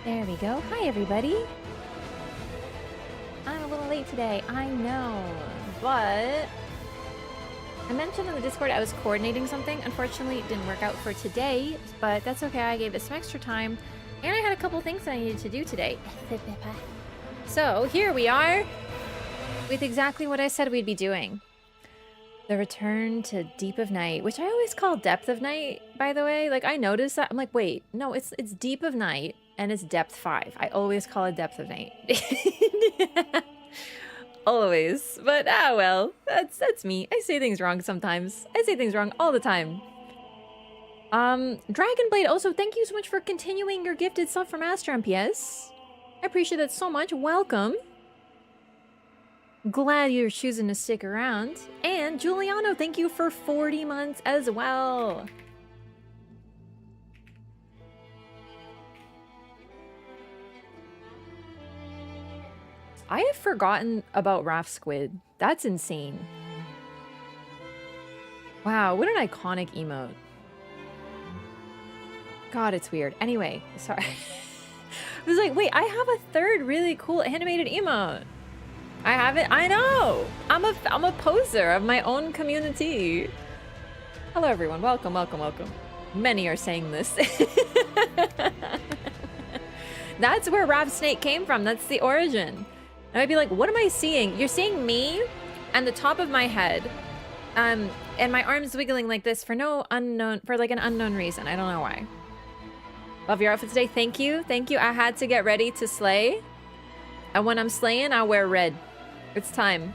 There we go. Hi, everybody. I'm a little late today. I know, but I mentioned in the Discord I was coordinating something. Unfortunately, it didn't work out for today, but that's okay. I gave it some extra time, and I had a couple things that I needed to do today. So here we are with exactly what I said we'd be doing. The return to Deep of Night, which I always call Depth of Night, by the way. Like, I noticed that. I'm like, wait, no, it's Deep of Night, and it's Depth 5. I always call it Depth of Night. Always. But, well, that's me. I say things wrong sometimes. I say things wrong all the time. Dragonblade, also, thank you so much for continuing your gifted sub from Master MPS. I appreciate that so much. Welcome. Glad you're choosing to stick around. And Giuliano, thank you for 40 months as well. I have forgotten about Wraff Squid. That's insane. Wow, what an iconic emote. God, it's weird. Anyway, sorry. I was like, wait, I have a third really cool animated emote. I have it. I know. I'm a poser of my own community. Hello, everyone. Welcome, welcome, welcome. Many are saying this. That's where Wraff Snake came from. That's the origin. And I'd be like, what am I seeing? You're seeing me and the top of my head, and my arms wiggling like this for an unknown reason. I don't know why. Love your outfit today. Thank you. Thank you. I had to get ready to slay. And when I'm slaying, I wear red. It's time.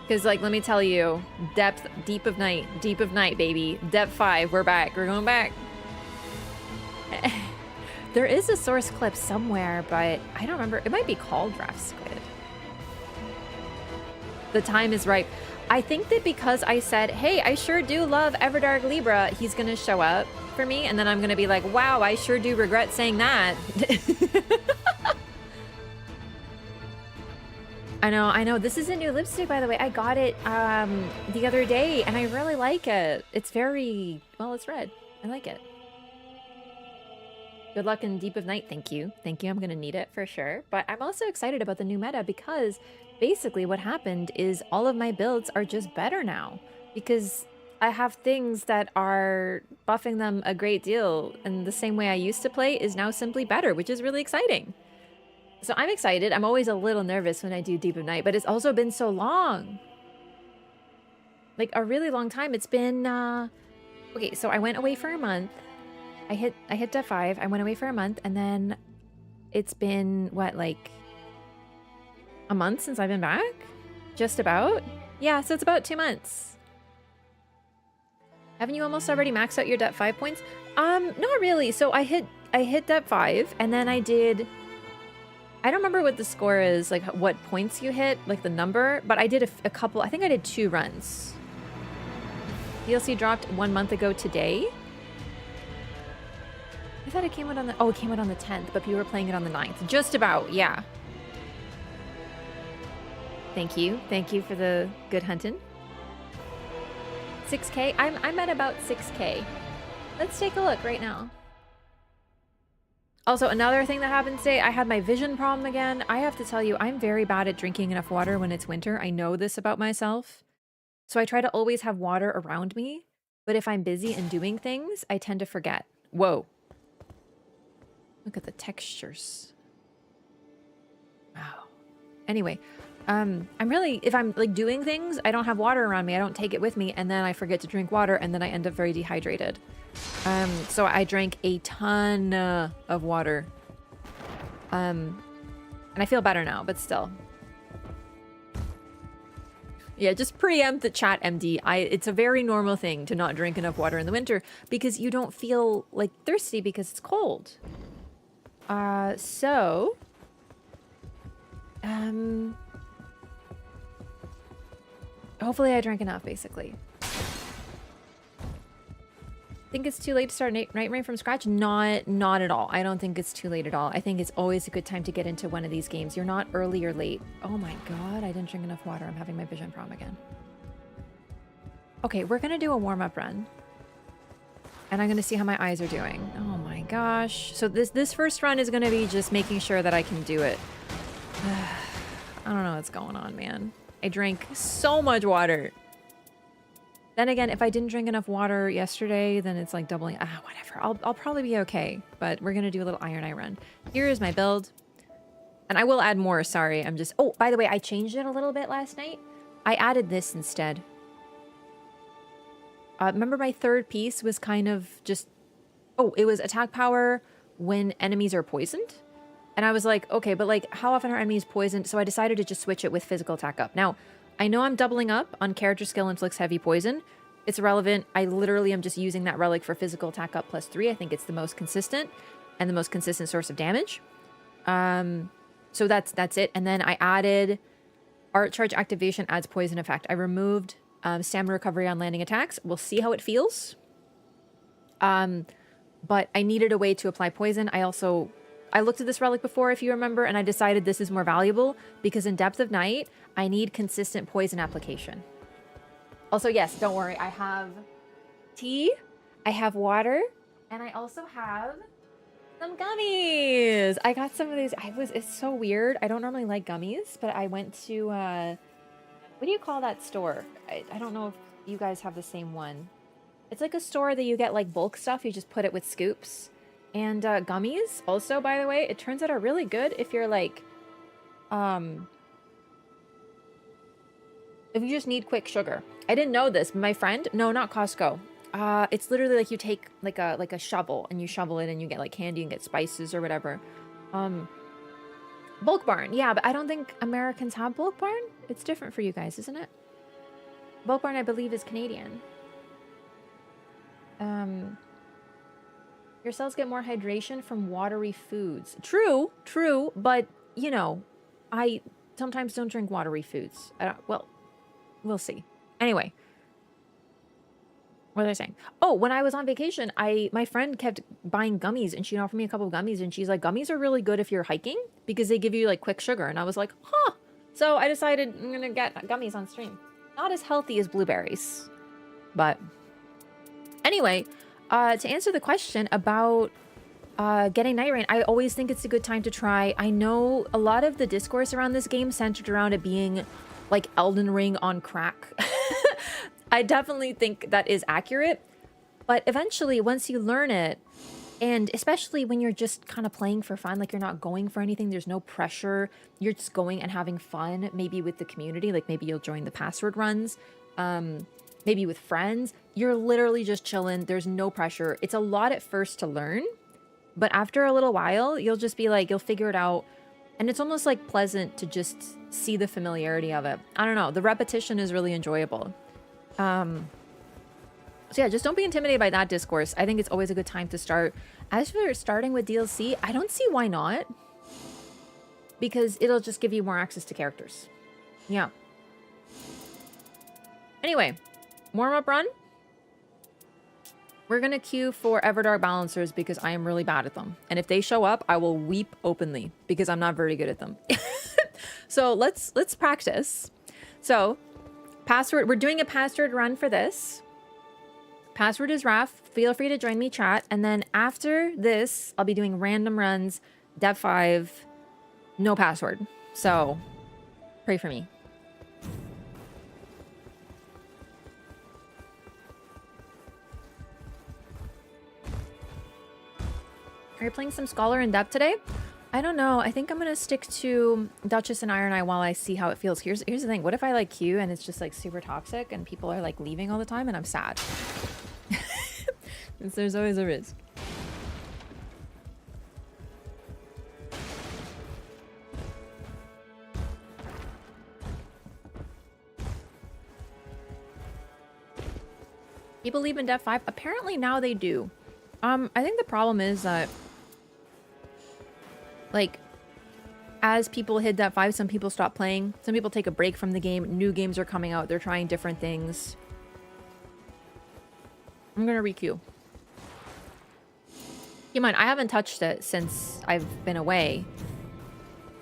Because, like, let me tell you, Deep of Night, baby. Depth 5, we're back. We're going back. There is a source clip somewhere, but I don't remember. It might be called Wraff Squid. The time is ripe. I think that because I said, hey, I sure do love Everdark Libra, he's going to show up for me. And then I'm going to be like, wow, I sure do regret saying that. I know. This is a new lipstick, by the way. I got it the other day, and I really like it. It's very, well, it's red. I like it. Good luck in Deep of Night. Thank you. Thank you. I'm going to need it for sure. But I'm also excited about the new meta because basically what happened is all of my builds are just better now because I have things that are buffing them a great deal. And the same way I used to play is now simply better, which is really exciting. So I'm excited. I'm always a little nervous when I do Deep of Night, but it's also been so long. Like a really long time. It's been, okay, so I went away for a month. I hit Depth 5. I went away for a month, and then it's been, what, like a month since I've been back? Just about? Yeah, so it's about 2 months. Haven't you almost already maxed out your Depth 5 points? Not really. So I hit Depth 5, and then I did... I don't remember what the score is, like what points you hit, like the number, but I did a couple, I think I did 2 runs. DLC dropped 1 month ago today. I thought it came out on the, it came out on the 10th, but people were playing it on the 9th. Just about, yeah. Thank you. Thank you for the good hunting. 6K? I'm at about 6K. Let's take a look right now. Also, another thing that happened today, I had my vision problem again. I have to tell you, I'm very bad at drinking enough water when it's winter. I know this about myself. So I try to always have water around me. But if I'm busy and doing things, I tend to forget. Whoa. Look at the textures. Wow. Anyway, if I'm like doing things, I don't have water around me. I don't take it with me. And then I forget to drink water and then I end up very dehydrated. So I drank a ton of water. And I feel better now, but still. Yeah, just preempt the chat, MD. It's a very normal thing to not drink enough water in the winter because you don't feel like thirsty because it's cold. Hopefully I drank enough, basically. Think it's too late to start Nightreign from scratch? Not at all. I don't think it's too late at all. I think it's always a good time to get into one of these games. You're not early or late. Oh my god, I didn't drink enough water. I'm having my vision problem again. Okay, we're gonna do a warm-up run. And I'm gonna see how my eyes are doing. Oh my gosh. So this first run is gonna be just making sure that I can do it. I don't know what's going on, man. I drank so much water. Then again, if I didn't drink enough water yesterday, then it's like doubling. Whatever. I'll probably be okay. But we're gonna do a little Iron Eye run. Here is my build. And I will add more, sorry. I'm just... Oh, by the way, I changed it a little bit last night. I added this instead. Remember my third piece was kind of just... Oh, it was attack power when enemies are poisoned. And I was like, okay, but like, how often are enemies poisoned? So I decided to just switch it with physical attack up. Now, I know I'm doubling up on character skill inflicts heavy poison. It's irrelevant. I literally am just using that relic for physical attack up +3. I think it's the most consistent and the most consistent source of damage. So that's it. And then I added Art Charge activation adds poison effect. I removed stamina recovery on landing attacks. We'll see how it feels. But I needed a way to apply poison. I looked at this relic before, if you remember, and I decided this is more valuable because in Depth of Night, I need consistent poison application. Also, yes, don't worry. I have tea, I have water, and I also have some gummies. I got some of these. It's so weird. I don't normally like gummies, but I went to, what do you call that store? I don't know if you guys have the same one. It's like a store that you get like bulk stuff. You just put it with scoops. And gummies, also, by the way, it turns out are really good if you're like, if you just need quick sugar. I didn't know this, but my friend, no, not Costco. It's literally like you take like a shovel and you shovel it and you get like candy and get spices or whatever. Bulk Barn, yeah, but I don't think Americans have Bulk Barn. It's different for you guys, isn't it? Bulk Barn, I believe, is Canadian. Your cells get more hydration from watery foods. True, but, you know, I sometimes don't drink watery foods. Well, we'll see. Anyway. What was I saying? Oh, when I was on vacation, my friend kept buying gummies, and she offered me a couple of gummies, and she's like, gummies are really good if you're hiking, because they give you, like, quick sugar. And I was like, huh. So I decided I'm gonna get gummies on stream. Not as healthy as blueberries. But anyway... to answer the question about getting Nightreign, I always think it's a good time to try. I know a lot of the discourse around this game centered around it being like Elden Ring on crack. I definitely think that is accurate. But eventually, once you learn it, and especially when you're just kind of playing for fun, like you're not going for anything, there's no pressure, you're just going and having fun, maybe with the community, like maybe you'll join the password runs. Maybe with friends, you're literally just chilling. There's no pressure. It's a lot at first to learn, but after a little while, you'll just be like, you'll figure it out. And it's almost like pleasant to just see the familiarity of it. I don't know. The repetition is really enjoyable. So yeah, just don't be intimidated by that discourse. I think it's always a good time to start. As for starting with DLC, I don't see why not. Because it'll just give you more access to characters. Yeah. Anyway. Warm-up run. We're gonna queue for Everdark balancers because I am really bad at them. And if they show up, I will weep openly because I'm not very good at them. So let's practice. So password, we're doing a password run for this. Password is Wraff. Feel free to join me, chat. And then after this, I'll be doing random runs, Dev 5, no password. So pray for me. Are you playing some Scholar in depth today? I don't know. I think I'm going to stick to Duchess and Iron Eye while I see how it feels. Here's the thing. What if I like queue and it's just like super toxic and people are like leaving all the time and I'm sad? There's always a risk. People leave in Dev 5? Apparently now they do. I think the problem is that like, as people hit that 5, some people stop playing. Some people take a break from the game. New games are coming out. They're trying different things. I'm gonna requeue. Keep in mind, I haven't touched it since I've been away.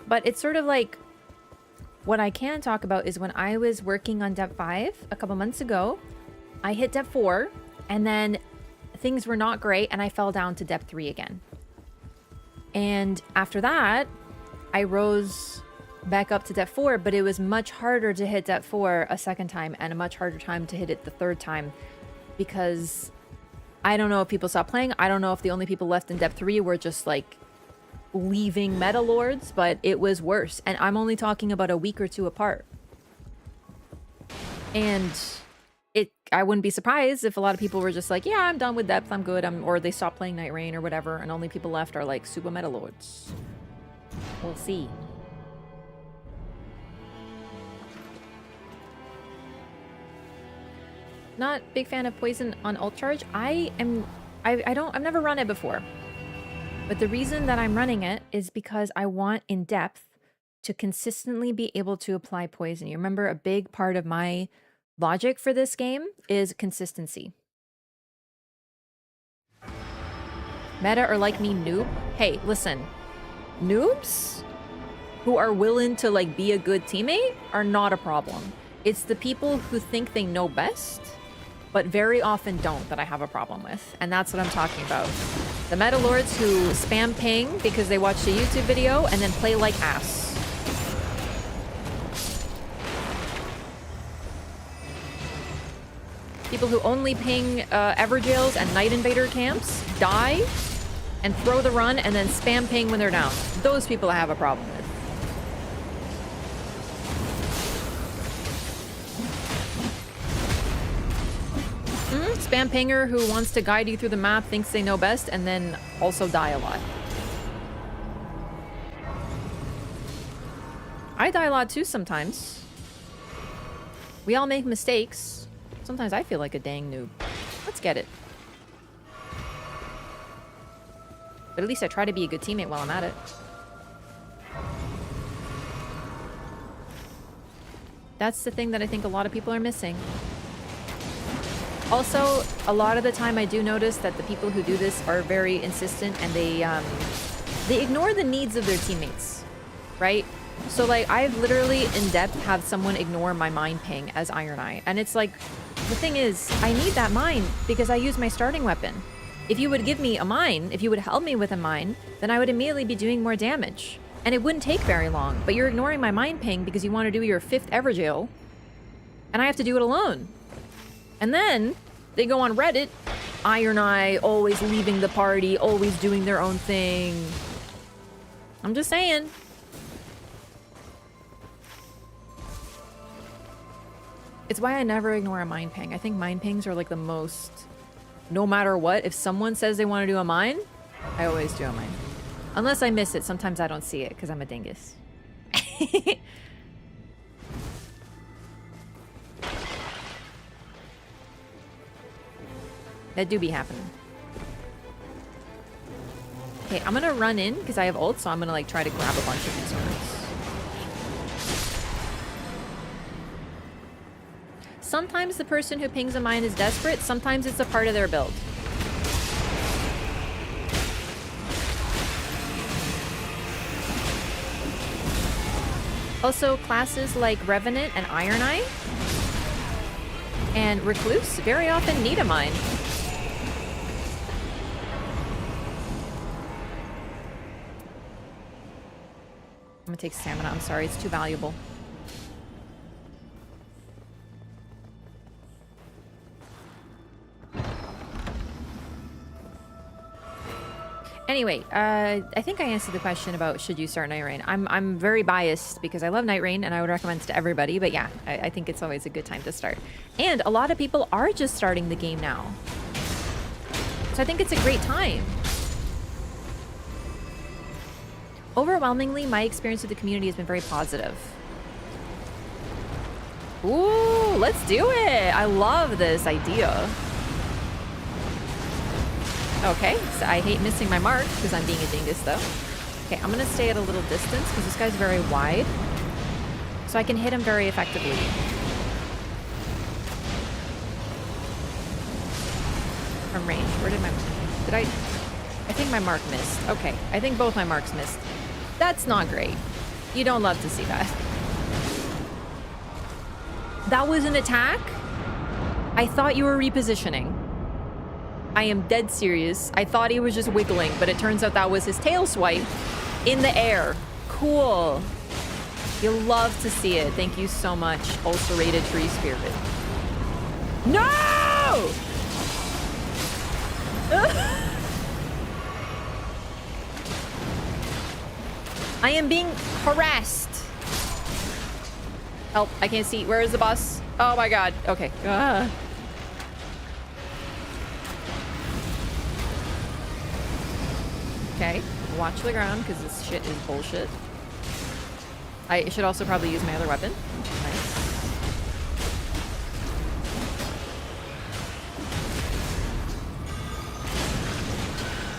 But it's sort of like... What I can talk about is when I was working on Dev 5 a couple months ago, I hit Dev 4, and then things were not great, and I fell down to depth 3 again. And after that, I rose back up to depth 4, but it was much harder to hit depth 4 a second time and a much harder time to hit it the third time, because I don't know if people stopped playing. I don't know if the only people left in depth 3 were just like leaving meta lords, but it was worse. And I'm only talking about a week or two apart. And I wouldn't be surprised if a lot of people were just like, yeah, I'm done with depth, I'm good, or they stopped playing Nightreign or whatever, and only people left are like super meta lords. We'll see. Not big fan of poison on ult charge. I've never run it before. But the reason that I'm running it is because I want in depth to consistently be able to apply poison. You remember a big part of my logic for this game is consistency. Meta or like me noob? Hey, listen. Noobs who are willing to like be a good teammate are not a problem. It's the people who think they know best, but very often don't, that I have a problem with. And that's what I'm talking about. The meta lords who spam ping because they watched a YouTube video and then play like ass. People who only ping Everjails and Night Invader camps, die, and throw the run, and then spam ping when they're down. Those people I have a problem with. Spam pinger who wants to guide you through the map, thinks they know best, and then also die a lot. I die a lot too sometimes. We all make mistakes. Sometimes I feel like a dang noob. Let's get it. But at least I try to be a good teammate while I'm at it. That's the thing that I think a lot of people are missing. Also, a lot of the time I do notice that the people who do this are very insistent, and they ignore the needs of their teammates, right? So like, I've literally in depth had someone ignore my mind ping as Iron Eye, and it's like, the thing is, I need that mine because I use my starting weapon. If you would give me a mine, if you would help me with a mine, then I would immediately be doing more damage. And it wouldn't take very long, but you're ignoring my mind ping because you want to do your 5th Everjail, and I have to do it alone. And then they go on Reddit, Iron Eye, always leaving the party, always doing their own thing. I'm just saying. It's why I never ignore a mind ping. I think mind pings are like the most, no matter what, if someone says they want to do a mine, I always do a mine. Unless I miss it, sometimes I don't see it because I'm a dingus. That do be happening. Okay, I'm gonna run in because I have ult, so I'm gonna like try to grab a bunch of these ones. Sometimes the person who pings a mine is desperate, sometimes it's a part of their build. Also, classes like Revenant and Iron Eye and Recluse very often need a mine. I'm gonna take stamina, I'm sorry, it's too valuable. Anyway, I think I answered the question about should you start Nightreign. I'm very biased because I love Nightreign and I would recommend it to everybody, but yeah, I think it's always a good time to start. And a lot of people are just starting the game now. So I think it's a great time. Overwhelmingly, my experience with the community has been very positive. Ooh, let's do it! I love this idea. Okay, so I hate missing my mark because I'm being a dingus though. Okay, I'm gonna stay at a little distance because this guy's very wide. So I can hit him very effectively. From range. Where did my... Did I think my mark missed. Okay, I think both my marks missed. That's not great. You don't love to see that. That was an attack? I thought you were repositioning. I am dead serious. I thought he was just wiggling, but it turns out that was his tail swipe in the air. Cool. You'll love to see it. Thank you so much, ulcerated tree spirit. No! I am being harassed. Help, I can't see. Where is the boss? Oh my god. Okay. Okay, watch the ground because this shit is bullshit. I should also probably use my other weapon. Nice.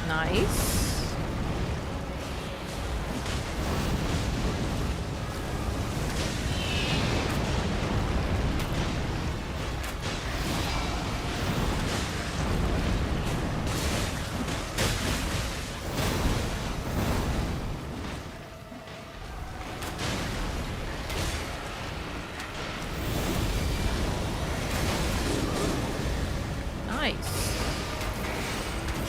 Nice.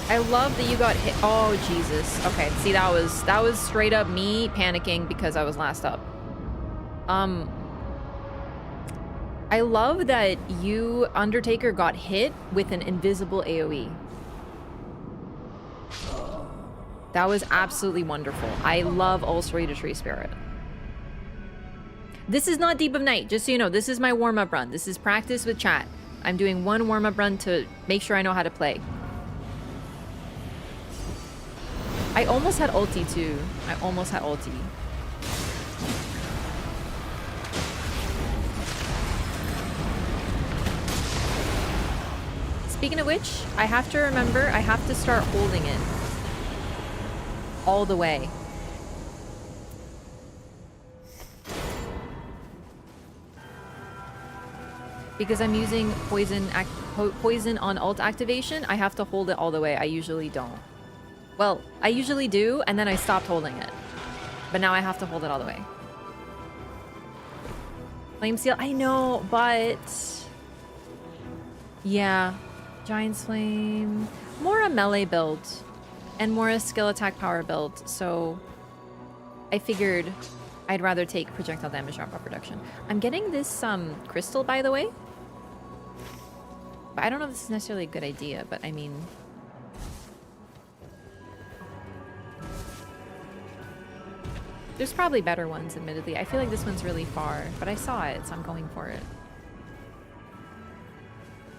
I love that you got hit. Oh, Jesus. Okay, see, that was straight up me panicking because I was last up. I love that you, Undertaker, got hit with an invisible AoE. That was absolutely wonderful. I love ulcerated tree spirit. This is not Deep of Night, just so you know. This is my warm-up run. This is practice with chat. I'm doing one warm-up run to make sure I know how to play. I almost had ulti too. I almost had ulti. Speaking of which, I have to remember I have to start holding it all the way. Because I'm using poison on ult activation, I have to hold it all the way. I usually don't. Well, I usually do, and then I stopped holding it. But now I have to hold it all the way. Flame Seal, I know, but... yeah. Giant's Flame... more a melee build. And more a skill attack power build, so... I figured I'd rather take projectile damage drop-off reduction. I'm getting this, crystal, by the way. But I don't know if this is necessarily a good idea, but I mean... there's probably better ones, admittedly. I feel like this one's really far, but I saw it, so I'm going for it.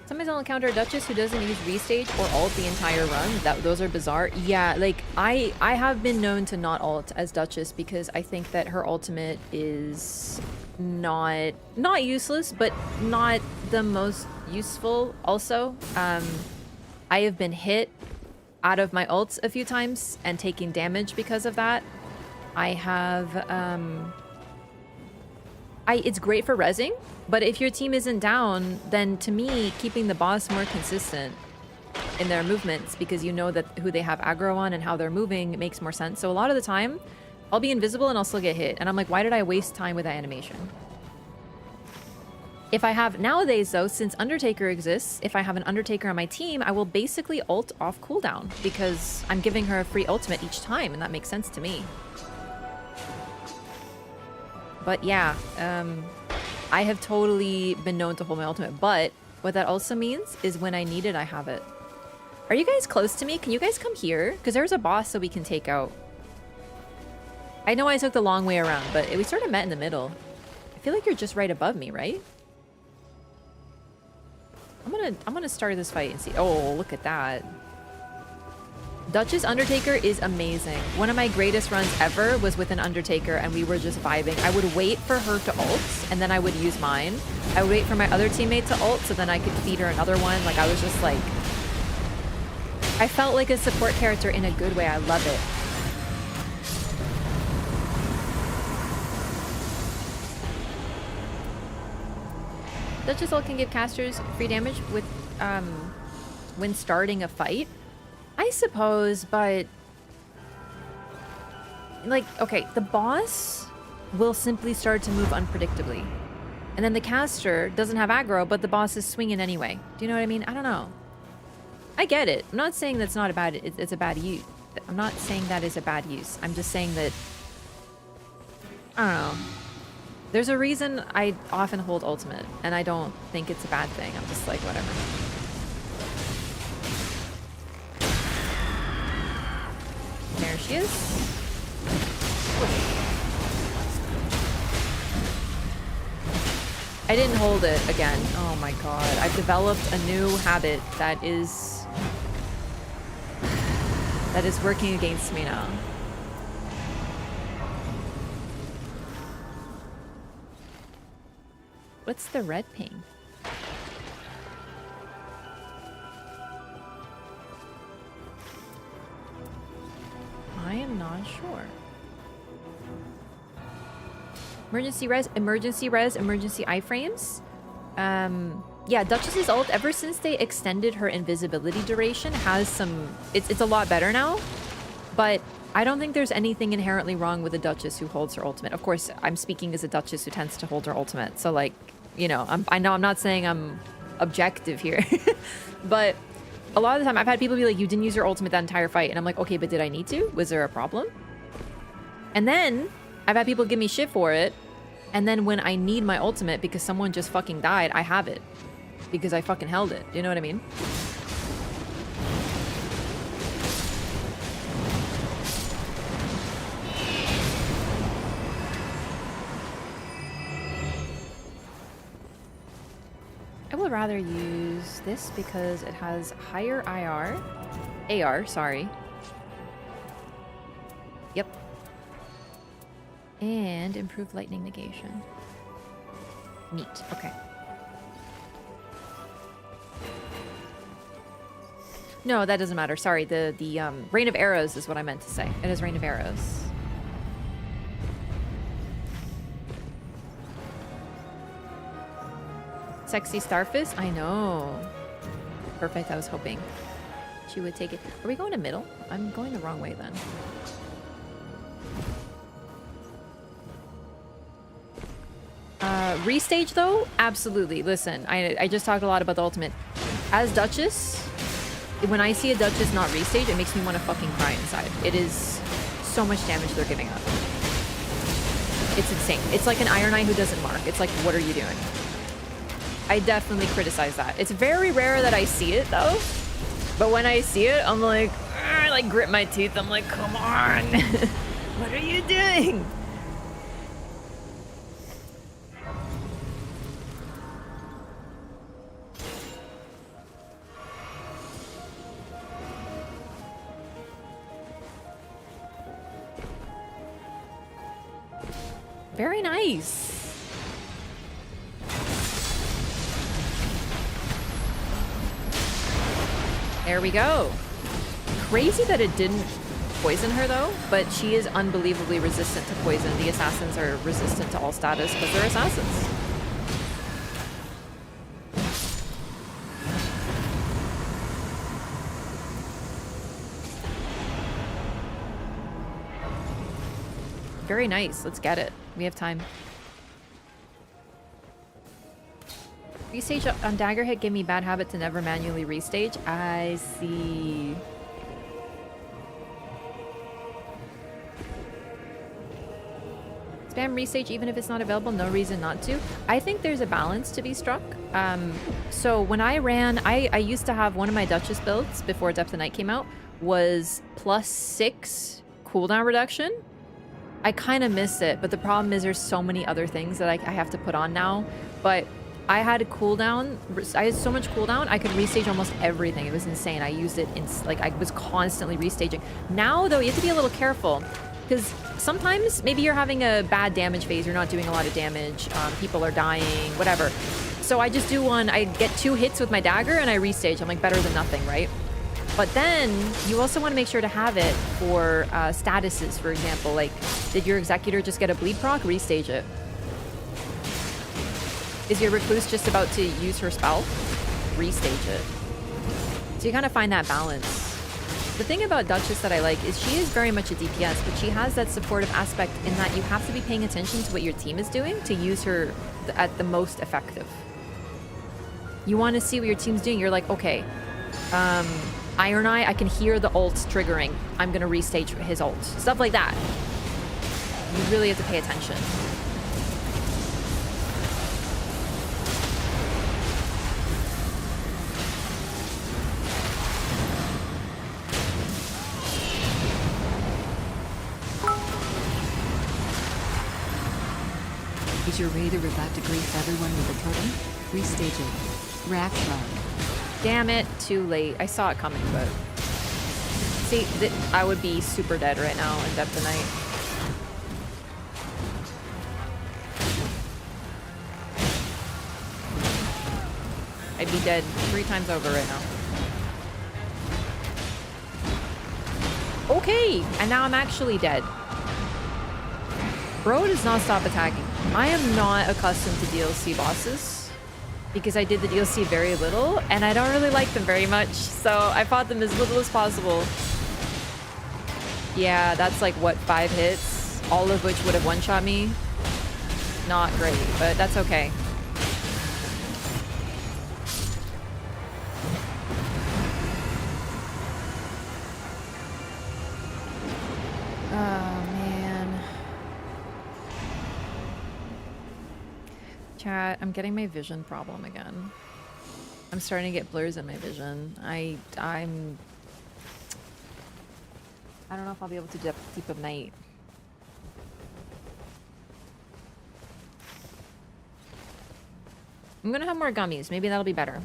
Sometimes I'll encounter a Duchess who doesn't use restage or ult the entire run. Those are bizarre. Yeah, like, I have been known to not ult as Duchess because I think that her ultimate is not useless, but not the most useful also. I have been hit out of my ults a few times and taking damage because of that. I have, it's great for rezzing, but if your team isn't down, then to me, keeping the boss more consistent in their movements, because you know that who they have aggro on and how they're moving makes more sense. So a lot of the time, I'll be invisible and I'll still get hit. And I'm like, why did I waste time with that animation? If I have, nowadays though, since Undertaker exists, if I have an Undertaker on my team, I will basically ult off cooldown because I'm giving her a free ultimate each time, and that makes sense to me. But yeah, I have totally been known to hold my ultimate, but what that also means is when I need it, I have it. Are you guys close to me? Can you guys come here? Because there's a boss that we can take out. I know I took the long way around, but we sort of met in the middle. I feel like you're just right above me, right? I'm gonna start this fight and see. Oh, look at that. Duchess Undertaker is amazing. One of my greatest runs ever was with an Undertaker and we were just vibing. I would wait for her to ult and then I would use mine. I would wait for my other teammate to ult so then I could feed her another one. Like, I was just like... I felt like a support character in a good way. I love it. Duchess ult can give casters free damage with, when starting a fight. I suppose, but... like, okay, the boss will simply start to move unpredictably. And then the caster doesn't have aggro, but the boss is swinging anyway. Do you know what I mean? I don't know. I get it. I'm not saying that's not a bad, it's a bad use. I'm not saying that is a bad use. I'm just saying that, I don't know. There's a reason I often hold ultimate, and I don't think it's a bad thing. I'm just like, whatever. There she is. I didn't hold it again. Oh my god. I've developed a new habit that is working against me now. What's the red ping? I am not sure. Emergency res, emergency res, emergency iframes. Yeah, Duchess's ult, ever since they extended her invisibility duration, has some... It's a lot better now, but I don't think there's anything inherently wrong with a Duchess who holds her ultimate. Of course, I'm speaking as a Duchess who tends to hold her ultimate, so like, you know, I know I'm not saying I'm objective here, but a lot of the time I've had people be like, you didn't use your ultimate that entire fight, and I'm like, okay, but did I need to? Was there a problem? And then I've had people give me shit for it, and then when I need my ultimate because someone just fucking died, I have it. Because I fucking held it. Do you know what I mean? I would rather use this because it has higher AR, sorry. Yep. And improved lightning negation. Neat, okay. No, that doesn't matter. Sorry, the Rain of Arrows is what I meant to say. It is Rain of Arrows. Sexy Starfist? I know. Perfect, I was hoping she would take it. Are we going to middle? I'm going the wrong way then. Restage though? Absolutely. Listen, I just talked a lot about the ultimate. As Duchess, when I see a Duchess not restage, it makes me want to fucking cry inside. It is so much damage they're giving up. It's insane. It's like an Iron Eye who doesn't mark. It's like, what are you doing? I definitely criticize that. It's very rare that I see it though. But when I see it, I'm like, I like grit my teeth. I'm like, come on. What are you doing? Very nice. There we go. Crazy that it didn't poison her though, but she is unbelievably resistant to poison. The assassins are resistant to all status because they're assassins. Very nice. Let's get it. We have time. Restage on dagger hit gave me bad habit to never manually restage. I see. Spam restage even if it's not available. No reason not to. I think there's a balance to be struck. So when I ran, I used to have one of my Duchess builds before Depth of Night came out was +6 cooldown reduction. I kind of miss it, but the problem is there's so many other things that I have to put on now. But I had a cooldown. I had so much cooldown, I could restage almost everything. It was insane. I used it in, like, I was constantly restaging. Now, though, you have to be a little careful because sometimes maybe you're having a bad damage phase. You're not doing a lot of damage. People are dying, whatever. So I just do one. I get 2 hits with my dagger and I restage. I'm like, better than nothing, right? But then you also want to make sure to have it for statuses, for example. Like, did your Executor just get a bleed proc? Restage it. Is your Recluse just about to use her spell? Restage it. So you kind of find that balance. The thing about Duchess that I like is she is very much a DPS, but she has that supportive aspect in that you have to be paying attention to what your team is doing to use her at the most effective. You want to see what your team's doing. You're like, okay, Iron Eye, I can hear the ult triggering. I'm gonna restage his ult. Stuff like that. You really have to pay attention. Is your raider about to grief everyone with a totem? Restage it. Wraff shrug. Damn it, too late. I saw it coming, but... See, I would be super dead right now in Depth of Night. I'd be dead 3 times over right now. Okay, and now I'm actually dead. Bro does not stop attacking. I am not accustomed to DLC bosses because I did the DLC very little and I don't really like them very much, so I fought them as little as possible. Yeah, that's like, what, 5 hits? All of which would have one-shot me? Not great, but that's okay. Oh, man. Chat, I'm getting my vision problem again. I'm starting to get blurs in my vision. I don't know if I'll be able to do Deep of Night. I'm gonna have more gummies. Maybe that'll be better.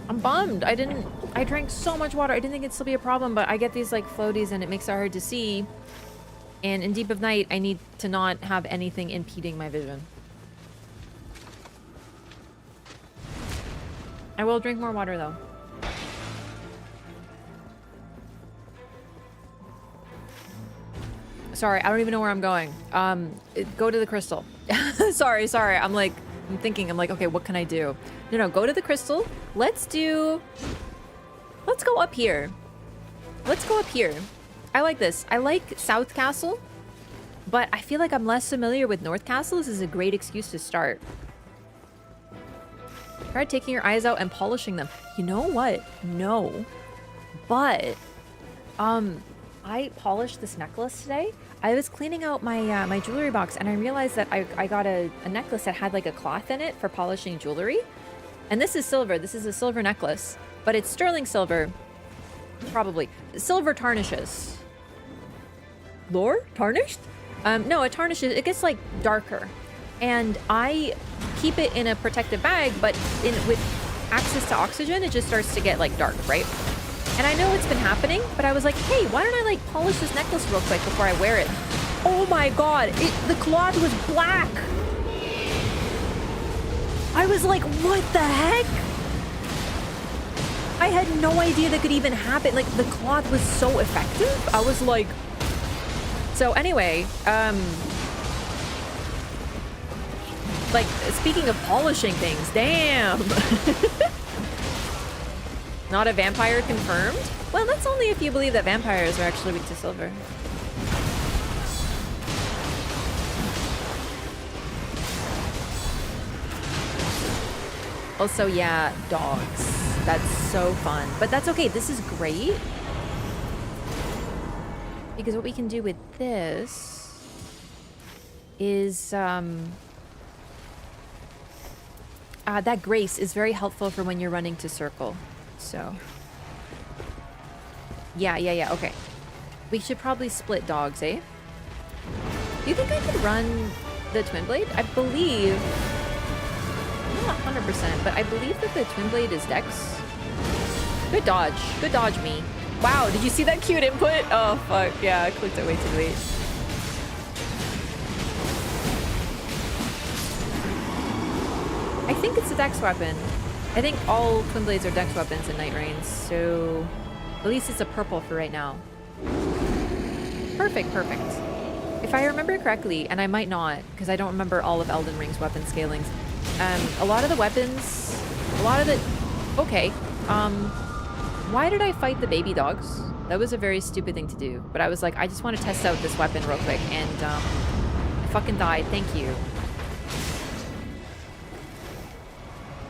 I'm bummed. I drank so much water. I didn't think it'd still be a problem, but I get these like floaties and it makes it hard to see. And in Deep of Night, I need to not have anything impeding my vision. I will drink more water though. Sorry, I don't even know where I'm going. Go to the crystal. sorry. I'm thinking, okay, what can I do? No, go to the crystal. Let's go up here. Let's go up here. I like this. I like South Castle, but I feel like I'm less familiar with North Castle. This is a great excuse to start. Try taking your eyes out and polishing them. You know what? No. But, I polished this necklace today. I was cleaning out my my jewelry box and I realized that I got a necklace that had like a cloth in it for polishing jewelry. And this is silver. This is a silver necklace, but it's sterling silver. Probably. Silver tarnishes. Lore? Tarnished? No, it tarnishes. It gets like darker. And I keep it in a protective bag, but with access to oxygen, it just starts to get like dark, right? And I know it's been happening, but I was like, hey, why don't I like polish this necklace real quick before I wear it? Oh my god, the cloth was black! I was like, what the heck? I had no idea that could even happen. Like, the cloth was so effective. I was like... So anyway, like, speaking of polishing things, damn! Not a vampire confirmed? Well, that's only if you believe that vampires are actually weak to silver. Also, yeah, dogs. That's so fun. But that's okay. This is great. Because what we can do with this is... that grace is very helpful for when you're running to circle. So... Yeah, okay. We should probably split dogs, eh? Do you think I could run the Twin Blade? I believe... I'm not 100%, but I believe that the Twin Blade is Dex. Good dodge. Good dodge, me. Wow, did you see that cute input? Oh, fuck. Yeah, I clicked it way too late. I think it's a Dex weapon. I think all Twin Blades are Dex weapons in Nightreign, so... At least it's a purple for right now. Perfect. If I remember correctly, and I might not, because I don't remember all of Elden Ring's weapon scalings, a lot of the weapons... Okay. Why did I fight the baby dogs? That was a very stupid thing to do. But I was like, I just want to test out this weapon real quick. And I fucking died. Thank you.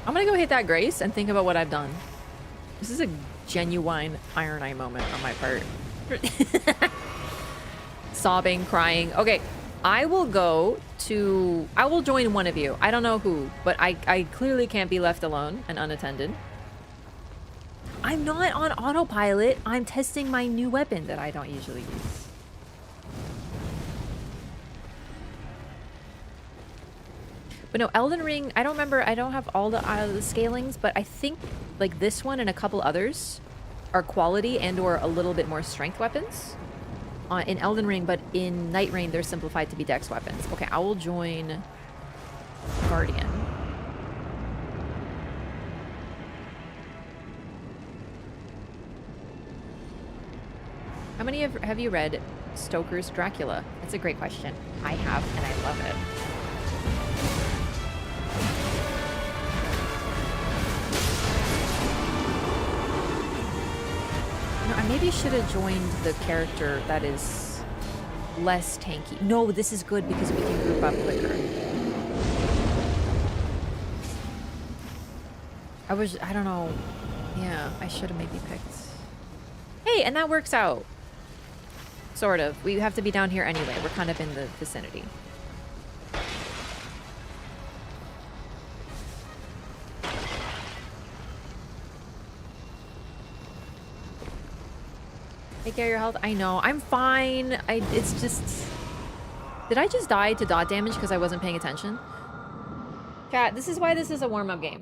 I'm gonna go hit that Grace and think about what I've done. This is a genuine Iron Eye moment on my part. Sobbing, crying. Okay, I will join one of you. I don't know who, but I clearly can't be left alone and unattended. I'm not on autopilot. I'm testing my new weapon that I don't usually use. But no, Elden Ring, I don't remember. I don't have all the scalings, but I think like this one and a couple others are quality and or a little bit more strength weapons in Elden Ring, but in Nightreign, they're simplified to be dex weapons. Okay, I will join Guardian. How many have you read Stoker's Dracula? That's a great question. I have, and I love it. No, I maybe should have joined the character that is less tanky. No, this is good because we can group up quicker. I don't know. Yeah, I should have maybe picked. Hey, and that works out. Sort of. We have to be down here anyway. We're kind of in the vicinity. Take care of your health. I know. I'm fine. It's just... Did I just die to dot damage because I wasn't paying attention? Chat, this is why this is a warm-up game.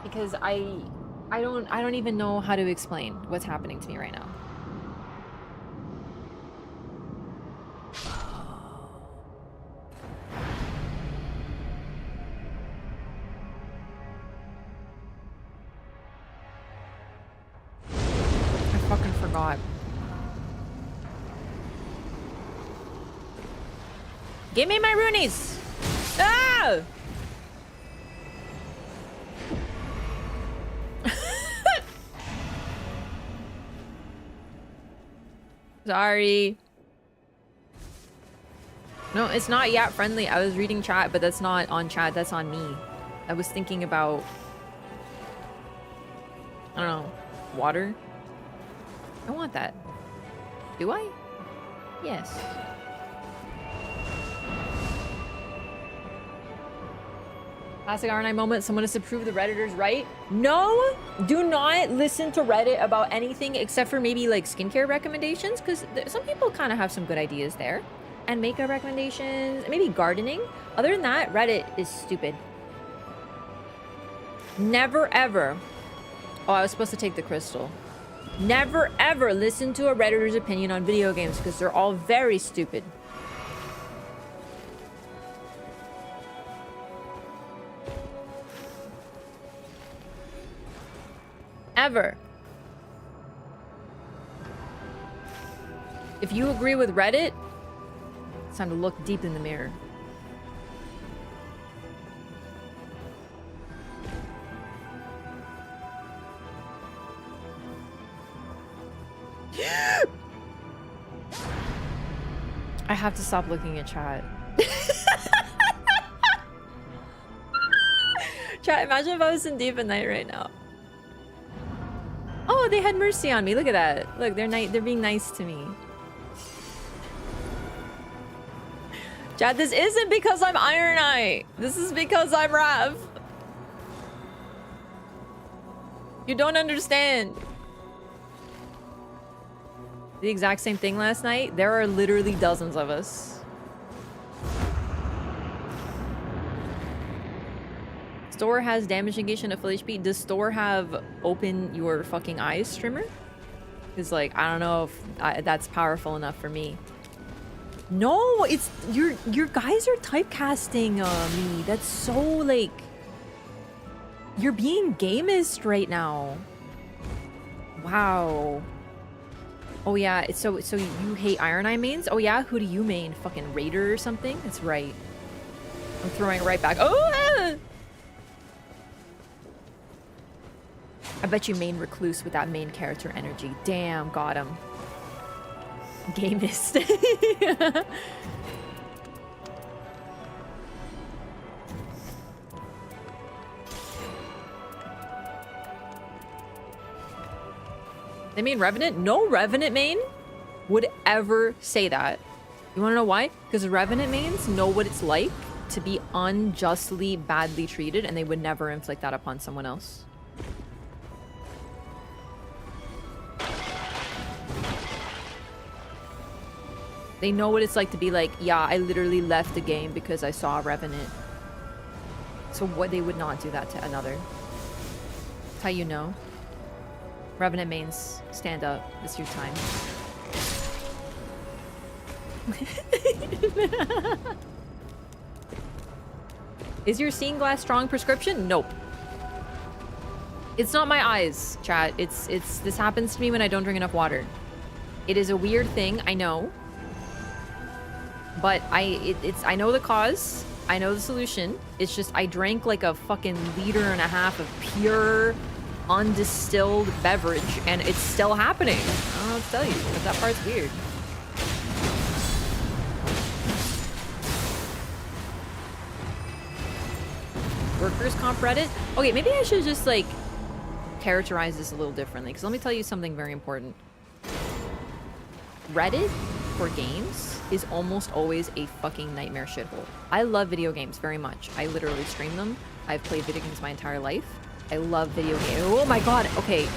Because I don't even know how to explain what's happening to me right now. I fucking forgot. Give me my runeys! Ah! Sorry. No, it's not yet friendly. I was reading chat, but that's not on chat. That's on me. I was thinking about... I don't know. Water? I want that. Do I? Yes. Classic R9 moment. Someone has to prove the Redditors right. No, do not listen to Reddit about anything except for maybe like skincare recommendations, because some people kind of have some good ideas there. And makeup recommendations, maybe gardening. Other than that, Reddit is stupid. Never ever. Oh, I was supposed to take the crystal. Never ever listen to a Redditor's opinion on video games because they're all very stupid. Ever. If you agree with Reddit, it's time to look deep in the mirror. I have to stop looking at chat. Chat, imagine if I was in deep at night right now. Oh, they had mercy on me. Look at that. Look, they're being nice to me. Chad, this isn't because I'm Iron Eye. This is because I'm Wraff. You don't understand. The exact same thing last night. There are literally dozens of us. Store has damage negation at full HP. Does store have open your fucking eyes streamer? Because like, I don't know if that's powerful enough for me. No, it's your guys are typecasting me. That's so like, you're being gamist right now. Wow. Oh yeah, it's so you hate Iron Eye mains? Oh yeah, who do you main? Fucking Raider or something? That's right. I'm throwing it right back. Oh! Ah! I bet you main recluse with that main character energy. Damn, got him. Gamist. They mean Revenant? No Revenant main would ever say that. You wanna know why? Because Revenant mains know what it's like to be unjustly badly treated, and they would never inflict that upon someone else. They know what it's like to be like, yeah, I literally left the game because I saw a Revenant. So what, they would not do that to another. That's how you know. Revenant mains, stand up. It's your time. Is your seeing glass strong prescription? Nope. It's not my eyes, chat. It's this happens to me when I don't drink enough water. It is a weird thing, I know. But I know the cause. I know the solution. It's just I drank like a fucking liter and a half of pure undistilled beverage and it's still happening. I don't know what to tell you, but that part's weird. Workers comp Reddit? Okay, maybe I should just like characterize this a little differently, because let me tell you something very important. Reddit for games is almost always a fucking nightmare shithole. I love video games very much. I literally stream them. I've played video games my entire life. I love video games. Oh my god, okay.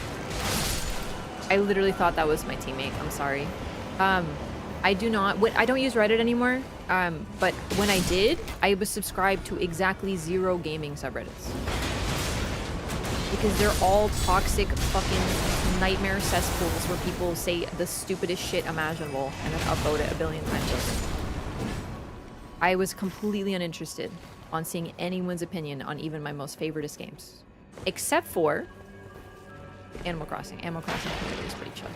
I literally thought that was my teammate. I'm sorry. I don't use Reddit anymore. But when I did, I was subscribed to exactly 0 gaming subreddits. Because they're all toxic fucking nightmare cesspools where people say the stupidest shit imaginable and then upvote it a billion times over. I was completely uninterested on seeing anyone's opinion on even my most favoritist games. Except for Animal Crossing. Animal Crossing community is pretty chill.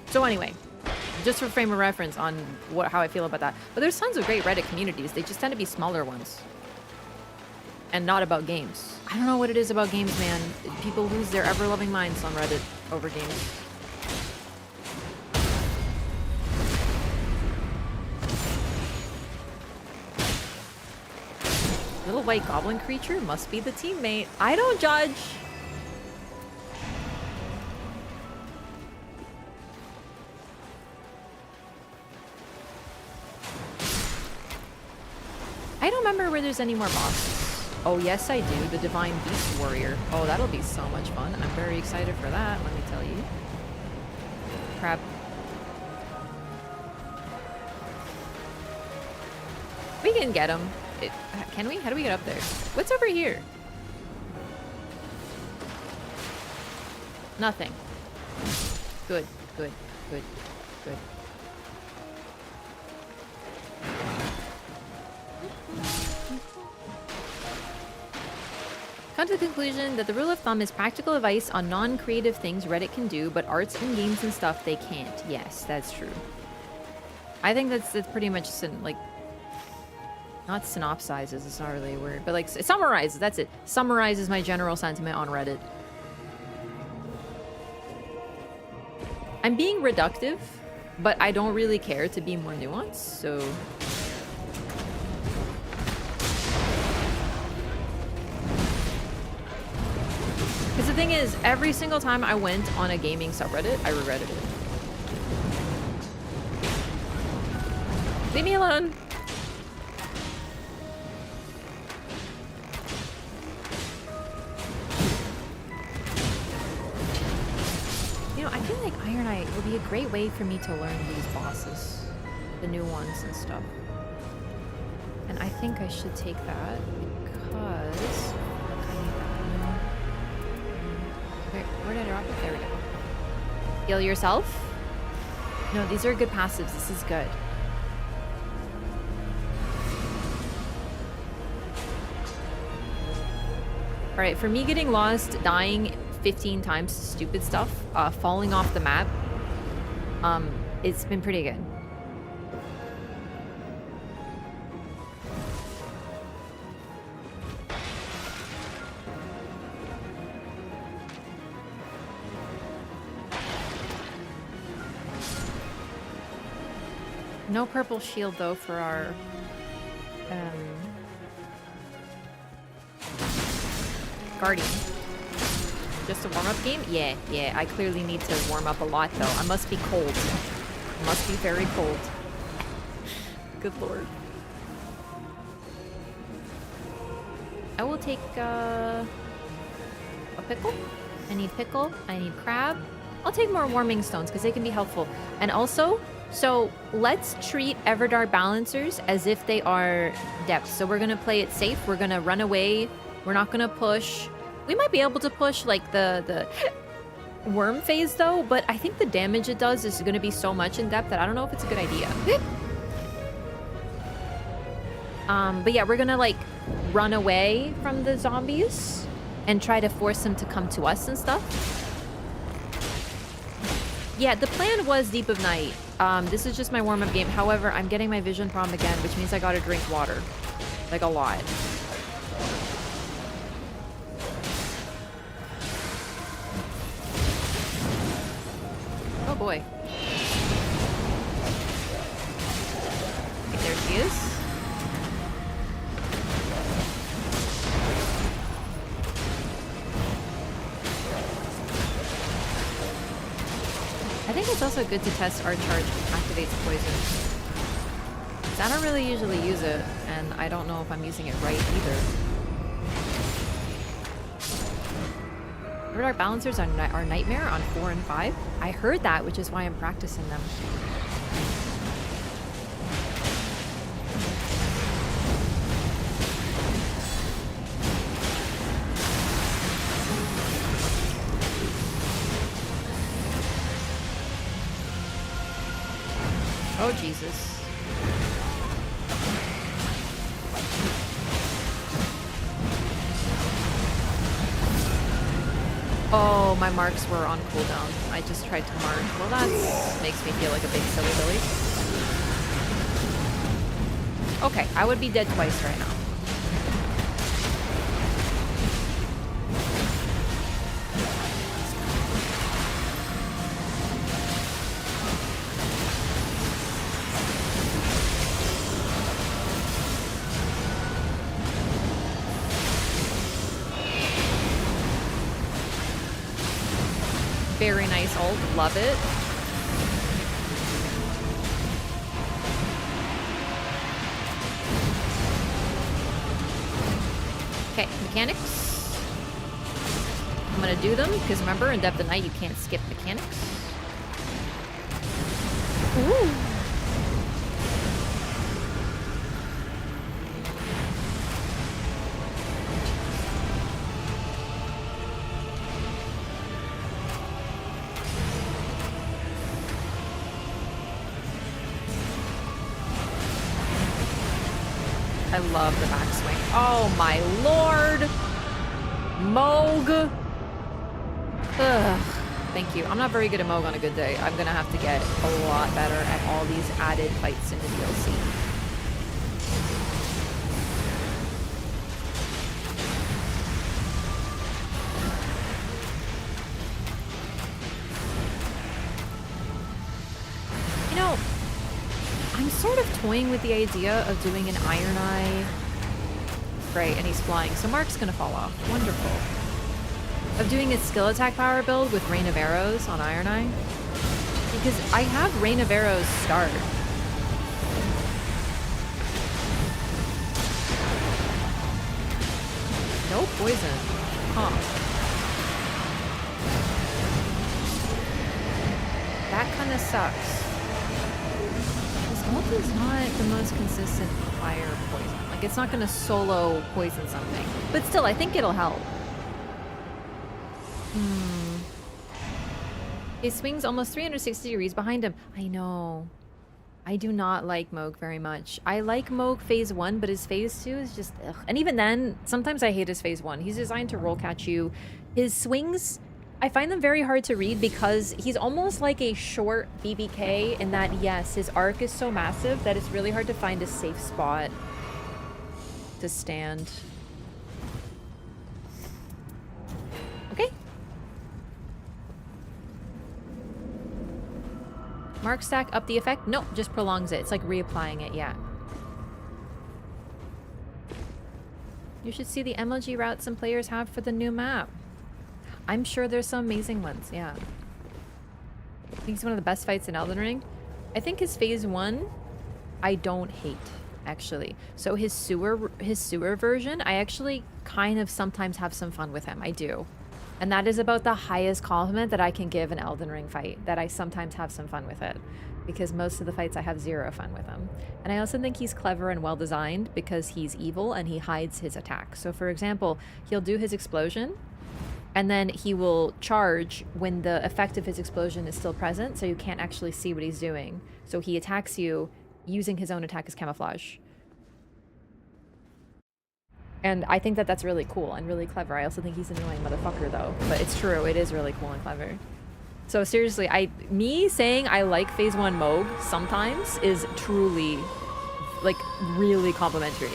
So anyway, just for frame of reference on how I feel about that. But there's tons of great Reddit communities. They just tend to be smaller ones. And not about games. I don't know what it is about games, man. People lose their ever-loving minds on Reddit over games. Little white goblin creature must be the teammate. I don't judge. I don't remember where there's any more bosses. Oh, yes, I do. The Divine Beast Warrior. Oh, that'll be so much fun. I'm very excited for that, let me tell you. Crap. We can get him. Can we? How do we get up there? What's over here? Nothing. Good, good, good, good. Come to the conclusion that the rule of thumb is practical advice on non-creative things Reddit can do, but arts and games and stuff they can't. Yes, that's true. I think that's pretty much like, not synopsizes, it's not really a word, but like it summarizes, that's it. Summarizes my general sentiment on Reddit. I'm being reductive, but I don't really care to be more nuanced, so... Because the thing is, every single time I went on a gaming subreddit, I regretted it. Leave me alone! You know, I feel like Iron Eye would be a great way for me to learn these bosses. The new ones and stuff. And I think I should take that because... Where did I drop it? There we go. Heal yourself? No, these are good passives. This is good. Alright, for me getting lost, dying 15 times to stupid stuff, falling off the map, it's been pretty good. No purple shield though for our guardian. Just a warm-up game? Yeah, yeah. I clearly need to warm up a lot though. I must be cold. I must be very cold. Good lord. I will take a pickle. I need pickle. I need crab. I'll take more warming stones because they can be helpful. And also, so let's treat Everdark balancers as if they are depths. So we're gonna play it safe. We're gonna run away. We're not gonna push. We might be able to push like the worm phase though, but I think the damage it does is gonna be so much in depth that I don't know if it's a good idea. But yeah, we're gonna like run away from the zombies and try to force them to come to us and stuff. Yeah, the plan was Deep of Night. This is just my warm-up game. However, I'm getting my vision problem again, which means I gotta drink water. Like a lot. Oh boy. Okay, there she is. I think it's also good to test our charge activates poison. 'Cause I don't really usually use it, and I don't know if I'm using it right either. Everdark balancers are nightmare on 4 and 5. I heard that, which is why I'm practicing them. Oh, Jesus. Oh, my marks were on cooldown. I just tried to mark. Well, that makes me feel like a big silly Billy. Okay, I would be dead twice right now. Very nice ult. Love it. Okay, mechanics. I'm gonna do them, because remember, in Depth of Night, you can't skip mechanics. Ooh. I love the backswing. Oh my lord! Moog! Ugh. Thank you. I'm not very good at Moog on a good day. I'm gonna have to get a lot better at all these added fights in the DLC. You know, I'm sort of toying with the idea of doing an Iron Eye. Great, and he's flying, so Mark's gonna fall off. Wonderful. Of doing a skill attack power build with Rain of Arrows on Iron Eye. Because I have Rain of Arrows start. No poison. Huh. That kind of sucks. Ult is not the most consistent fire poison. Like, it's not gonna solo poison something. But still, I think it'll help. He swings almost 360 degrees behind him. I know. I do not like Moog very much. I like Moog phase 1, but his phase 2 is just ugh. And even then, sometimes I hate his phase 1. He's designed to roll catch you. His swings, I find them very hard to read because he's almost like a short BBK in that, yes, his arc is so massive that it's really hard to find a safe spot to stand. Okay. Mark stack up the effect? Nope, just prolongs it. It's like reapplying it, yeah. You should see the MLG routes some players have for the new map. I'm sure there's some amazing ones, yeah. I think it's one of the best fights in Elden Ring. I think his phase 1, I don't hate, actually. So his sewer version, I actually kind of sometimes have some fun with him. I do. And that is about the highest compliment that I can give an Elden Ring fight, that I sometimes have some fun with it. Because most of the fights I have zero fun with him. And I also think he's clever and well designed because he's evil and he hides his attack. So for example, he'll do his explosion and then he will charge when the effect of his explosion is still present, so you can't actually see what he's doing. So he attacks you using his own attack as camouflage. And I think that that's really cool and really clever. I also think he's an annoying motherfucker though, but it's true, it is really cool and clever. So seriously, me saying I like phase 1 Moog sometimes is truly, like, really complimentary.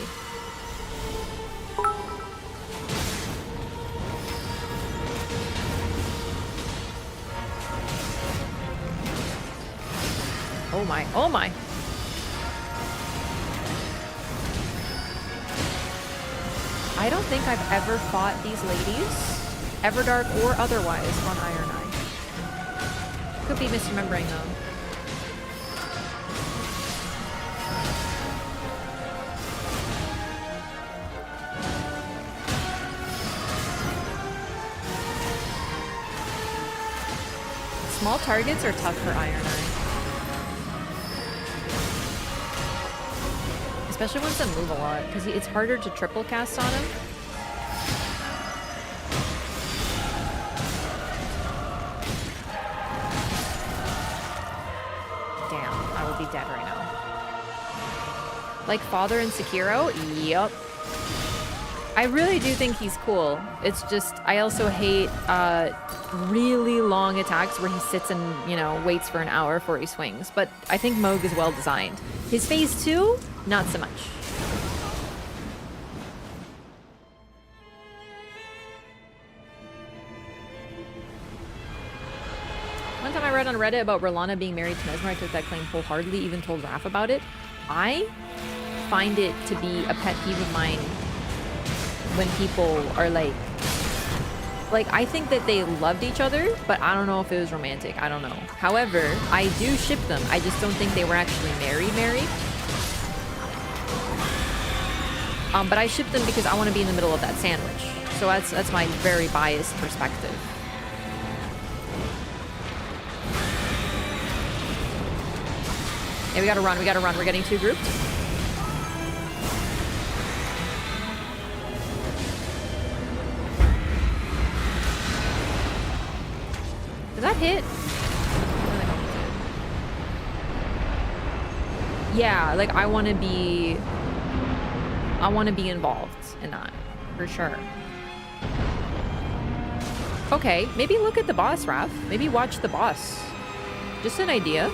Oh my, oh my. I don't think I've ever fought these ladies, Everdark or otherwise, on Iron Eye. Could be misremembering though. Small targets are tough for Iron Eye. Especially ones that move a lot, because it's harder to triple cast on him. Damn, I would be dead right now. Like Father in Sekiro? Yup. I really do think he's cool. It's just, I also hate really long attacks where he sits and, you know, waits for an hour before he swings. But I think Moog is well designed. His phase 2, not so much. One time I read on Reddit about Rolana being married to Mesmer, I took that claim wholeheartedly, even told Wraff about it. I find it to be a pet peeve of mine when people are like, I think that they loved each other, but I don't know if it was romantic. I don't know. However, I do ship them. I just don't think they were actually married. But I ship them because I want to be in the middle of that sandwich. So that's my very biased perspective. Yeah, we gotta run. We're getting too grouped. Did that hit? Yeah, like I want to be involved in that, for sure. Okay, maybe look at the boss, Wraff. Maybe watch the boss. Just an idea.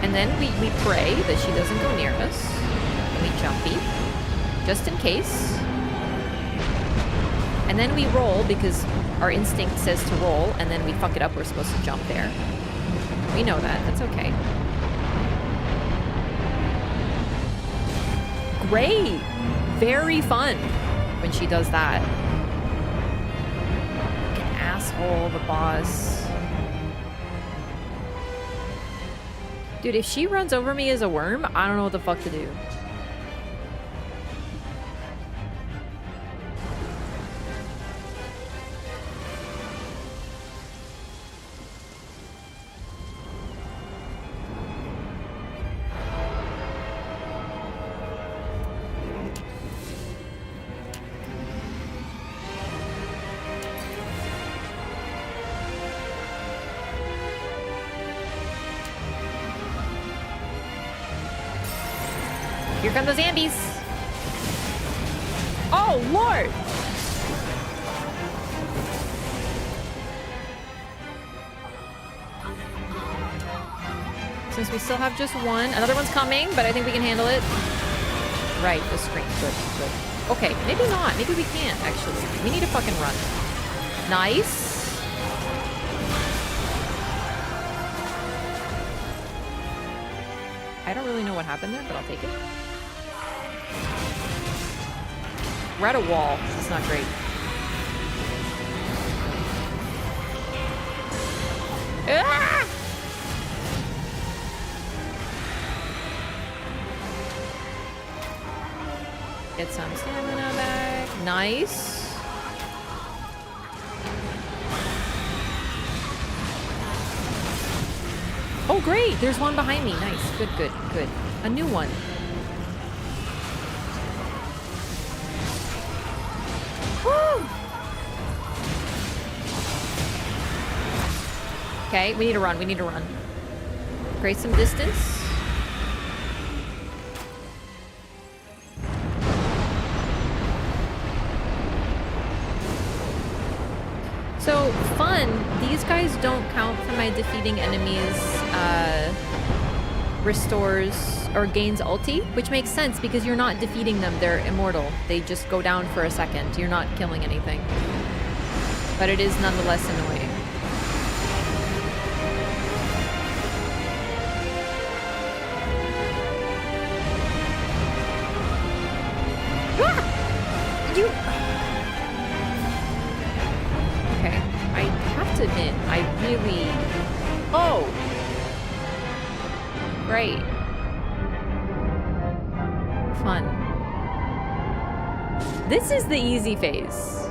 And then we pray that she doesn't go near us. And we jumpy, just in case. And then we roll because our instinct says to roll, and then we fuck it up. We're supposed to jump there. We know that. That's okay. Great! Very fun when she does that. Like an asshole, the boss. Dude, if she runs over me as a worm, I don't know what the fuck to do. Here come the zombies. Oh, Lord. Since we still have just one, another one's coming, but I think we can handle it. Right, the screen. Good, good. Okay, maybe not. Maybe we can't, actually. We need to fucking run. Nice. I don't really know what happened there, but I'll take it. We're at a wall. That's not great. Ah! Get some stamina back. Nice. Oh, great. There's one behind me. Nice. Good, good, good. A new one. Woo! Okay, we need to run. We need to run. Create some distance. So, fun. These guys don't count for my defeating enemies, restores or gains ulti, which makes sense because you're not defeating them. They're immortal. They just go down for a second. You're not killing anything. But it is nonetheless annoying. Ah! You... Okay, I have to admit, I really... Oh! Great. Fun. This is the easy phase.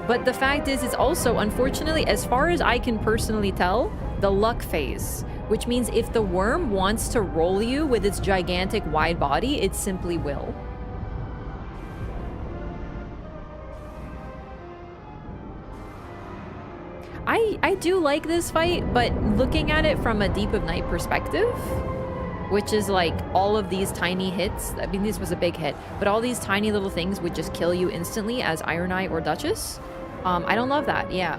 But the fact is, it's also, unfortunately, as far as I can personally tell, the luck phase. Which means if the worm wants to roll you with its gigantic wide body, it simply will. I do like this fight, but looking at it from a Deep of Night perspective, which is like all of these tiny hits, I mean, this was a big hit, but all these tiny little things would just kill you instantly as Iron Eye or Duchess. I don't love that, yeah.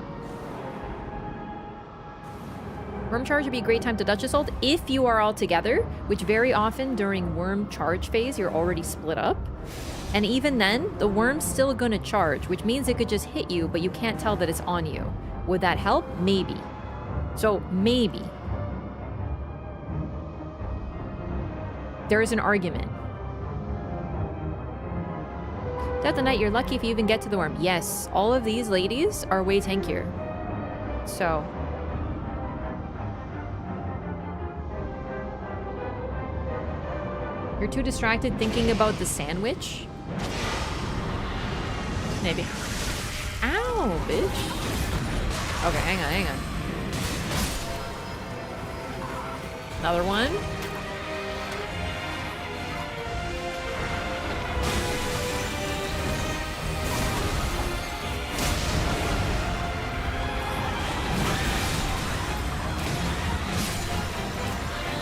Worm charge would be a great time to Duchess ult if you are all together, which very often during worm charge phase, you're already split up. And even then, the worm's still gonna charge, which means it could just hit you, but you can't tell that it's on you. Would that help? Maybe. So, maybe. There is an argument. Death of Night, you're lucky if you even get to the worm. Yes, all of these ladies are way tankier. So... You're too distracted thinking about the sandwich? Maybe. Ow, bitch. Okay, hang on, hang on. Another one.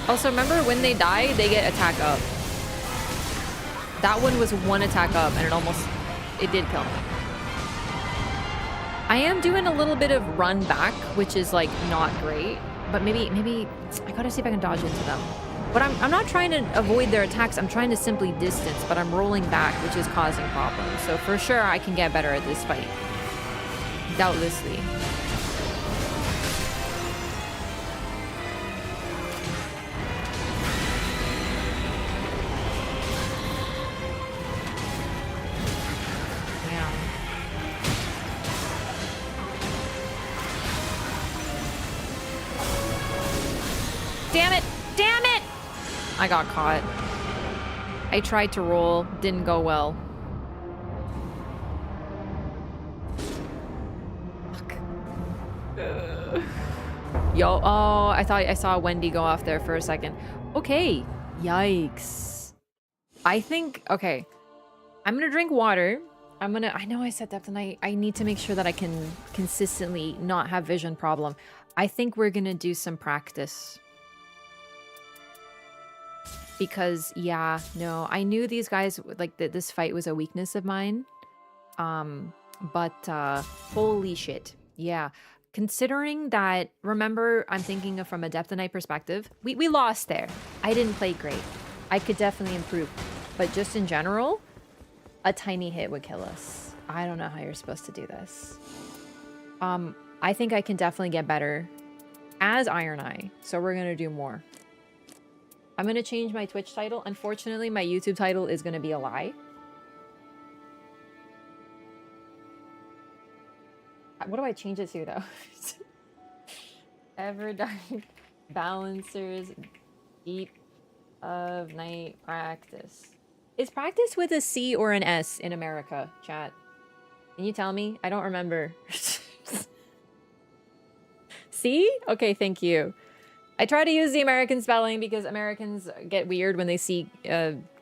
Also, remember when they die, they get attack up. That one was one attack up, and it did kill me. I am doing a little bit of run back, which is like not great, but maybe I gotta see if I can dodge into them. But I'm not trying to avoid their attacks. I'm trying to simply distance, but I'm rolling back, which is causing problems. So for sure, I can get better at this fight. Doubtlessly. Damn it! Damn it! I got caught. I tried to roll, didn't go well. Fuck. Yo, oh, I thought I saw Wendy go off there for a second. Okay. Yikes. I think, okay. I'm gonna drink water. I know I said that tonight. I need to make sure that I can consistently not have vision problem. I think we're gonna do some practice. Because, yeah, no, I knew these guys, like, this fight was a weakness of mine. Holy shit. Yeah. Considering that, remember, I'm thinking of from a Depth of Night perspective. We lost there. I didn't play great. I could definitely improve. but just in general, a tiny hit would kill us. I don't know how you're supposed to do this. I think I can definitely get better as Iron Eye, so we're gonna do more. I'm gonna change my Twitch title. Unfortunately, my YouTube title is gonna be a lie. What do I change it to, though? Everdark Balancers Deep of Night Practice. Is practice with a C or an S in America, chat? Can you tell me? I don't remember. C? Okay, thank you. I try to use the American spelling because Americans get weird when they see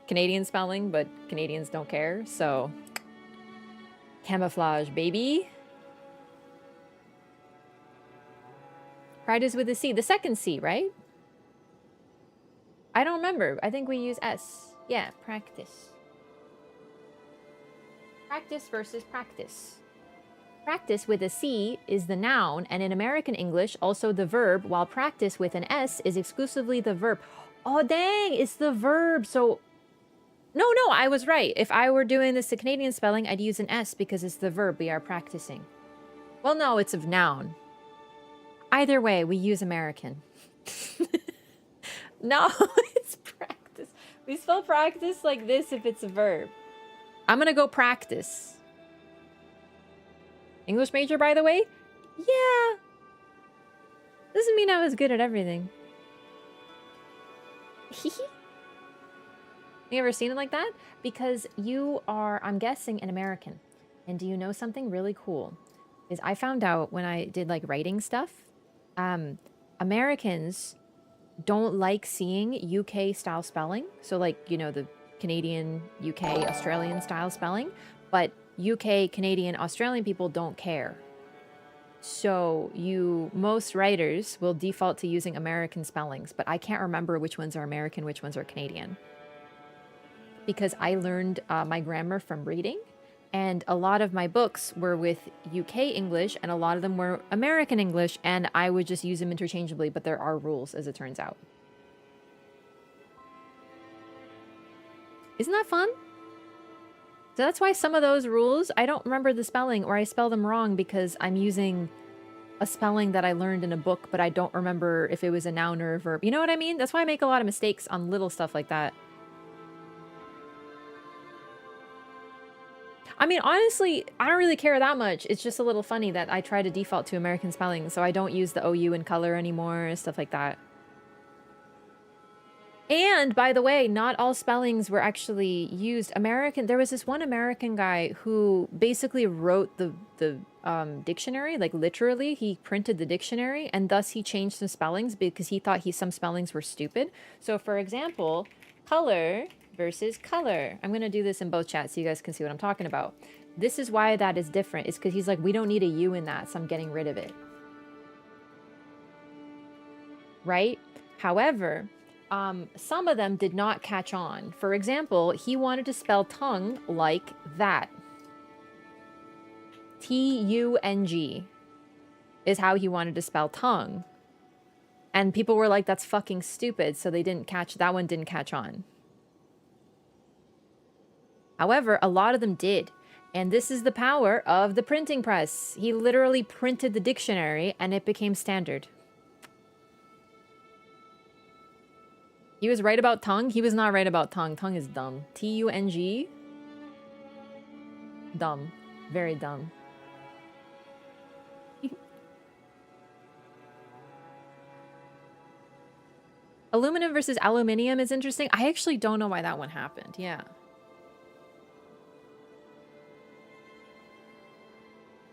Canadian spelling, but Canadians don't care, so... Camouflage, baby. Practice with a C. The second C, right? I don't remember. I think we use S. Yeah, practice. Practice versus practice. Practice with a C is the noun, and in American English, also the verb, while practice with an S is exclusively the verb. Oh, dang, it's the verb. So, no, I was right. If I were doing this to Canadian spelling, I'd use an S because it's the verb we are practicing. Well, no, it's a noun. Either way, we use American. No, it's practice. We spell practice like this if it's a verb. I'm gonna go practice. English major, by the way? Yeah. Doesn't mean I was good at everything. You ever seen it like that? Because you are, I'm guessing, an American. And do you know something really cool? Is I found out when I did like writing stuff, Americans don't like seeing UK style spelling. So like, you know, the Canadian, UK, Australian style spelling, but UK, Canadian, Australian people don't care. So most writers will default to using American spellings, but I can't remember which ones are American, which ones are Canadian. Because I learned my grammar from reading, and a lot of my books were with UK English, and a lot of them were American English, and I would just use them interchangeably, but there are rules, as it turns out. Isn't that fun? So that's why some of those rules, I don't remember the spelling, or I spell them wrong because I'm using a spelling that I learned in a book, but I don't remember if it was a noun or a verb. You know what I mean? That's why I make a lot of mistakes on little stuff like that. I mean, honestly, I don't really care that much. It's just a little funny that I try to default to American spelling, so I don't use the OU in color anymore, stuff like that. And, by the way, not all spellings were actually used. There was this one American guy who basically wrote the dictionary, like literally, he printed the dictionary, and thus he changed some spellings because he thought some spellings were stupid. So, for example, color versus color. I'm going to do this in both chats so you guys can see what I'm talking about. This is why that is different. It's because he's like, we don't need a U in that, so I'm getting rid of it. Right? However, some of them did not catch on. For example, he wanted to spell tongue like that. T-U-N-G is how he wanted to spell tongue. And people were like, that's fucking stupid, so that one didn't catch on. However, a lot of them did. And this is the power of the printing press. He literally printed the dictionary and it became standard. He was right about tongue. He was not right about tongue. Tongue is dumb. T-U-N-G. Dumb. Very dumb. Aluminum versus aluminium is interesting. I actually don't know why that one happened. Yeah.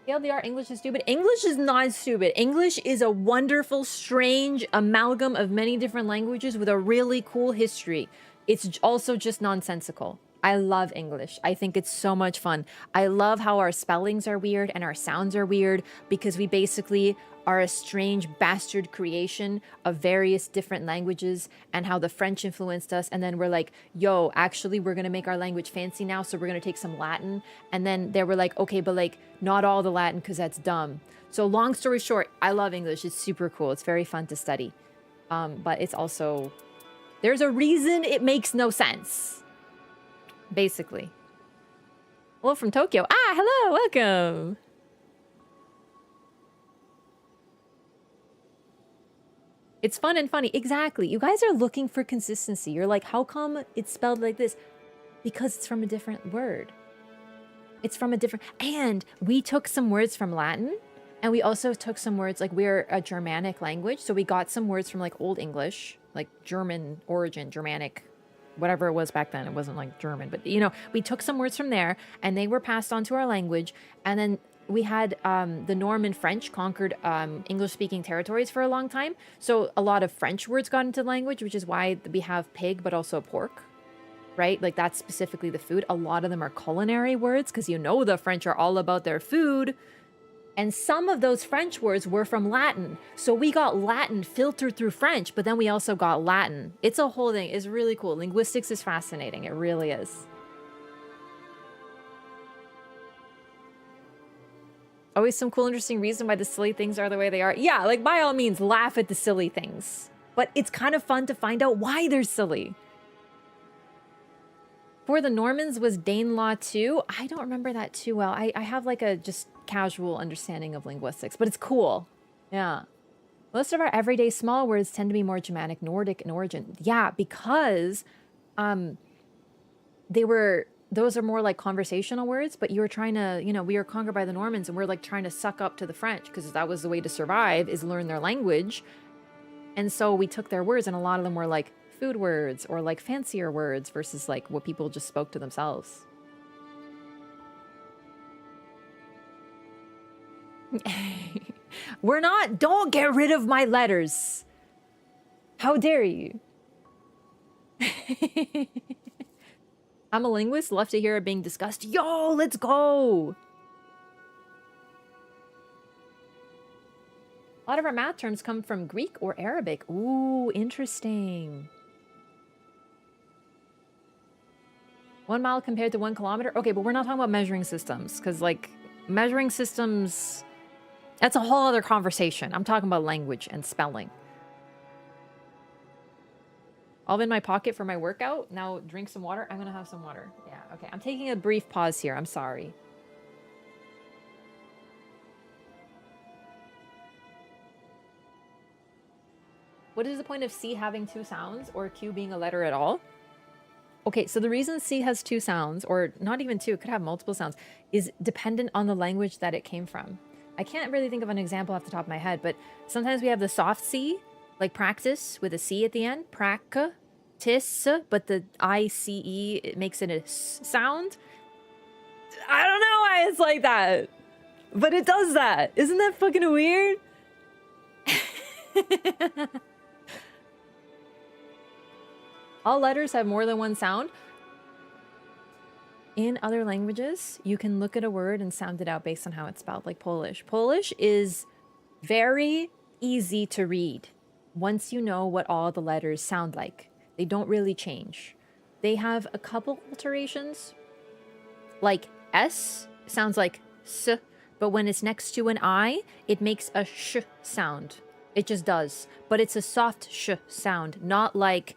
TLDR, English is stupid. English is not stupid. English is a wonderful, strange amalgam of many different languages with a really cool history. It's also just nonsensical. I love English. I think it's so much fun. I love how our spellings are weird and our sounds are weird because we basically are a strange bastard creation of various different languages, and how the French influenced us. And then we're like, yo, actually, we're going to make our language fancy now. So we're going to take some Latin. And then they were like, okay, but like not all the Latin because that's dumb. So long story short, I love English. It's super cool. It's very fun to study. But it's also, there's a reason it makes no sense. basically. Hello from Tokyo. Ah, hello, welcome. It's fun and funny. Exactly. You guys are looking for consistency. You're like, how come it's spelled like this? Because it's from a different word. It's from a different... And we took some words from Latin, and we also took some words, like, we're a Germanic language, so we got some words from, like, Old English, like German origin, Germanic, whatever it was back then. It wasn't, like, German, but, you know, we took some words from there, and they were passed on to our language, and then we had the Norman French conquered English-speaking territories for a long time, so a lot of French words got into the language, which is why we have pig, but also pork. Right? Like that's specifically the food. A lot of them are culinary words because you know the French are all about their food. And some of those French words were from Latin. So we got Latin filtered through French, but then we also got Latin. It's a whole thing. It's really cool. Linguistics is fascinating. It really is. Always some cool, interesting reason why the silly things are the way they are. Yeah, like by all means, laugh at the silly things. But it's kind of fun to find out why they're silly. For the Normans was Danelaw too? I don't remember that too well. I have like a just casual understanding of linguistics, but it's cool. Yeah. Most of our everyday small words tend to be more Germanic Nordic in origin. Yeah, because those are more like conversational words, but you were trying to, you know, we were conquered by the Normans and we're like trying to suck up to the French because that was the way to survive, is learn their language. And so we took their words and a lot of them were like food words or like fancier words versus like what people just spoke to themselves. We're not, don't get rid of my letters. How dare you? I'm a linguist, love to hear it being discussed. Yo, let's go. A lot of our math terms come from Greek or Arabic. Ooh, interesting. 1 mile compared to 1 kilometer? Okay, but we're not talking about measuring systems, because, like, measuring systems, that's a whole other conversation. I'm talking about language and spelling. All in my pocket for my workout. Now drink some water. I'm going to have some water. Yeah, okay. I'm taking a brief pause here. I'm sorry. What is the point of C having 2 sounds or Q being a letter at all? Okay, so the reason C has 2 sounds, or not even 2, it could have multiple sounds, is dependent on the language that it came from. I can't really think of an example off the top of my head, but sometimes we have the soft C, like practice with a C at the end, practice, but the I-C-E, it makes it a S sound. I don't know why it's like that, but it does that. Isn't that fucking weird? All letters have more than 1 sound. In other languages, you can look at a word and sound it out based on how it's spelled, like Polish. Polish is very easy to read once you know what all the letters sound like. They don't really change. They have a couple alterations. Like S sounds like S, but when it's next to an I, it makes a sh sound. It just does. But it's a soft sh sound, not like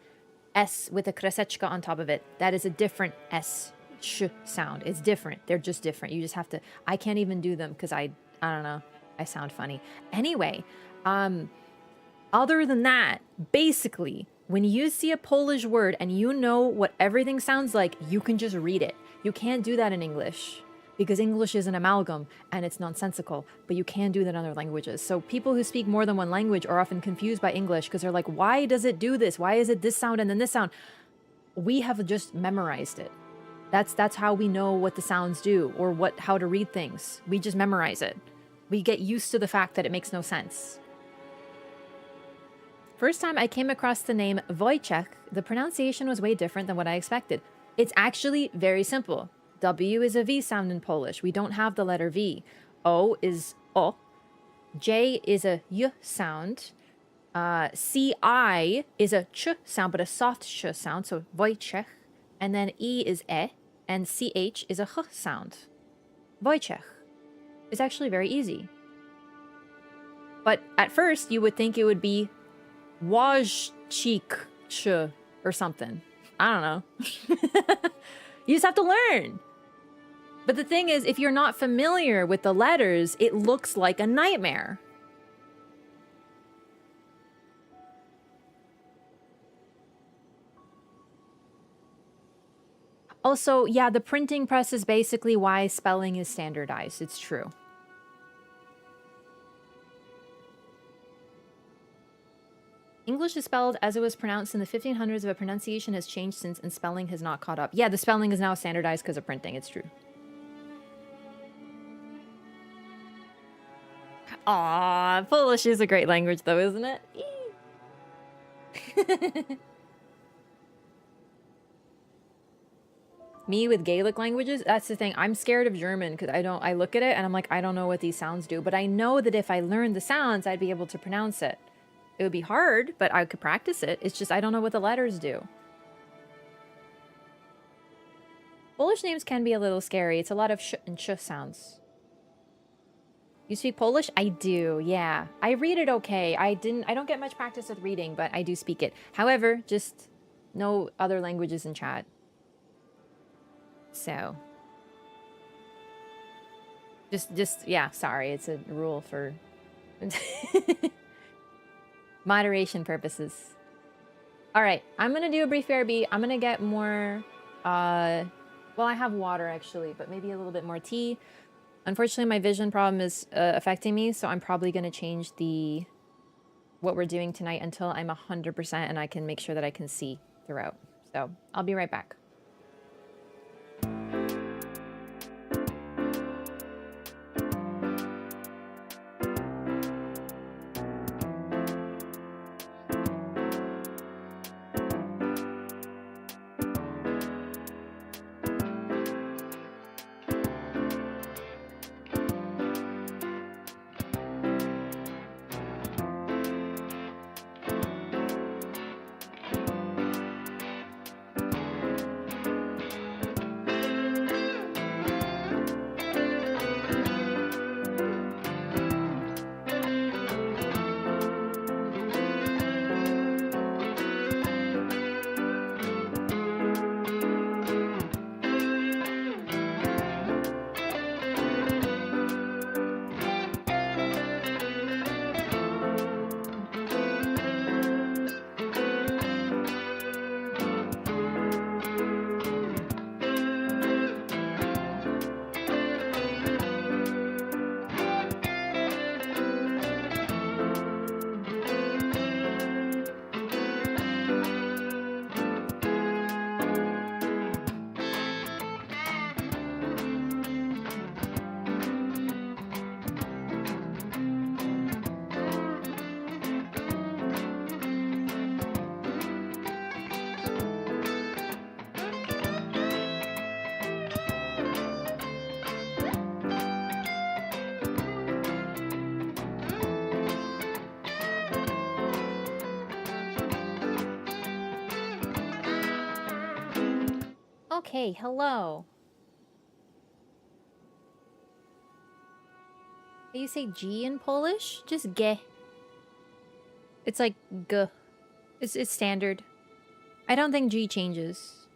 S with a kreseczka on top of it. That is a different S sh sound. It's different. They're just different. You just have to, I can't even do them because I don't know. I sound funny. Anyway, other than that, basically, when you see a Polish word and you know what everything sounds like, you can just read it. You can't do that in English because English is an amalgam and it's nonsensical, but you can do that in other languages. So people who speak more than one language are often confused by English because they're like, why does it do this? Why is it this sound and then this sound? We have just memorized it. That's how we know what the sounds do or how to read things. We just memorize it. We get used to the fact that it makes no sense. First time I came across the name Wojciech, the pronunciation was way different than what I expected. It's actually very simple. W is a V sound in Polish. We don't have the letter V. O is O. J is a Y sound. CI is a Ch sound, but a soft Ch sound, so Wojciech. And then E is E, and CH is a H sound. Wojciech. It's actually very easy. But at first, you would think it would be Wojciech or something. I don't know. You just have to learn. But the thing is, if you're not familiar with the letters, it looks like a nightmare. Also, yeah, the printing press is basically why spelling is standardized. It's true. English is spelled as it was pronounced in the 1500s, but pronunciation has changed since and spelling has not caught up. Yeah, the spelling is now standardized because of printing. It's true. Aw, Polish is a great language though, isn't it? Me with Gaelic languages, that's the thing. I'm scared of German because I look at it and I'm like, I don't know what these sounds do. But I know that if I learned the sounds, I'd be able to pronounce it. It would be hard, but I could practice it. It's just I don't know what the letters do. Polish names can be a little scary. It's a lot of sh and sh sounds. You speak Polish? I do, yeah. I read it okay. I don't get much practice with reading, but I do speak it. However, just no other languages in chat. So. Yeah, sorry. It's a rule for moderation purposes. All right, I'm going to do a brief BRB. I'm going to get more, well, I have water actually, but maybe a little bit more tea. Unfortunately, my vision problem is affecting me, so I'm probably going to change what we're doing tonight until I'm 100% and I can make sure that I can see throughout. So I'll be right back. Okay, hello. How you say G in Polish? Just ge. It's like g. It's standard. I don't think G changes.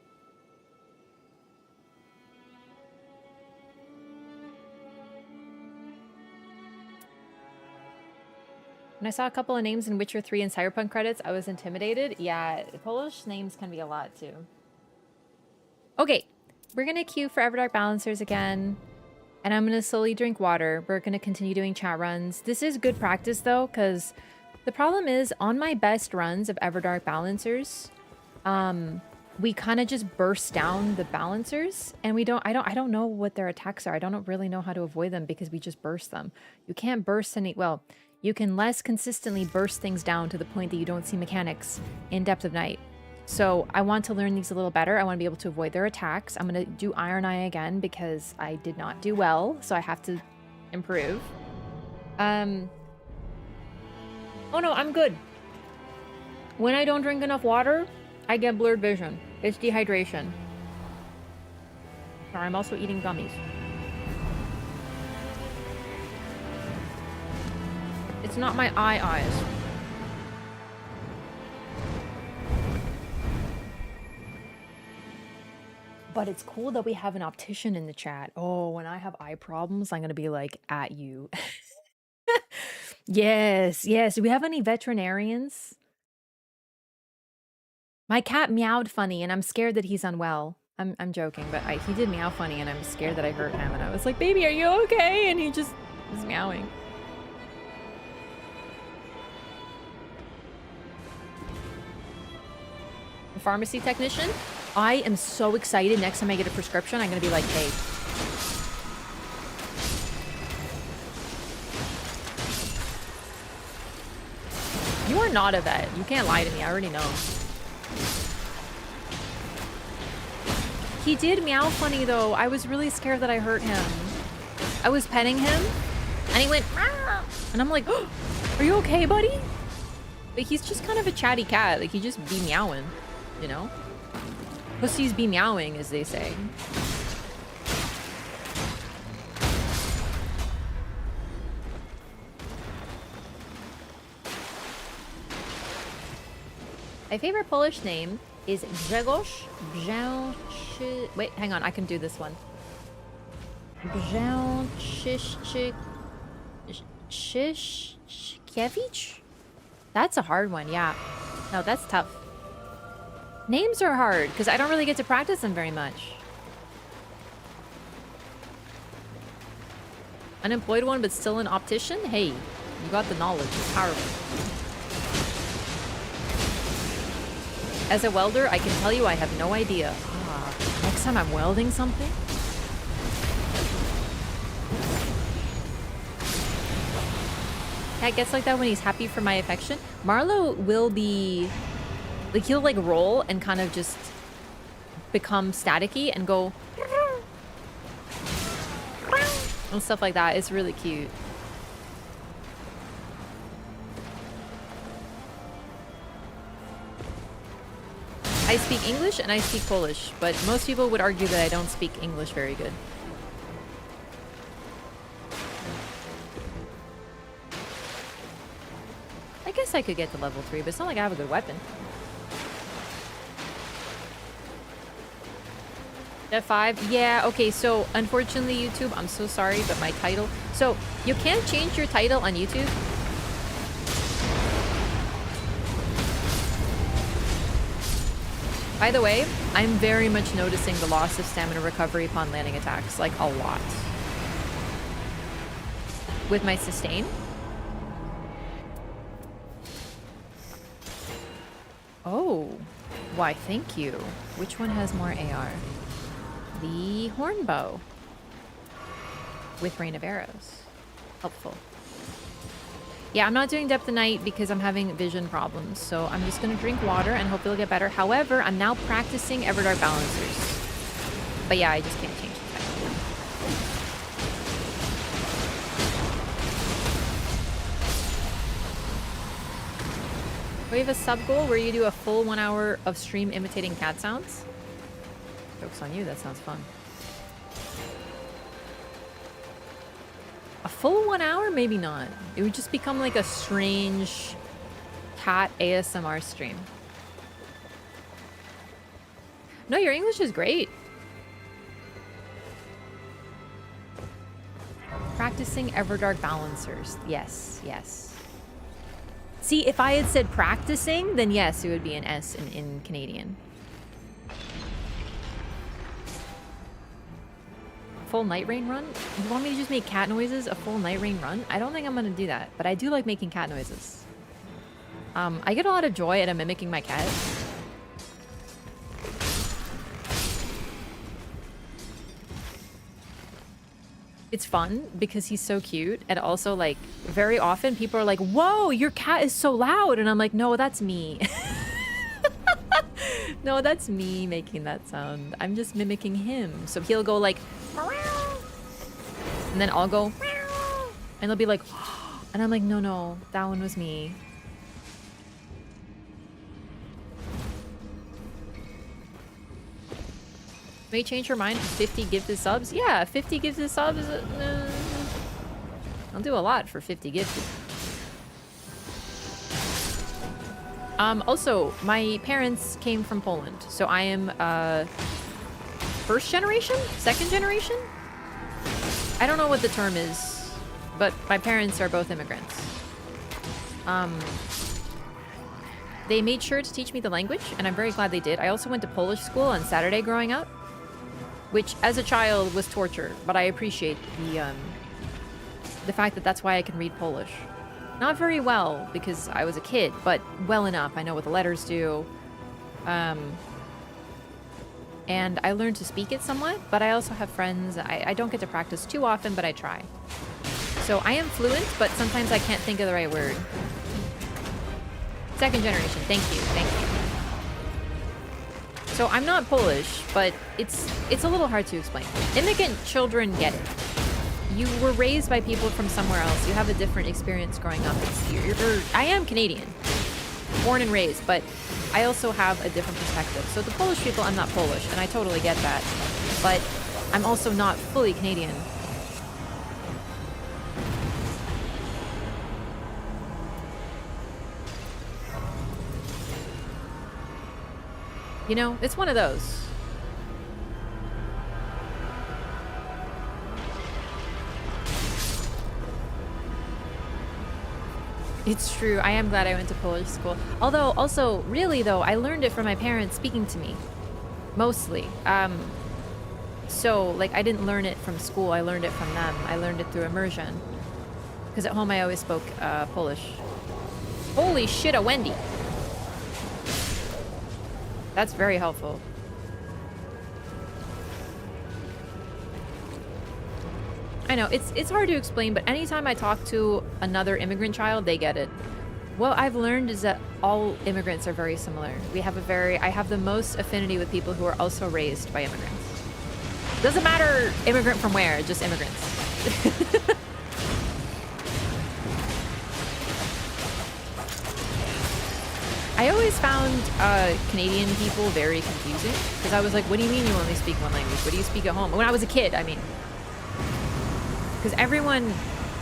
When I saw a couple of names in Witcher 3 and Cyberpunk credits, I was intimidated. Yeah, Polish names can be a lot too. Okay, we're gonna queue for Everdark Balancers again, and I'm gonna slowly drink water. We're gonna continue doing chat runs. This is good practice though, because the problem is on my best runs of Everdark Balancers, we kind of just burst down the balancers, and I don't know what their attacks are. I don't really know how to avoid them because we just burst them. You can't burst well, you can less consistently burst things down to the point that you don't see mechanics in Depth of Night. So I want to learn these a little better. I want to be able to avoid their attacks. I'm going to do Iron Eye again because I did not do well, so I have to improve. Oh no, I'm good. When I don't drink enough water, I get blurred vision. It's dehydration. Sorry, I'm also eating gummies. It's not my eyes. But it's cool that we have an optician in the chat. Oh, when I have eye problems, I'm gonna be like, at you. Yes, yes. Do we have any veterinarians? My cat meowed funny, and I'm scared that he's unwell. I'm joking, but he did meow funny, and I'm scared that I hurt him. And I was like, "Baby, are you okay?" And he just was meowing. The pharmacy technician. I am so excited. Next time I get a prescription, I'm gonna be like, "Hey." You are not a vet. You can't lie to me. I already know. He did meow funny, though. I was really scared that I hurt him. I was petting him, and he went, "Meow." And I'm like, oh, are you okay, buddy? But he's just kind of a chatty cat. Like, he just be meowing, you know? Pussies be meowing, as they say. My favorite Polish name is Grzegorz Brzęczy... Wait, hang on. I can do this one. Brzęczyszkiewicz? That's a hard one, yeah. No, that's tough. Names are hard, because I don't really get to practice them very much. Unemployed one, but still an optician? Hey, you got the knowledge. It's powerful. As a welder, I can tell you I have no idea. Next time I'm welding something? Cat gets like that when he's happy for my affection. Marlo will be... Like, he'll, like, roll and kind of just become staticky and go... and stuff like that. It's really cute. I speak English and I speak Polish, but most people would argue that I don't speak English very good. I guess I could get to level 3, but it's not like I have a good weapon. F5? Yeah, okay, so unfortunately, YouTube, I'm so sorry, but my title... So, you can't change your title on YouTube. By the way, I'm very much noticing the loss of stamina recovery upon landing attacks, like a lot. With my sustain. Oh, why thank you. Which one has more AR? The horn bow. With rain of arrows. Helpful. Yeah, I'm not doing Depth of Night because I'm having vision problems, so I'm just gonna drink water and hope it'll get better. However, I'm now practicing Everdark balancers. But yeah, I just can't change the title. We have a sub goal where you do a full 1 hour of stream imitating cat sounds. Joke's on you, that sounds fun. A full 1 hour? Maybe not. It would just become like a strange cat ASMR stream. No, your English is great. Practicing Everdark balancers. Yes, yes. See, if I had said practicing, then yes, it would be an S in Canadian. Full Nightreign run? You want me to just make cat noises a full Nightreign run? I don't think I'm gonna do that, but I do like making cat noises. I get a lot of joy out of mimicking my cat. It's fun because he's so cute, and also, like, very often people are like, whoa, your cat is so loud, and I'm like, no, that's me. No, that's me making that sound. I'm just mimicking him. So he'll go like, and then I'll go, and they'll be like, and I'm like, no, no, that one was me. May change her mind. 50 gifted subs? Yeah, 50 gifted subs. I'll do a lot for 50 gifted. Also, my parents came from Poland, so I am first generation? Second generation? I don't know what the term is, but my parents are both immigrants. They made sure to teach me the language, and I'm very glad they did. I also went to Polish school on Saturday growing up, which as a child was torture, but I appreciate the fact that that's why I can read Polish. Not very well, because I was a kid, but well enough. I know what the letters do. And I learned to speak it somewhat, but I also have friends. I don't get to practice too often, but I try. So I am fluent, but sometimes I can't think of the right word. Second generation, thank you. So I'm not Polish, but it's a little hard to explain. Immigrant children get it. You were raised by people from somewhere else. You have a different experience growing up. I am Canadian, born and raised, but I also have a different perspective. So the Polish people, I'm not Polish, and I totally get that. But I'm also not fully Canadian. You know, it's one of those. It's true. I am glad I went to Polish school. Although, also, really though, I learned it from my parents speaking to me. Mostly. So, like, I didn't learn it from school. I learned it from them. I learned it through immersion. Because at home I always spoke Polish. Holy shit, a Wendy! That's very helpful. I know, it's hard to explain, but anytime I talk to another immigrant child, they get it. What I've learned is that all immigrants are very similar. I have the most affinity with people who are also raised by immigrants. Doesn't matter immigrant from where, just immigrants. I always found Canadian people very confusing, because I was like, what do you mean you only speak one language? What do you speak at home? When I was a kid, I mean. Because everyone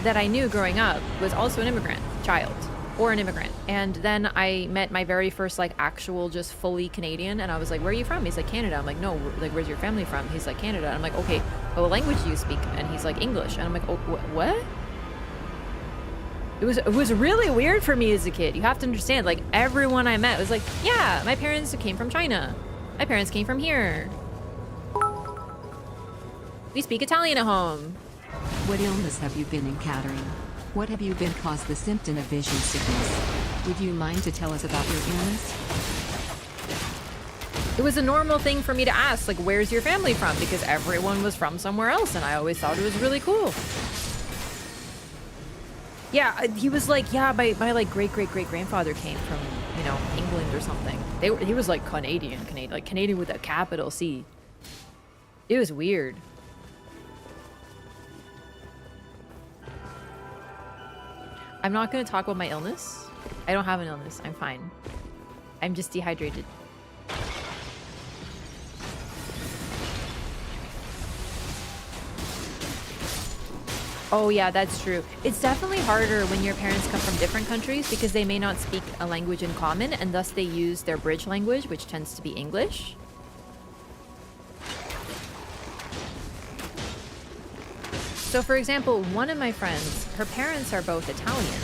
that I knew growing up was also an immigrant child or an immigrant. And then I met my very first like actual just fully Canadian, and I was like, where are you from? He's like, Canada. I'm like, no, like, where's your family from? He's like, Canada. And I'm like, okay, but what language do you speak? And he's like, English. And I'm like, oh, what? It was really weird for me as a kid. You have to understand, like, everyone I met was like, yeah, my parents came from China. My parents came from here. We speak Italian at home. What illness have you been encountering? What have you been caused the symptom of vision sickness? Would you mind to tell us about your illness? It was a normal thing for me to ask, like, where's your family from? Because everyone was from somewhere else, and I always thought it was really cool. Yeah, he was like, yeah, my like great-great-great-grandfather came from, you know, England or something. He was like Canadian, like Canadian with a capital C. It was weird. I'm not going to talk about my illness. I don't have an illness. I'm fine. I'm just dehydrated. Oh yeah, that's true. It's definitely harder when your parents come from different countries because they may not speak a language in common, and thus they use their bridge language, which tends to be English. So for example, one of my friends, her parents are both Italian,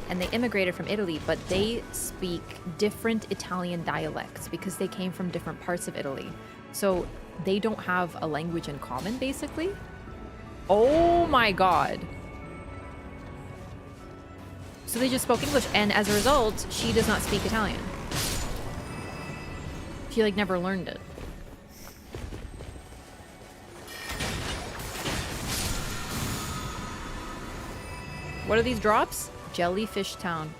and they immigrated from Italy, but they speak different Italian dialects because they came from different parts of Italy. So they don't have a language in common, basically. Oh my god. So they just spoke English, and as a result, she does not speak Italian. She like never learned it. What are these drops? Jellyfish Town.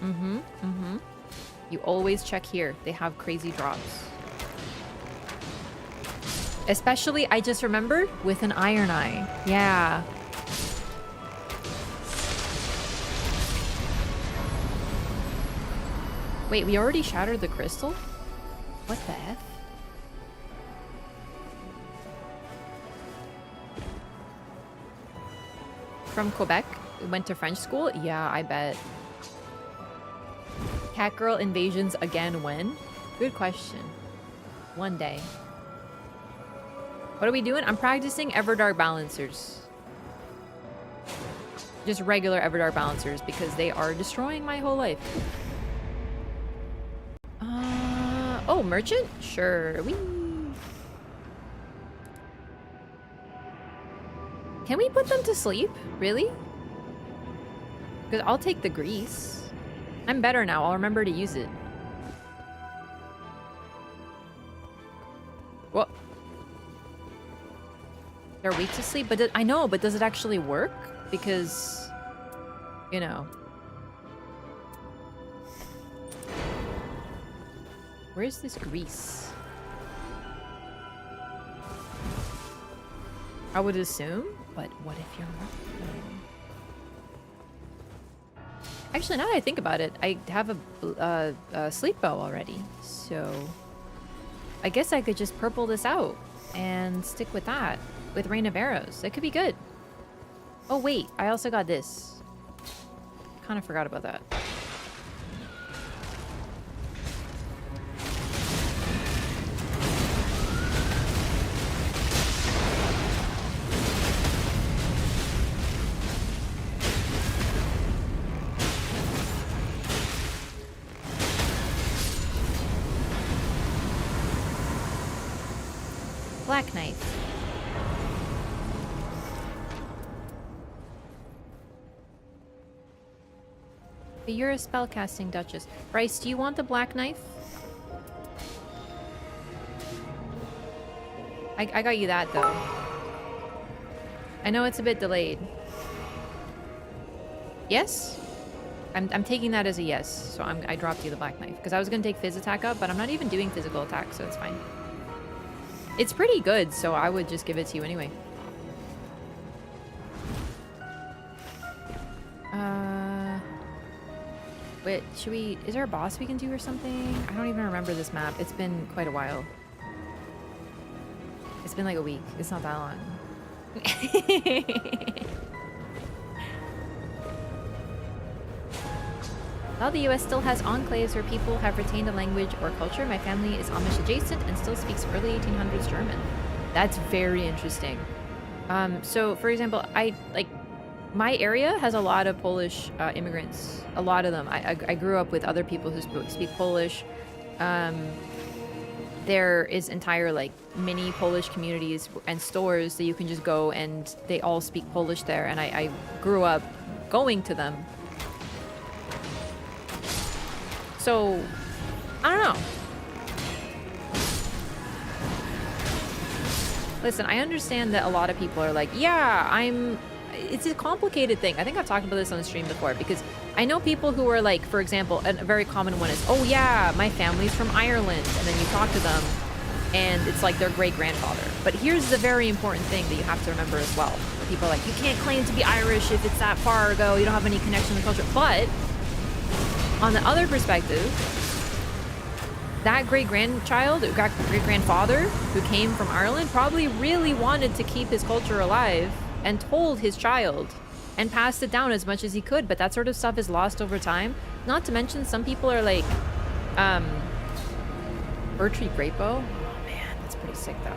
You always check here. They have crazy drops. Especially, I just remembered, with an iron eye. Yeah. Wait, we already shattered the crystal? What the F? From Quebec? Went to French school? Yeah, I bet. Catgirl invasions again when? Good question. One day. What are we doing? I'm practicing Everdark balancers. Just regular Everdark balancers because they are destroying my whole life. Oh, merchant? Sure. Whee. Can we put them to sleep? Really? Because I'll take the grease. I'm better now. I'll remember to use it. What? They're weak to sleep? But I know, but does it actually work? Because, you know. Where's this grease? I would assume, but what if you're wrong? Actually, now that I think about it, I have a sleep bow already, so I guess I could just purple this out and stick with that, with Rain of Arrows. That could be good. Oh wait, I also got this. Kind of forgot about that. Black Knife. But you're a spellcasting Duchess. Bryce, do you want the Black Knife? I got you that, though. I know it's a bit delayed. Yes? I'm taking that as a yes, so I dropped you the Black Knife. Because I was going to take Phys attack up, but I'm not even doing physical attack, so it's fine. It's pretty good, so I would just give it to you anyway. Wait, should we... Is there a boss we can do or something? I don't even remember this map. It's been quite a while. It's been like a week. It's not that long. While the US still has enclaves where people have retained a language or culture, my family is Amish adjacent and still speaks early 1800s German. That's very interesting. So, for example, my area has a lot of Polish immigrants. A lot of them. I grew up with other people who speak Polish. There is entire like mini Polish communities and stores that you can just go and they all speak Polish there. And I grew up going to them. So, I don't know. Listen, I understand that a lot of people are like, yeah, it's a complicated thing. I think I've talked about this on the stream before because I know people who are like, for example, a very common one is, oh yeah, my family's from Ireland. And then you talk to them and it's like their great-grandfather. But here's the very important thing that you have to remember as well. People are like, you can't claim to be Irish if it's that far ago. You don't have any connection to the culture. But on the other perspective, that great-grandfather who came from Ireland probably really wanted to keep his culture alive and told his child and passed it down as much as he could, but that sort of stuff is lost over time. Not to mention some people are like Birtree Greatbow. Oh man, that's pretty sick though.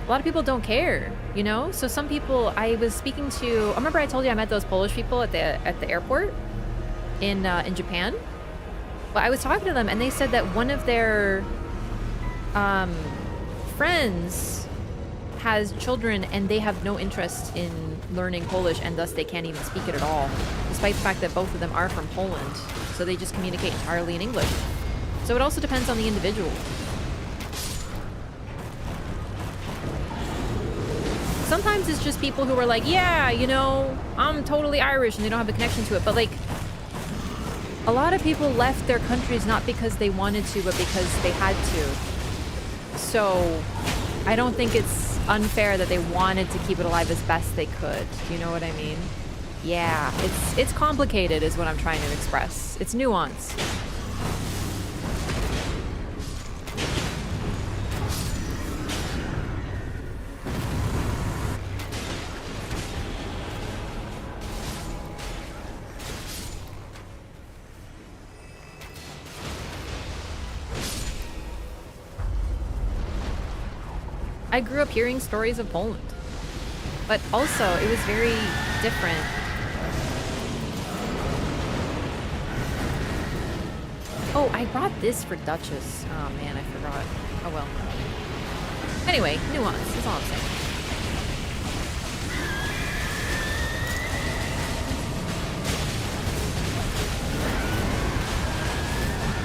A lot of people don't care, you know? So some people, I was speaking to, I remember I told you I met those Polish people at the airport in Japan. Well, I was talking to them and they said that one of their friends has children and they have no interest in learning Polish and thus they can't even speak it at all, despite the fact that both of them are from Poland. So they just communicate entirely in English. So it also depends on the individual. Sometimes it's just people who are like, yeah, you know, I'm totally Irish and they don't have a connection to it. But like, a lot of people left their countries not because they wanted to, but because they had to. So I don't think it's unfair that they wanted to keep it alive as best they could. You know what I mean? Yeah, it's complicated is what I'm trying to express. It's nuanced. I grew up hearing stories of Poland. But also, it was very different. Oh, I brought this for Duchess. Oh man, I forgot. Oh well. Anyway, nuance, that's all I'm saying.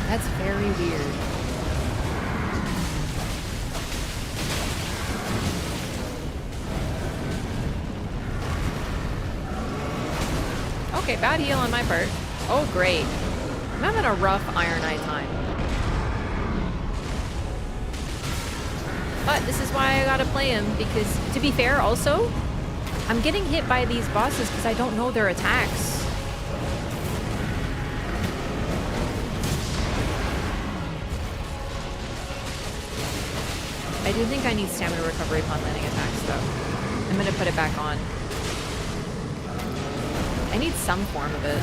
That's very weird. Okay, bad heal on my part. Oh, great. I'm having a rough Iron Eye time. But this is why I gotta play him, because, to be fair, also, I'm getting hit by these bosses because I don't know their attacks. I do think I need stamina recovery upon landing attacks, though. I'm gonna put it back on. I need some form of it.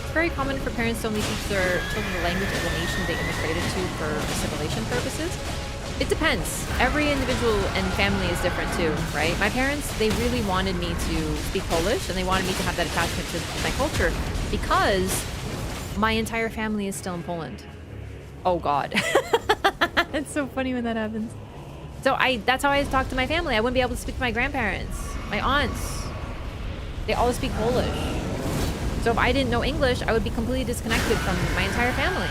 It's very common for parents to only teach their children the language of the nation they immigrated to for assimilation purposes. It depends. Every individual and family is different too, right? My parents, they really wanted me to speak Polish, and they wanted me to have that attachment to my culture because my entire family is still in Poland. Oh God. It's so funny when that happens. So that's how I talk to my family. I wouldn't be able to speak to my grandparents, my aunts. They all speak Polish. So if I didn't know English, I would be completely disconnected from my entire family.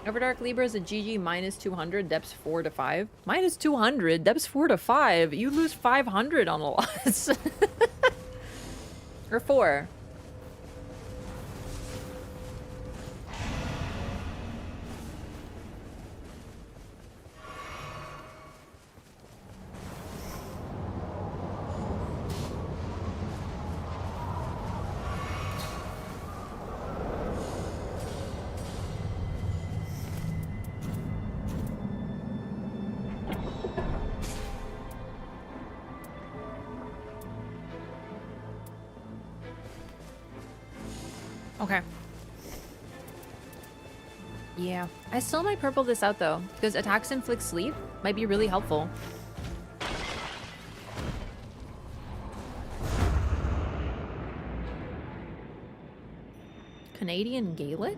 Everdark Libra is a GG minus 200, depths 4 to 5. Minus 200, depths 4 to 5. You lose 500 on a loss. Or 4. Okay. Yeah. I still might purple this out though, because attacks inflict sleep might be really helpful. Canadian Gaelic?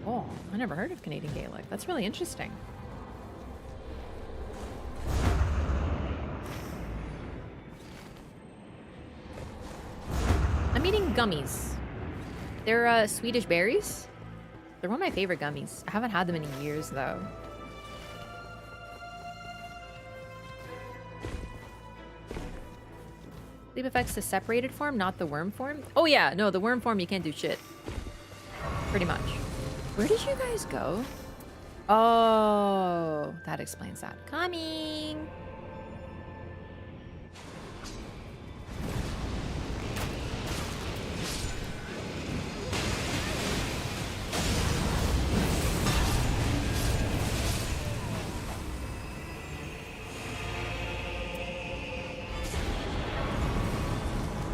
Oh, I never heard of Canadian Gaelic. That's really interesting. I'm eating gummies. They're Swedish berries. They're one of my favorite gummies. I haven't had them in years though. Sleep effects the separated form, not the worm form. Oh yeah, no, the worm form you can't do shit. Pretty much. Where did you guys go? Oh, that explains that. Coming!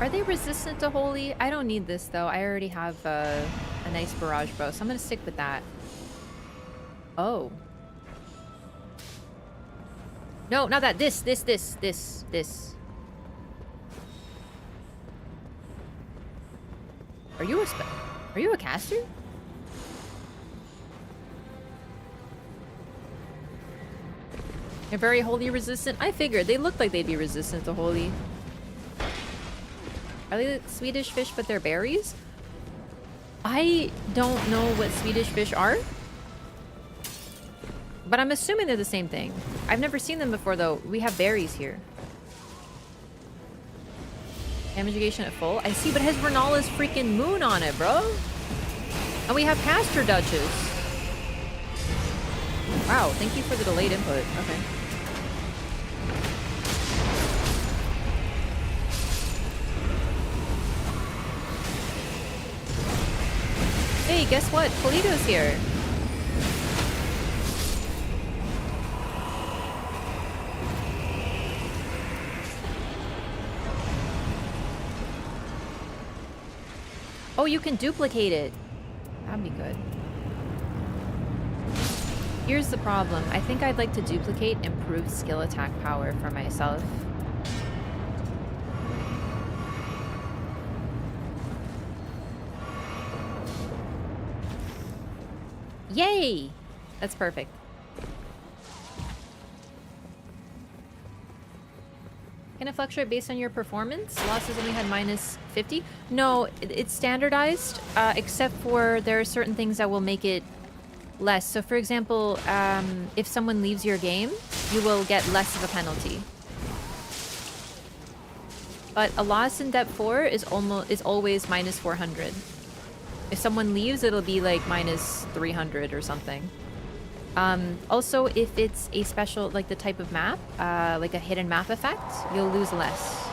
Are they resistant to holy? I don't need this though. I already have a nice barrage bow, so I'm gonna stick with that. Oh. No, not that. This. Are you a caster? They're very holy resistant. I figured they looked like they'd be resistant to holy. Are they Swedish fish, but they're berries? I don't know what Swedish fish are. But I'm assuming they're the same thing. I've never seen them before, though. We have berries here. Damage negation at full. I see, but it has Renala's freaking moon on it, bro. And we have Caster Duchess. Wow, thank you for the delayed input. Okay. Hey, guess what? Polito's here. Oh, you can duplicate it. That'd be good. Here's the problem. I think I'd like to duplicate improved skill attack power for myself. Yay! That's perfect. Can it fluctuate based on your performance? Losses only had minus 50? No, it's standardized, except for there are certain things that will make it less. So for example, if someone leaves your game, you will get less of a penalty. But a loss in depth 4 is always minus 400. If someone leaves, it'll be like minus 300 or something. Also, if it's a special, like the type of map, like a hidden map effect, you'll lose less.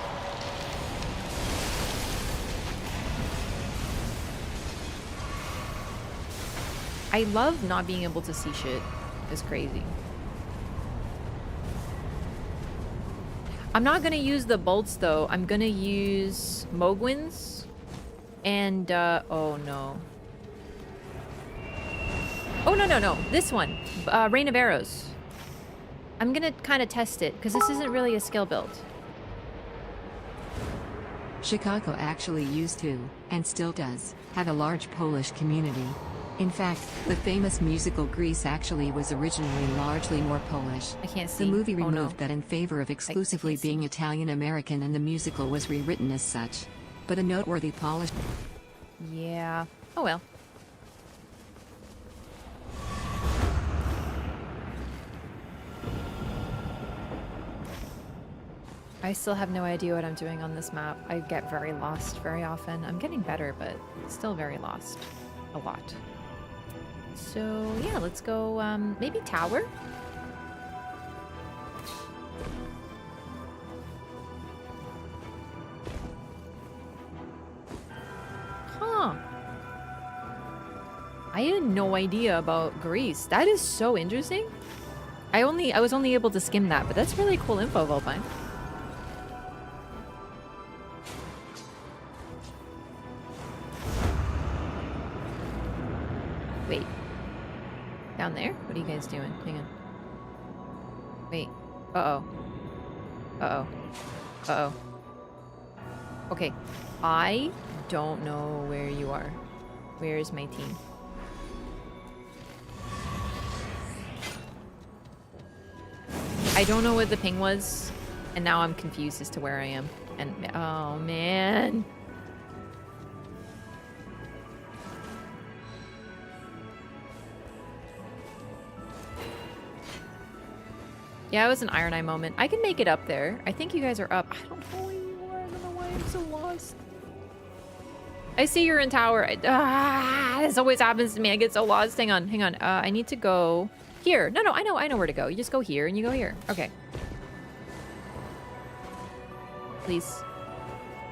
I love not being able to see shit. It's crazy. I'm not gonna use the bolts though. I'm gonna use Mogwins. And, oh no. Oh, no. This one. Rain of Arrows. I'm gonna kind of test it, because this isn't really a skill build. Chicago actually used to, and still does, have a large Polish community. In fact, the famous musical Grease actually was originally largely more Polish. I can't see. The movie removed no. that in favor of exclusively being Italian-American, and the musical was rewritten as such. But a noteworthy Polish... Yeah. Oh well. I still have no idea what I'm doing on this map. I get very lost very often. I'm getting better, but still very lost. A lot. So, yeah, let's go, maybe tower? Huh. I had no idea about Greece. That is so interesting. I was only able to skim that, but that's really cool info, Volpine. Wait. Down there? What are you guys doing? Hang on. Wait. Uh-oh. Uh-oh. Uh-oh. Okay. I don't know where you are. Where is my team? I don't know what the ping was, and now I'm confused as to where I am. And oh man. Yeah, it was an Iron Eye moment. I can make it up there. I think you guys are up. I don't know where you are. I don't know why I'm so lost. I see you're in tower. This always happens to me. I get so lost. Hang on, hang on. I need to go here. No, I know where to go. You just go here and you go here. Okay. Please.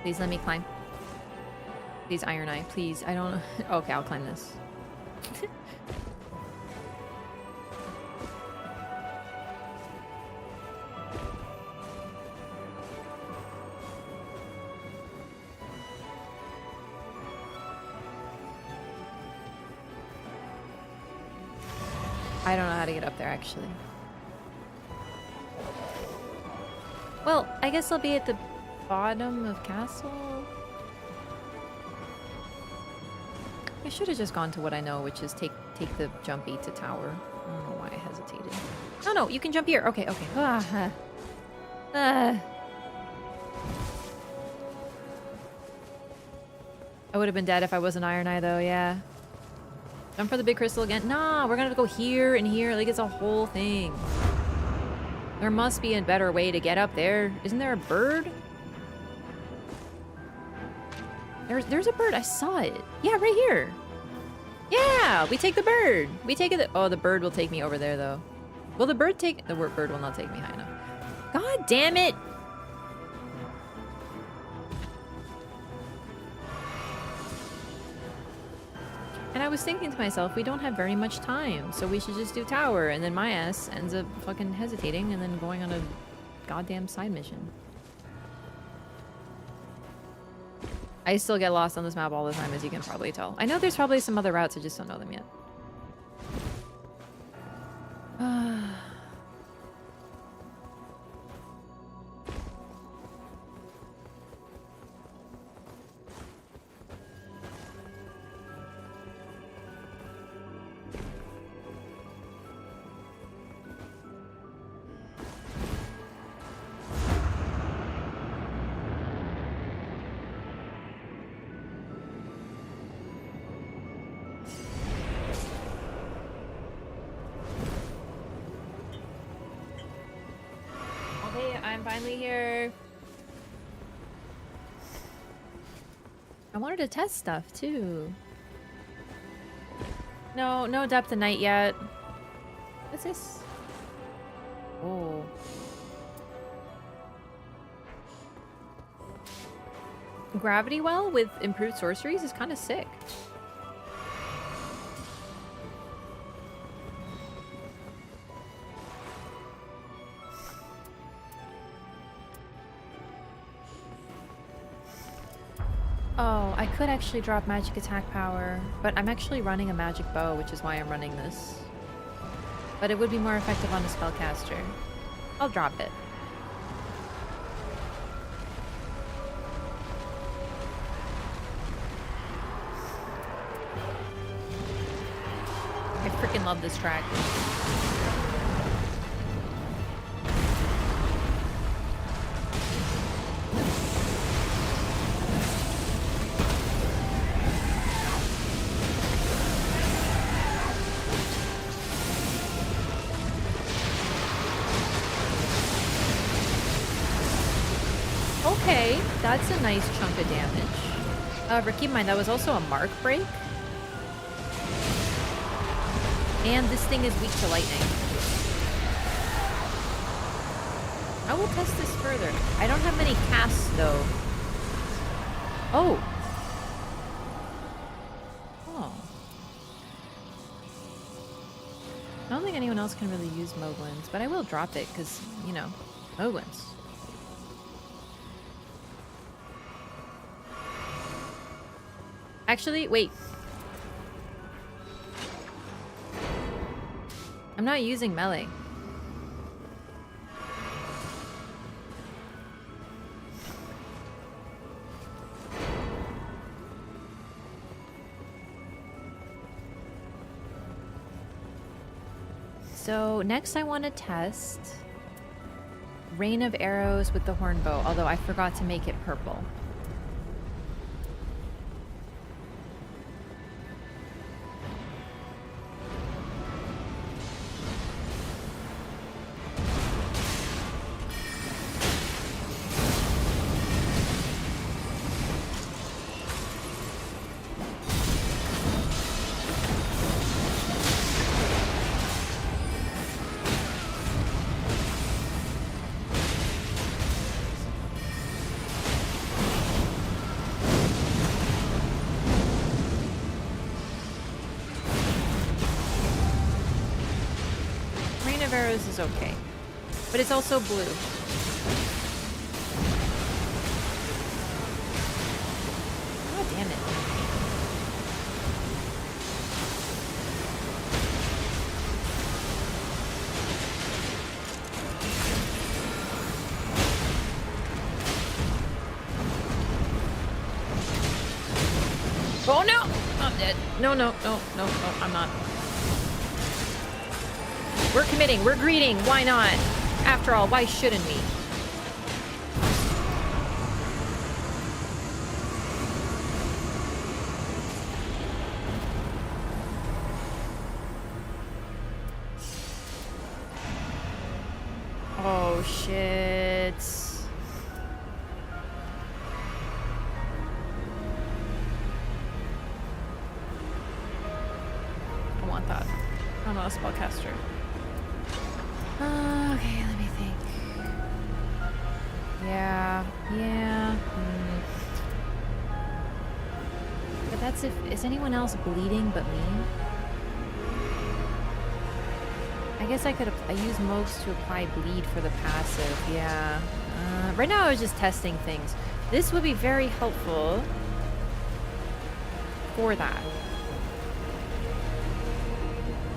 Please let me climb. Please, Iron Eye. Please. I don't know. Okay, I'll climb this. I don't know how to get up there, actually. Well, I guess I'll be at the bottom of castle. I should have just gone to what I know, which is take the jumpy to tower. I don't know why I hesitated. No, you can jump here. Okay. I would have been dead if I wasn't Iron Eye, though, yeah. Jump for the big crystal again. Nah, we're gonna go here and here. Like, it's a whole thing. There must be a better way to get up there. Isn't there a bird? There's a bird. I saw it. Yeah, right here. Yeah, we take the bird. We take it. Oh, the bird will take me over there, though. Will the bird take... The bird will not take me high enough. God damn it. And I was thinking to myself, we don't have very much time, so we should just do tower, and then my ass ends up fucking hesitating and then going on a goddamn side mission. I still get lost on this map all the time, as you can probably tell. I know there's probably some other routes, I just don't know them yet. I'm finally here. I wanted to test stuff too. No depth of night yet. What's this? Oh. Gravity well with improved sorceries is kind of sick. Oh, I could actually drop magic attack power, but I'm actually running a magic bow, which is why I'm running this. But it would be more effective on a spellcaster. I'll drop it. I freaking love this track. Okay, that's a nice chunk of damage. Keep in mind, that was also a mark break. And this thing is weak to lightning. I will test this further. I don't have many casts, though. Oh. Oh. I don't think anyone else can really use Moglins, but I will drop it, because, you know, Moglins. Actually, wait. I'm not using melee. So next I want to test Rain of Arrows with the horn bow, although I forgot to make it purple. Is okay, but it's also blue. Oh, damn it. Oh no! I'm dead. No, I'm not. We're committing. We're greeting. Why not? After all, why shouldn't we? Oh, shit. I want that. I'm not a spellcaster. Okay, let me think. Yeah. But that's if... Is anyone else bleeding but me? I guess I could... I use Mogs to apply bleed for the passive. Yeah. Right now I was just testing things. This would be very helpful for that.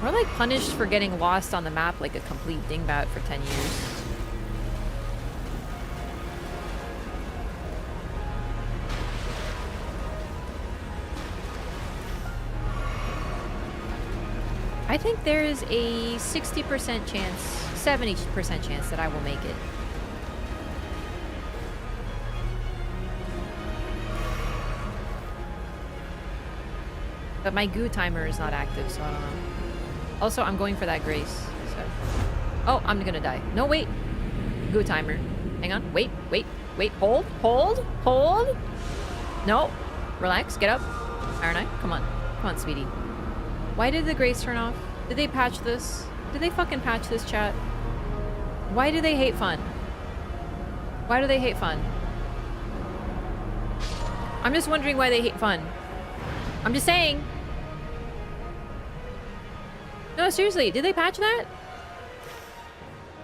We're like punished for getting lost on the map like a complete dingbat for 10 years. I think there is a 60% chance, 70% chance that I will make it. But my goo timer is not active, so I don't know. Also, I'm going for that grace, so... Oh, I'm gonna die. No, wait. Goo timer. Hang on. Wait, wait, wait. Hold, hold, hold. No. Relax. Get up. Iron Eye. Come on. Come on, sweetie. Why did the grace turn off? Did they patch this? Did they fucking patch this, chat? Why do they hate fun? Why do they hate fun? I'm just wondering why they hate fun. I'm just saying. No, seriously, did they patch that?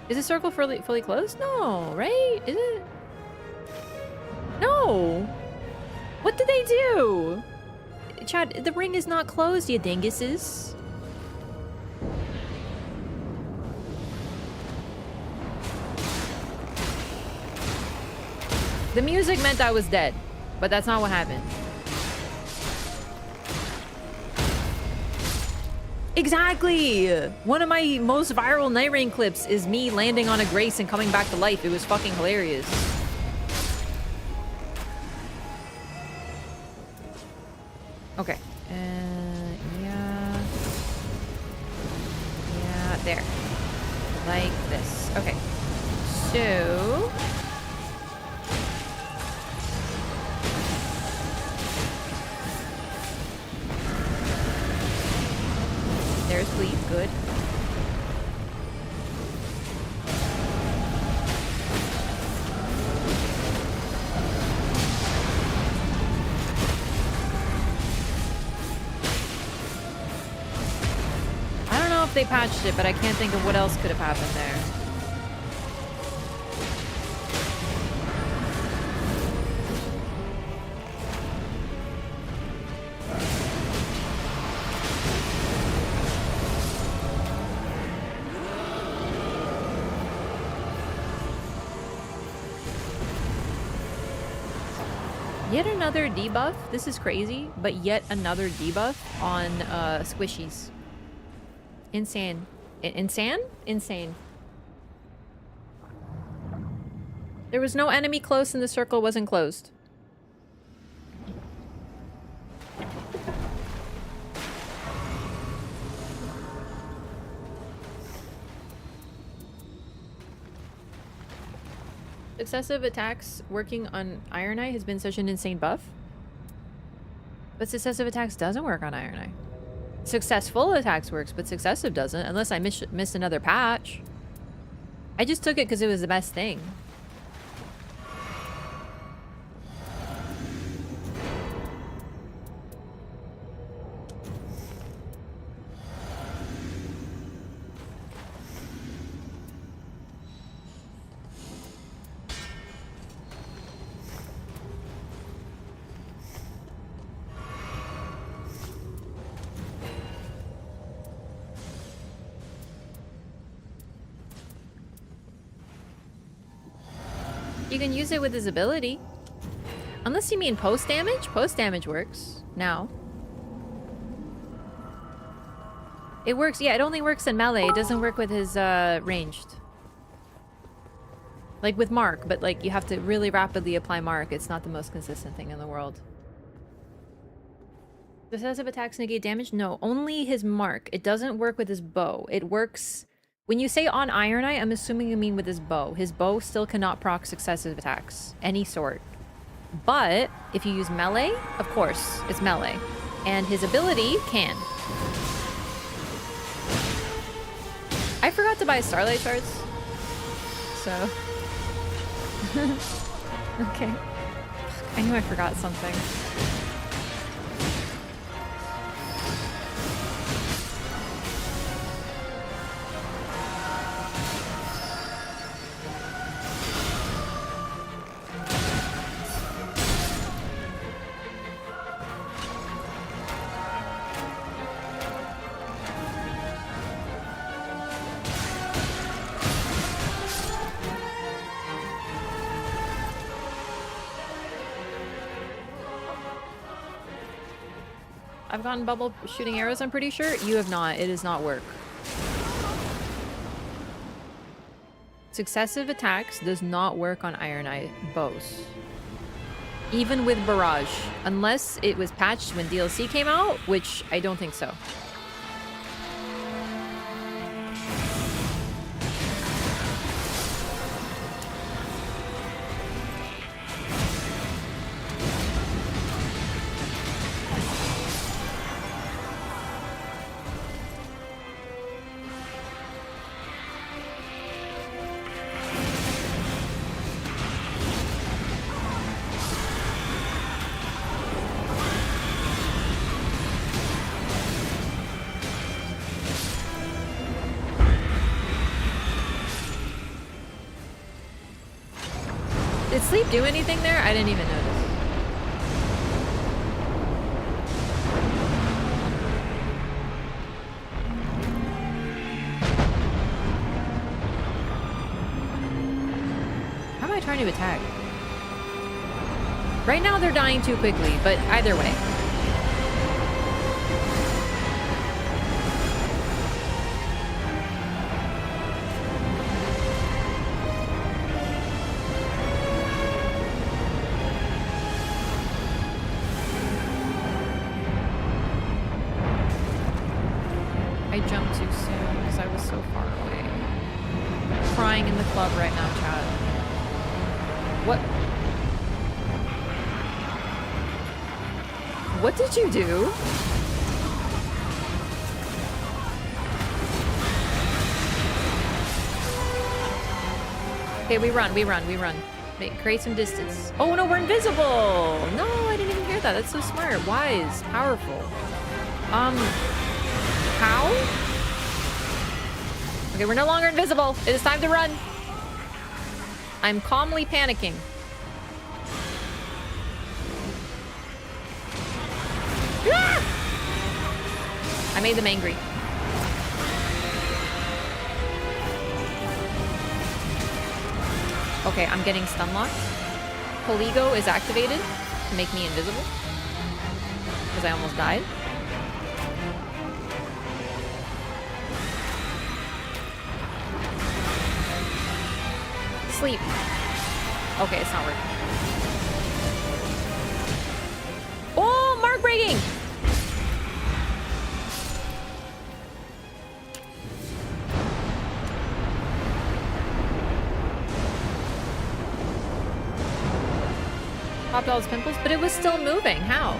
Is the circle fully closed? No, right? Is it? No. What did they do? Chad, the ring is not closed, you dinguses. The music meant I was dead, but that's not what happened. Exactly! One of my most viral Nightreign clips is me landing on a grace and coming back to life. It was fucking hilarious. Okay. Yeah. Yeah, there. Like this. Okay. So... There's bleed. Good. I don't know if they patched it, but I can't think of what else could have happened there. Yet another debuff. This is crazy, but yet another debuff on squishies. Insane. Insane? Insane. There was no enemy close and the circle wasn't closed. Successive attacks working on Iron Eye has been such an insane buff. But successive attacks doesn't work on Iron Eye. Successful attacks works, but successive doesn't, unless I missed another patch. I just took it because it was the best thing. You can use it with his ability. Unless you mean post damage? Post damage works now. It works, yeah, it only works in melee. It doesn't work with his ranged. Like with Mark, but like you have to really rapidly apply Mark. It's not the most consistent thing in the world. Successive attacks negate damage? No, only his Mark. It doesn't work with his bow. It works... When you say on Iron Eye, I'm assuming you mean with his bow. His bow still cannot proc successive attacks. Any sort. But, if you use melee, of course, it's melee. And his ability can. I forgot to buy Starlight Shards. So... okay. I knew I forgot something. I've gotten bubble shooting arrows, I'm pretty sure. You have not. It does not work. Successive attacks does not work on Iron Eye bows. Even with Barrage. Unless it was patched when DLC came out, which I don't think so. Did sleep do anything there? I didn't even notice. How am I trying to attack? Right now they're dying too quickly, but either way. I jumped too soon because I was so far away. I'm crying in the club right now, chat. What? What did you do? Okay, we run. Create some distance. Oh no, we're invisible! No, I didn't even hear that. That's so smart. Wise. Powerful. How? Okay, we're no longer invisible. It is time to run. I'm calmly panicking. Ah! I made them angry. Okay, I'm getting stun locked. Poligo is activated to make me invisible. Because I almost died. Sleep. Okay, it's not working. Oh, mark breaking! Popped all his pimples, but it was still moving. How?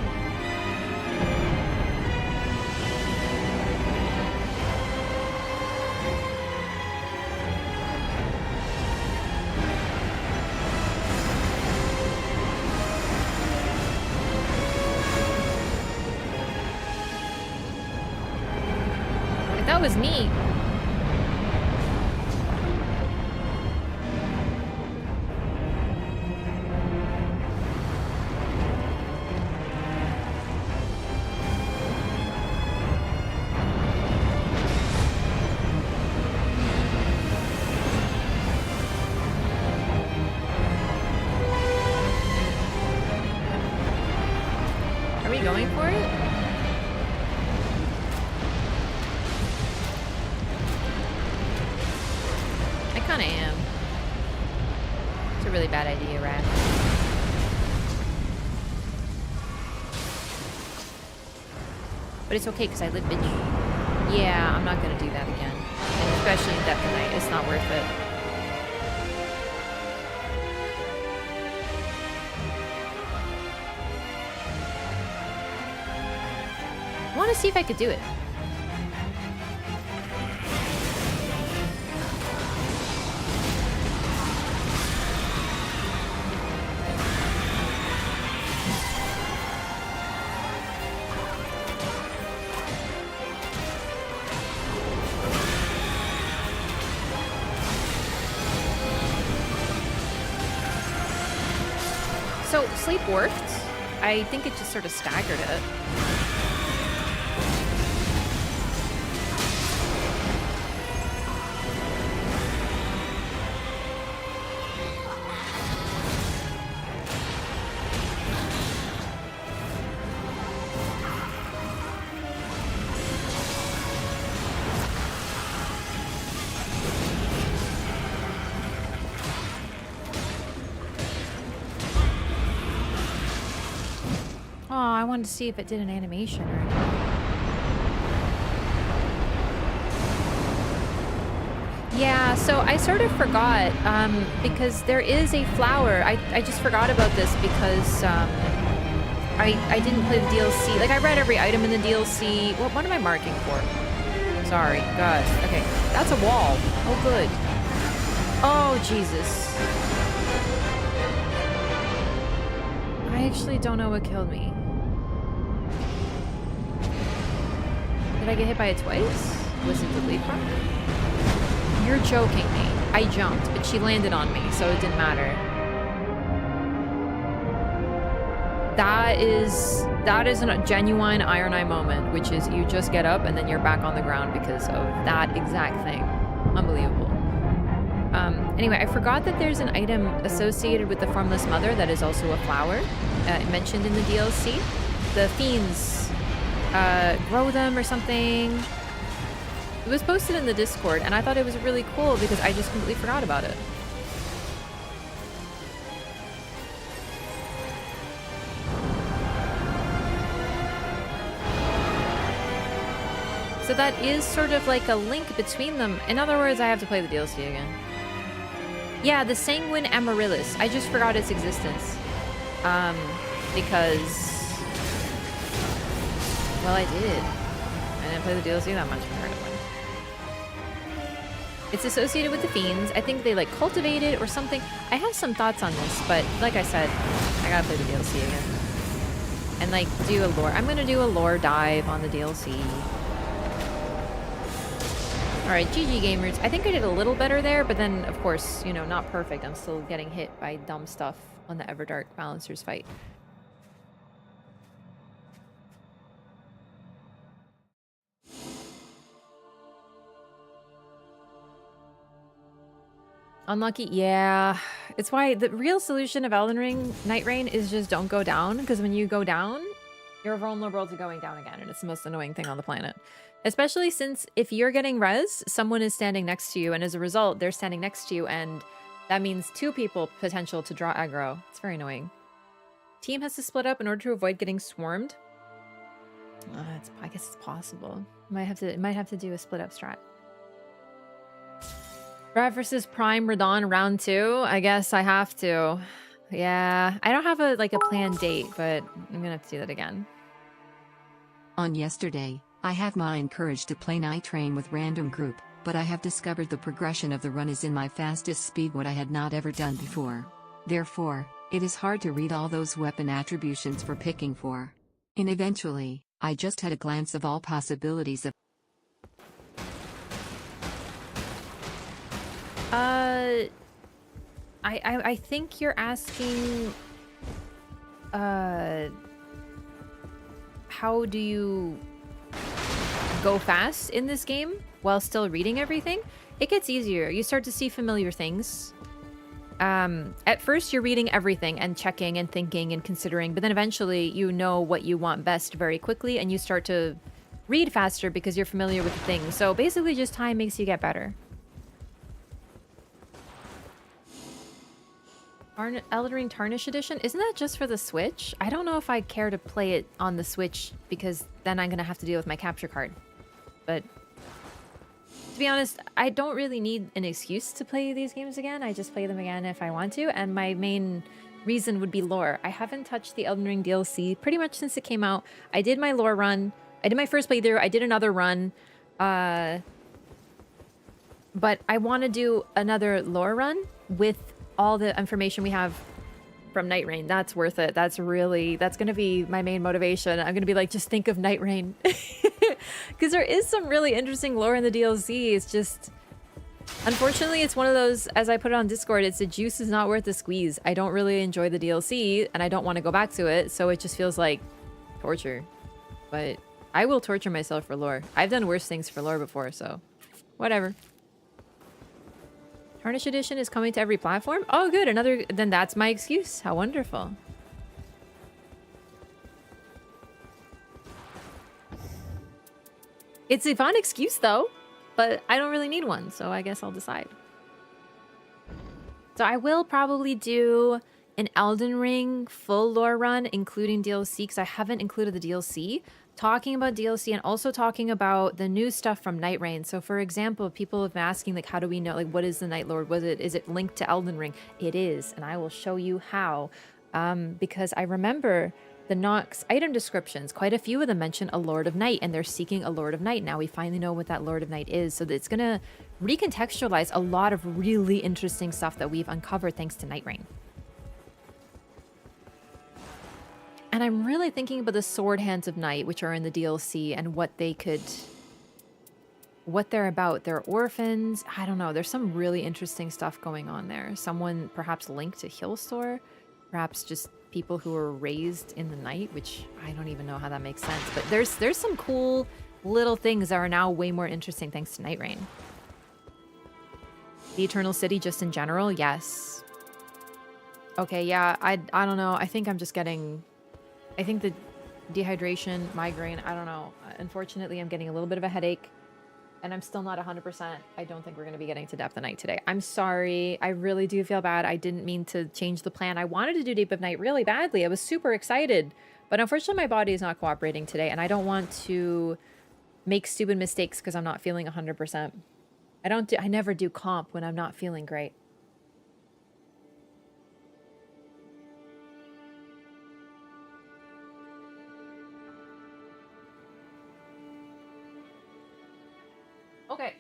That was me. Are we going for it? I kinda am. It's a really bad idea, Wraff. But it's okay, because I live bitch. Yeah, I'm not gonna do that again. And especially in Death Night, it's not worth it. I want to see if I could do it. So, sleep worked. I think it just sort of staggered it. I wanted to see if it did an animation or anything. Yeah, so I sort of forgot, because there is a flower. I just forgot about this because, I didn't play the DLC. Like, I read every item in the DLC. What am I marking for? Sorry. God. Okay. That's a wall. Oh, good. Oh, Jesus. I actually don't know what killed me. Did I get hit by it twice? Was it the leaf rock? You're joking me. I jumped, but she landed on me, so it didn't matter. That is a genuine Iron Eye moment, which is you just get up and then you're back on the ground because of that exact thing. Unbelievable. Anyway, I forgot that there's an item associated with the Formless Mother that is also a flower, mentioned in the DLC. The fiends grow them or something. It was posted in the Discord, and I thought it was really cool because I just completely forgot about it. So that is sort of like a link between them. In other words, I have to play the DLC again. Yeah, the Sanguine Amaryllis. I just forgot its existence. Because... well, I did. I didn't play the DLC that much comparatively. It's associated with the fiends. I think they like cultivate it or something. I have some thoughts on this, but like I said, I gotta play the DLC again. And like do a lore. I'm gonna do a lore dive on the DLC. Alright, GG gamers. I think I did a little better there, but then of course, you know, not perfect. I'm still getting hit by dumb stuff on the Everdark Balancers fight. Unlucky? Yeah. It's why the real solution of Elden Ring, Nightreign, is just don't go down, because when you go down, you're vulnerable to going down again, and it's the most annoying thing on the planet. Especially since if you're getting res, someone is standing next to you, and as a result, they're standing next to you, and that means 2 people potential to draw aggro. It's very annoying. Team has to split up in order to avoid getting swarmed. I guess it's possible. Might have to do a split up strat. Wraff versus Prime Radon round 2. I guess I have to. Yeah, I don't have a planned date, but I'm gonna have to do that again. On yesterday, I have my encouraged to play Nightreign with random group, but I have discovered the progression of the run is in my fastest speed, what I had not ever done before. Therefore, it is hard to read all those weapon attributions for picking for. And eventually, I just had a glance of all possibilities of I think you're asking, how do you go fast in this game while still reading everything? It gets easier. You start to see familiar things. At first you're reading everything and checking and thinking and considering, but then eventually you know what you want best very quickly and you start to read faster because you're familiar with the thing. So basically just time makes you get better. Elden Ring Tarnish Edition? Isn't that just for the Switch? I don't know if I care to play it on the Switch because then I'm gonna have to deal with my capture card. But to be honest, I don't really need an excuse to play these games again. I just play them again if I want to, and my main reason would be lore. I haven't touched the Elden Ring DLC pretty much since it came out. I did my lore run. I did my first playthrough. I did another run. But I want to do another lore run with all the information we have from Nightreign. That's worth it. That's gonna be my main motivation. I'm gonna be like, just think of Nightreign. Because there is some really interesting lore in the DLC. It's just, unfortunately, it's one of those, as I put it on Discord, it's the juice is not worth the squeeze. I don't really enjoy the DLC, and I don't want to go back to it, so it just feels like torture. But I will torture myself for lore. I've done worse things for lore before, so whatever. Tarnish Edition is coming to every platform? Oh, good. Then that's my excuse. How wonderful. It's a fun excuse, though, but I don't really need one, so I guess I'll decide. So I will probably do an Elden Ring full lore run, including DLC, because I haven't included the DLC, talking about DLC and also talking about the new stuff from Nightreign. So for example, people have been asking, like, how do we know, like, what is the Night Lord? Is it linked to Elden Ring? It is, and I will show you how. Because I remember the Nox item descriptions, quite a few of them mention a Lord of Night, and they're seeking a Lord of Night. Now we finally know what that Lord of Night is, so that it's gonna recontextualize a lot of really interesting stuff that we've uncovered thanks to Nightreign. And I'm really thinking about the Sword Hands of Night, which are in the DLC, and what they're about. They're orphans. I don't know. There's some really interesting stuff going on there. Someone perhaps linked to Hillstor, perhaps just people who were raised in the night, which I don't even know how that makes sense. But there's some cool little things that are now way more interesting thanks to Nightreign. The Eternal City just in general, yes. Okay, yeah, I don't know. I think I'm just getting... I think the dehydration, migraine, I don't know. Unfortunately, I'm getting a little bit of a headache, and I'm still not 100%. I don't think we're going to be getting to Depth of Night today. I'm sorry. I really do feel bad. I didn't mean to change the plan. I wanted to do Deep of Night really badly. I was super excited, but unfortunately, my body is not cooperating today, and I don't want to make stupid mistakes because I'm not feeling 100%. I never do comp when I'm not feeling great. Okay.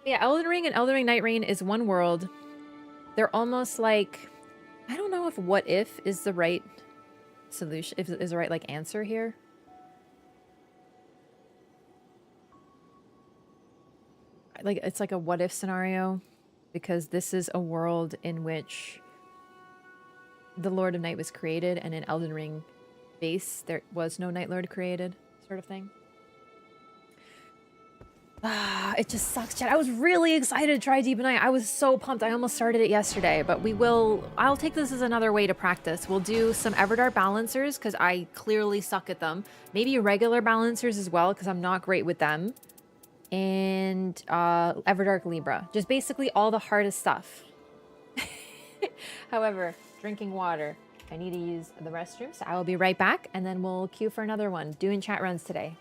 Yeah, Elden Ring and Elden Ring Nightreign is one world. They're almost like... I don't know if what if is the right solution, if is the right, like, answer here. Like, it's like a what if scenario, because this is a world in which the Lord of Night was created, and in Elden Ring base, there was no Night Lord created, sort of thing. It just sucks, Chad. I was really excited to try Deep of Night. I was so pumped. I almost started it yesterday, but I'll take this as another way to practice. We'll do some Everdark balancers, because I clearly suck at them. Maybe regular balancers as well, because I'm not great with them. And Everdark Libra. Just basically all the hardest stuff. However, drinking water. I need to use the restroom, so I will be right back, and then we'll queue for another one. Doing chat runs today.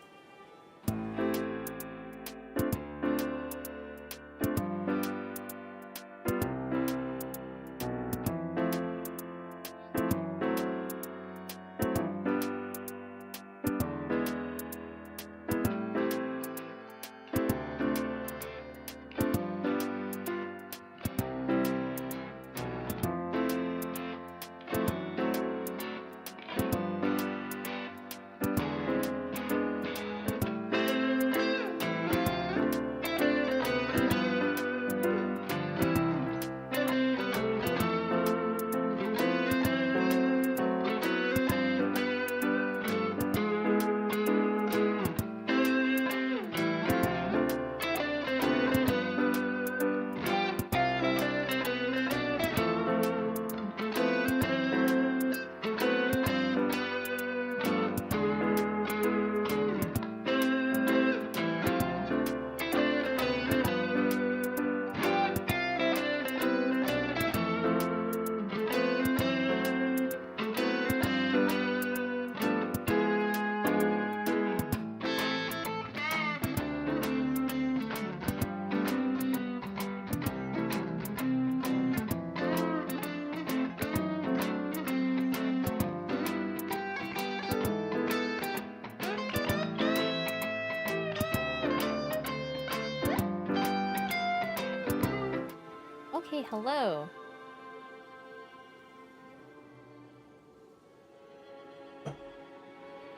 Okay, hello.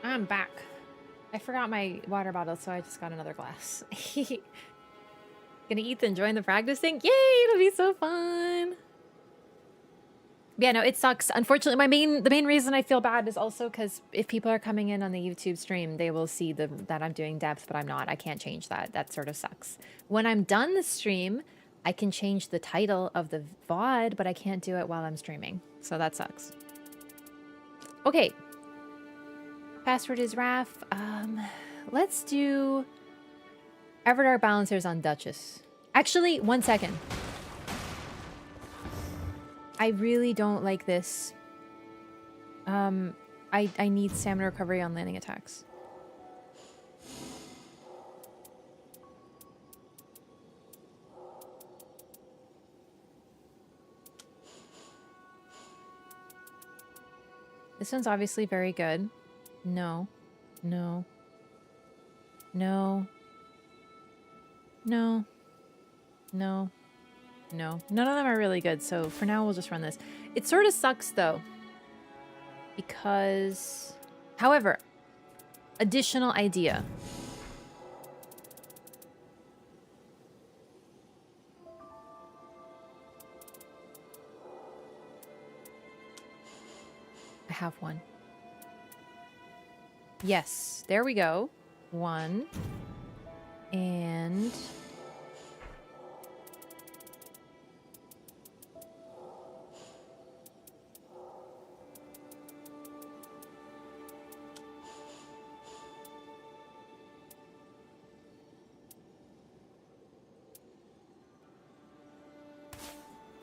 I'm back. I forgot my water bottle, so I just got another glass. Gonna Ethan join the practice thing? Yay, it'll be so fun. Yeah, no, it sucks. Unfortunately, the main reason I feel bad is also because if people are coming in on the YouTube stream, they will see that I'm doing depth, but I'm not. I can't change that. That sort of sucks. When I'm done the stream, I can change the title of the VOD, but I can't do it while I'm streaming. So that sucks. Okay. Password is Wraff. Let's do Everdark balancers on Duchess. Actually, 1 second. I really don't like this. I need stamina recovery on landing attacks. This one's obviously very good. No. No. No. No. No. No. None of them are really good, so for now we'll just run this. It sort of sucks though. Because... However, additional idea. I have one. Yes, there we go. One. And...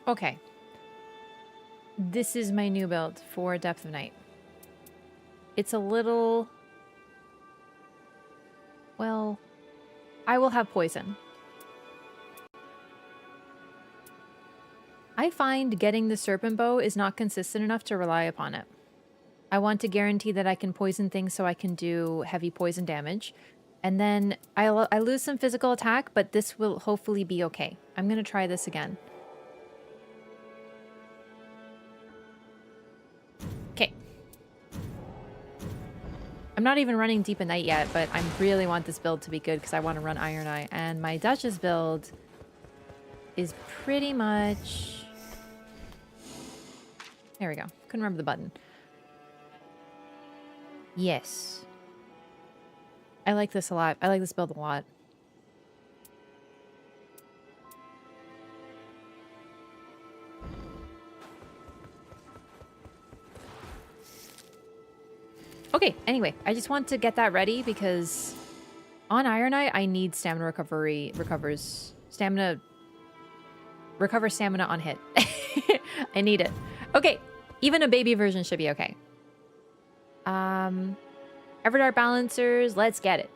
Okay. This is my new build for Depth of Night. It's a little... Well, I will have poison. I find getting the Serpent Bow is not consistent enough to rely upon it. I want to guarantee that I can poison things so I can do heavy poison damage. And then I lose some physical attack, but this will hopefully be okay. I'm going to try this again. Okay. I'm not even running Deep in Night yet, but I really want this build to be good because I want to run Iron Eye. And my Duchess build is pretty much... There we go. Couldn't remember the button. Yes. I like this a lot. I like this build a lot. Okay, anyway, I just want to get that ready because on Iron Eye, I need stamina recovery, recovers stamina on hit. I need it. Okay, even a baby version should be okay. Everdark balancers, let's get it.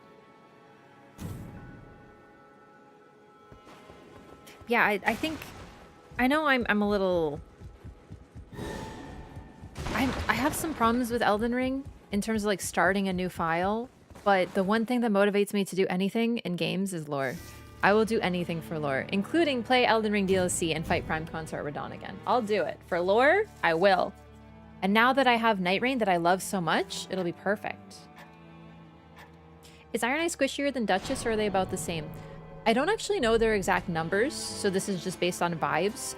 Yeah, I think, I know I'm a little, I have some problems with Elden Ring in terms of like starting a new file, but the one thing that motivates me to do anything in games is lore. I will do anything for lore, including play Elden Ring DLC and fight Prime Consort Radahn again. I'll do it. For lore, I will. And now that I have Nightreign that I love so much, it'll be perfect. Is Iron Eye squishier than Duchess, or are they about the same? I don't actually know their exact numbers, so this is just based on vibes.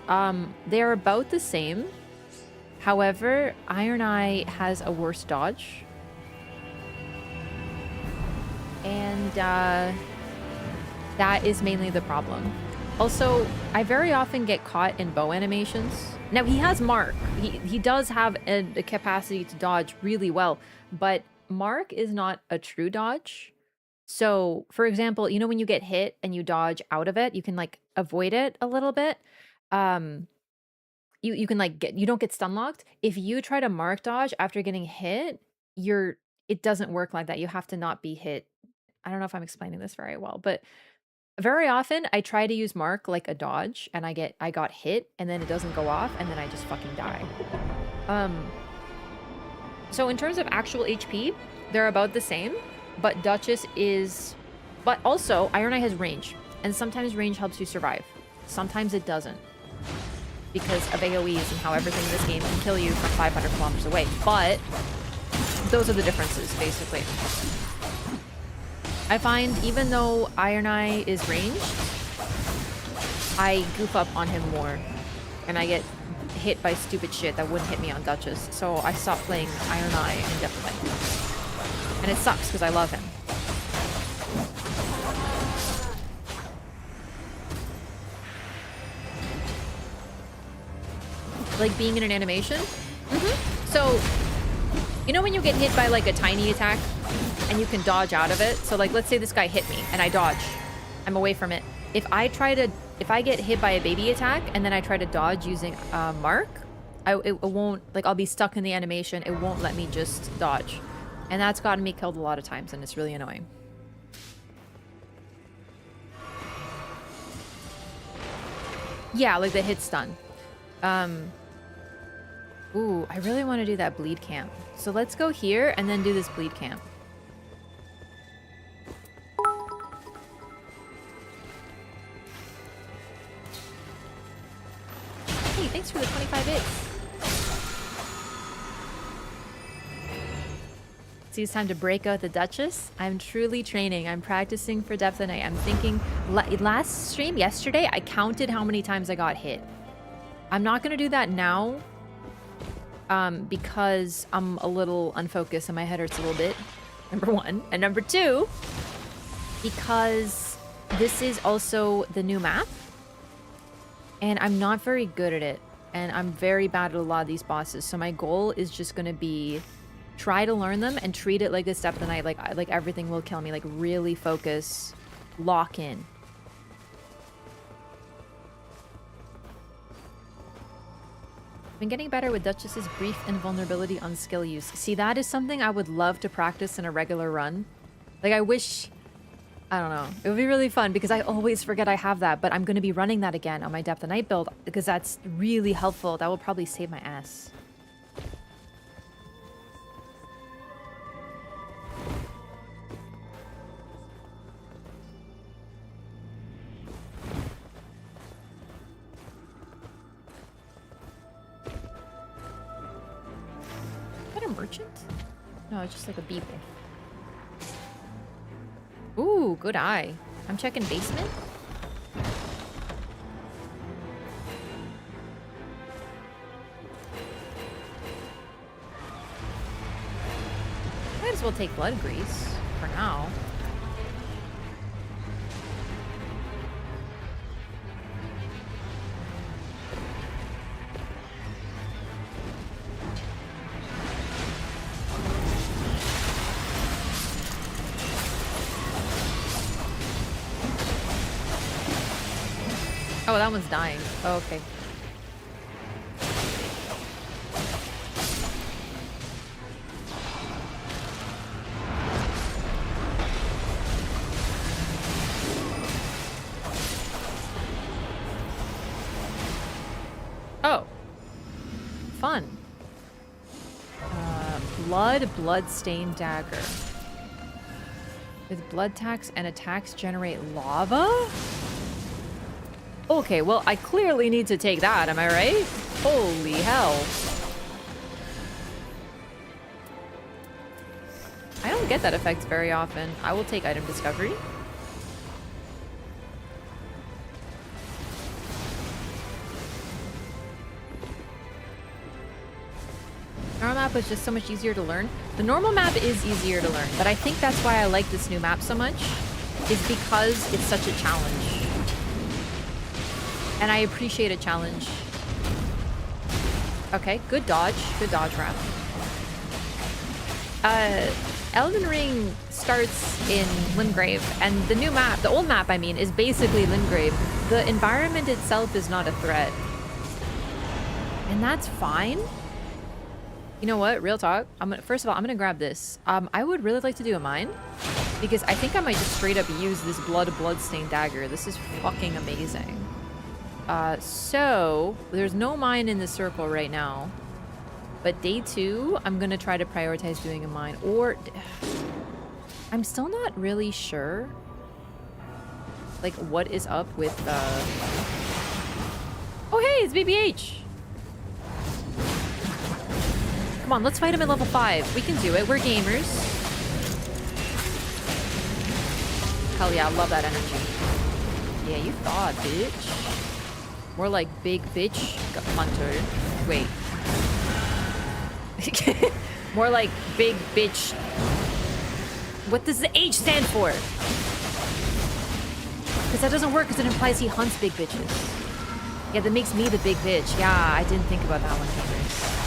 They are about the same. However, Iron Eye has a worse dodge. And that is mainly the problem. Also, I very often get caught in bow animations. Now, he has Mark. He does have a capacity to dodge really well, but Mark is not a true dodge. So, for example, you know when you get hit and you dodge out of it, you can like avoid it a little bit. You can like you don't get stun locked. If you try to Mark dodge after getting hit, it doesn't work like that. You have to not be hit. I don't know if I'm explaining this very well, but very often I try to use Mark like a dodge and I got hit and then it doesn't go off and then I just fucking die. So in terms of actual HP, they're about the same, but Duchess is, but also Iron Eye has range, and sometimes range helps you survive. Sometimes it doesn't, because of AoEs and how everything in this game can kill you from 500 kilometers away. But those are the differences, basically. I find even though Iron Eye is ranged, I goof up on him more, and I get hit by stupid shit that wouldn't hit me on Duchess. So I stopped playing Iron Eye indefinitely. And it sucks because I love him. Like being in an animation? So, you know when you get hit by like a tiny attack and you can dodge out of it? So like, let's say this guy hit me and I dodge. I'm away from it. If I get hit by a baby attack and then I try to dodge using Mark, it won't, like, I'll be stuck in the animation. It won't let me just dodge. And that's gotten me killed a lot of times, and it's really annoying. Yeah, like the hit stun. Ooh, I really want to do that bleed camp. So let's go here and then do this bleed camp. Hey, thanks for the 25 bits. See, it's time to break out the Duchess. I'm truly training. I'm practicing for Depth of Night. I'm thinking, last stream yesterday, I counted how many times I got hit. I'm not going to do that now because I'm a little unfocused and my head hurts a little bit, number one. And number two, because this is also the new map and I'm not very good at it. And I'm very bad at a lot of these bosses. So my goal is just going to be try to learn them and treat it like this Depth of Night, like everything will kill me. Like really focus, lock in. Been getting better with Duchess's brief invulnerability on skill use. See, that is something I would love to practice in a regular run. Like I wish, I don't know, it would be really fun because I always forget I have that, but I'm going to be running that again on my Depth of Night build because that's really helpful. That will probably save my ass. Merchant? No, it's just like a beeple. Ooh, good eye. I'm checking basement. Might as well take blood grease for now. Oh, that one's dying. Oh, okay. Oh. Fun. Bloodstained dagger. With blood tax and attacks generate lava? Okay, well, I clearly need to take that, am I right? Holy hell. I don't get that effect very often. I will take item discovery. Normal map was just so much easier to learn. The normal map is easier to learn, but I think that's why I like this new map so much, is because it's such a challenge. And I appreciate a challenge. Okay, good dodge. Good dodge, Wraff. Elden Ring starts in Limgrave, and the new map, the old map, I mean, is basically Limgrave. The environment itself is not a threat. And that's fine. You know what? Real talk. First of all, I'm gonna grab this. I would really like to do a mine, because I think I might just straight up use this bloodstained dagger. This is fucking amazing. So there's no mine in the circle right now, but day 2 I'm gonna try to prioritize doing a mine, or I'm still not really sure like what is up with oh hey, it's BBH. Come on, let's fight him at level 5. We can do it. We're gamers. Hell yeah, I love that energy. Yeah, you thought, bitch. More like big bitch hunter. Wait. More like big bitch. What does the H stand for? Because that doesn't work because it implies he hunts big bitches. Yeah, that makes me the big bitch. Yeah, I didn't think about that one, gamers.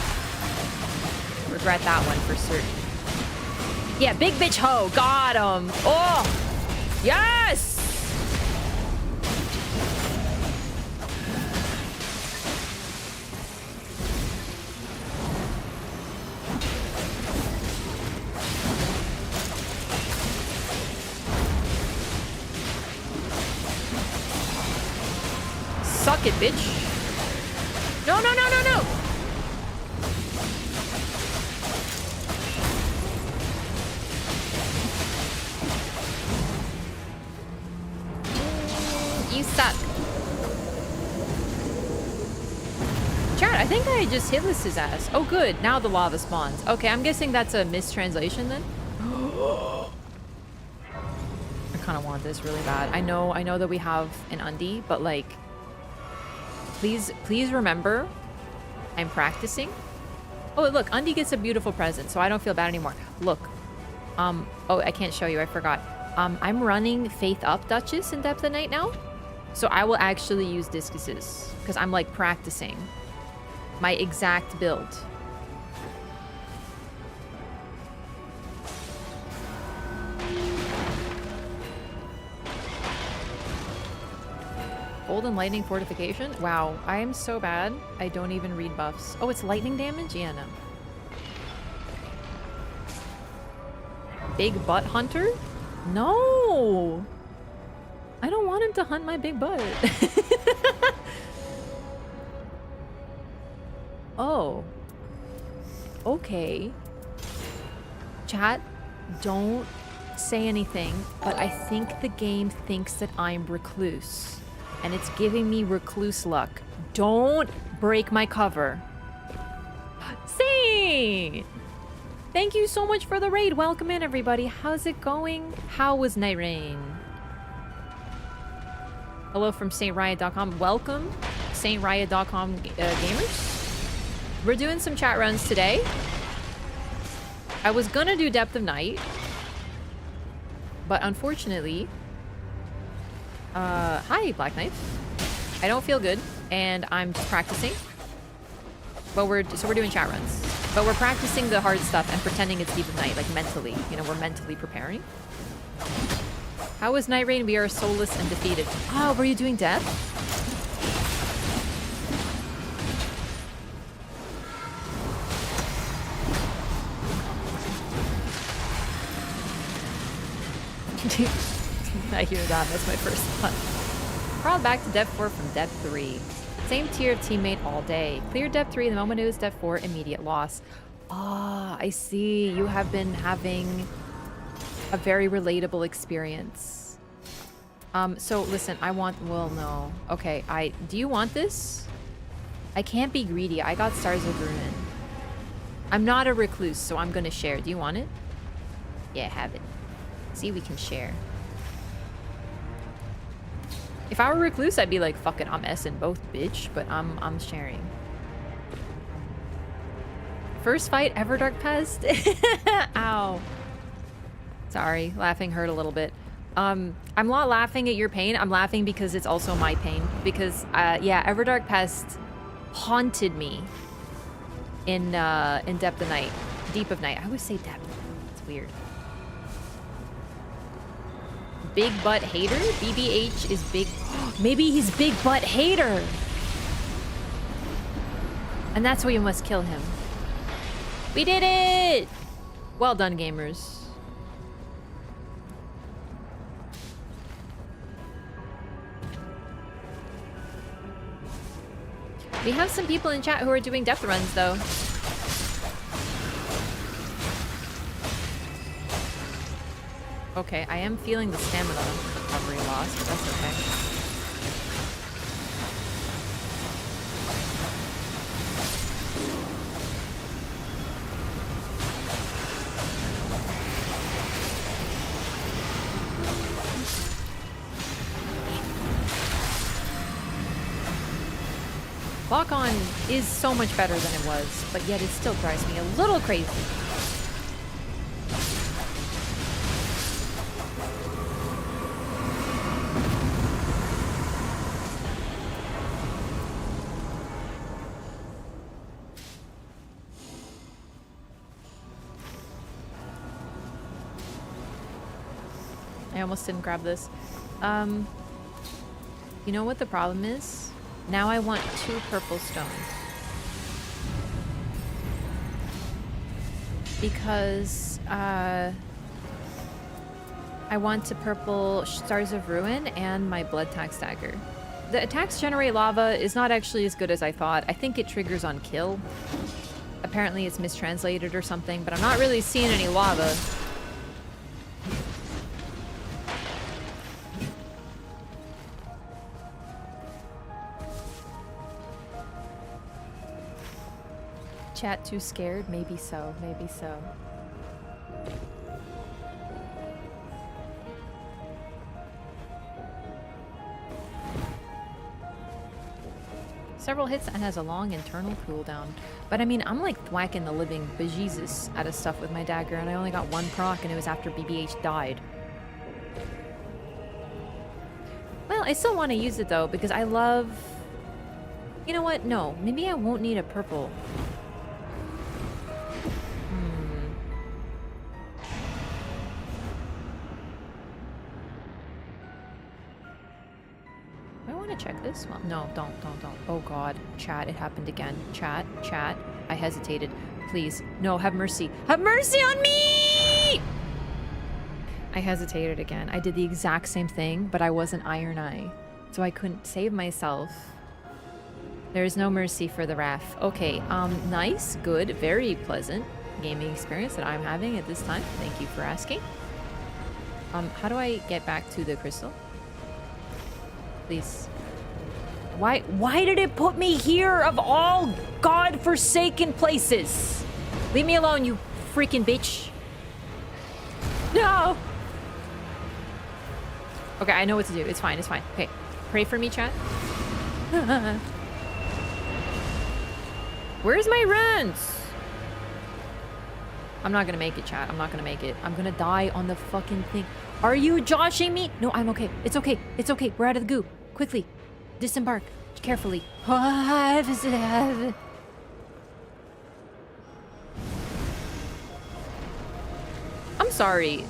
Regret that one for certain. Yeah, big bitch ho. Got him. Oh! Yes! Suck it, bitch. No, no, no, no, no. You suck. Chat, I think I just hitless his ass. Oh, good. Now the lava spawns. Okay, I'm guessing that's a mistranslation then. I kind of want this really bad. I know that we have an undie, but like, please remember, I'm practicing. Oh, look, undie gets a beautiful present, so I don't feel bad anymore. Look, oh, I can't show you. I forgot. I'm running Faith Up Duchess in Depth of Night now, so I will actually use discuses because I'm like practicing my exact build. Golden Lightning Fortification? Wow, I am so bad. I don't even read buffs. Oh, it's lightning damage? Yeah, no. Big Butt Hunter? No! I don't want him to hunt my big butt. Oh. Okay. Chat, don't say anything, but I think the game thinks that I'm recluse. And it's giving me recluse luck. Don't break my cover. Saint! Thank you so much for the raid. Welcome in, everybody. How's it going? How was Nightreign? Hello from SaintRiot.com. Welcome, SaintRiot.com gamers. We're doing some chat runs today. I was gonna do Depth of Night, but unfortunately, hi, Black Knight. I don't feel good, and I'm just practicing. But we're doing chat runs. But we're practicing the hard stuff and pretending it's Deep of Night, like mentally. You know, we're mentally preparing. How was Nightreign? We are soulless and defeated. Oh, were you doing death? I hear that. That's my first thought. Crawled back to Depth 4 from Depth 3. Same tier of teammate all day. Clear Depth 3 the moment it was Depth 4, immediate loss. Ah, I see. You have been having a very relatable experience. So listen, I want, well, no. Okay, do you want this? I can't be greedy. I got Stars of Ruin. I'm not a recluse, so I'm gonna share. Do you want it? Yeah, have it. See, we can share. If I were recluse, I'd be like, fuck it, I'm S'ing both, bitch. But I'm sharing. First fight, Everdark Pest? Ow. Sorry, laughing hurt a little bit. I'm not laughing at your pain. I'm laughing because it's also my pain. Because, yeah, Everdark Pest haunted me in Depth of Night. Deep of Night. I always say Depth. It's weird. Big butt hater? BBH is big. Maybe he's big butt hater. And that's why you must kill him. We did it! Well done, gamers. We have some people in chat who are doing depth runs, though. Okay, I am feeling the stamina recovery loss, but that's okay. Lock-on is so much better than it was, but yet it still drives me a little crazy. I almost didn't grab this. You know what the problem is? Now I want 2 purple stones. Because, I want to purple Stars of Ruin and my Blood Tax Dagger. the attacks generate lava is not actually as good as I thought. I think it triggers on kill. Apparently it's mistranslated or something, but I'm not really seeing any lava. Chat too scared? Maybe so, maybe so. Several hits and has a long internal cooldown. But I mean, I'm like whacking the living bejesus out of stuff with my dagger, and I only got one proc, and it was after BBH died. Well, I still want to use it though, because I love... You know what? No, maybe I won't need a purple. Check this one. No, don't. Oh god. Chat, it happened again. Chat. I hesitated. Please. No, have mercy. Have mercy on me! I hesitated again. I did the exact same thing, but I wasn't Iron Eye. So I couldn't save myself. There is no mercy for the Wraff. Okay, nice, good, very pleasant gaming experience that I'm having at this time. Thank you for asking. How do I get back to the crystal? Please. Why did it put me here of all god-forsaken places? Leave me alone, you freaking bitch. No! Okay, I know what to do. It's fine, it's fine. Okay, pray for me, chat. Where's my runs? I'm not gonna make it, chat. I'm not gonna make it. I'm gonna die on the fucking thing. Are you joshing me? No, I'm okay. It's okay. It's okay. We're out of the goo. Quickly. Disembark. Carefully. I'm sorry.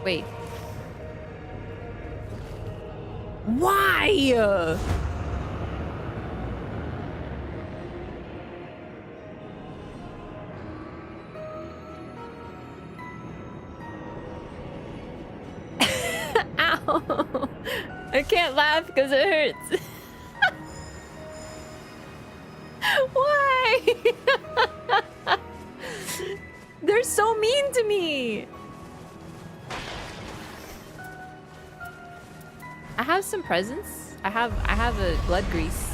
Wait. Why? Ow. I can't laugh because it hurts. Why? They're so mean to me. I have some presents. I have a blood grease.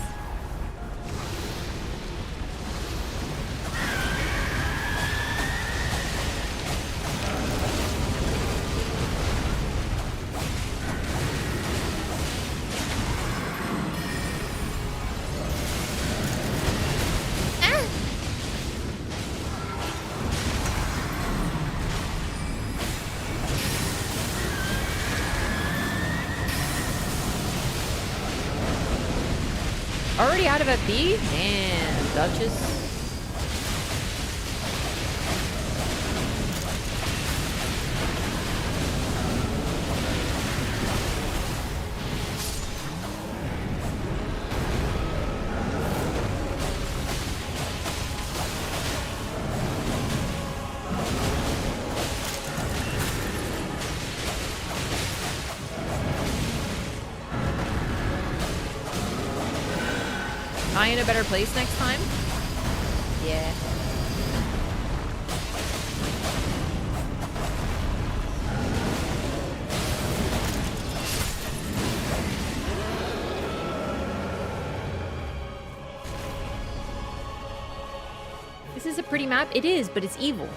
Already out of FB? Man, Duchess. Am I in a better place next time? Yeah. This is a pretty map. It is, but it's evil.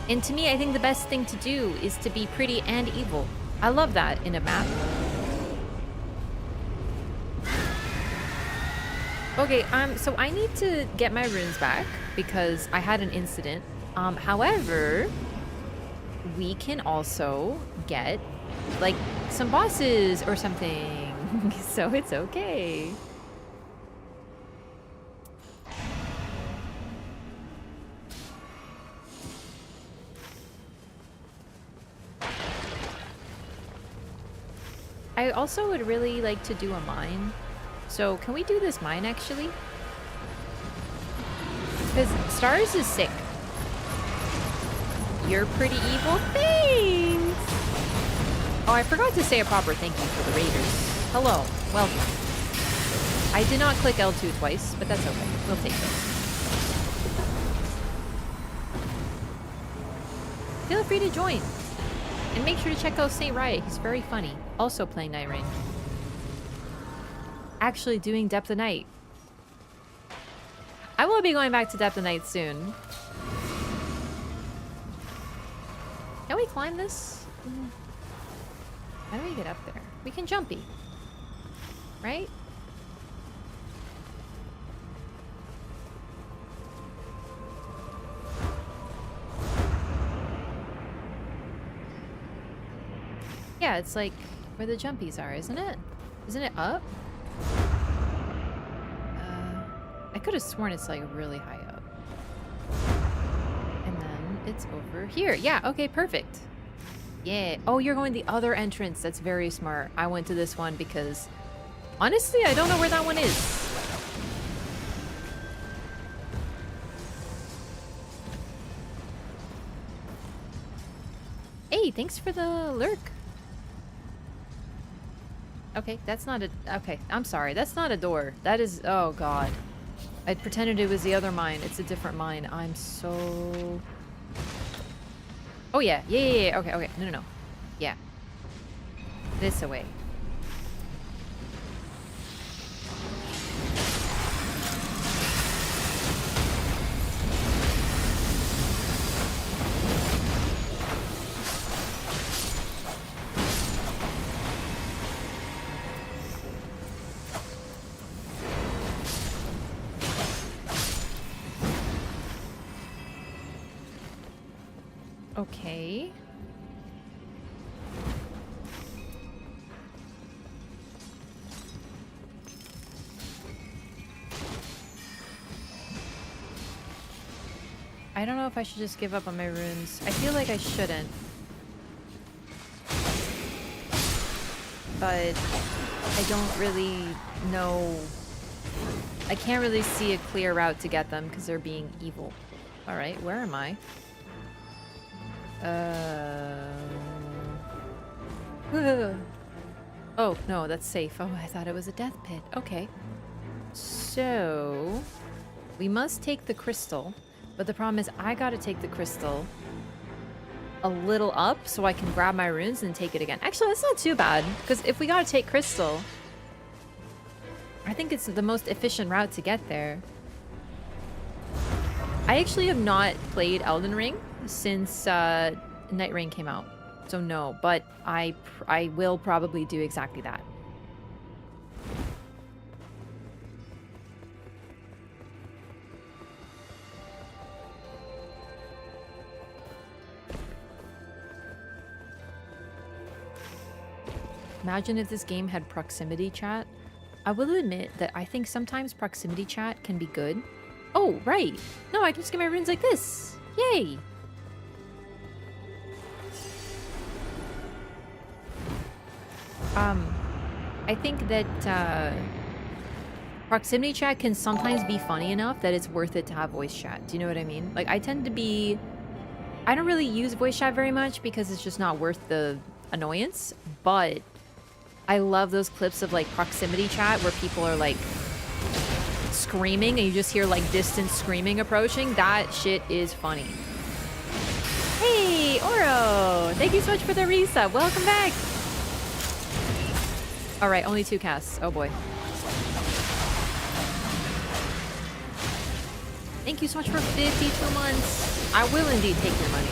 And to me, I think the best thing to do is to be pretty and evil. I love that in a map. Okay, so I need to get my runes back because I had an incident. However, we can also get, like, some bosses or something. So it's okay. I also would really like to do a mine. So, can we do this mine, actually? Because Stars is sick. You're pretty evil. Thanks! Oh, I forgot to say a proper thank you for the raiders. Hello, welcome. I did not click L2 twice, but that's okay. We'll take it. Feel free to join. And make sure to check out Saint Riot. He's very funny. Also playing Nightreign. Actually doing Depth of Night. I will be going back to Depth of Night soon. Can we climb this? How do we get up there? We can jumpy. Right? Yeah, it's like where the jumpies are, isn't it? Isn't it up? I could have sworn it's like really high up. And then it's over here. Yeah, okay, perfect. Yeah. Oh, you're going the other entrance. That's very smart. I went to this one because honestly, I don't know where that one is. Hey, thanks for the lurk. Okay, that's not a... Okay, I'm sorry. That's not a door. That is... Oh, God. I pretended it was the other mine. It's a different mine. I'm so... Oh, yeah. Yeah. Okay. No. Yeah. This away. Okay. I don't know if I should just give up on my runes. I feel like I shouldn't. But I don't really know. I can't really see a clear route to get them because they're being evil. Alright, where am I? Oh, no, that's safe. Oh, I thought it was a death pit. Okay. So, we must take the crystal, but the problem is I gotta take the crystal a little up so I can grab my runes and take it again. Actually, that's not too bad, because if we gotta take crystal, I think it's the most efficient route to get there. I actually have not played Elden Ring since Nightreign came out. So no, but I will probably do exactly that. Imagine if this game had proximity chat. I will admit that I think sometimes proximity chat can be good. Oh, right. No, I can just get my runes like this. Yay. I think that proximity chat can sometimes be funny enough that it's worth it to have voice chat. Do you know what I mean? Like, I tend to be... I don't really use voice chat very much because it's just not worth the annoyance, but I love those clips of, like, proximity chat where people are, like, screaming and you just hear, like, distant screaming approaching. That shit is funny. Hey, Oro! Thank you so much for the resub. Welcome back! Alright, only 2 casts. Oh boy. Thank you so much for 52 months. I will indeed take your money.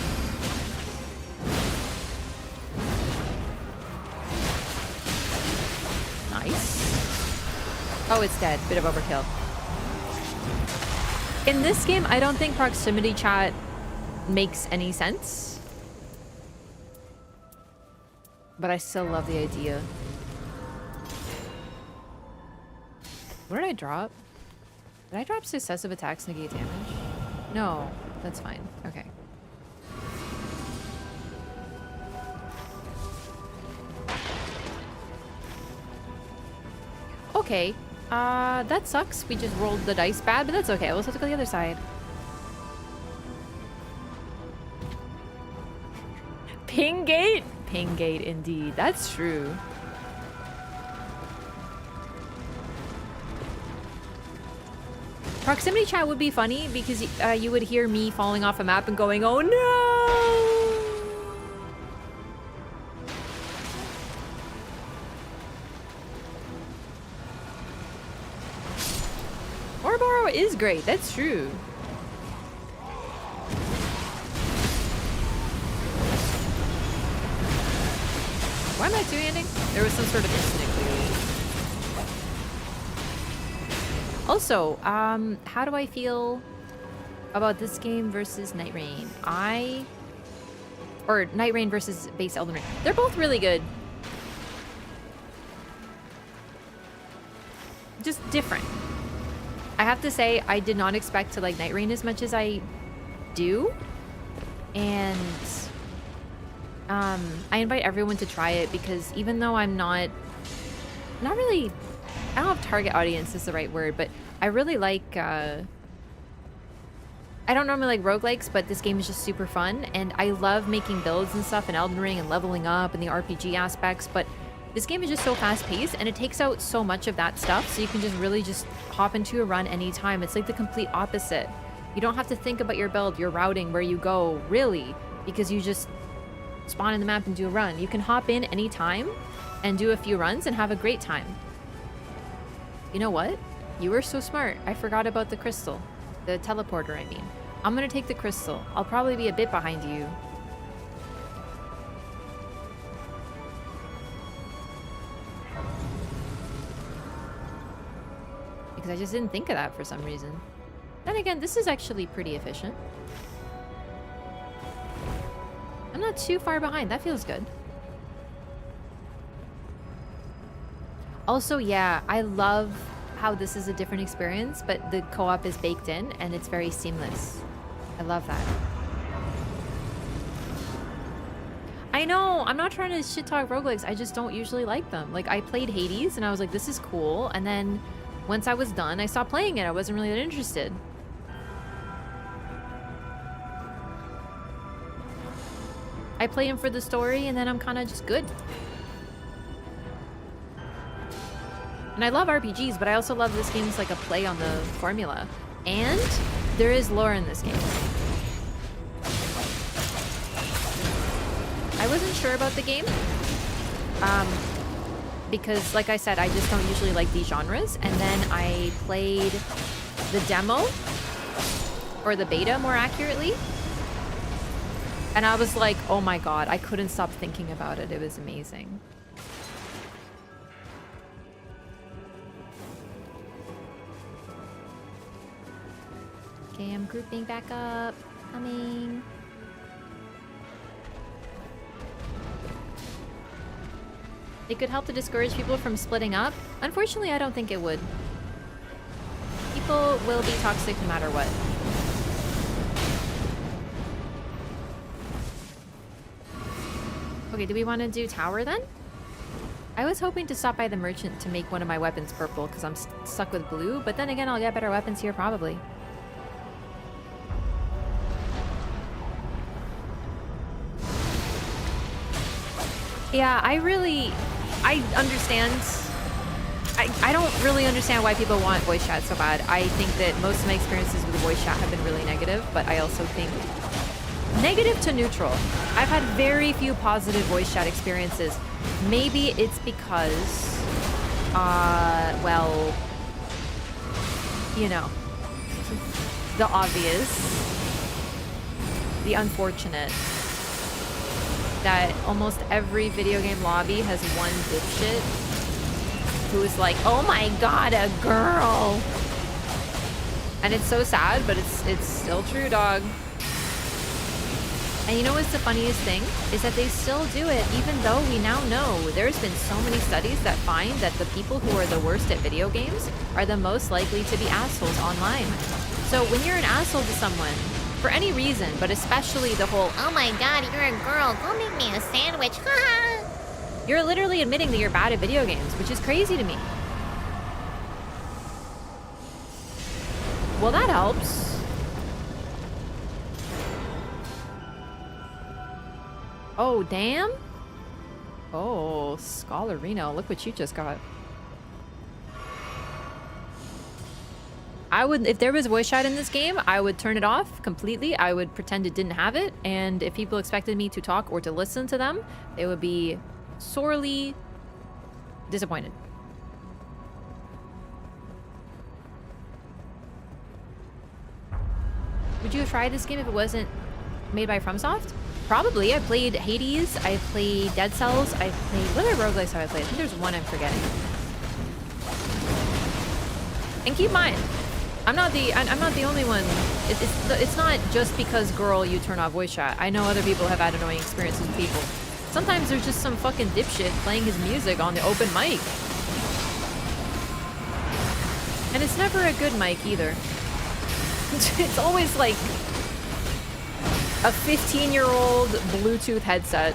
Nice. Oh, it's dead. Bit of overkill. In this game, I don't think proximity chat makes any sense. But I still love the idea. What did I drop? Did I drop successive attacks negate damage? No, that's fine. Okay. Okay. That sucks. We just rolled the dice bad, but that's okay. We'll just have to go the other side. Ping gate? ping gate indeed. That's true. Proximity chat would be funny because you would hear me falling off a map and going, oh no! Ouroboros is great, that's true. Why am I two-handing? There was some sort of incident, clearly. Also, how do I feel about this game versus Nightreign? Or Nightreign versus base Elden Ring. They're both really good. Just different. I have to say, I did not expect to like Nightreign as much as I do. And I invite everyone to try it because even though I'm not really, I don't know if target audience is the right word, but I really like, I don't normally like roguelikes, but this game is just super fun, and I love making builds and stuff in Elden Ring and leveling up and the RPG aspects, but this game is just so fast-paced, and it takes out so much of that stuff, so you can just really just hop into a run anytime. It's like the complete opposite. You don't have to think about your build, your routing, where you go, really, because you just spawn in the map and do a run. You can hop in anytime and do a few runs and have a great time. You know what? You were so smart. I forgot about the crystal. The teleporter, I mean. I'm gonna take the crystal. I'll probably be a bit behind you. Because I just didn't think of that for some reason. Then again, this is actually pretty efficient. I'm not too far behind. That feels good. Also, yeah, I love how this is a different experience, but the co-op is baked in and it's very seamless. I love that. I know, I'm not trying to shit talk roguelikes, I just don't usually like them. Like, I played Hades and I was like, this is cool, and then once I was done, I stopped playing it. I wasn't really that interested. I play him for the story and then I'm kind of just good. And I love RPGs, but I also love this game as like a play on the formula. And there is lore in this game. I wasn't sure about the game. Because like I said, I just don't usually like these genres. And then I played the demo, or the beta more accurately. And I was like, oh my god, I couldn't stop thinking about it. It was amazing. Okay, I'm grouping back up. Coming. It could help to discourage people from splitting up. Unfortunately, I don't think it would. People will be toxic no matter what. Okay, do we want to do tower then? I was hoping to stop by the merchant to make one of my weapons purple because I'm stuck with blue, but then again, I'll get better weapons here probably. Yeah, I understand. I don't really understand why people want voice chat so bad. I think that most of my experiences with voice chat have been really negative, but I also think negative to neutral. I've had very few positive voice chat experiences. Maybe it's because, well, you know, the obvious, the unfortunate, that almost every video game lobby has one dipshit who is like, oh my god, a girl! And it's so sad, but it's still true, dog. And you know what's the funniest thing? Is that they still do it, even though we now know there's been so many studies that find that the people who are the worst at video games are the most likely to be assholes online. So when you're an asshole to someone, for any reason, but especially the whole, oh my god, you're a girl, go make me a sandwich, haha! You're literally admitting that you're bad at video games, which is crazy to me. Well, that helps. Oh, damn. Oh, Scholarino. Look what you just got. I would, if there was voice chat in this game, I would turn it off completely. I would pretend it didn't have it. And if people expected me to talk or to listen to them, they would be sorely disappointed. Would you have tried this game if it wasn't made by FromSoft? Probably. I played Hades, I played Dead Cells, I played... What other roguelikes have I played? I think there's one I'm forgetting. And keep in mind, I'm not the only one. It's not just because, girl, you turn off voice chat. I know other people have had annoying experiences with people. Sometimes there's just some fucking dipshit playing his music on the open mic. And it's never a good mic either. It's always like a 15-year-old Bluetooth headset.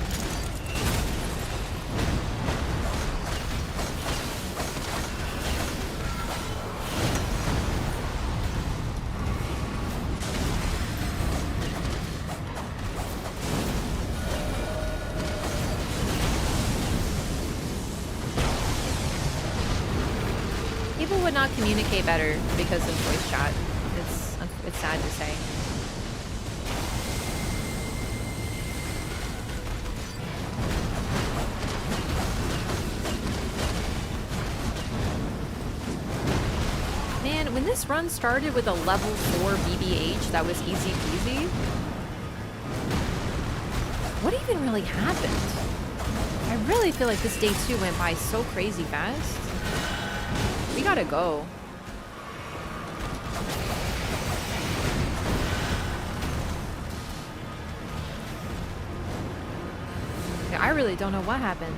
People would not communicate better because of voice chat. It's sad to say. Man, when this run started with a level 4 BBH, that was easy peasy. What even really happened? I really feel like this day 2 went by so crazy fast. We gotta go. I really don't know what happened.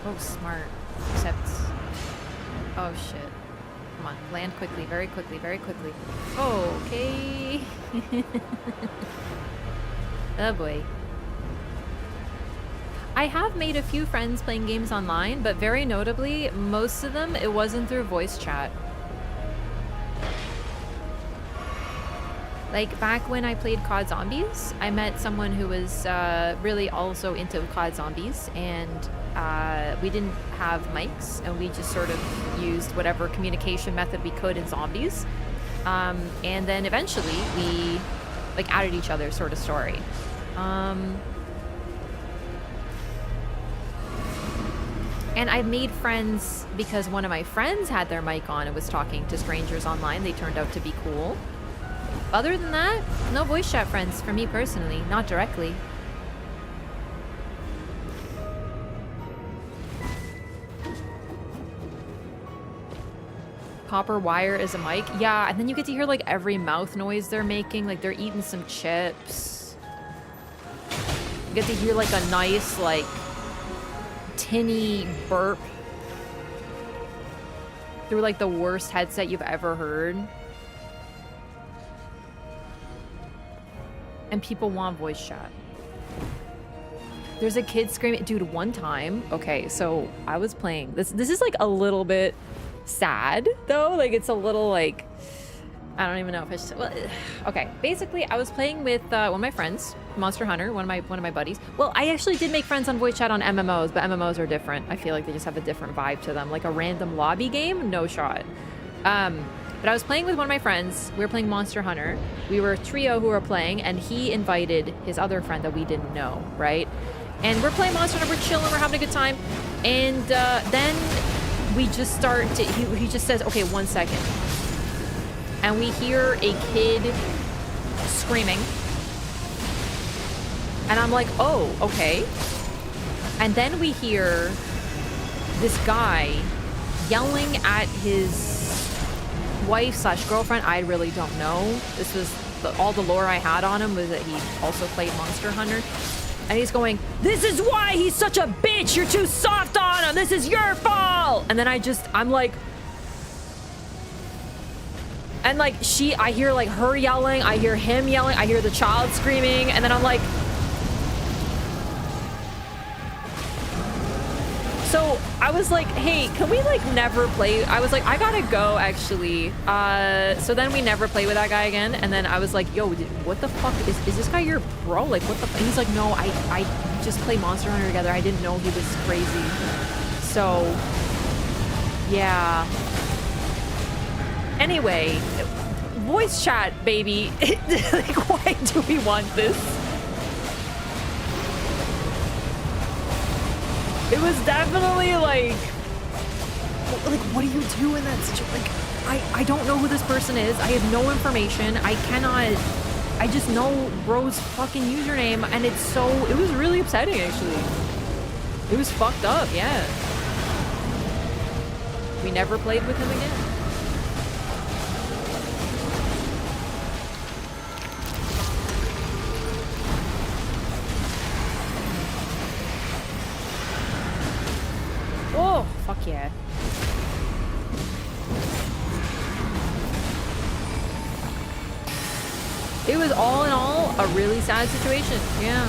Oh, smart. Except... Oh, shit. Come on, land quickly, very quickly, very quickly. Okay. Oh, boy. I have made a few friends playing games online, but very notably, most of them, it wasn't through voice chat. Like, back when I played COD Zombies, I met someone who was really also into COD Zombies, and we didn't have mics, and we just sort of used whatever communication method we could in Zombies. And then eventually, we, like, added each other sort of story. And I made friends because one of my friends had their mic on and was talking to strangers online. They turned out to be cool. Other than that, no voice chat friends for me personally, not directly. Copper wire is a mic. Yeah, and then you get to hear like every mouth noise they're making, like they're eating some chips. You get to hear like a nice like tinny burp through like the worst headset you've ever heard. And people want voice chat. There's a kid screaming. Dude, one time, okay, so I was playing this is like a little bit sad though, like it's a little like I don't even know if I should, well, okay, basically I was playing with one of my friends, Monster Hunter, one of my buddies. Well, I actually did make friends on voice chat on MMOs, but MMOs are different. I feel like they just have a different vibe to them. Like a random lobby game, no shot. But I was playing with one of my friends. We were playing Monster Hunter. We were a trio who were playing, and he invited his other friend that we didn't know, right? And we're playing Monster Hunter, we're chilling, we're having a good time. And then we just start to, he just says, okay, 1 second. And we hear a kid screaming. And I'm like, oh, okay. And then we hear this guy yelling at his wife/girlfriend. I really don't know. This was all the lore I had on him was that he also played Monster Hunter. And he's going, this is why he's such a bitch. You're too soft on him. This is your fault. And then I'm like, and like I hear like her yelling. I hear him yelling. I hear the child screaming. And then I'm like, So I was like, hey, can we like never play? I was like, I gotta go actually. So then we never play with that guy again. And then I was like, yo, what the fuck is this guy your bro? Like, what the? And he's like, no, I just play Monster Hunter together. I didn't know he was crazy. So yeah. Anyway, voice chat, baby. Like, why do we want this? It was definitely like, what do you do in that situation? Like, I don't know who this person is. I have no information. I just know bro's fucking username, and it was really upsetting, actually. It was fucked up, yeah. We never played with him again. Oh, fuck yeah. It was all in all a really sad situation. Yeah.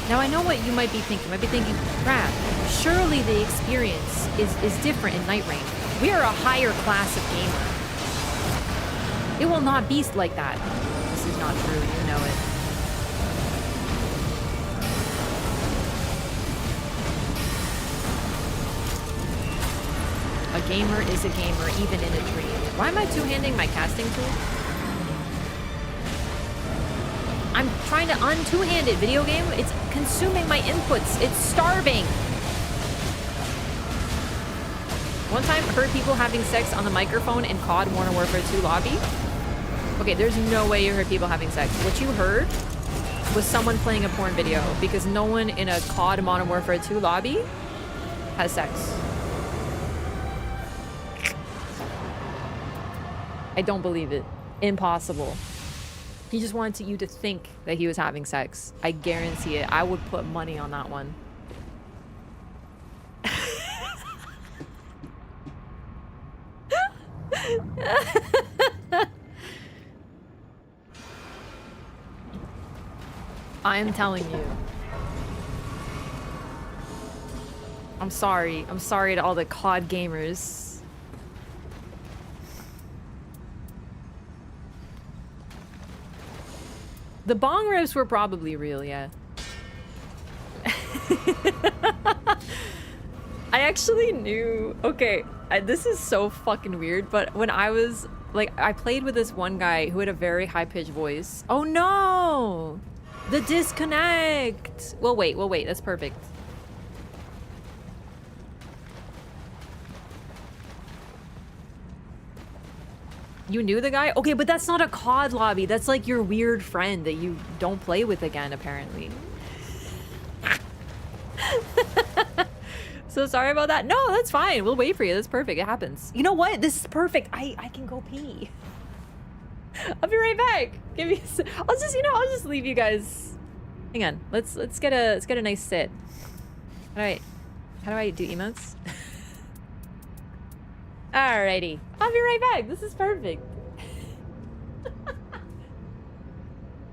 Now I know what you might be thinking. You might be thinking, crap, surely the experience is different in Nightreign. We are a higher class of gamer. It will not be like that. This is not true, you know it. A gamer is a gamer, even in a dream. Why am I two-handing my casting tool? I'm trying to un-two-hand it, video game. It's consuming my inputs. It's starving. One time, heard people having sex on the microphone in COD Modern Warfare 2 lobby. Okay, there's no way you heard people having sex. What you heard was someone playing a porn video, because no one in a COD Modern Warfare 2 lobby has sex. I don't believe it. Impossible. He just wanted you to think that he was having sex. I guarantee it. I would put money on that one. I am telling you. I'm sorry. I'm sorry to all the COD gamers. The bong rips were probably real, yeah. I actually knew... Okay, this is so fucking weird, but when I was... Like, I played with this one guy who had a very high-pitched voice. Oh no! The disconnect! Well, wait, that's perfect. You knew the guy? Okay, but that's not a COD lobby. That's like your weird friend that you don't play with again, apparently. So sorry about that. No, that's fine. We'll wait for you. That's perfect. It happens. You know what? This is perfect. I can go pee. I'll be right back. Give me I'll just leave you guys. Hang on. Let's get a nice sit. How do I do emotes? Alrighty. I'll be right back. This is perfect.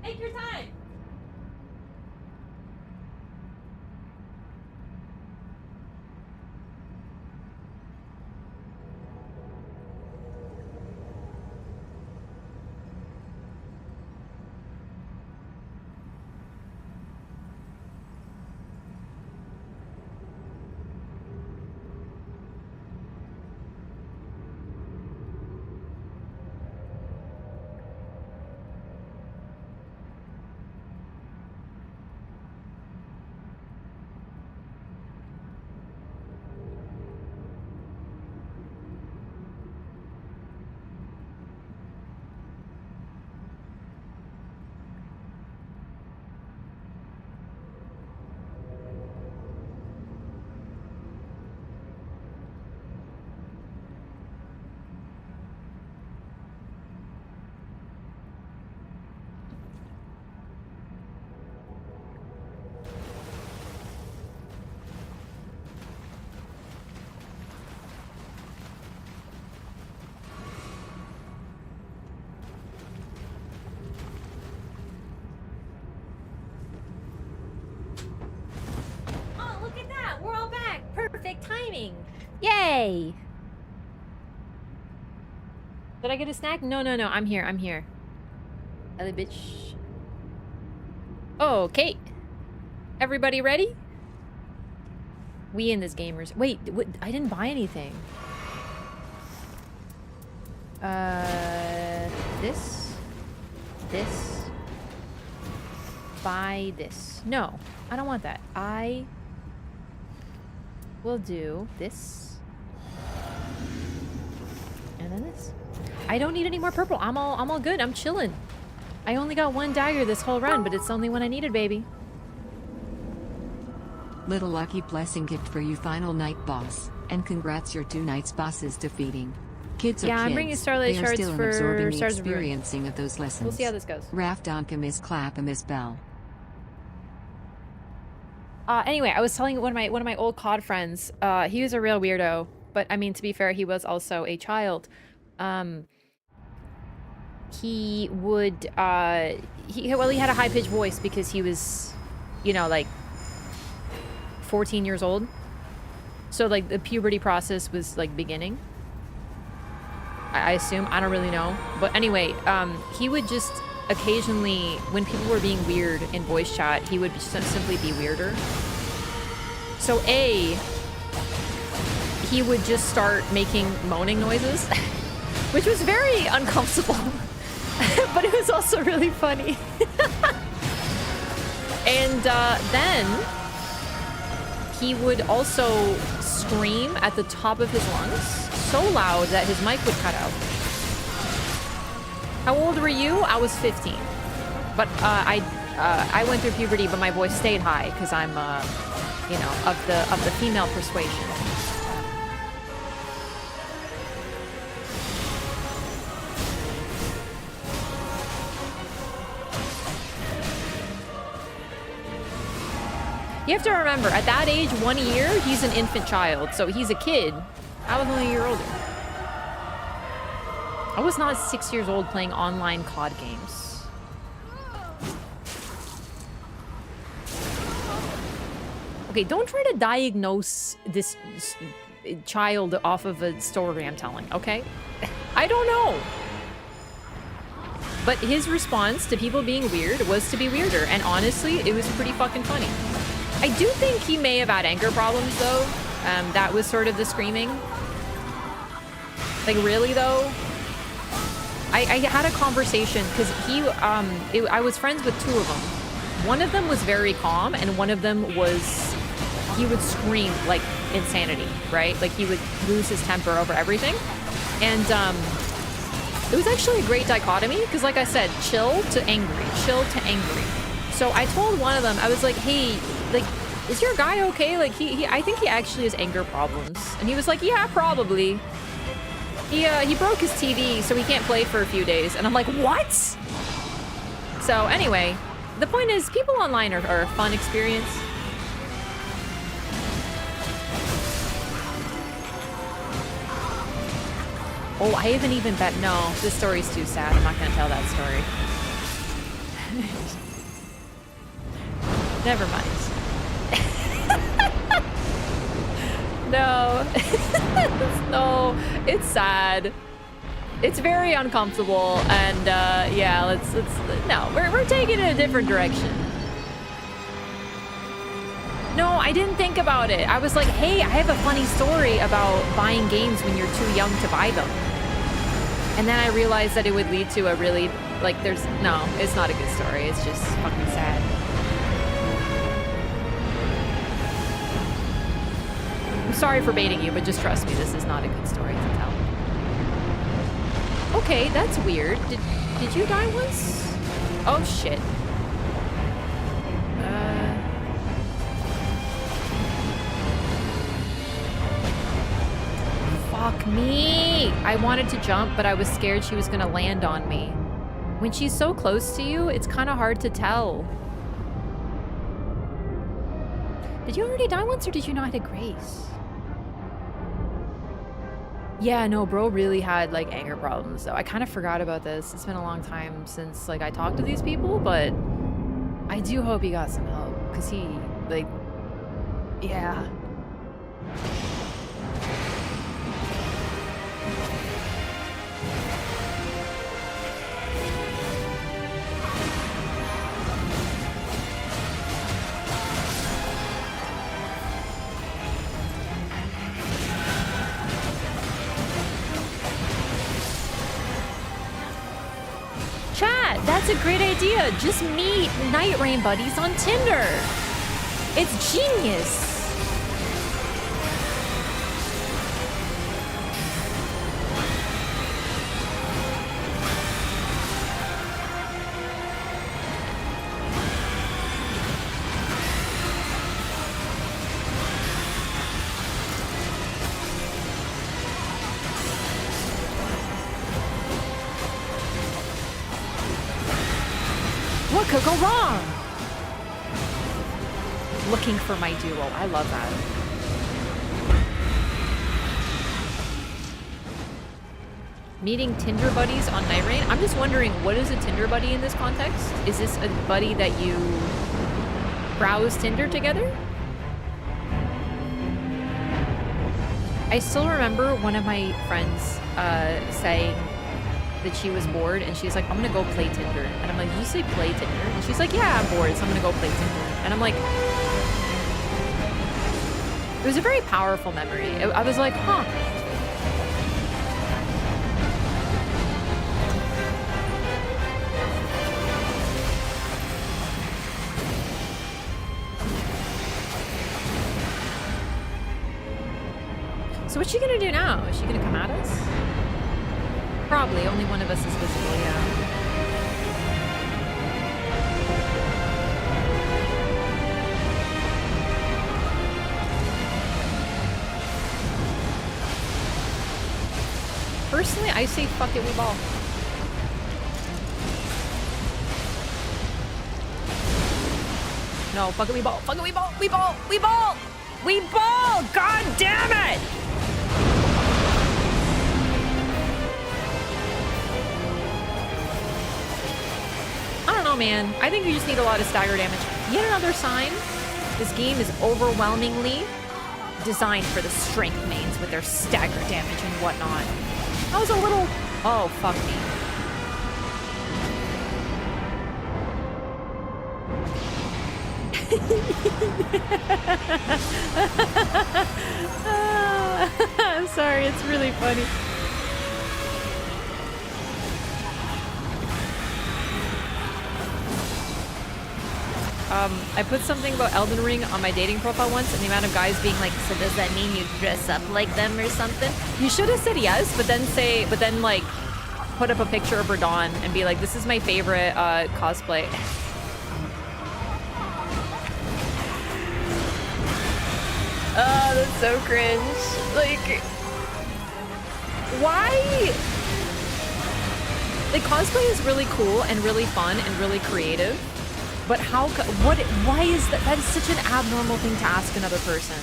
Take your time. Yay! Did I get a snack? No, no, no. I'm here. I'm here. Ellie bitch. Okay. Everybody ready? We in this gamers. Wait, what? I didn't buy anything. This. This. Buy this. No, I don't want that. I will do this. And then this. I don't need any more purple. I'm all good. I'm chilling. I only got one dagger this whole run, but it's the only one I needed, baby. Little lucky blessing gift for you, final night boss, and congrats your 2 nights bosses defeating. Kids are Yeah, kids. I'm bringing Starlight they are Shards still for absorbing the Stars of Ruin. experiencing of those lessons. We'll see how this goes. Wraff Donka Miss Clap Miss Bell. Anyway, I was telling one of my old COD friends, he was a real weirdo, but I mean, to be fair, he was also a child. He would, he had a high-pitched voice because he was, you know, like 14 years old. So like the puberty process was like beginning. I assume, I don't really know. But anyway, he would just occasionally, when people were being weird in voice chat, he would simply be weirder. So he would just start making moaning noises, which was very uncomfortable, but it was also really funny. And then he would also scream at the top of his lungs so loud that his mic would cut out. How old were you? I was 15. But I went through puberty, but my voice stayed high because I'm you know, of the female persuasion. You have to remember, at that age, 1 year, he's an infant child, so he's a kid. I was only a year older. I was not 6 years old playing online COD games. Okay, don't try to diagnose this child off of a story I'm telling, okay? I don't know. But his response to people being weird was to be weirder, and honestly, it was pretty fucking funny. I do think he may have had anger problems, though. That was sort of the screaming. Like, really, though? I had a conversation, because I was friends with 2 of them. One of them was very calm, and one of them was... He would scream, like, insanity, right? Like, he would lose his temper over everything. And, it was actually a great dichotomy, because, like I said, chill to angry, chill to angry. So I told one of them, I was like, hey, like, is your guy okay? Like, I think he actually has anger problems. And he was like, yeah, probably. He broke his TV, so he can't play for a few days. And I'm like, what? So anyway, the point is, people online are a fun experience. Oh, I haven't even bet. No, this story's too sad. I'm not gonna tell that story. Never mind. No. No, it's sad. It's very uncomfortable, and yeah, let's no, we're taking it a different direction. No, I didn't think about it. I was like, hey, I have a funny story about buying games when you're too young to buy them. And then I realized that it would lead to a really, like, no, it's not a good story. It's just fucking sad. I'm sorry for baiting you, but just trust me, this is not a good story to tell. Okay, that's weird. Did you die once? Oh, shit. Fuck me! I wanted to jump, but I was scared she was gonna land on me. When she's so close to you, it's kind of hard to tell. Did you already die once, or did you not hit Grace? Yeah, no, bro really had, like, anger problems, though. I kind of forgot about this. It's been a long time since, like, I talked to these people, but I do hope he got some help, because he, like, yeah. Chat, that's a great idea. Just meet Nightreign buddies on Tinder. It's genius. What could go wrong? Looking for my duo. I love that. Meeting Tinder buddies on Nightreign. I'm just wondering, what is a Tinder buddy in this context? Is this a buddy that you browse Tinder together? I still remember one of my friends saying that she was bored and she's like, I'm gonna go play Tinder. And I'm like, you say play Tinder? And she's like, yeah, I'm bored, so I'm gonna go play Tinder. And I'm like, it was a very powerful memory. I was like, huh. So what's she gonna do now? Is she gonna come at us? Probably. Only one of us is visible, yeah. Personally, I say fuck it, we ball. No, fuck it, we ball. Fuck it, we ball. We ball. We ball. We ball. God damn it. I don't know, man. I think you just need a lot of stagger damage. Yet another sign. This game is overwhelmingly designed for the strength mains with their stagger damage and whatnot. I was a little... Oh, fuck me. I'm sorry, it's really funny. I put something about Elden Ring on my dating profile once, and the amount of guys being like, so does that mean you dress up like them or something? You should have said yes, but then like put up a picture of Radon and be like, this is my favorite cosplay. Oh, that's so cringe. Like, why? Like, cosplay is really cool and really fun and really creative. But why is that? That is such an abnormal thing to ask another person.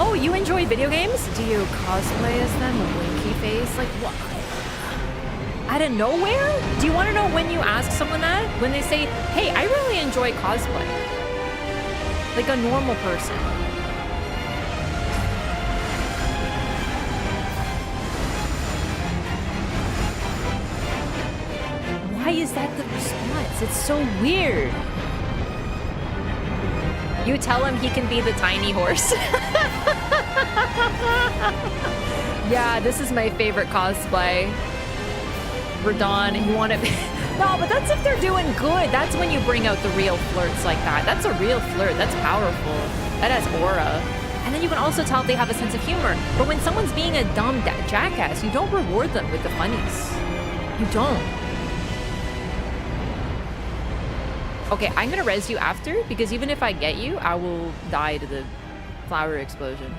Oh, you enjoy video games? Do you cosplay as them? Winky face? Like, what? Out of nowhere? Do you want to know when you ask someone that? When they say, hey, I really enjoy cosplay. Like a normal person. Why is that the response? It's so weird. You tell him he can be the tiny horse. Yeah, this is my favorite cosplay. Radon, you want to... No, but that's if they're doing good. That's when you bring out the real flirts like that. That's a real flirt. That's powerful. That has aura. And then you can also tell if they have a sense of humor. But when someone's being a dumb jackass, you don't reward them with the funnies. You don't. Okay, I'm gonna res you after, because even if I get you, I will die to the flower explosion.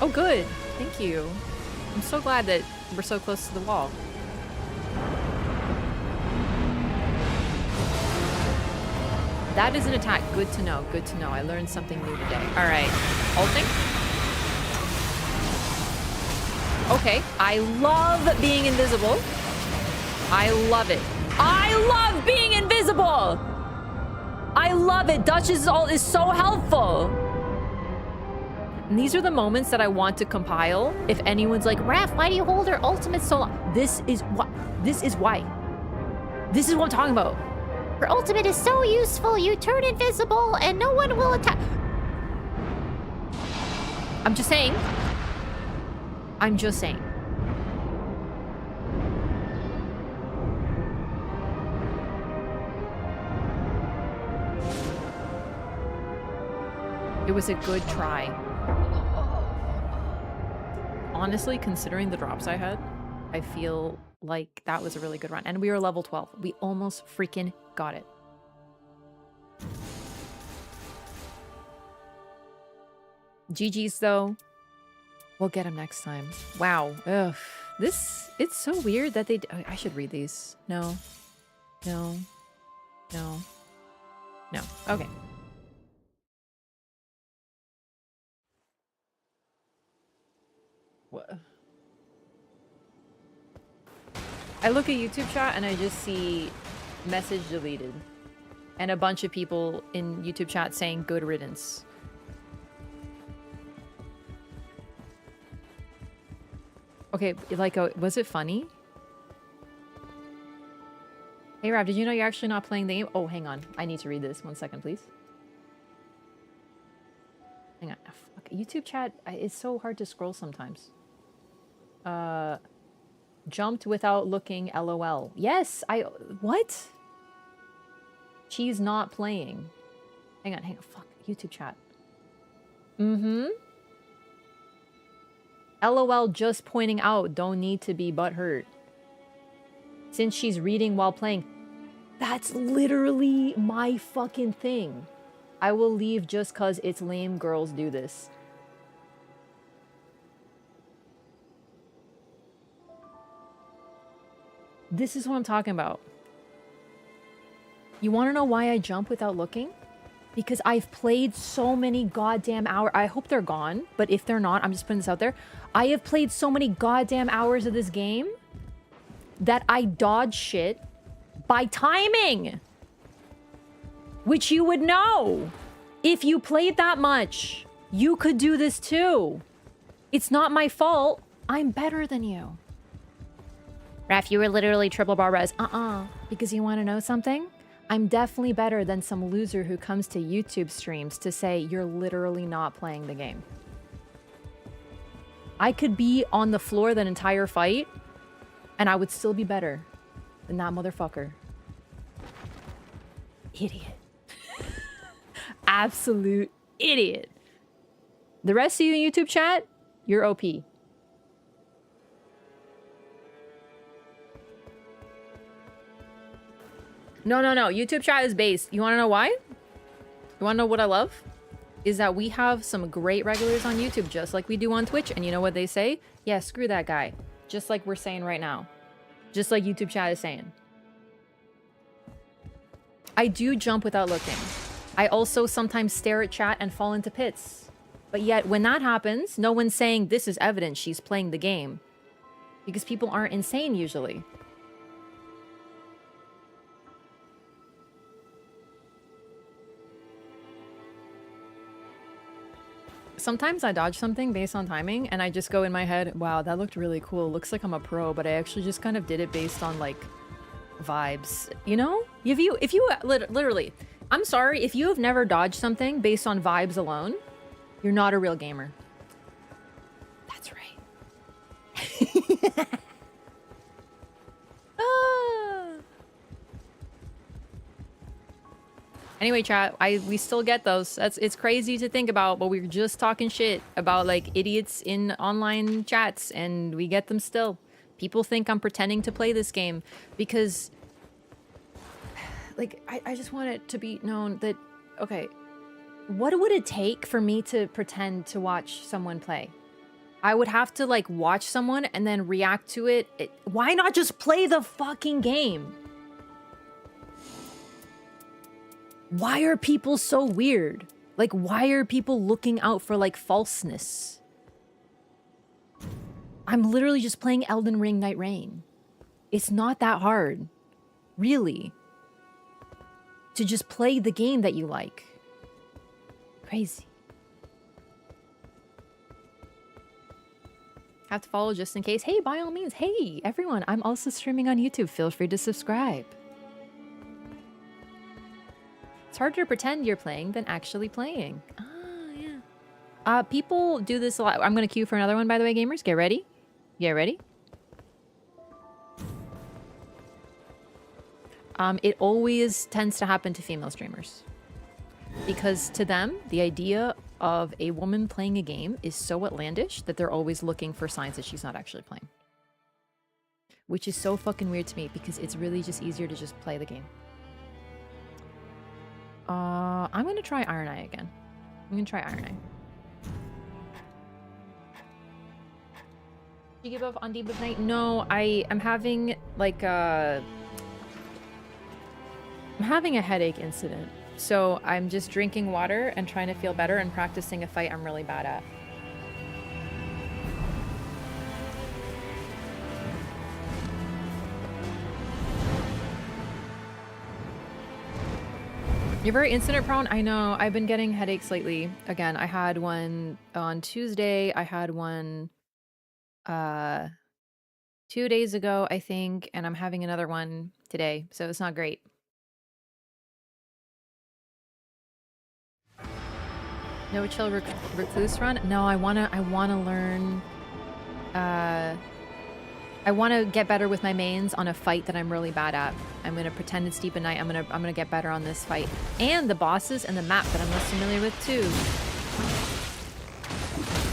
Oh, good. Thank you. I'm so glad that we're so close to the wall. That is an attack. Good to know. Good to know. I learned something new today. All right. Ulting. Okay. I love being invisible. I love it. I love being invisible. I love it. Duchess ult is so helpful. And these are the moments that I want to compile. If anyone's like, Wraff, why do you hold her ultimate so long? This is what. This is why. This is what I'm talking about. Her ultimate is so useful. You turn invisible and no one will attack. I'm just saying. I'm just saying. It was a good try. Honestly, considering the drops I had, I feel like that was a really good run. And we were level 12. We almost freaking got it. GG's though. We'll get him next time. Wow. Ugh. It's so weird that they... I should read these. No. No. No. No. Okay. What? I look at YouTube chat and I just see message deleted. And a bunch of people in YouTube chat saying good riddance. Okay, like, was it funny? Hey, Rob, did you know you're actually not playing the game? Oh, hang on. I need to read this. 1 second, please. Hang on. Fuck. YouTube chat is so hard to scroll sometimes. Jumped without looking, LOL. Yes, what? She's not playing. Hang on. Fuck. YouTube chat. Mm-hmm. LOL just pointing out, don't need to be butthurt. Since she's reading while playing. That's literally my fucking thing. I will leave just cause it's lame girls do this. This is what I'm talking about. You want to know why I jump without looking? Because I've played so many goddamn hours. I hope they're gone, but if they're not, I'm just putting this out there. I have played so many goddamn hours of this game that I dodge shit by timing. Which you would know. If you played that much, you could do this too. It's not my fault. I'm better than you. Wraff, you were literally triple bar res. Because you want to know something? I'm definitely better than some loser who comes to YouTube streams to say you're literally not playing the game. I could be on the floor that entire fight, and I would still be better than that motherfucker. Idiot. Absolute idiot. The rest of you in YouTube chat, you're OP. No. YouTube chat is based. You want to know why? You want to know what I love? Is that we have some great regulars on YouTube, just like we do on Twitch. And you know what they say? Yeah, screw that guy. Just like we're saying right now. Just like YouTube chat is saying. I do jump without looking. I also sometimes stare at chat and fall into pits. But yet, when that happens, no one's saying this is evidence she's playing the game. Because people aren't insane usually. Sometimes I dodge something based on timing, and I just go in my head, wow, that looked really cool. Looks like I'm a pro, but I actually just kind of did it based on, like, vibes. You know? If you literally, I'm sorry, if you have never dodged something based on vibes alone, you're not a real gamer. That's right. Anyway, chat, we still get those. It's crazy to think about, but we were just talking shit about like idiots in online chats, and we get them still. People think I'm pretending to play this game because, like, I just want it to be known that, okay, what would it take for me to pretend to watch someone play? I would have to like watch someone and then react to it. Why not just play the fucking game? Why are people so weird? Like, why are people looking out for, like, falseness? I'm literally just playing Elden Ring Nightreign. It's not that hard. Really. To just play the game that you like. Crazy. Have to follow just in case. Hey, by all means. Hey, everyone. I'm also streaming on YouTube. Feel free to subscribe. It's harder to pretend you're playing than actually playing. Ah, yeah. People do this a lot. I'm gonna queue for another one, by the way, gamers. Get ready. Get ready. It always tends to happen to female streamers. Because to them, the idea of a woman playing a game is so outlandish that they're always looking for signs that she's not actually playing. Which is so fucking weird to me because it's really just easier to just play the game. I'm gonna try Iron Eye again. I'm gonna try Iron Eye. Did you give up on debuff night? No, I'm having like I'm having a headache incident. So I'm just drinking water and trying to feel better and practicing a fight I'm really bad at. You're very incident prone? I know. I've been getting headaches lately. Again, I had one on Tuesday. I had one 2 days ago, I think, and I'm having another one today. So it's not great. No chill recluse run? No, I wanna learn. I wanna get better with my mains on a fight that I'm really bad at. I'm gonna pretend it's Deep in Night. I'm gonna get better on this fight. And the bosses and the map that I'm less familiar with too.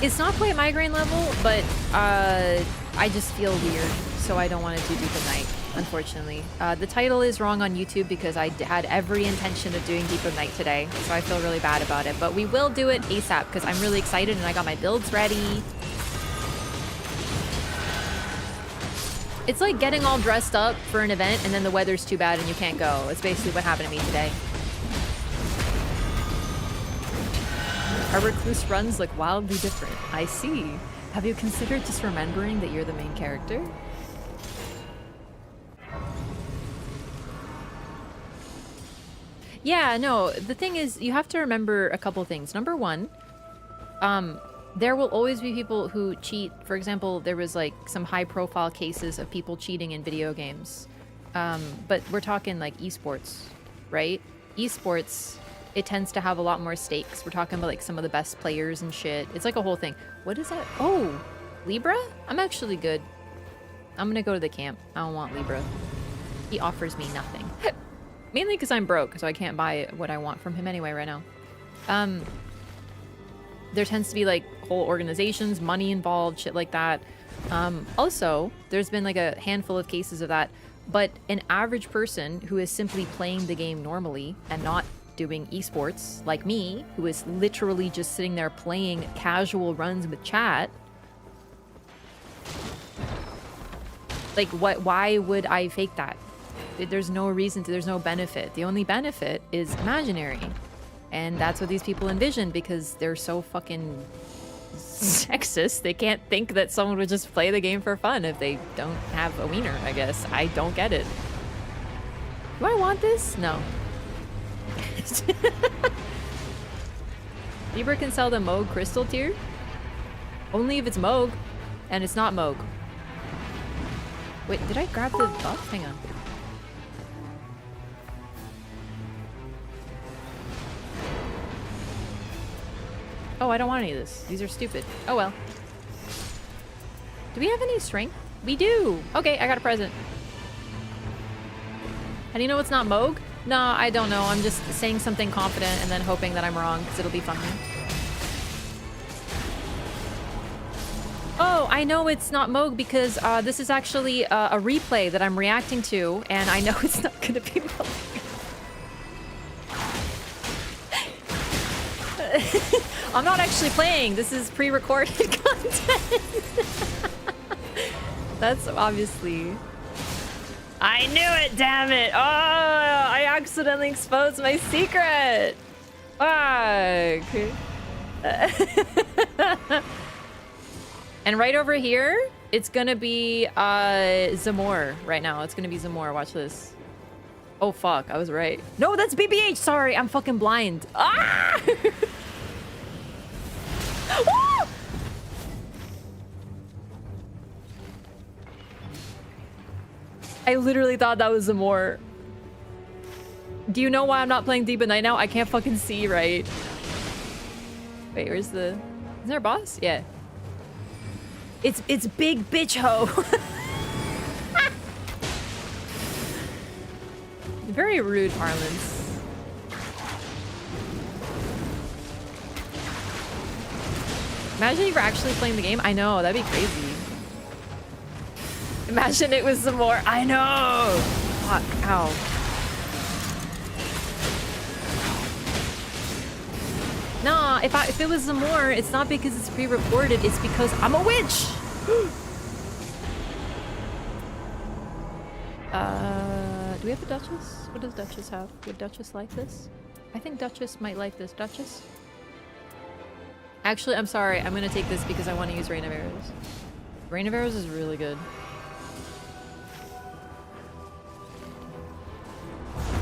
It's not quite migraine level, but I just feel weird, so I don't want to do Deep in Night, unfortunately. The title is wrong on YouTube because I had every intention of doing Deep in Night today, so I feel really bad about it. But we will do it ASAP because I'm really excited and I got my builds ready. It's like getting all dressed up for an event and then the weather's too bad and you can't go. It's basically what happened to me today. Our recluse runs look wildly different. I see. Have you considered just remembering that you're the main character? Yeah, no, the thing is, you have to remember a couple things. Number one, there will always be people who cheat. For example, there was like some high-profile cases of people cheating in video games. But we're talking like esports, right? Esports, it tends to have a lot more stakes. We're talking about like some of the best players and shit. It's like a whole thing. What is that? Oh, Libra? I'm actually good. I'm gonna go to the camp. I don't want Libra. He offers me nothing. Mainly because I'm broke, so I can't buy what I want from him anyway right now. There tends to be like whole organizations, money involved, shit like that. Also, there's been like a handful of cases of that, but an average person who is simply playing the game normally and not doing esports, like me, who is literally just sitting there playing casual runs with chat, like why would I fake that? There's no reason to, there's no benefit. The only benefit is imaginary. And that's what these people envision because they're so fucking sexist. They can't think that someone would just play the game for fun if they don't have a wiener, I guess. I don't get it. Do I want this? No. Libra can sell the Moog crystal tier? Only if it's Moog. And it's not Moog. Wait, did I grab the buff? Hang on. Oh, I don't want any of this. These are stupid. Oh well. Do we have any strength? We do! Okay, I got a present. How do you know it's not Moog? No, I don't know. I'm just saying something confident and then hoping that I'm wrong because it'll be funny. Oh, I know it's not Moog because this is actually a replay that I'm reacting to, and I know it's not gonna be Moog. I'm not actually playing. This is pre-recorded content. That's obviously... I knew it, damn it! Oh, I accidentally exposed my secret! Fuck! And right over here, it's gonna be Zamor right now. It's gonna be Zamor. Watch this. Oh fuck, I was right. No, that's BBH! Sorry, I'm fucking blind. Ah! Woo! I literally thought that was Zamor. Do you know why I'm not playing Deep in Night now? I can't fucking see right. Wait, where's the... Isn't there a boss? Yeah. It's big bitch ho. Very rude parlance. Imagine you were actually playing the game. I know, that'd be crazy. Imagine it was some more. I know. Fuck. Ow. Nah, if it was some more, it's not because it's pre-recorded. It's because I'm a witch. Do we have a Duchess? What does Duchess have? Would Duchess like this? I think Duchess might like this. Duchess? Actually, I'm sorry. I'm gonna take this because I want to use Rain of Arrows. Rain of Arrows is really good.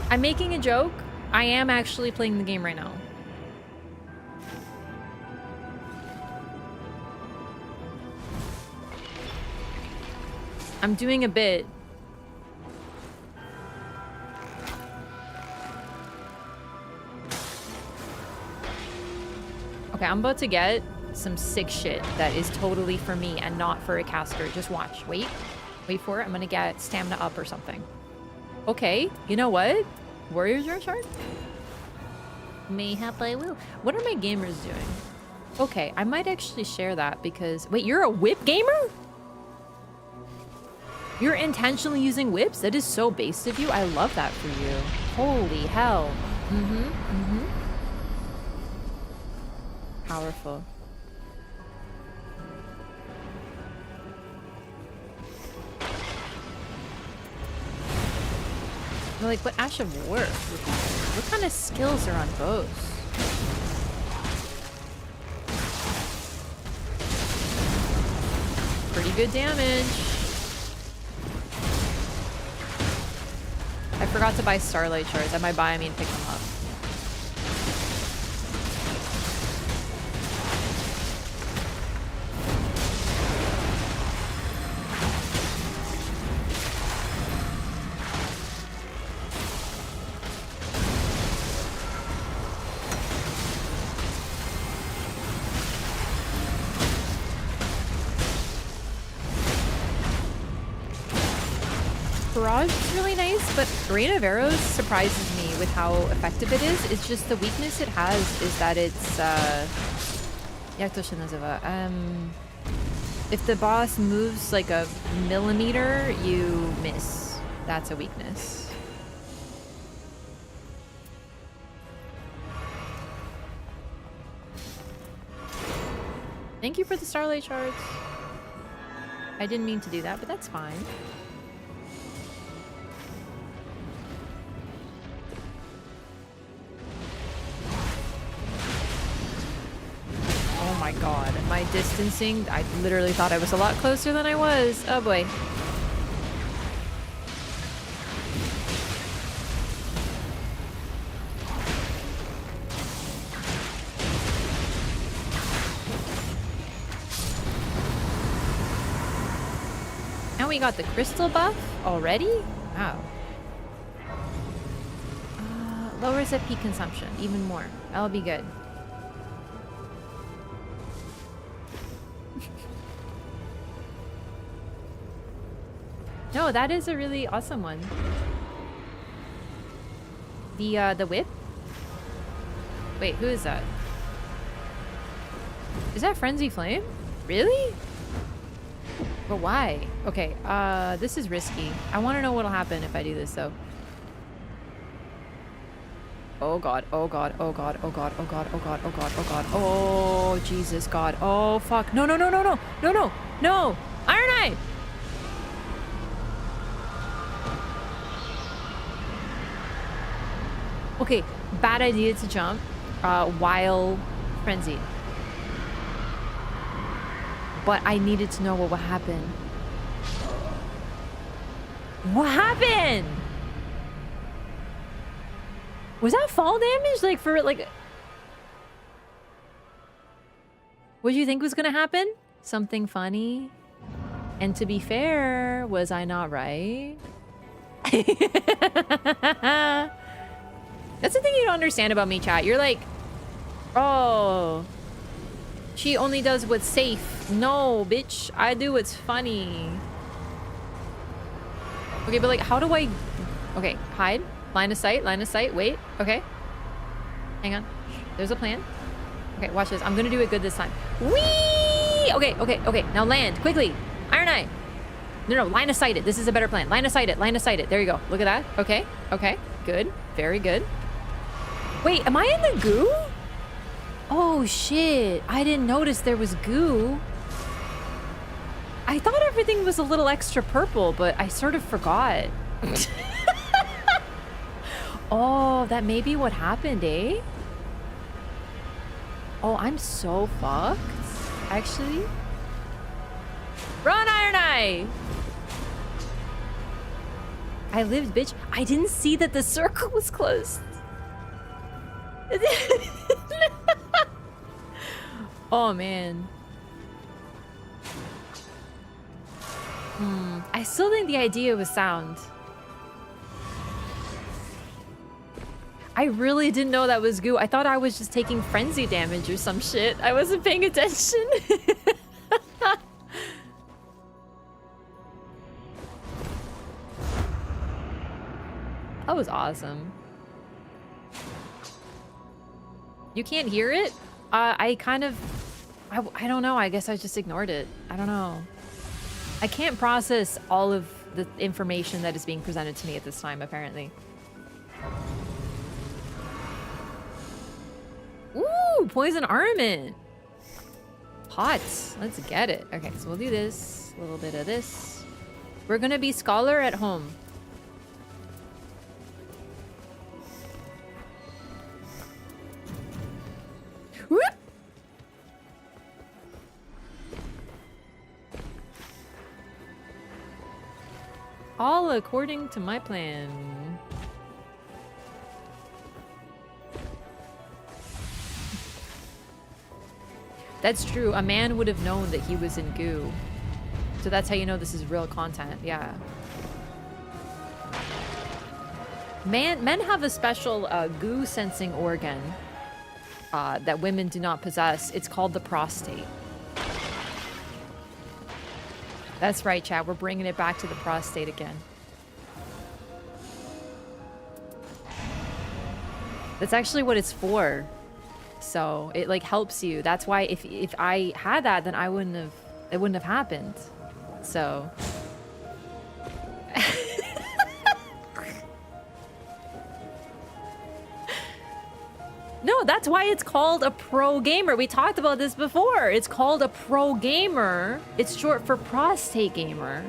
I'm making a joke. I am actually playing the game right now. I'm doing a bit. Okay, I'm about to get some sick shit that is totally for me and not for a caster. Just watch. Wait. Wait for it. I'm gonna get stamina up or something. Okay, you know what? Warriors are shard? Mayhap I will. What are my gamers doing? Okay, I might actually share that because... Wait, you're a whip gamer? You're intentionally using whips? That is so base of you. I love that for you. Holy hell. Powerful. Well, like, what Ash of War? What kind of skills are on bows? Pretty good damage. I forgot to buy Starlight Shards. And by buy, I mean pick them up. Barrage is really nice, but Rain of Arrows surprises me with how effective it is. It's just the weakness it has is that it's Jak to się nazywa? If the boss moves like a millimeter, you miss. That's a weakness. Thank you for the Starlight Shards. I didn't mean to do that, but that's fine. Oh my god, my distancing, I literally thought I was a lot closer than I was. Oh boy. Now we got the crystal buff already? Wow. Lowers FP consumption even more. That'll be good. No, that is a really awesome one. The whip? Wait, who is that? Is that Frenzy Flame? Really? But why? Okay, this is risky. I want to know what'll happen if I do this, though. Oh god, oh god, oh god, oh god, oh god, oh god, oh god, oh god. Oh, Jesus, God. Oh, fuck. No, no, no, no, no, no, no, no! Iron Eye! Okay, bad idea to jump while frenzied. But I needed to know what would happen. What happened? Was that fall damage? Like, for, like... What did you think was gonna happen? Something funny? And to be fair, was I not right? That's the thing you don't understand about me, chat. You're like, oh, She only does what's safe. No, bitch. I do what's funny. Okay, but like, how do I... Okay, hide. Line of sight, line of sight. Wait, okay. Hang on. There's a plan. Okay, watch this. I'm gonna do it good this time. Whee! Okay, okay, okay. Now land, quickly. Iron Eye. No, line of sight it. This is a better plan. Line of sight it, line of sight it. There you go. Look at that. Okay, okay. Good, very good. Wait, am I in the goo? Oh, shit. I didn't notice there was goo. I thought everything was a little extra purple, but I sort of forgot. Oh, that may be what happened, eh? Oh, I'm so fucked. Actually. Run, Iron Eye! I lived, bitch. I didn't see that the circle was closed. Oh, man. I still think the idea was sound. I really didn't know that was goo. I thought I was just taking frenzy damage or some shit. I wasn't paying attention. That was awesome. You can't hear it? I don't know. I guess I just ignored it. I don't know. I can't process all of the information that is being presented to me at this time, apparently. Ooh, poison armament. Hot. Let's get it. Okay, so we'll do this. A little bit of this. We're gonna be scholar at home. Whoop! All according to my plan. That's true. A man would have known that he was in goo. So that's how you know this is real content. Yeah. Men have a special goo sensing organ that women do not possess. It's called the prostate. That's right, chat. We're bringing it back to the prostate again. That's actually what it's for. So it like helps you. That's why if I had that, then it wouldn't have happened. So no, that's why it's called a pro gamer. We talked about this before. It's called a pro gamer. It's short for prostate gamer.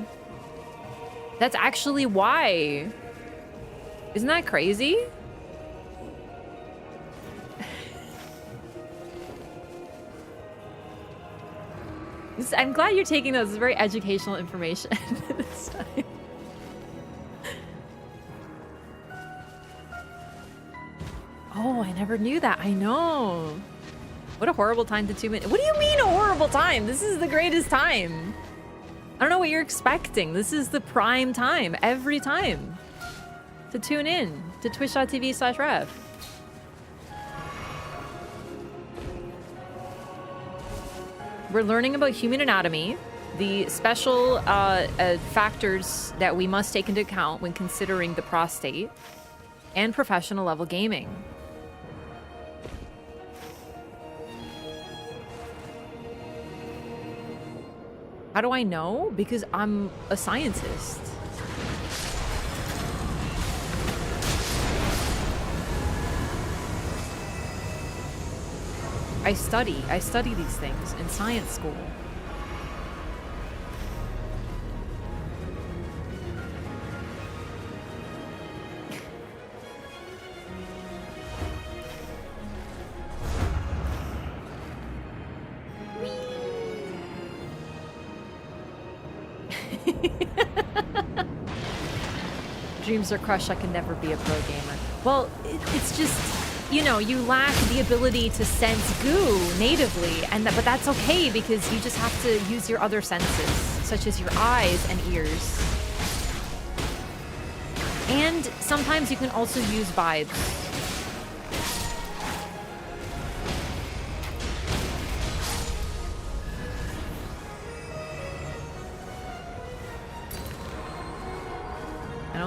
That's actually why. Isn't that crazy? I'm glad you're taking those. It's very educational information this time. Oh, I never knew that. I know. What a horrible time to tune in. What do you mean a horrible time? This is the greatest time. I don't know what you're expecting. This is the prime time every time to tune in to twitch.tv/Wraff. We're learning about human anatomy, the special factors that we must take into account when considering the prostate, and professional level gaming. How do I know? Because I'm a scientist. I study these things in science school. Dreams are crushed. I can never be a pro gamer. Well, it's just, you know, you lack the ability to sense goo natively, but that's okay because you just have to use your other senses, such as your eyes and ears. And sometimes you can also use vibes.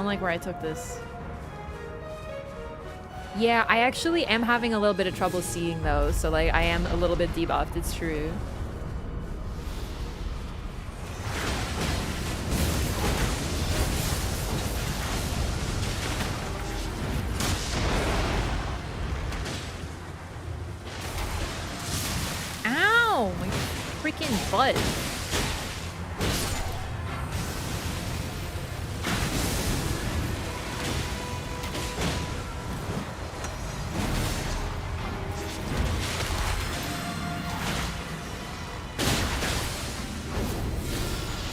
don't like where I took this. Yeah, I actually am having a little bit of trouble seeing those, so like I am a little bit debuffed, it's true. Ow! My freaking butt.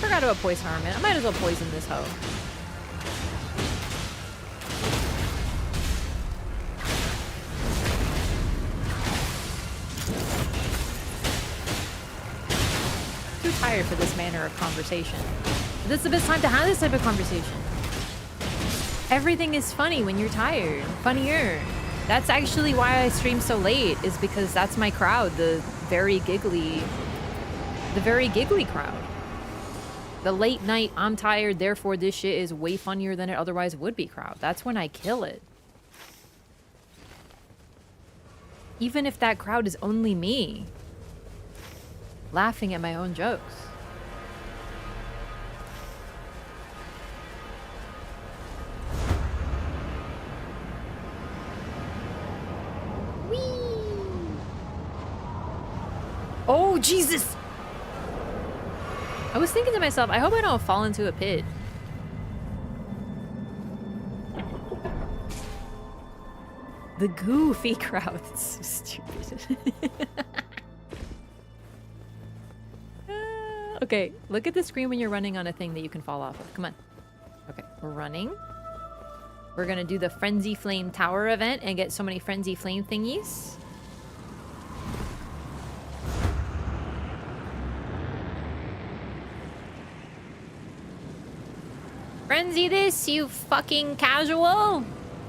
Forgot about poison armament. I might as well poison this hoe. Too tired for this manner of conversation. This is the best time to have this type of conversation. Everything is funny when you're tired. Funnier. That's actually why I stream so late, is because that's my crowd, the very giggly crowd. The late night, I'm tired, therefore this shit is way funnier than it otherwise would be crowd. That's when I kill it. Even if that crowd is only me. Laughing at my own jokes. Whee! Oh, Jesus! I was thinking to myself, I hope I don't fall into a pit. The goofy crowd. It's so stupid. Okay, look at the screen when you're running on a thing that you can fall off of. Come on. Okay, we're running. We're gonna do the Frenzy Flame Tower event and get so many Frenzy Flame thingies. Frenzy this, you fucking casual!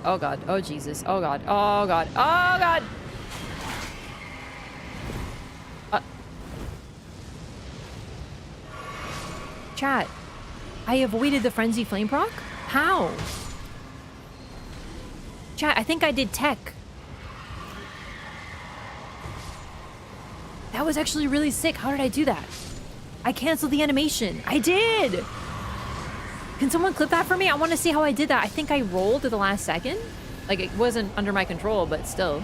Oh god, oh Jesus, oh god, oh god, oh god! Chat, I avoided the Frenzy Flame proc? How? Chat, I think I did tech. That was actually really sick. How did I do that? I canceled the animation. I did! Can someone clip that for me? I want to see how I did that. I think I rolled at the last second. Like, it wasn't under my control, but still.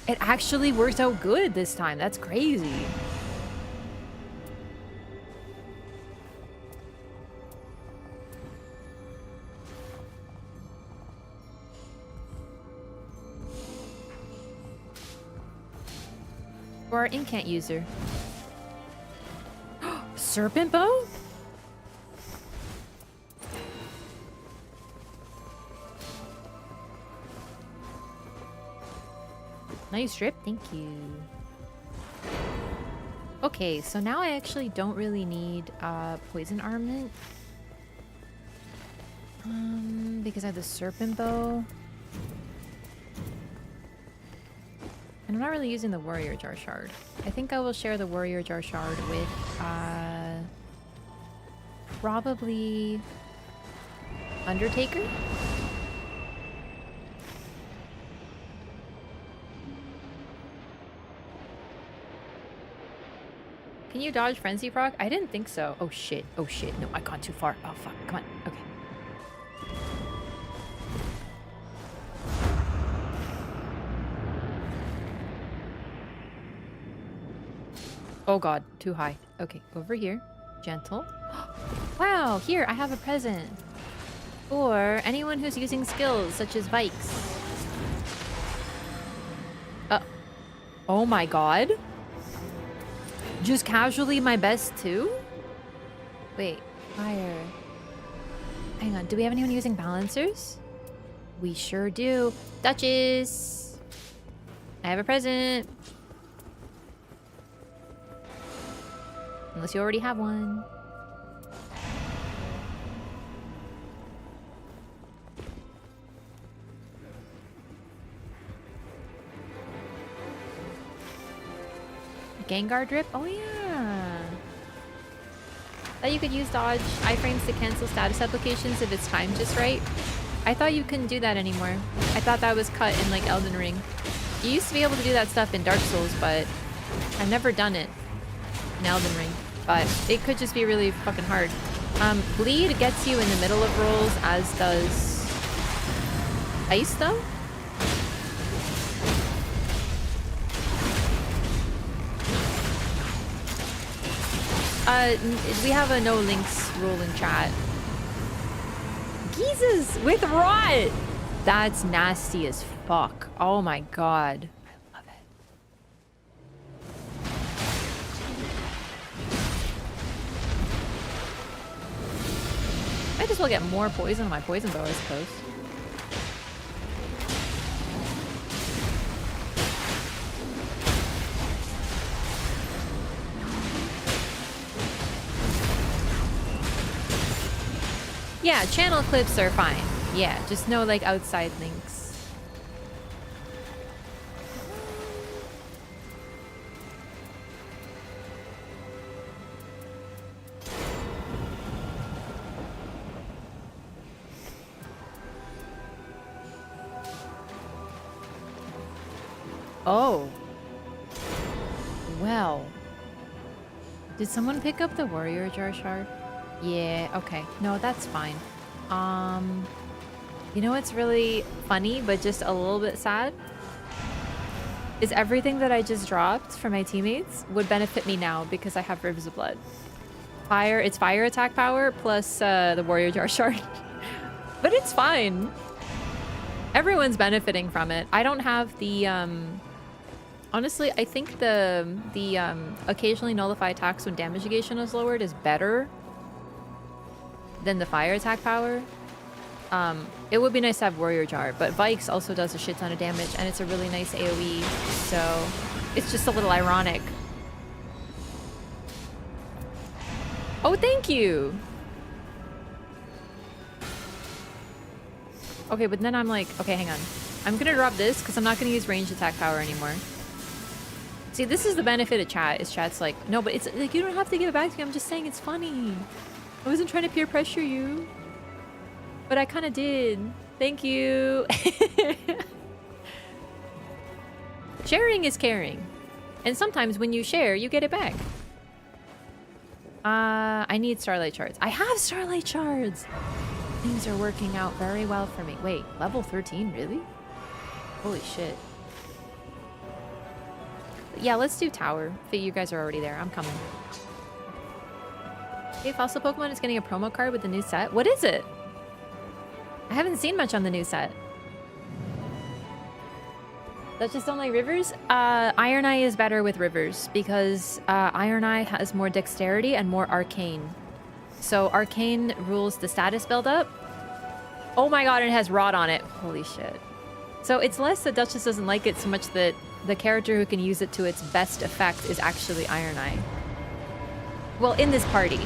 It actually worked out good this time. That's crazy. For our incant user. Serpent bow? Nice strip, thank you. Okay, so now I actually don't really need poison armament. Because I have the serpent bow. And I'm not really using the warrior jar shard. I think I will share the warrior jar shard with probably Undertaker. Can you dodge frenzy proc? I didn't think so. Oh shit. Oh shit. No, I gone too far. Oh fuck. Come on. Okay. Oh god, too high. Okay, over here. Gentle. Wow, here, I have a present. For anyone who's using skills such as bikes. Oh my god. Just casually my best too? Wait, fire. Hang on, do we have anyone using balancers? We sure do. Duchess! I have a present. Unless you already have one. Gengar drip? Oh yeah. Thought you could use dodge iframes to cancel status applications if it's timed just right. I thought you couldn't do that anymore. I thought that was cut in like Elden Ring. You used to be able to do that stuff in Dark Souls, but I've never done it in Elden Ring. But it could just be really fucking hard. Bleed gets you in the middle of rolls, as does Ice, though? We have a no links rule in chat. Jesus with rot! That's nasty as fuck. Oh my god. I love it. I just will get more poison on my poison bow, I suppose. Yeah, channel clips are fine. Yeah, just no like outside links. Oh. Well. Did someone pick up the warrior jar shard? Yeah, okay. No, that's fine. You know what's really funny, but just a little bit sad? Is everything that I just dropped for my teammates would benefit me now because I have Rivers of Blood. It's fire attack power plus the warrior jar shard. But it's fine. Everyone's benefiting from it. I don't have the, honestly, I think the occasionally nullify attacks when damage negation is lowered is better than the fire attack power. It would be nice to have warrior jar, but Vikes also does a shit ton of damage and it's a really nice AoE, so it's just a little ironic. Oh, thank you. Okay, but then I'm like, okay, hang on. I'm gonna drop this because I'm not gonna use ranged attack power anymore. See, this is the benefit of chat, is chat's like, no, but it's like, you don't have to give it back to me. I'm just saying it's funny. I wasn't trying to peer pressure you. But I kind of did. Thank you. Sharing is caring. And sometimes when you share, you get it back. I need Starlight Shards. I have Starlight Shards! Things are working out very well for me. Wait, level 13? Really? Holy shit. Yeah, let's do Tower. You guys are already there. I'm coming. Hey, Fossil Pokemon is getting a promo card with the new set. What is it? I haven't seen much on the new set. Duchess don't like rivers? Iron Eye is better with rivers because Iron Eye has more dexterity and more arcane. So arcane rules the status build up. Oh my god, and it has rot on it. Holy shit. So it's less that Duchess doesn't like it so much that the character who can use it to its best effect is actually Iron Eye. Well, in this party.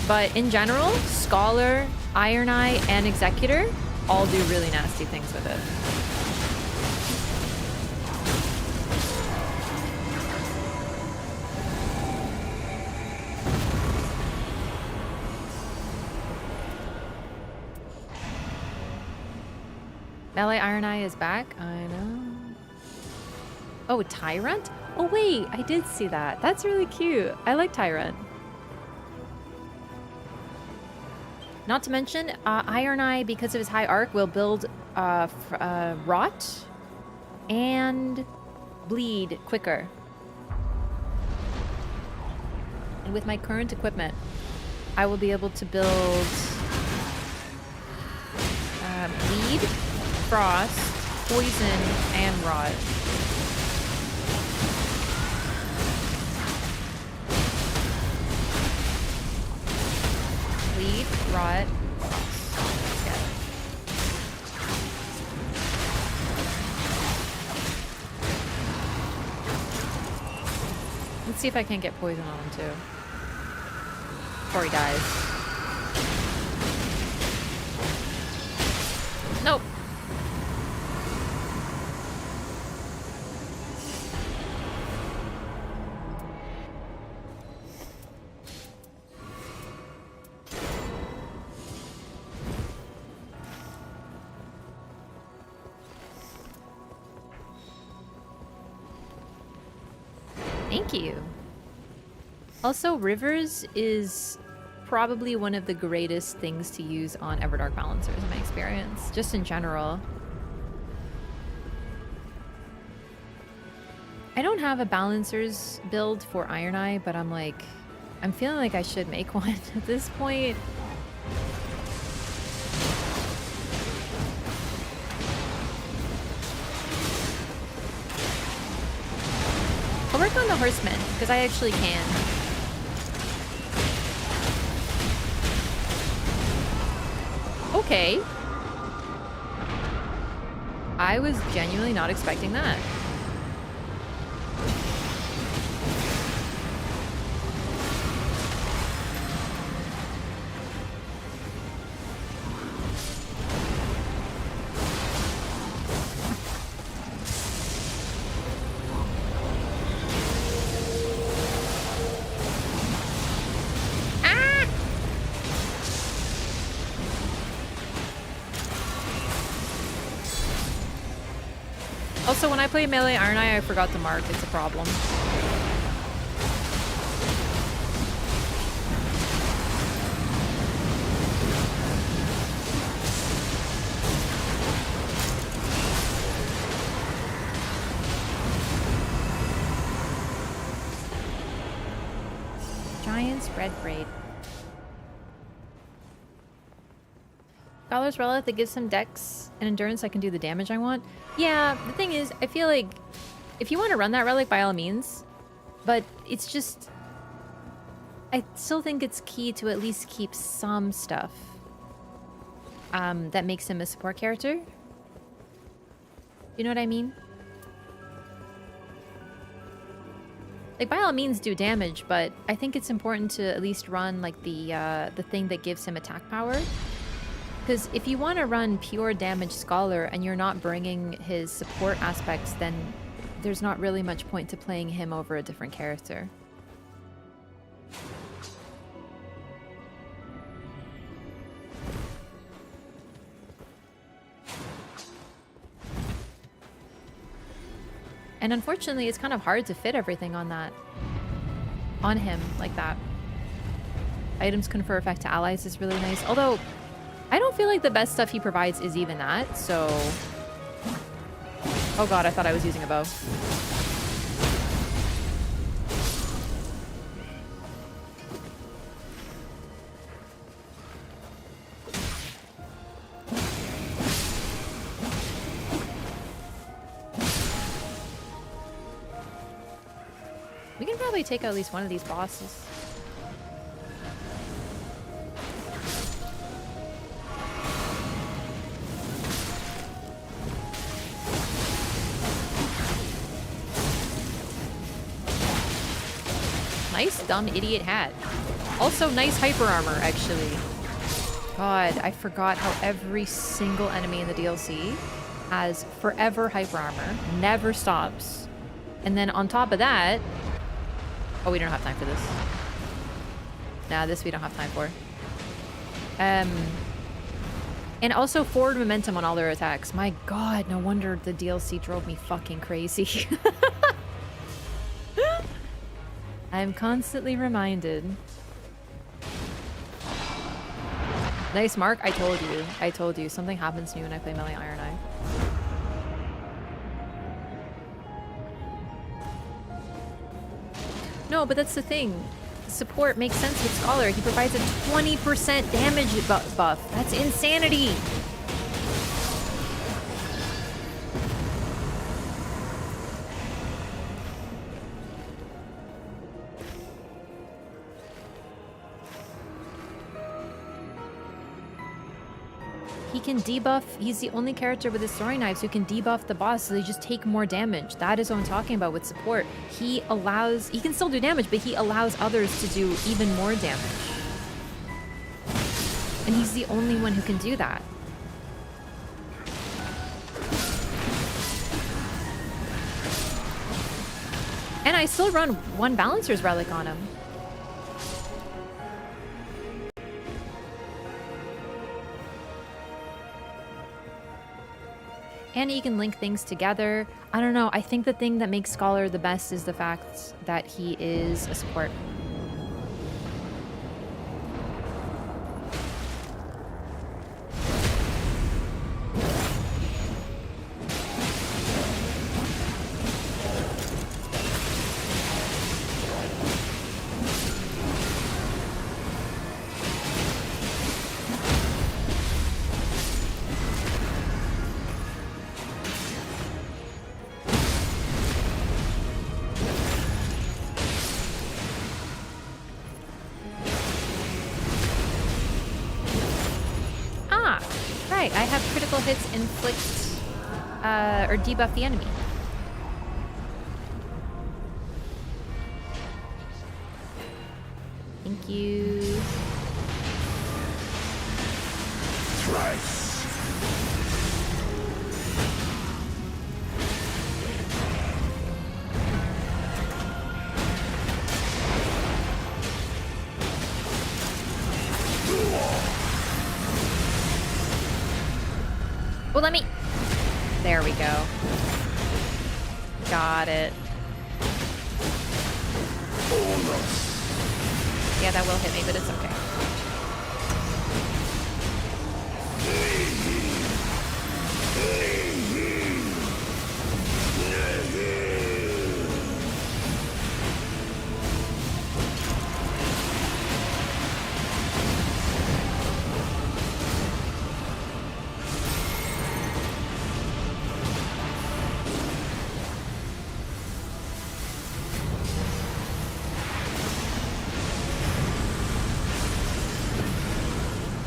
But in general, Scholar, Iron Eye, and Executor all do really nasty things with it. Melee Iron Eye is back. I know. Oh, Tyrant? Oh wait, I did see that. That's really cute. I like Tyrant. Not to mention, Iron Eye, because of his high arc, will build Rot and Bleed quicker. And with my current equipment, I will be able to build Bleed, Frost, Poison, and Rot. Bleed, Rot, Frost. Okay. Let's see if I can get poison on him too. Before he dies. Nope. you. Also, Rivers is probably one of the greatest things to use on Everdark Balancers in my experience, just in general. I don't have a Balancers build for Iron Eye, but I'm feeling like I should make one at this point. I'll work on the Horsemen, because I actually can. Okay. I was genuinely not expecting that. Also, when I play melee Iron Eye, I forgot to mark. It's a problem. Giant spread braid. Scholar's Relic that gives some dex and endurance, I can do the damage I want. Yeah, the thing is, I feel like if you want to run that relic, by all means. But it's just... I still think it's key to at least keep some stuff that makes him a support character. You know what I mean? Like, by all means do damage, but I think it's important to at least run, like, the thing that gives him attack power. Because if you want to run pure damage Scholar and you're not bringing his support aspects, then there's not really much point to playing him over a different character. And unfortunately, it's kind of hard to fit everything on that. On him like that. Items confer effect to allies is really nice. Although... I don't feel like the best stuff he provides is even that, so... Oh god, I thought I was using a bow. We can probably take out at least one of these bosses. Nice dumb idiot hat. Also nice hyper armor, actually. God, I forgot how every single enemy in the DLC has forever hyper armor. Never stops. And then on top of that... Oh, we don't have time for this. Nah, this we don't have time for. And also forward momentum on all their attacks. My god, no wonder the DLC drove me fucking crazy. I'm constantly reminded. Nice mark. I told you. I told you. Something happens to me when I play melee Iron Eye. No, but that's the thing. Support makes sense with Scholar. He provides a 20% damage buff. That's insanity. He can debuff. He's the only character with his throwing knives who can debuff the boss so they just take more damage. That is what I'm talking about with support. He can still do damage, but he allows others to do even more damage. And he's the only one who can do that. And I still run one Balancer's Relic on him. And you can link things together. I don't know. I think the thing that makes Scholar the best is the fact that he is a support. Right, I have critical hits inflict or debuff the enemy. Thank you. Thrice. Well, let me... There we go. Got it. Yeah, that will hit me, but it's okay.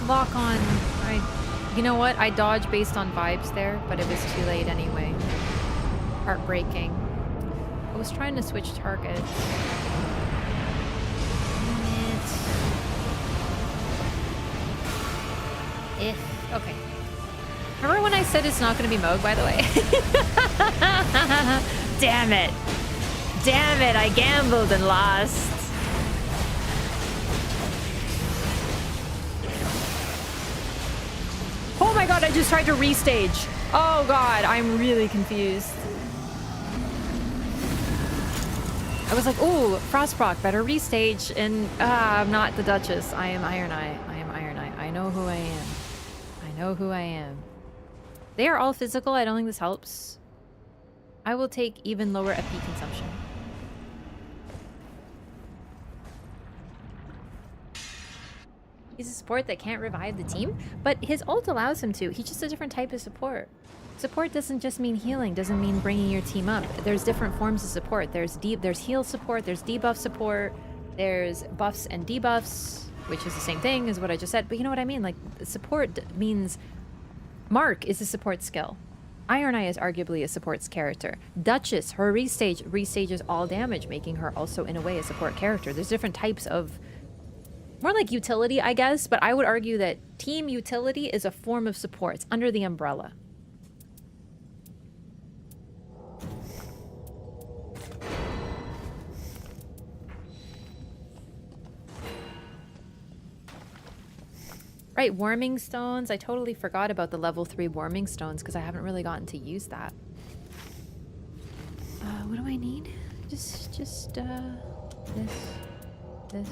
Lock on. You know what? I dodged based on vibes there, but it was too late anyway. Heartbreaking. I was trying to switch targets. Okay. Remember when I said it's not going to be Moog, by the way? Damn it. Damn it, I gambled and lost. Oh my god, I just tried to restage. Oh god, I'm really confused. I was like, ooh, Frostproc, better restage. And I'm not the Duchess. I am Iron Eye. I am Iron Eye. I know who I am. I know who I am. They are all physical. I don't think this helps. I will take even lower FP consumption. He's a support that can't revive the team, but his ult allows him to. He's just a different type of support. Support doesn't just mean healing, doesn't mean bringing your team up. There's different forms of support. There's heal support, there's debuff support, there's buffs and debuffs, which is the same thing as what I just said. But you know what I mean? Like, support means... Mark is a support skill. Iron Eye is arguably a support's character. Duchess, her restages all damage, making her also, in a way, a support character. There's different types of... More like utility, I guess, but I would argue that team utility is a form of support. It's under the umbrella. Right, warming stones. I totally forgot about the level 3 warming stones because I haven't really gotten to use that. What do I need? Just this.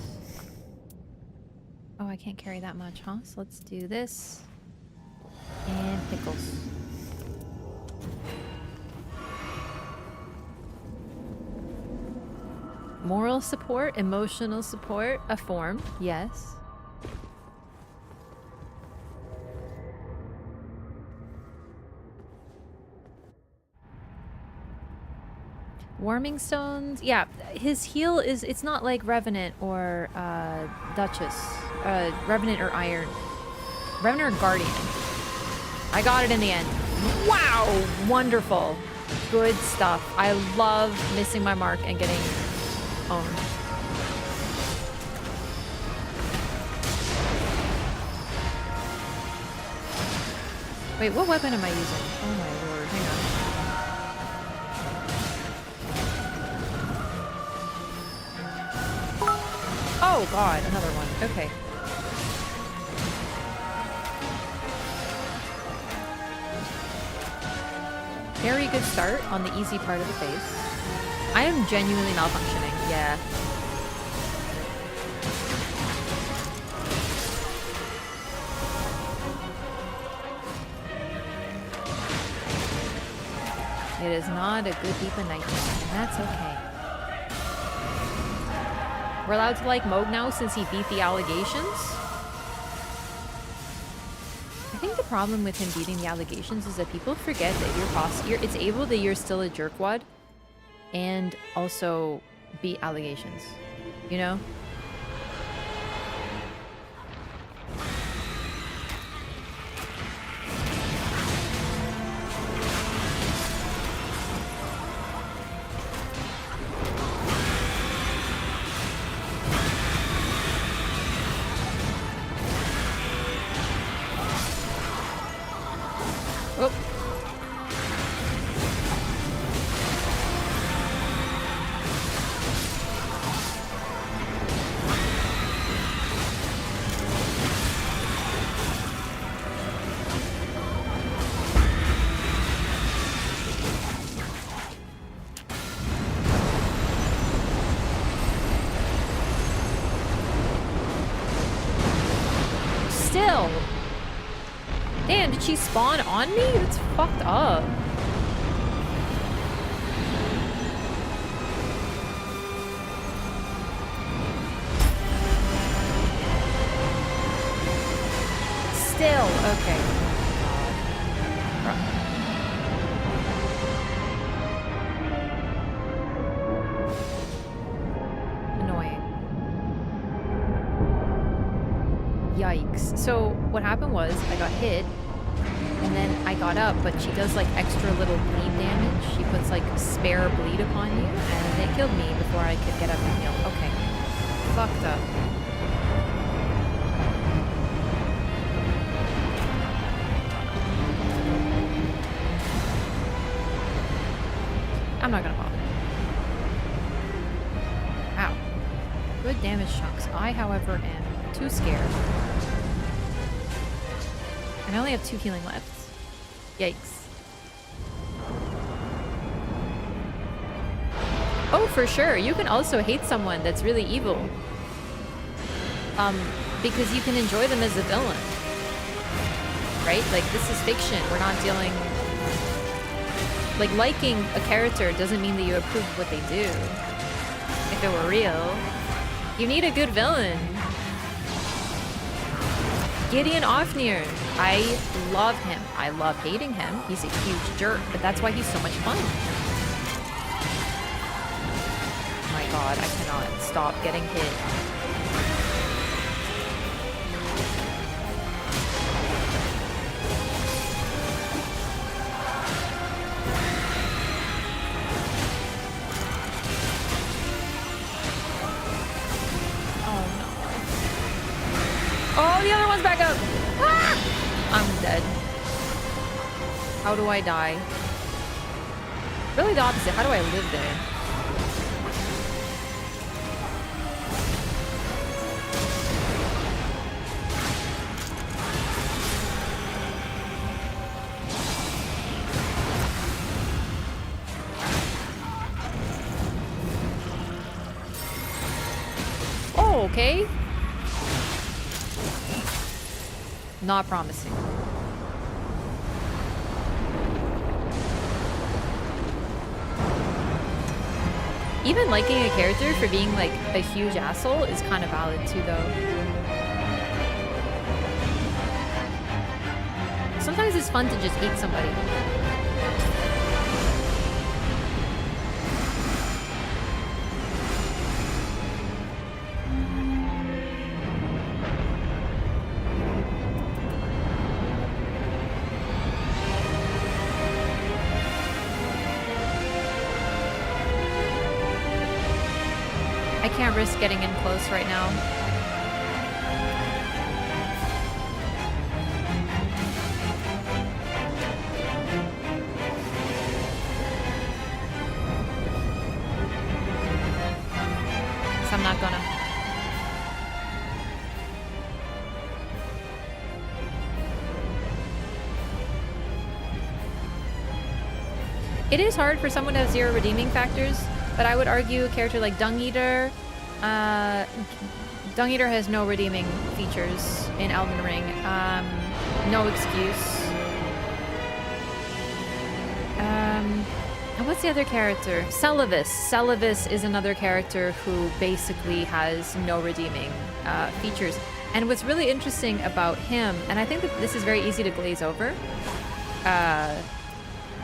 Oh, I can't carry that much, huh? So let's do this. And pickles. Moral support, emotional support, a form, yes. Warming stones, yeah. His heal is, it's not like Revenant or Duchess. Revenant or Iron. Revenant or Guardian. I got it in the end. Wow! Wonderful. Good stuff. I love missing my mark and getting owned. Wait, what weapon am I using? Oh my lord, hang on. Oh god, another one. Okay. very good start on the easy part of the face. I am genuinely malfunctioning, yeah. It is not a good deep in Nightreign, and that's okay. We're allowed to like Moog now since he beat the allegations. I think the problem with him beating the allegations is that people forget that it's able that you're still a jerkwad and also beat allegations, you know? Oh. Still. Damn, did she spawn on me? That's fucked up. Still, okay. Annoying. Yikes. So what happened was I got hit and then I got up, but she does like extra little bleed damage. She puts like spare bleed upon you and it killed me before I could get up and heal. Okay. Fucked up. I'm not gonna bother. Ow. Good damage chunks. I, however, am too scared. And I only have 2 healing left. Yikes. Oh, for sure. You can also hate someone that's really evil. Because you can enjoy them as a villain. Right? Like, this is fiction. We're not dealing... Like, liking a character doesn't mean that you approve of what they do. If it were real. You need a good villain. Gideon Ofnir. I love him. I love hating him. He's a huge jerk, but that's why he's so much fun. Oh my god, I cannot stop getting hit. Oh, the other one's back up! Ah! I'm dead. How do I die? Really the opposite. How do I live there? Oh, okay. Not promising. Even liking a character for being like a huge asshole is kind of valid too, though. Sometimes it's fun to just hate somebody. I can't risk getting in close right now. So I'm not gonna. It is hard for someone to have 0 redeeming factors, but I would argue a character like Dung Eater, Dung Eater has no redeeming features in Elden Ring. No excuse. And what's the other character? Celavis. Celavis is another character who basically has no redeeming features. And what's really interesting about him, and I think that this is very easy to glaze over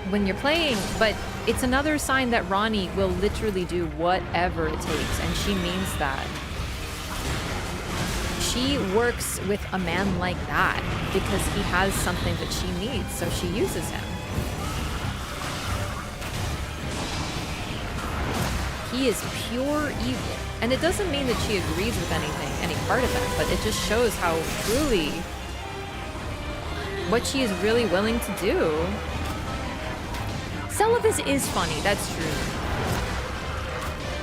when you're playing, but it's another sign that Ronnie will literally do whatever it takes, and she means that. She works with a man like that because he has something that she needs, so she uses him. He is pure evil. And it doesn't mean that she agrees with anything, any part of it, but it just shows how truly what she is really willing to do. Celavis is funny, that's true.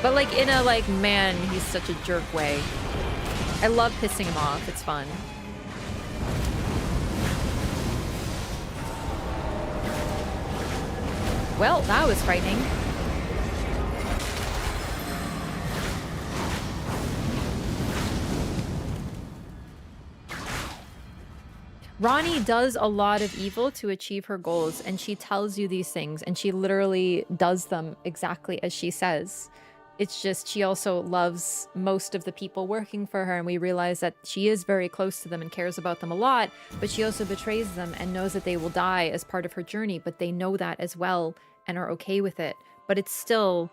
But like in a like, man, he's such a jerk way. I love pissing him off, it's fun. Well, that was frightening. Ronnie does a lot of evil to achieve her goals, and she tells you these things, and she literally does them exactly as she says. It's just she also loves most of the people working for her, and we realize that she is very close to them and cares about them a lot, but she also betrays them and knows that they will die as part of her journey, but they know that as well and are okay with it. But it's still...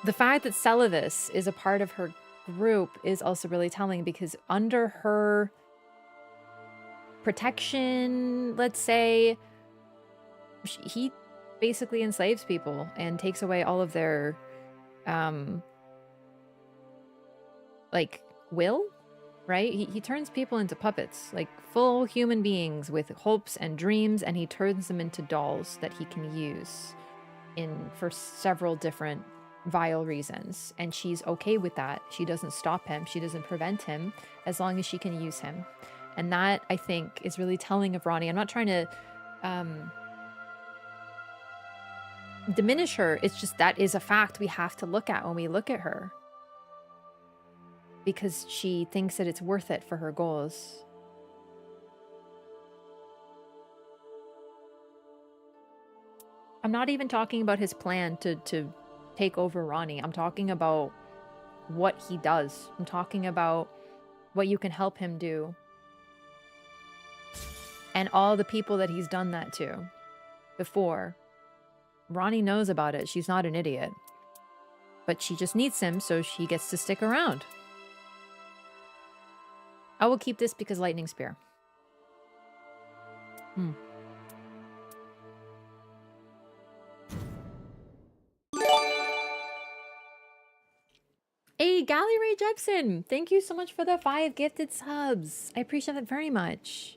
The fact that Celavis is a part of her group is also really telling, because under her protection, let's say, he basically enslaves people and takes away all of their like will, right? He turns people into puppets, like full human beings with hopes and dreams, and he turns them into dolls that he can use for several different vile reasons, and she's okay with that. She doesn't stop him, she doesn't prevent him, as long as she can use him. And that, I think, is really telling of Ronnie. I'm not trying to diminish her. It's just that is a fact we have to look at when we look at her. Because she thinks that it's worth it for her goals. I'm not even talking about his plan to take over Ronnie. I'm talking about what he does. I'm talking about what you can help him do. And all the people that he's done that to before. Ronnie knows about it. She's not an idiot. But she just needs him, so she gets to stick around. I will keep this because Lightning Spear. Hey, Galley Ray Jepson! Thank you so much for the 5 gifted subs. I appreciate it very much.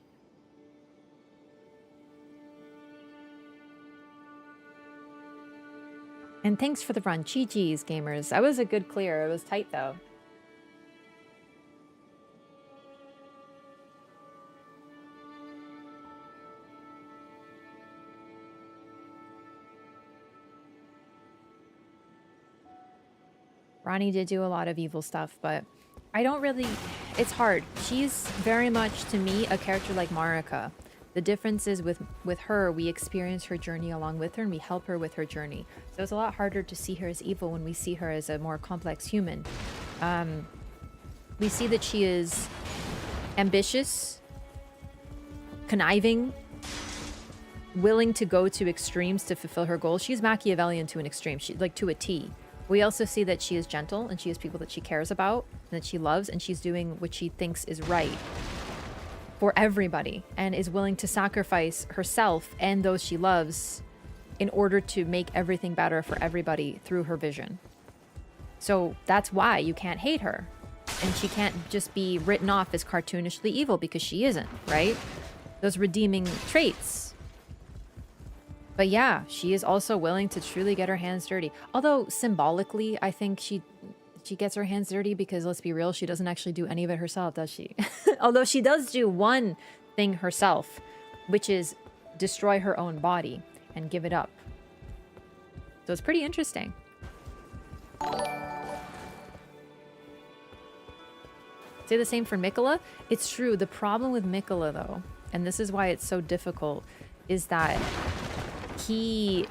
And thanks for the run. GG's, gamers. That was a good clear. It was tight, though. Ronnie did do a lot of evil stuff, but I don't really... It's hard. She's very much, to me, a character like Marika. The difference is with her, we experience her journey along with her and we help her with her journey. So it's a lot harder to see her as evil when we see her as a more complex human. We see that she is ambitious, conniving, willing to go to extremes to fulfill her goals. She's Machiavellian to an extreme, like to a T. We also see that she is gentle and she has people that she cares about and that she loves, and she's doing what she thinks is right for everybody, and is willing to sacrifice herself and those she loves in order to make everything better for everybody through her vision. So that's why you can't hate her. And she can't just be written off as cartoonishly evil, because she isn't, right? Those redeeming traits. But yeah, she is also willing to truly get her hands dirty. Although symbolically, I think she gets her hands dirty because, let's be real, she doesn't actually do any of it herself, does she? Although she does do one thing herself, which is destroy her own body and give it up So it's pretty interesting. Say the same for Mikola. It's true. The problem with Mikola, though, and this is why it's so difficult, is that he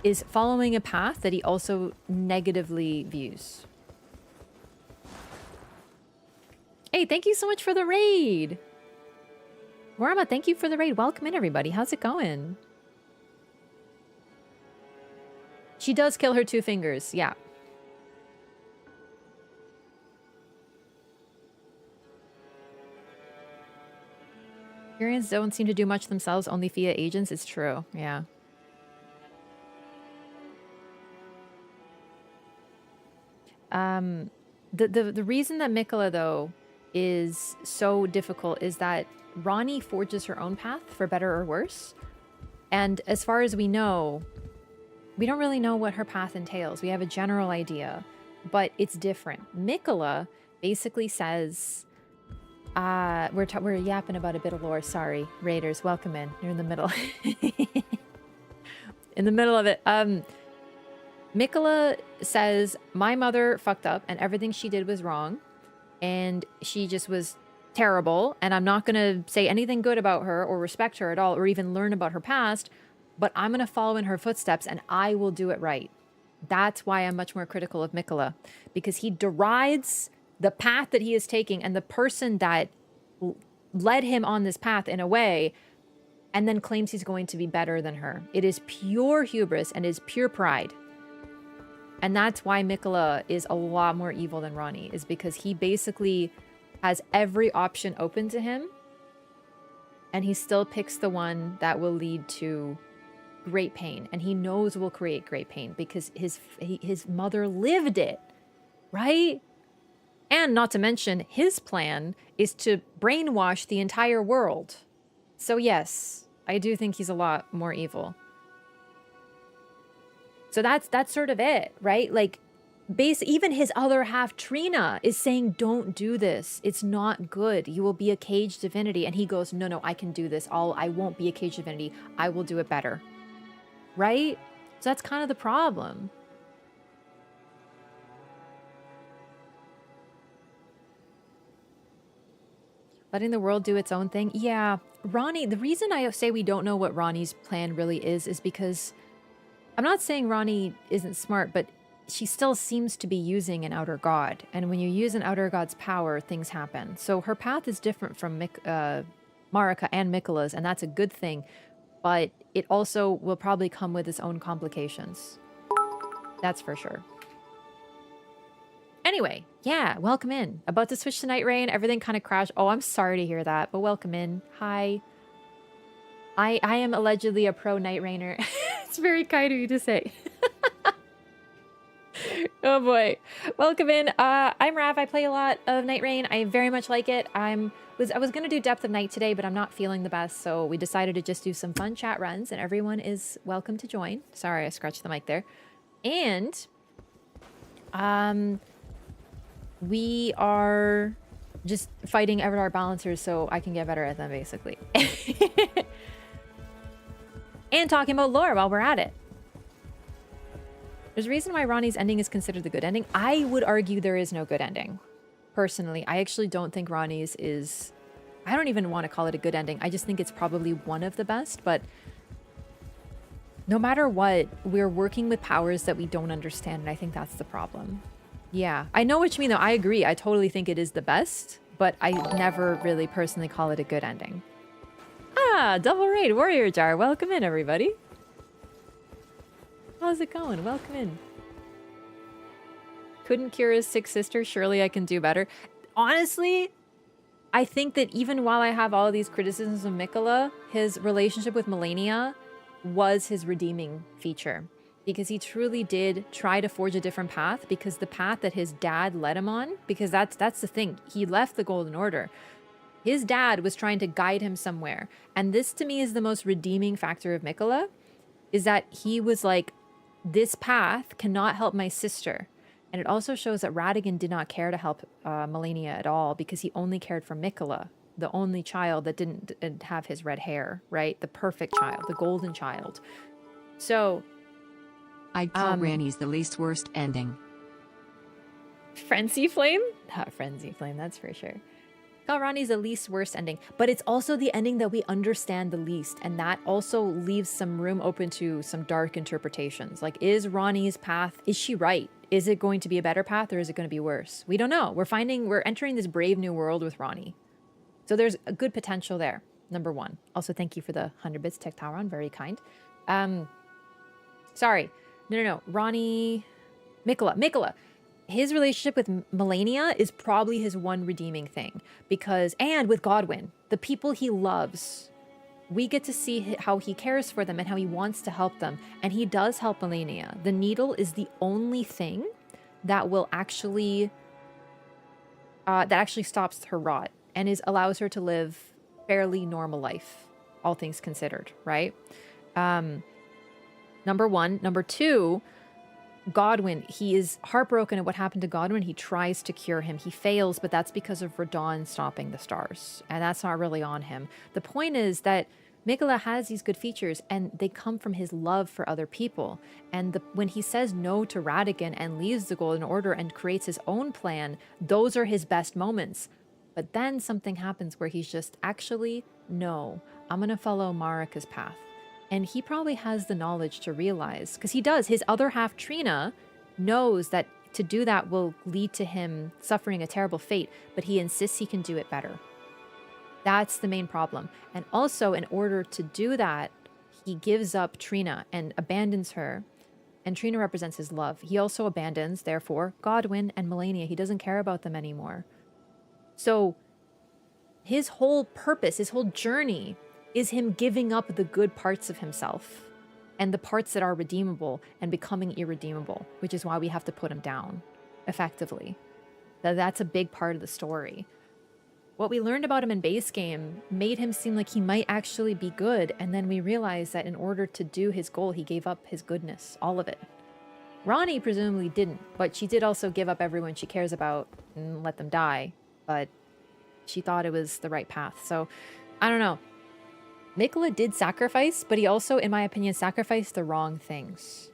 is following a path that he also negatively views. Hey, thank you so much for the raid. Warama, thank you for the raid. Welcome in, everybody. How's it going? She does kill her 2 fingers. Yeah. Syrians don't seem to do much themselves, only via agents. It's true. Yeah. The reason that Mikola, though, is so difficult is that Ronnie forges her own path, for better or worse. And as far as we know, we don't really know what her path entails. We have a general idea, but it's different. Mikola basically says, we're yapping about a bit of lore. Sorry, Raiders, welcome in. You're in the middle. In the middle of it. Mikola says, my mother fucked up and everything she did was wrong. And she just was terrible. And I'm not going to say anything good about her or respect her at all or even learn about her past. But I'm going to follow in her footsteps and I will do it right. That's why I'm much more critical of Mikola. Because he derides the path that he is taking and the person that led him on this path in a way, and then claims he's going to be better than her. It is pure hubris and is pure pride. And that's why Mikola is a lot more evil than Ronnie, is because he basically has every option open to him, and he still picks the one that will lead to great pain, and he knows will create great pain because his mother lived it, right? And not to mention, his plan is to brainwash the entire world. So yes, I do think he's a lot more evil. So that's sort of it, right? Like, even his other half, Trina, is saying, don't do this. It's not good. You will be a caged divinity. And he goes, no, I can do this. I won't be a caged divinity. I will do it better. Right? So that's kind of the problem. Letting the world do its own thing. Yeah, Ronnie, the reason I say we don't know what Ronnie's plan really is because I'm not saying Ronnie isn't smart, but she still seems to be using an outer god. And when you use an outer god's power, things happen. So her path is different from Marika and Mikola's, and that's a good thing. But it also will probably come with its own complications. That's for sure. Anyway, yeah, welcome in. About to switch to Nightreign. Everything kind of crashed. Oh, I'm sorry to hear that, but welcome in. Hi. I am allegedly a pro Nightreigner. It's very kind of you to say. Oh boy. Welcome in. I'm Wraff. I play a lot of Nightreign. I very much like it. I was going to do Depth of Night today, but I'm not feeling the best, so we decided to just do some fun chat runs, and everyone is welcome to join. Sorry, I scratched the mic there. And we are just fighting Everdark balancers so I can get better at them, basically. And talking about lore while we're at it. There's a reason why Ronnie's ending is considered the good ending. I would argue there is no good ending. Personally, I actually don't think Ronnie's is... I don't even want to call it a good ending. I just think it's probably one of the best, but... No matter what, we're working with powers that we don't understand, and I think that's the problem. Yeah, I know what you mean, though. I agree. I totally think it is the best, but I never really personally call it a good ending. Ah, double raid, Warrior Jar. Welcome in, everybody. How's it going? Welcome in. Couldn't cure his sick sister. Surely I can do better. Honestly, I think that even while I have all of these criticisms of Mikola, his relationship with Melania was his redeeming feature. Because he truly did try to forge a different path, because the path that his dad led him on, because that's the thing. He left the Golden Order. His dad was trying to guide him somewhere. And this, to me, is the most redeeming factor of Mikola, is that he was like, this path cannot help my sister. And it also shows that Radigan did not care to help Melania at all, because he only cared for Mikola, the only child that didn't have his red hair, right? The perfect child, the golden child. So... I'd call Ranny's the least worst ending. Frenzy Flame? Not Frenzy Flame, that's for sure. Call Ronnie's the least worst ending, but it's also the ending that we understand the least, and that also leaves some room open to some dark interpretations. Like, is Ronnie's path, is she right? Is it going to be a better path, or is it going to be worse? We don't know. We're entering this brave new world with Ronnie. So there's a good potential there, number one. Also, thank you for the 100 bits, Tech Tauron, very kind. Sorry. No. Ronnie, Mikola. His relationship with Melania is probably his one redeeming thing, because, and with Godwin, the people he loves, we get to see how he cares for them and how he wants to help them. And he does help Melania. The needle is the only thing that will actually, that actually stops her rot and allows her to live fairly normal life, all things considered, right? Number one. Number two, Godwin, he is heartbroken at what happened to Godwin. He tries to cure him. He fails, but that's because of Radon stopping the stars. And that's not really on him. The point is that Mikola has these good features, and they come from his love for other people. And when he says no to Radigan and leaves the Golden Order and creates his own plan, those are his best moments. But then something happens where he's just, actually, no, I'm going to follow Marika's path. And he probably has the knowledge to realize, because he does, his other half, Trina, knows that to do that will lead to him suffering a terrible fate, but he insists he can do it better. That's the main problem. And also, in order to do that, he gives up Trina and abandons her. And Trina represents his love. He also abandons, therefore, Godwin and Melania. He doesn't care about them anymore. So his whole purpose, his whole journey, is him giving up the good parts of himself and the parts that are redeemable and becoming irredeemable, which is why we have to put him down, effectively. That's a big part of the story. What we learned about him in base game made him seem like he might actually be good, and then we realized that in order to do his goal, he gave up his goodness, all of it. Ronnie presumably didn't, but she did also give up everyone she cares about and let them die, but she thought it was the right path. So, I don't know. Mikola did sacrifice, but he also, in my opinion, sacrificed the wrong things.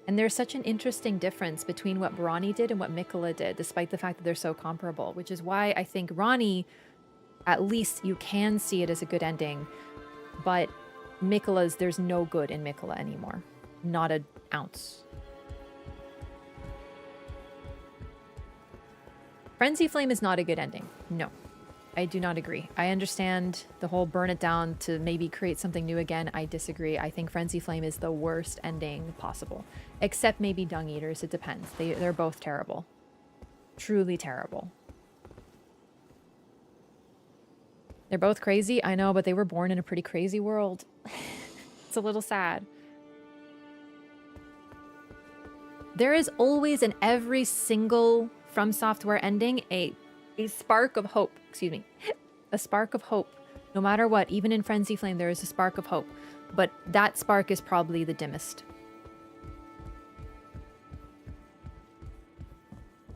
And there's such an interesting difference between what Ronnie did and what Mikola did, despite the fact that they're so comparable, which is why I think Ronnie, at least you can see it as a good ending, but Mikola's, there's no good in Mikola anymore. Not an ounce. Frenzy Flame is not a good ending. No. I do not agree. I understand the whole burn it down to maybe create something new again. I disagree. I think Frenzy Flame is the worst ending possible. Except maybe Dung Eaters. It depends. They're both terrible. Truly terrible. They're both crazy, I know, but they were born in a pretty crazy world. It's a little sad. There is always in every single From Software ending a spark of hope, a spark of hope. No matter what, even in Frenzy Flame, there is a spark of hope. But that spark is probably the dimmest.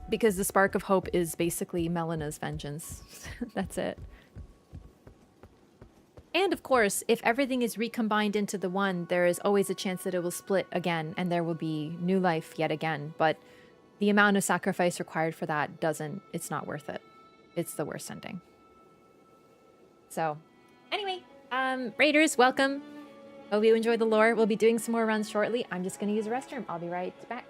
Because the spark of hope is basically Melena's vengeance. That's it. And of course, if everything is recombined into the one, there is always a chance that it will split again, and there will be new life yet again. But the amount of sacrifice required for that it's not worth it. It's the worst ending. So, anyway, Raiders, welcome. Hope you enjoyed the lore. We'll be doing some more runs shortly. I'm just going to use the restroom. I'll be right back.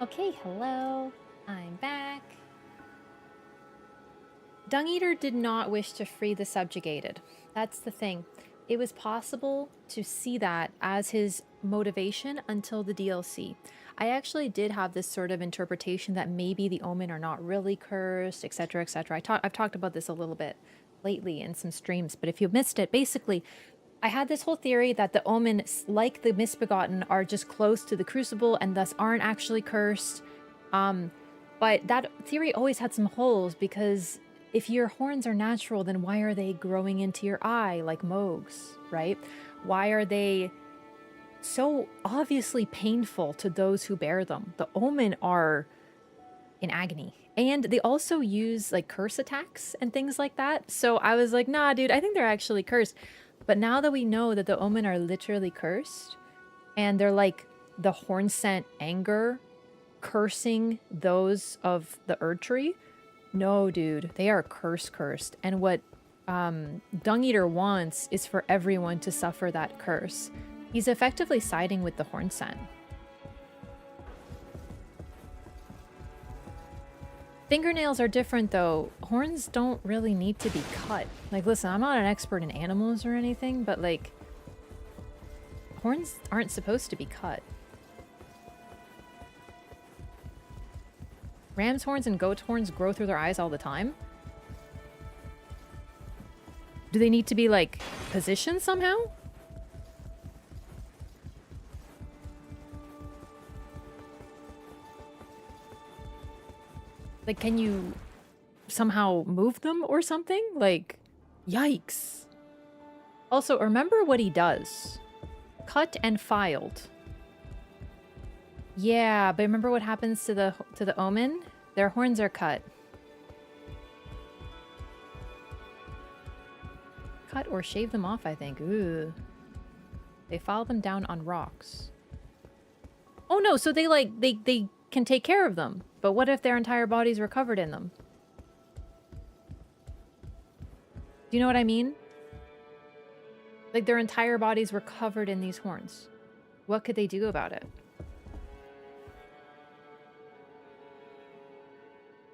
Okay, hello. I'm back. Dung Eater did not wish to free the subjugated. That's the thing. It was possible to see that as his motivation until the DLC. I actually did have this sort of interpretation that maybe the Omen are not really cursed, etc., etc. I've talked about this a little bit lately in some streams, but if you missed it, basically, I had this whole theory that the Omen, like the Misbegotten, are just close to the Crucible and thus aren't actually cursed. But that theory always had some holes because if your horns are natural, then why are they growing into your eye like Moog's, right? Why are they so obviously painful to those who bear them? The Omen are in agony. And they also use like curse attacks and things like that. So I was like, nah, dude, I think they're actually cursed. But now that we know that the Omen are literally cursed, and they're like the horn scent anger cursing those of the Erd Tree, no, dude, they are cursed. And what Dung Eater wants is for everyone to suffer that curse. He's effectively siding with the horn scent. Fingernails are different though. Horns don't really need to be cut. Like, listen, I'm not an expert in animals or anything, but like, horns aren't supposed to be cut. Ram's horns and goat's horns grow through their eyes all the time? Do they need to be like positioned somehow? Like, can you somehow move them or something? Like, yikes. Also, remember what he does. Cut and filed. Yeah, but remember what happens to the Omen? Their horns are cut. Cut or shave them off, I think. Ooh. They file them down on rocks. Oh no, so they can take care of them. But what if their entire bodies were covered in them? Do you know what I mean? Like their entire bodies were covered in these horns. What could they do about it?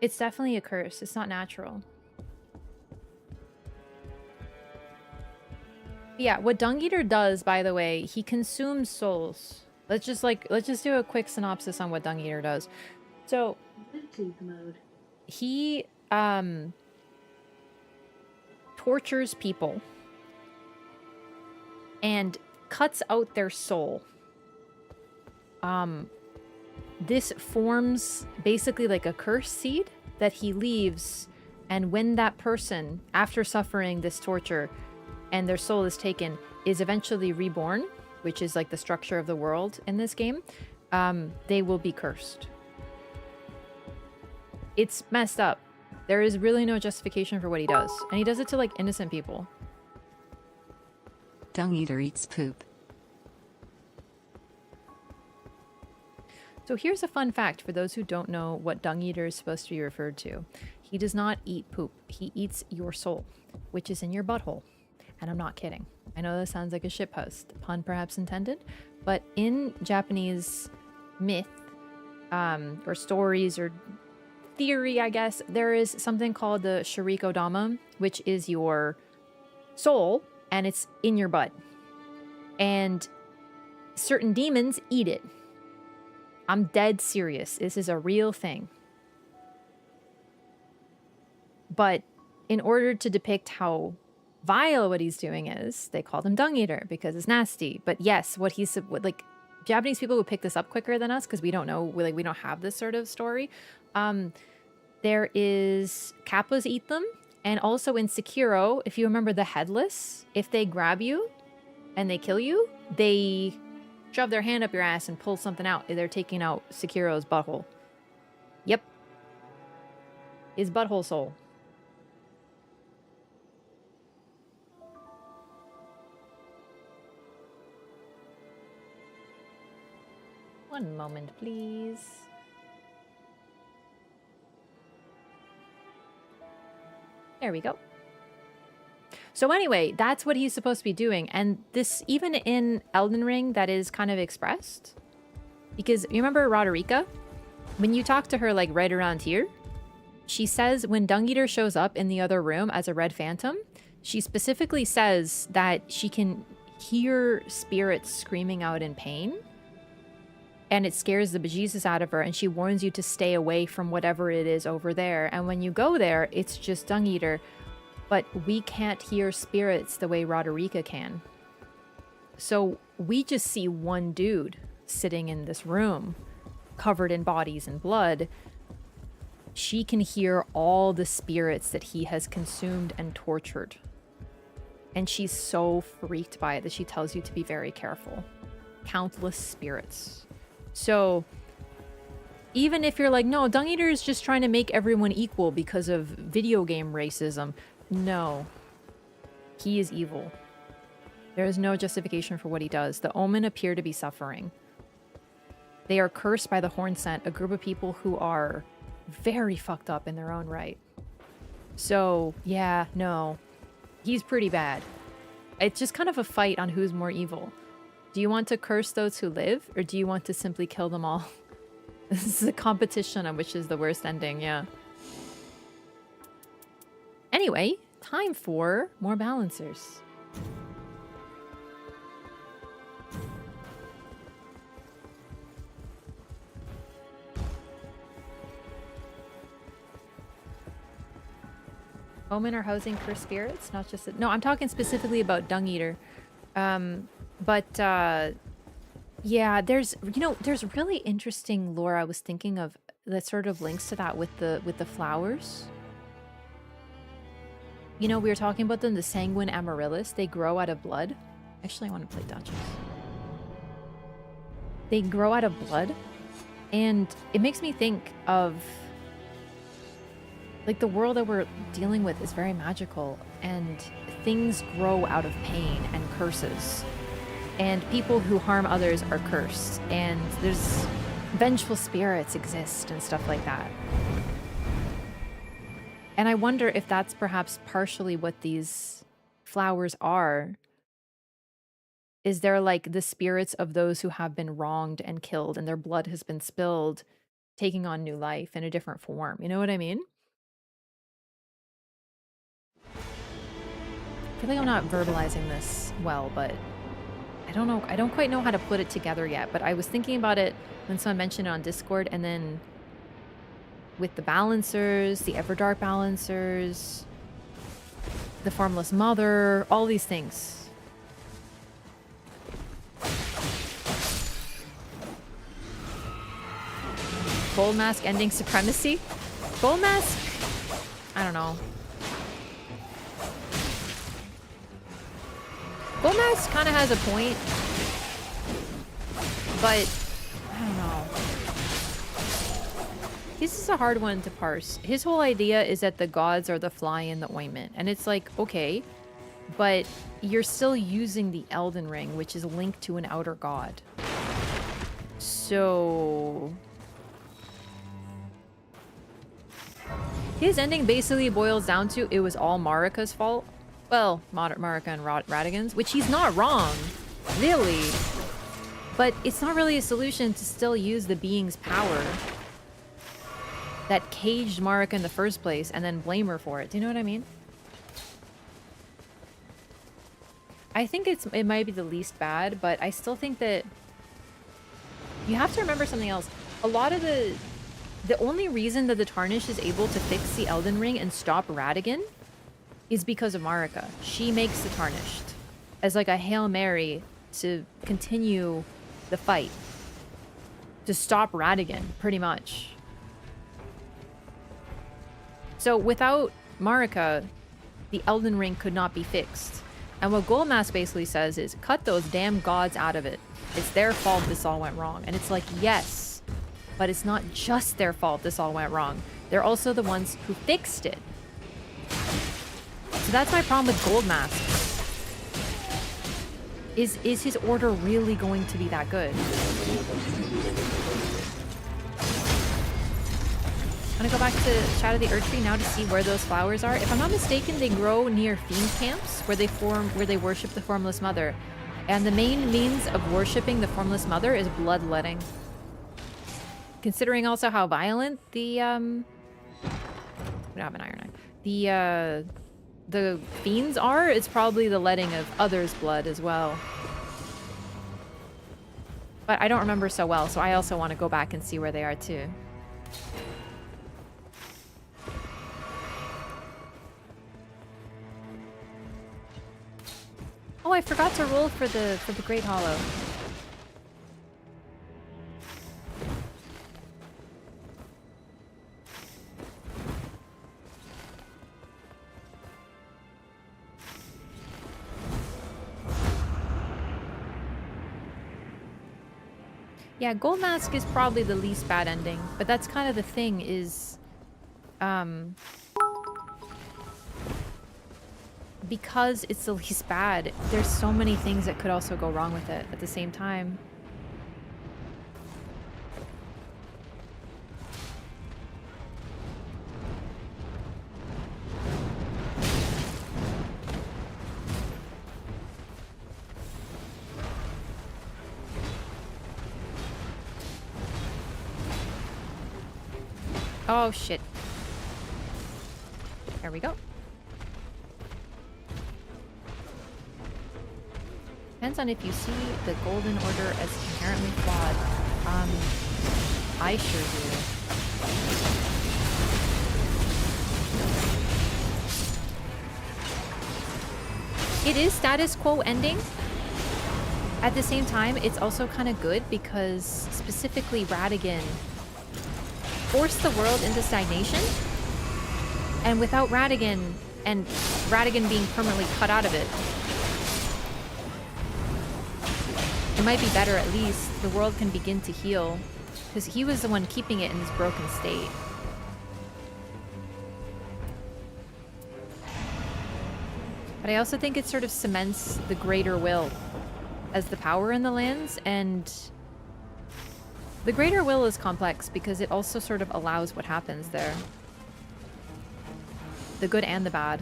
It's definitely a curse. It's not natural. Yeah, what Dung Eater does, by the way, he consumes souls. Let's just do a quick synopsis on what Dung Eater does. So, he tortures people and cuts out their soul. This forms basically like a curse seed that he leaves, and when that person, after suffering this torture and their soul is taken, is eventually reborn, which is like the structure of the world in this game, they will be cursed. It's messed up. There is really no justification for what he does, and he does it to like innocent people. Dung Eater eats poop. So here's a fun fact for those who don't know what Dung Eater is supposed to be referred to. He does not eat poop. He eats your soul, which is in your butthole. And I'm not kidding. I know that sounds like a shitpost, pun perhaps intended, but in Japanese myth, or stories, or theory, I guess, there is something called the Shiriko Dama, which is your soul, and it's in your butt. And certain demons eat it. I'm dead serious. This is a real thing. But in order to depict how vile what he's doing is, they call him Dung Eater because it's nasty. But yes, what he's like, Japanese people would pick this up quicker than us because we don't know, like, we don't have this sort of story. There is Kappas eat them, and also in Sekiro, if you remember the headless, if they grab you and they kill you, they shove their hand up your ass and pull something out. They're taking out Sekiro's butthole. Yep. His butthole soul. One moment, please. There we go. So anyway, that's what he's supposed to be doing. And this, even in Elden Ring, that is kind of expressed. Because you remember Roderica? When you talk to her, like, right around here, she says when Dung Eater shows up in the other room as a red phantom, she specifically says that she can hear spirits screaming out in pain, and it scares the bejesus out of her, and she warns you to stay away from whatever it is over there. And when you go there, it's just Dung Eater, but we can't hear spirits the way Roderica can. So we just see one dude sitting in this room, covered in bodies and blood. She can hear all the spirits that he has consumed and tortured. And she's so freaked by it that she tells you to be very careful. Countless spirits. So even if you're like, no, Dung Eater is just trying to make everyone equal because of video game racism. No. He is evil. There is no justification for what he does. The Omen appear to be suffering. They are cursed by the Horn Scent, a group of people who are very fucked up in their own right. So, yeah, no. He's pretty bad. It's just kind of a fight on who's more evil. Do you want to curse those who live, or do you want to simply kill them all? This is a competition on which is the worst ending, yeah. Anyway, time for more balancers. Omen are housing cursed spirits, not just... No, I'm talking specifically about Dung Eater. Yeah, there's... You know, there's really interesting lore I was thinking of that sort of links to that with the flowers. You know, we were talking about them, the Sanguine Amaryllis. They grow out of blood. Actually, I want to play Duchess. They grow out of blood. And it makes me think of... Like, the world that we're dealing with is very magical, and things grow out of pain and curses. And people who harm others are cursed, and there's vengeful spirits exist and stuff like that. And I wonder if that's perhaps partially what these flowers are. Is there like the spirits of those who have been wronged and killed and their blood has been spilled, taking on new life in a different form? You know what I mean? I feel like I'm not verbalizing this well, but I don't know. I don't quite know how to put it together yet, but I was thinking about it when someone mentioned it on Discord, and then with the balancers, the Everdark balancers, the Formless Mother, all these things. Gold Mask ending supremacy? Gold Mask? I don't know. Gold Mask kind of has a point, but I don't know. This is a hard one to parse. His whole idea is that the gods are the fly in the ointment, and it's like, okay, but you're still using the Elden Ring, which is linked to an outer god. So his ending basically boils down to it was all Marika's fault. Well, Marika and Radagon's, which he's not wrong, really. But it's not really a solution to still use the being's power that caged Marika in the first place and then blame her for it. Do you know what I mean? I think it might be the least bad, but I still think that you have to remember something else. A lot of the only reason that the Tarnish is able to fix the Elden Ring and stop Radagon is because of Marika. She makes the Tarnished as like a Hail Mary to continue the fight. To stop Radagon, pretty much. So without Marika, the Elden Ring could not be fixed. And what Goldmask basically says is, cut those damn gods out of it. It's their fault this all went wrong. And it's like, yes, but it's not just their fault this all went wrong. They're also the ones who fixed it. So that's my problem with Goldmask. Is his order really going to be that good? I'm gonna go back to Shadow of the Erdtree now to see where those flowers are. If I'm not mistaken, they grow near fiend camps where they worship the Formless Mother. And the main means of worshipping the Formless Mother is bloodletting. Considering also how violent the, we don't have an iron knife. The fiends are, it's probably the letting of others' blood as well. But I don't remember so well, so I also want to go back and see where they are too. Oh, I forgot to roll for the Great Hollow. Yeah, Gold Mask is probably the least bad ending, but that's kind of the thing is, because it's the least bad, there's so many things that could also go wrong with it at the same time. Oh, shit. There we go. Depends on if you see the Golden Order as inherently flawed. I sure do. It is status quo ending. At the same time, it's also kind of good because specifically Radigan forced the world into stagnation. And without Radigan, and Radigan being permanently cut out of it, it might be better at least. The world can begin to heal. Because he was the one keeping it in this broken state. But I also think it sort of cements the greater will as the power in the lands, and the greater will is complex because it also sort of allows what happens there. The good and the bad.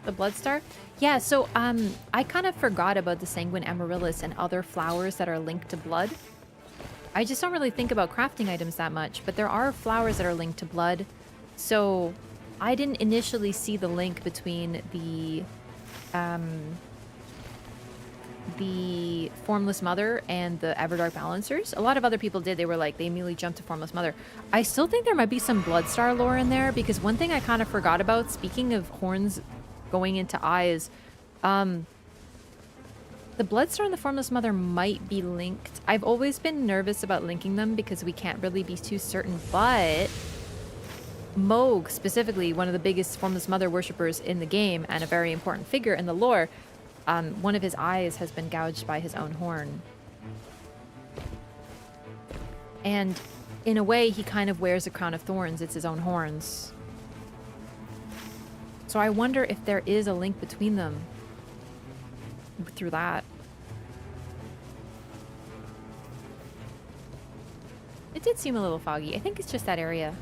The Bloodstar? Yeah, so I kind of forgot about the Sanguine Amaryllis and other flowers that are linked to blood. I just don't really think about crafting items that much, but there are flowers that are linked to blood. So I didn't initially see the link between the Formless Mother and the Everdark Balancers. A lot of other people did. They were like, they immediately jumped to Formless Mother. I still think there might be some Bloodstar lore in there, because one thing I kind of forgot about, speaking of horns going into eyes, the Bloodstar and the Formless Mother might be linked. I've always been nervous about linking them because we can't really be too certain, but Moog, specifically one of the biggest Formless Mother worshippers in the game and a very important figure in the lore, one of his eyes has been gouged by his own horn. And in a way, he kind of wears a crown of thorns. It's his own horns. So I wonder if there is a link between them through that. It did seem a little foggy. I think it's just that area.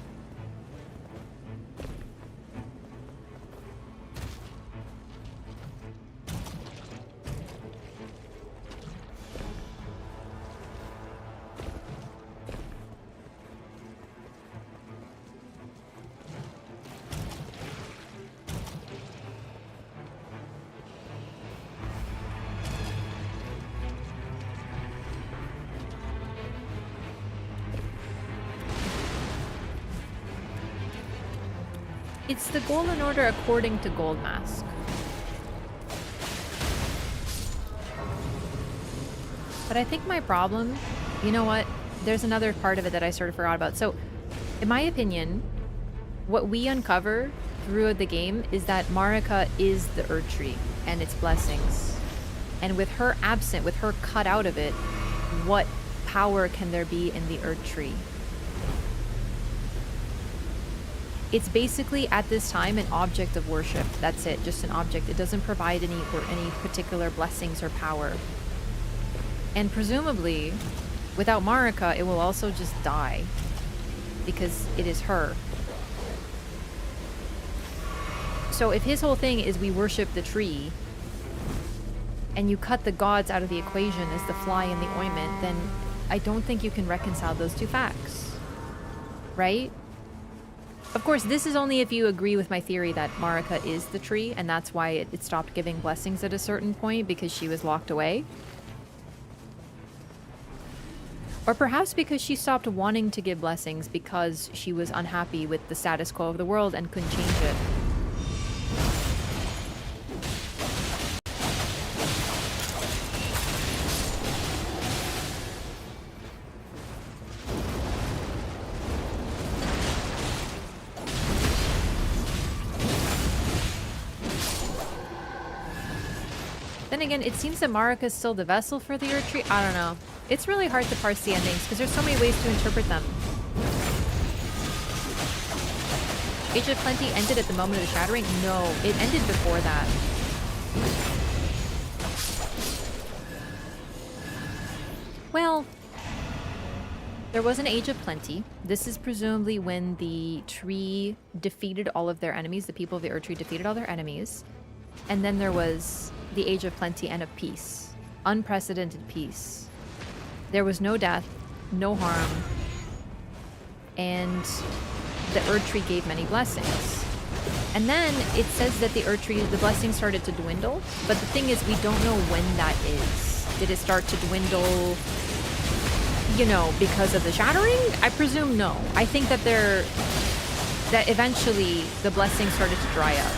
It's the Golden Order according to Gold Mask. But I think my problem, you know what? There's another part of it that I sort of forgot about. So, in my opinion, what we uncover throughout the game is that Marika is the Erd Tree and its blessings. And with her absent, with her cut out of it, what power can there be in the Erd Tree? It's basically, at this time, an object of worship. That's it, just an object. It doesn't provide any particular blessings or power. And presumably, Without Marika, it will also just die. Because it is her. So if his whole thing is we worship the tree, and you cut the gods out of the equation as the fly in the ointment, then I don't think you can reconcile those two facts. Right? Of course, this is only if you agree with my theory that Marika is the tree, and that's why it stopped giving blessings at a certain point, because she was locked away. Or perhaps because she stopped wanting to give blessings because she was unhappy with the status quo of the world and couldn't change it. Then again, it seems that Marika is still the vessel for the Earth Tree. I don't know. It's really hard to parse the endings because there's so many ways to interpret them. Age of Plenty ended at the moment of the Shattering? No, it ended before that. Well, there was an Age of Plenty. This is presumably when the tree defeated all of their enemies. The people of the Earth Tree defeated all their enemies. And then there was the Age of Plenty and of peace. Unprecedented peace. There was no death, no harm, and the Earth Tree gave many blessings. And then it says that the Earth Tree, the blessings started to dwindle, but the thing is we don't know when that is. Did it start to dwindle, you know, because of the Shattering? I presume no. I think that that eventually the blessings started to dry up.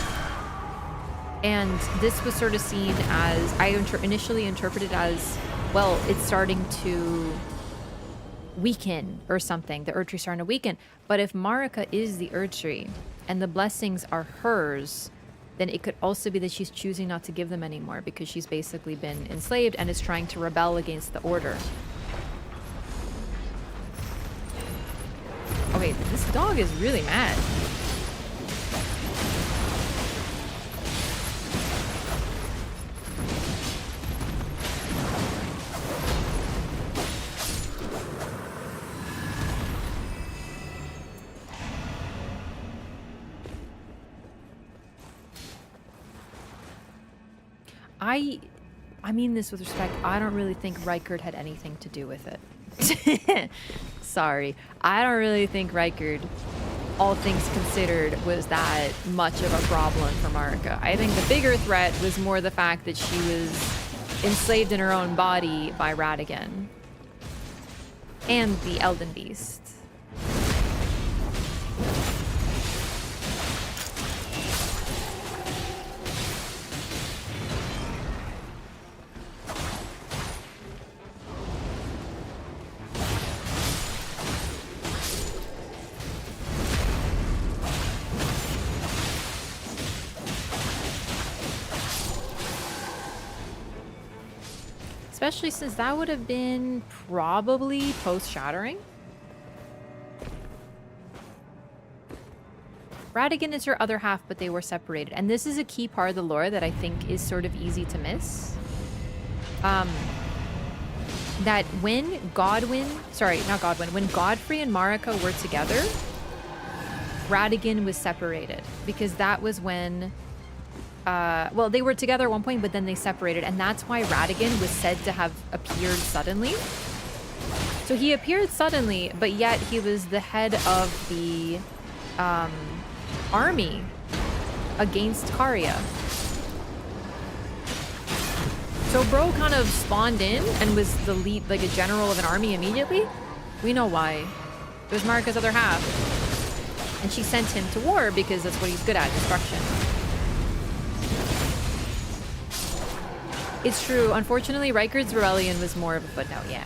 And this was sort of seen as, I initially interpreted as, well, it's starting to weaken or something. The Earth Tree starting to weaken. But if Marika is the Earth Tree and the blessings are hers, then it could also be that she's choosing not to give them anymore because she's basically been enslaved and is trying to rebel against the order. Okay, this dog is really mad. I mean this with respect. I don't really think Reichard had anything to do with it. Sorry. I don't really think Reichard, all things considered, was that much of a problem for Marika. I think the bigger threat was more the fact that she was enslaved in her own body by Radigan. And the Elden Beast. Especially since that would have been probably post-Shattering. Radigan is her other half, but they were separated. And this is a key part of the lore that I think is sort of easy to miss. That when when Godfrey and Marika were together, Radigan was separated. Because that was when... well, they were together at one point, but then they separated, and that's why Radigan was said to have appeared suddenly. So he appeared suddenly, but yet he was the head of the army against Karya. So bro kind of spawned in and was the lead, like a general of an army immediately. We know why. It was Marika's other half. And she sent him to war because that's what he's good at, destruction. It's true. Unfortunately, Reichard's rebellion was more of a footnote, yeah.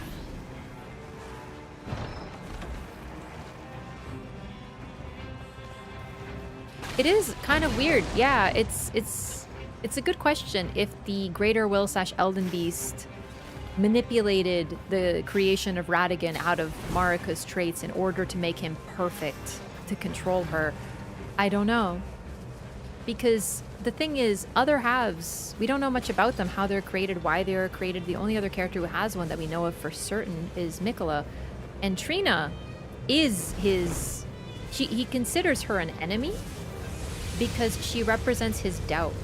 It is kind of weird. Yeah, it's a good question if the Greater Will / Elden Beast manipulated the creation of Radigan out of Marika's traits in order to make him perfect to control her. I don't know. Because the thing is, other halves, we don't know much about them, how they're created, why they're created. The only other character who has one that we know of for certain is Mikola. And Trina is his... he considers her an enemy because she represents his doubt.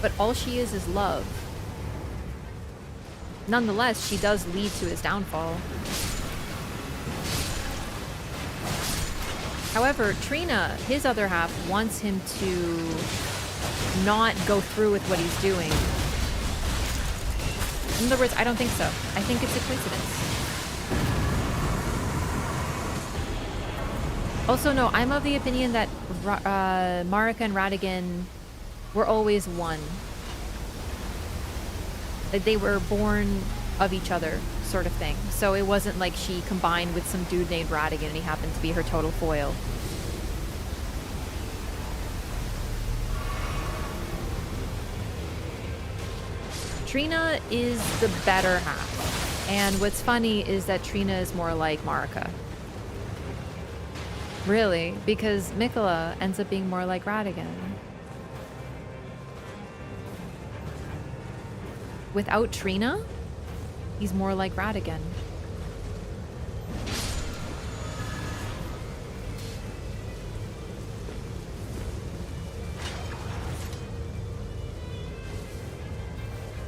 But all she is love. Nonetheless, she does lead to his downfall. However, Trina, his other half, wants him to not go through with what he's doing. In other words, I don't think so. I think it's a coincidence. Also, no, I'm of the opinion that Marika and Radigan were always one. Like they were born of each other, sort of thing. So it wasn't like she combined with some dude named Radigan and he happened to be her total foil. Trina is the better half. And what's funny is that Trina is more like Marika. Really, because Mikola ends up being more like Radigan. Without Trina, he's more like Radigan.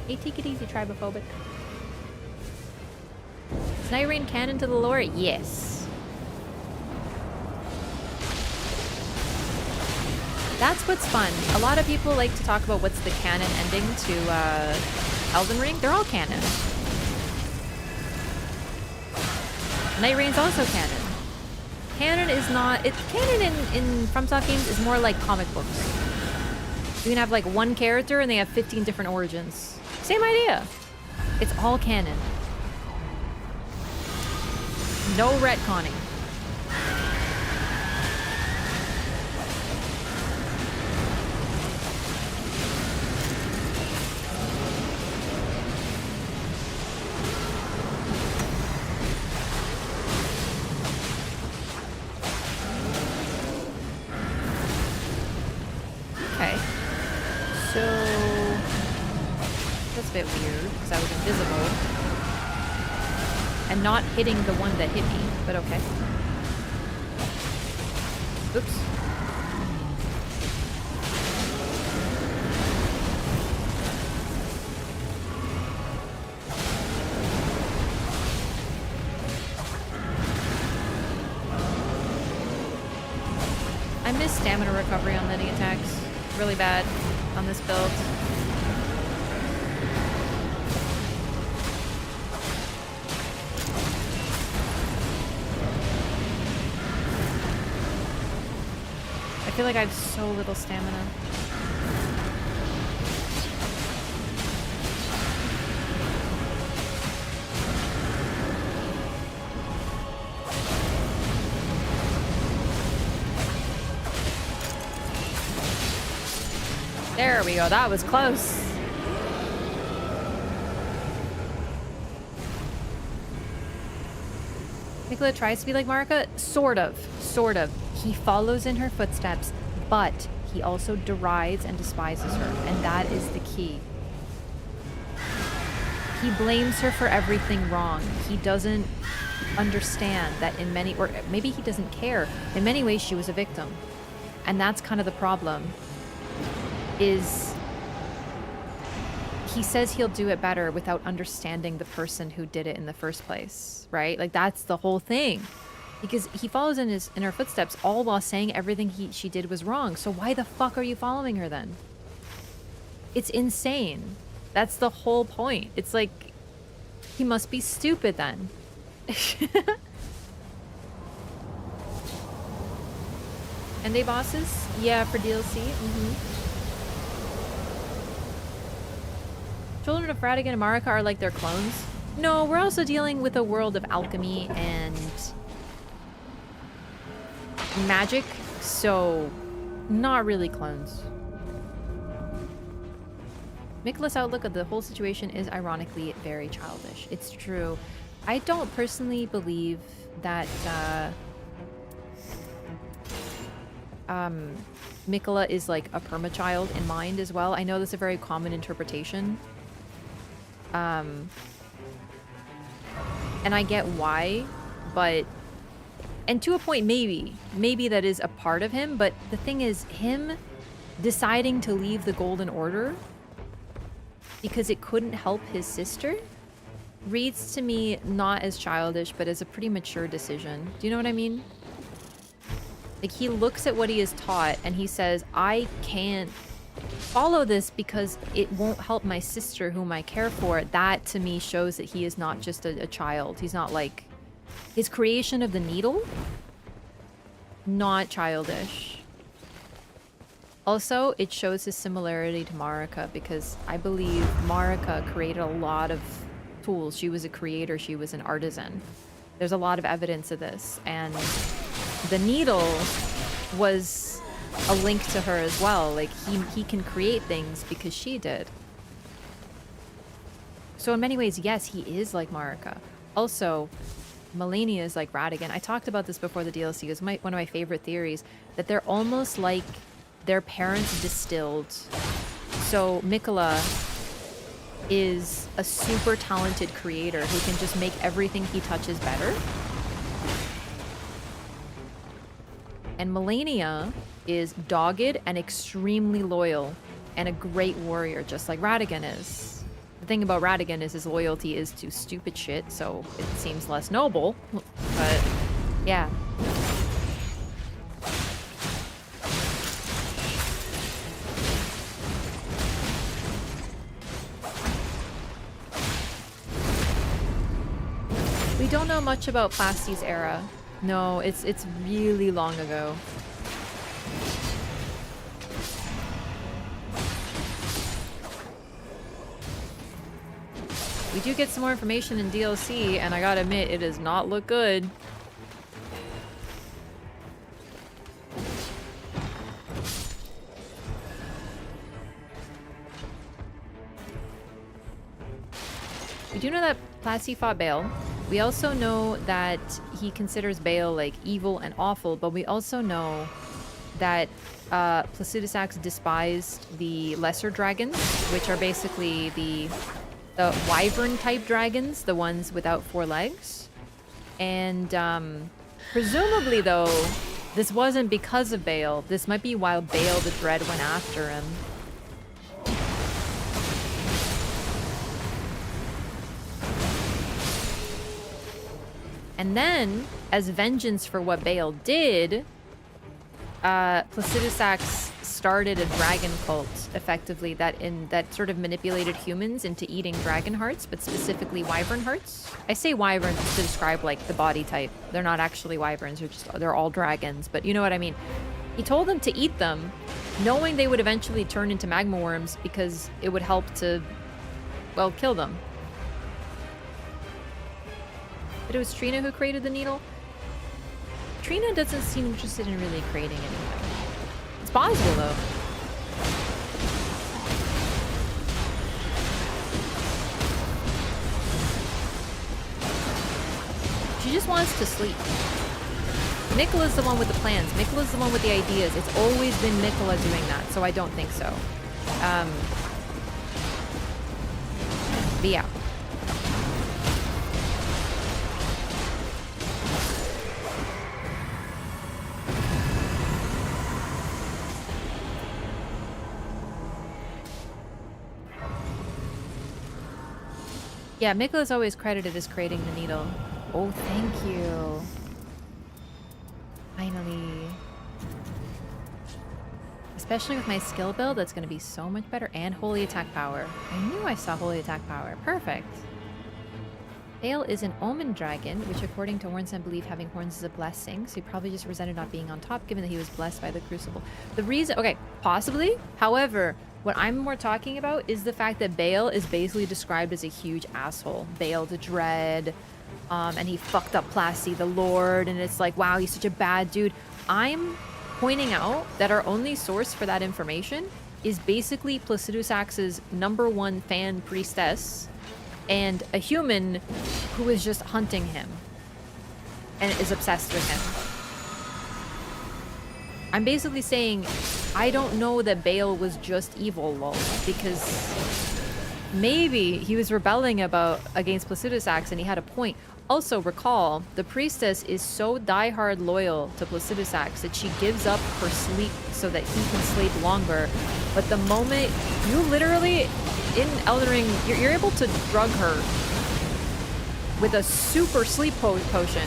Hey, take it easy, tribophobic. Is Nightreign canon to the lore? Yes. That's what's fun. A lot of people like to talk about what's the canon ending to Elden Ring. They're all canon. Nightreign's also canon. Canon is not... canon in FromSoft games is more like comic books. You can have like one character and they have 15 different origins. Same idea. It's all canon. No retconning. Okay. So... that's a bit weird, because I was invisible. And not hitting the one that hit me, but okay. Oops. I miss stamina recovery on many attacks. Really bad on this build. I feel like I have so little stamina. There we go, that was close. Mikola tries to be like Marika? Sort of. Sort of. He follows in her footsteps, but he also derides and despises her, and that is the key. He blames her for everything wrong. He doesn't understand that in many, or maybe he doesn't care. In many ways, she was a victim. And that's kind of the problem. Is he says he'll do it better without understanding the person who did it in the first place, right? Like that's the whole thing. Because he follows in her footsteps all while saying everything she did was wrong. So why the fuck are you following her then? It's insane. That's the whole point. It's like he must be stupid then. And they bosses? Yeah, for DLC. Children of Radigan and Marika are like their clones. No, we're also dealing with a world of alchemy and magic, so not really clones. Mikola's outlook of the whole situation is ironically very childish. It's true. I don't personally believe that Mikola is like a permachild in mind as well. I know that's a very common interpretation. And I get why, but... And to a point, maybe. Maybe that is a part of him, but the thing is, him deciding to leave the Golden Order because it couldn't help his sister reads to me not as childish, but as a pretty mature decision. Do you know what I mean? Like, he looks at what he is taught and he says, I can't follow this because it won't help my sister whom I care for. That to me shows that he is not just a child. He's not like... His creation of the needle? Not childish. Also, it shows his similarity to Marika because I believe Marika created a lot of tools. She was a creator, she was an artisan. There's a lot of evidence of this, and the needle was a link to her as well. Like, he can create things because she did. So in many ways, yes, he is like Marika. Also, Malenia is like Radigan. I talked about this before the DLC. It was one of my favorite theories, that they're almost like their parents distilled. So Mikola is a super talented creator who can just make everything he touches better. And Malenia is dogged and extremely loyal and a great warrior, just like Radigan is. The thing about Radigan is his loyalty is to stupid shit, so it seems less noble. But, yeah. We don't know much about Plasty's era. No, it's really long ago. We do get some more information in DLC, and I gotta admit, it does not look good. We do know that Plasty fought Bale. We also know that he considers Bale, like, evil and awful, but we also know that Placidusax despised the lesser dragons, which are basically the wyvern-type dragons, the ones without 4 legs. And presumably, though, this wasn't because of Bale. This might be while Bale the Dread went after him. And then, as vengeance for what Bale did, Placidusax started a dragon cult, effectively, that sort of manipulated humans into eating dragon hearts, but specifically wyvern hearts. I say wyverns to describe, like, the body type. They're not actually wyverns, they're all dragons, but you know what I mean. He told them to eat them, knowing they would eventually turn into magma worms because it would help to, well, kill them. But it was Trina who created the needle? Trina doesn't seem interested in really creating anything. It's possible, though. She just wants to sleep. Mikola's the one with the plans. Mikola's the one with the ideas. It's always been Mikola doing that, so I don't think so. But yeah. Yeah, Mikola's always credited as creating the needle. Oh, thank you. Finally. Especially with my skill build, that's going to be so much better. And holy attack power. I knew I saw holy attack power. Perfect. Bale is an omen dragon, which according to Hornsent believe having horns is a blessing. So he probably just resented not being on top, given that he was blessed by the crucible. The reason... Okay, possibly. However... What I'm more talking about is the fact that Bale is basically described as a huge asshole. Bale the Dread, and he fucked up Plasty the Lord, and it's like, wow, he's such a bad dude. I'm pointing out that our only source for that information is basically Placidusax's #1 fan priestess and a human who is just hunting him and is obsessed with him. I'm basically saying I don't know that Bale was just evil, lol, because maybe he was rebelling against Placidusax and he had a point. Also, recall, the priestess is so diehard loyal to Placidusax that she gives up her sleep so that he can sleep longer. But the moment you literally, in Elden Ring, you're able to drug her with a super sleep potion.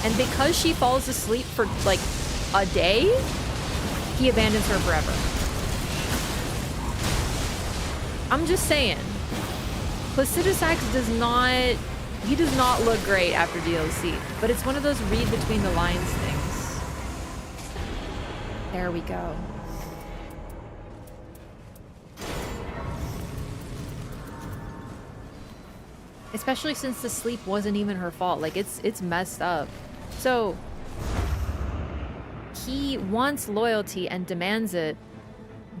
And because she falls asleep for like a day, he abandons her forever. I'm just saying. Placidusax does not look great after DLC, but it's one of those read between the lines things. There we go. Especially since the sleep wasn't even her fault. Like, it's messed up. So, he wants loyalty and demands it,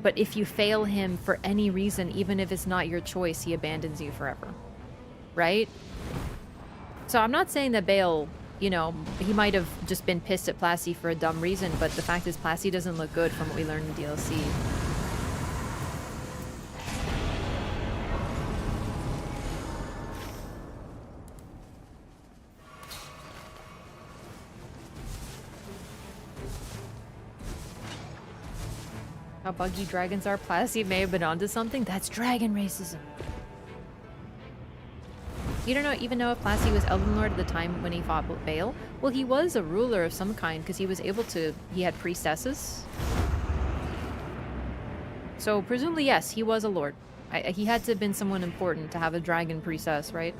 but if you fail him for any reason, even if it's not your choice, he abandons you forever. Right? So I'm not saying that Bale, you know, he might have just been pissed at Plassey for a dumb reason, but the fact is Plassey doesn't look good from what we learned in DLC. How buggy dragons are. Plassey may have been onto something. That's dragon racism. You don't even know if Plassey was Elden Lord at the time when he fought Bale? Well, he was a ruler of some kind because he was able to... He had priestesses. So presumably, yes, he was a lord. He had to have been someone important to have a dragon priestess, right?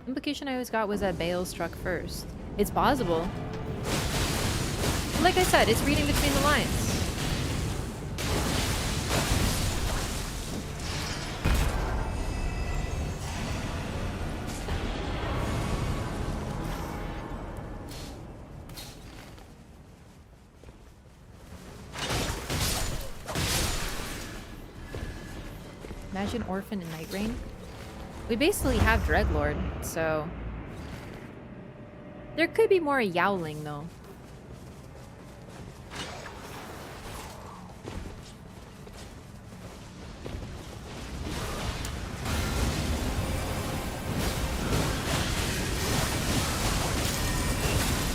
Implication I always got was that Bale struck first. It's possible. Like I said, it's reading between the lines. Imagine Orphan and Nightreign. We basically have Dreadlord, so... There could be more Yowling, though.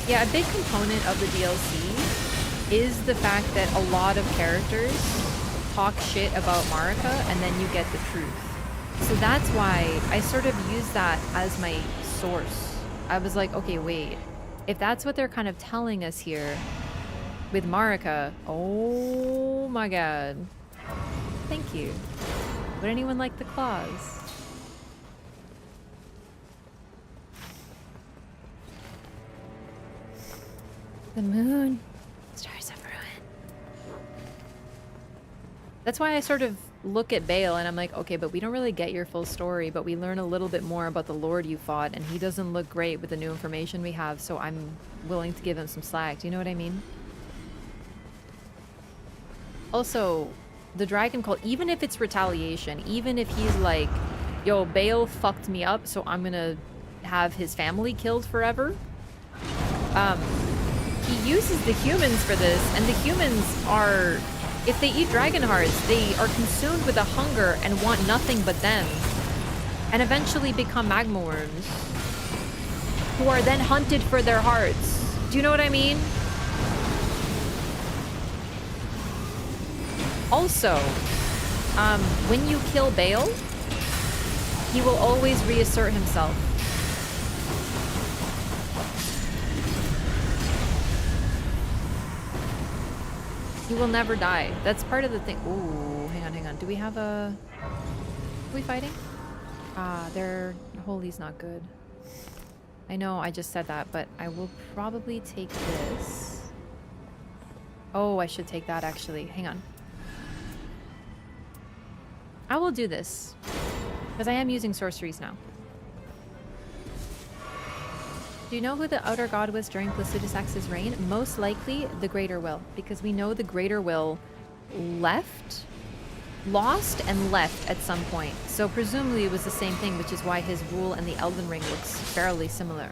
Yeah, a big component of the DLC is the fact that a lot of characters talk shit about Marika and then you get the truth. So that's why I sort of use that as my source. I was like, okay, wait. If that's what they're kind of telling us here with Marika, oh my god. Thank you. Would anyone like the claws? The moon. Stars of ruin. That's why I sort of look at Bale and I'm like, okay, but we don't really get your full story, but we learn a little bit more about the Lord you fought, and he doesn't look great with the new information we have, so I'm willing to give him some slack. Do you know what I mean? Also, the Dragon Cult, even if it's retaliation, even if he's like, yo, Bale fucked me up, so I'm gonna have his family killed forever, he uses the humans for this, and the humans are... If they eat dragon hearts, they are consumed with a hunger and want nothing but them. And eventually become magma worms. Who are then hunted for their hearts. Do you know what I mean? Also, when you kill Bale, he will always reassert himself. He will never die. That's part of the thing. Ooh, hang on. Do we have a... Are we fighting? Their holy's not good. I know I just said that, but I will probably take this. Oh, I should take that actually. Hang on. I will do this. Because I am using sorceries now. Do you know who the Outer God was during Placidusax's reign? Most likely the Greater Will, because we know the Greater Will lost and left at some point. So presumably it was the same thing, which is why his rule in the Elden Ring looks fairly similar.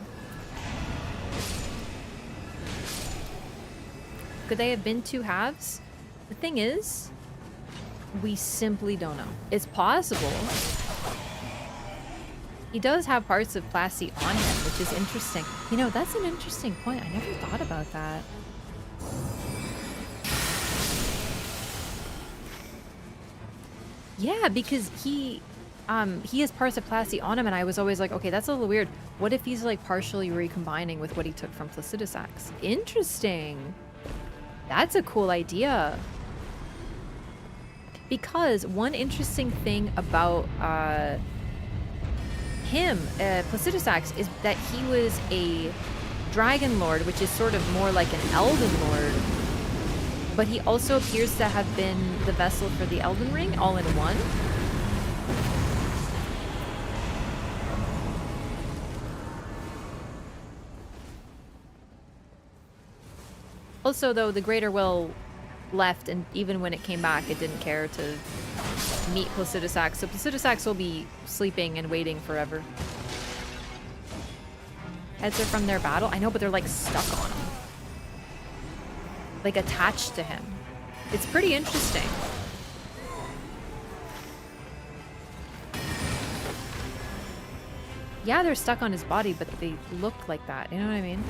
Could they have been two halves? The thing is, we simply don't know. It's possible. He does have parts of Plasty on him, which is interesting. You know, that's an interesting point. I never thought about that. Yeah, because he has parts of Plasty on him, and I was always like, okay, that's a little weird. What if he's like partially recombining with what he took from Placidusax? Interesting. That's a cool idea. Because one interesting thing about Placidusax, is that he was a Dragon Lord, which is sort of more like an Elden Lord. But he also appears to have been the vessel for the Elden Ring, all in one. Also, though, the Greater Will left, and even when it came back, it didn't care to meet Placidusax. So Placidusax will be sleeping and waiting forever. Heads are from their battle? I know, but they're like stuck on him. Like attached to him. It's pretty interesting. Yeah, they're stuck on his body, but they look like that. You know what I mean?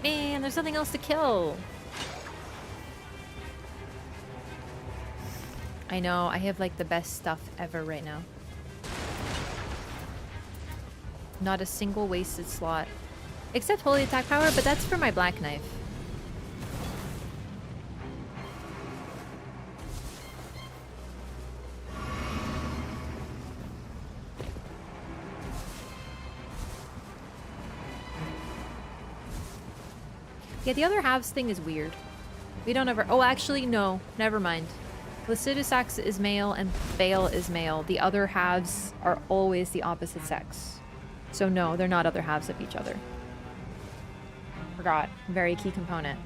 Man, there's nothing else to kill. I know, I have like the best stuff ever right now. Not a single wasted slot. Except Holy Attack Power, but that's for my Black Knife. Yeah, the other halves thing is weird. We don't ever... Oh, actually, no. Never mind. Placidusax is male and Bale is male. The other halves are always the opposite sex. So no, they're not other halves of each other. Forgot. Very key component.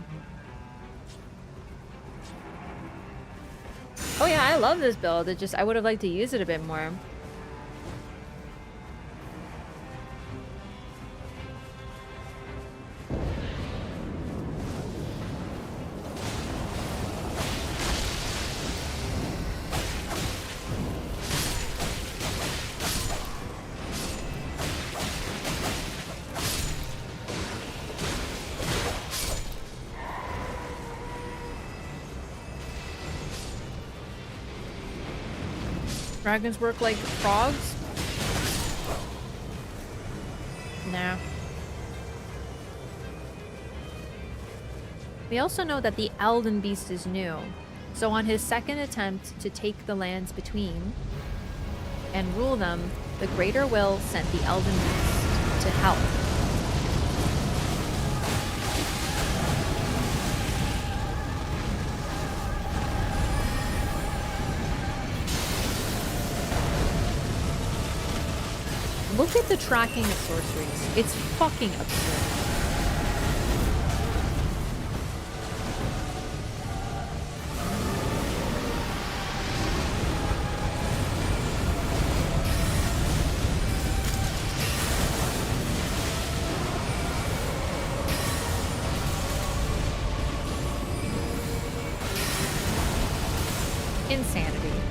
Oh yeah, I love this build. It just... I would have liked to use it a bit more. Dragons work like frogs? Nah. We also know that the Elden Beast is new. So on his second attempt to take the lands between and rule them, the Greater Will sent the Elden Beast to help. Look at the tracking of sorceries. It's fucking absurd. Insanity.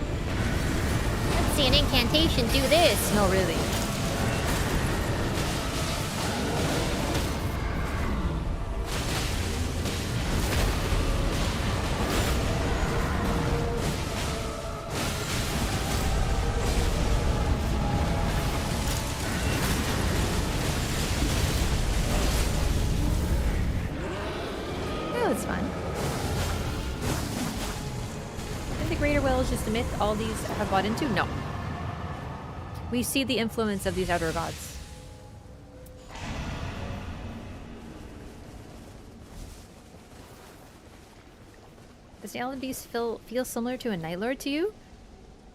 Let's see an incantation do this. No, really. Just a myth all these have bought into? No. We see the influence of these outer gods. Does the Elden Beast feel similar to a Night Lord to you?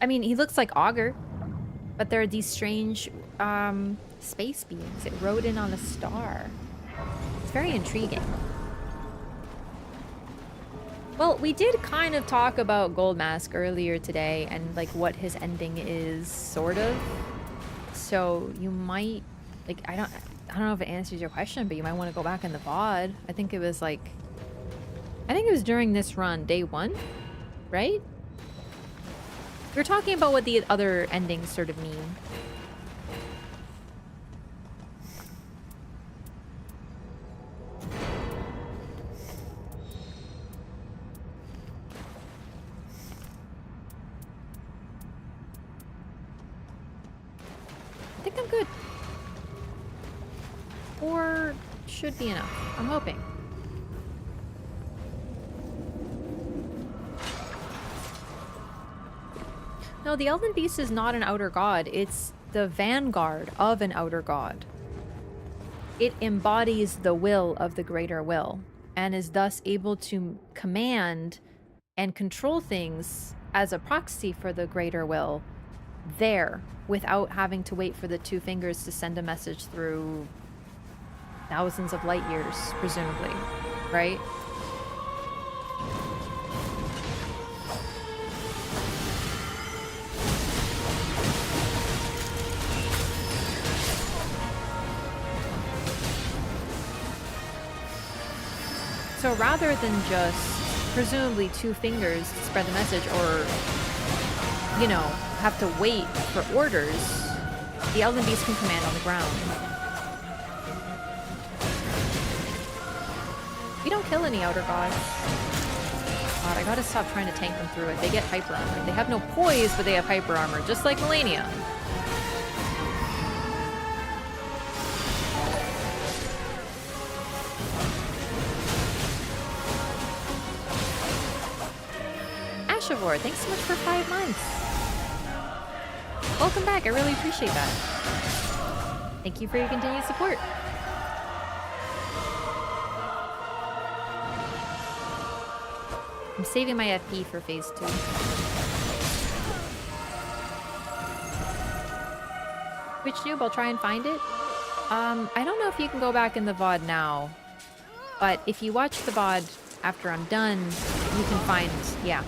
I mean, he looks like Augur, but there are these strange space beings. It rode in on a star. It's very intriguing. Well, we did kind of talk about Gold Mask earlier today and like what his ending is, sort of. So you might, like, I don't know if it answers your question, but you might want to go back in the VOD. I think it was during this run, day 1, right? We were talking about what the other endings sort of mean. I think I'm good. Or should be enough. I'm hoping. No, the Elden Beast is not an outer god. It's the vanguard of an outer god. It embodies the will of the greater will and is thus able to command and control things as a proxy for the greater will there without having to wait for the two fingers to send a message through thousands of light years, presumably, right? So rather than just presumably two fingers to spread the message or, you know, have to wait for orders, the Elden Beast can command on the ground. We don't kill any outer gods. God, I gotta stop trying to tank them through it. They get hyper armor. They have no poise, but they have hyper armor, just like Melania. Ashavor, thanks so much for 5 months. Welcome back. I really appreciate that. Thank you for your continued support. I'm saving my FP for phase 2. Twitch noob, I'll try and find it. I don't know if you can go back in the VOD now, but if you watch the VOD after I'm done, you can find, yeah.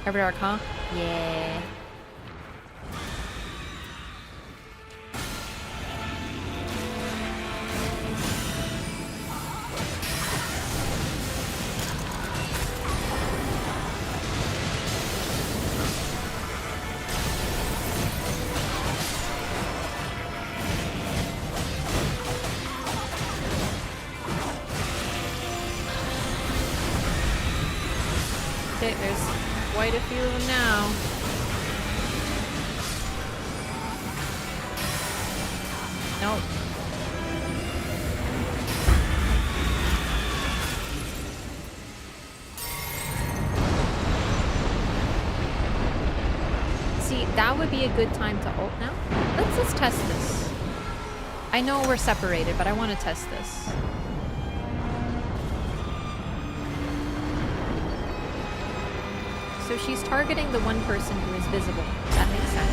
Everdark, huh? Yeah. Okay, there's quite a few of them now. Nope. See, that would be a good time to ult now. Let's test this. I know we're separated, but I want to test this. So she's targeting the one person who is visible. That makes sense.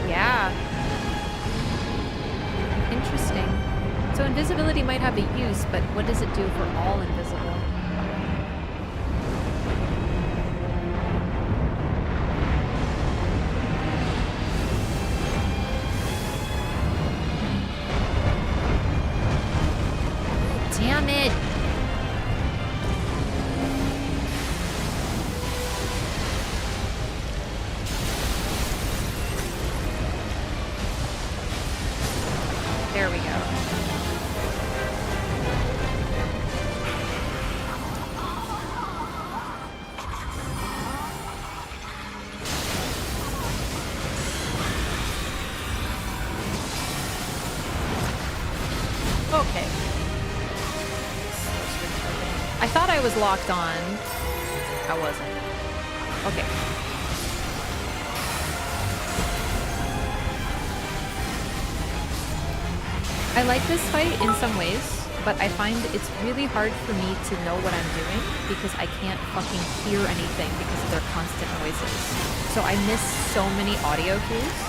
Yeah. Interesting. So invisibility might have a use, but what does it do for all invisible? Damn it! There we go. Okay. I thought I was locked on. I wasn't. Okay. I like this fight in some ways, but I find it's really hard for me to know what I'm doing because I can't fucking hear anything because of their constant noises. So I miss so many audio cues.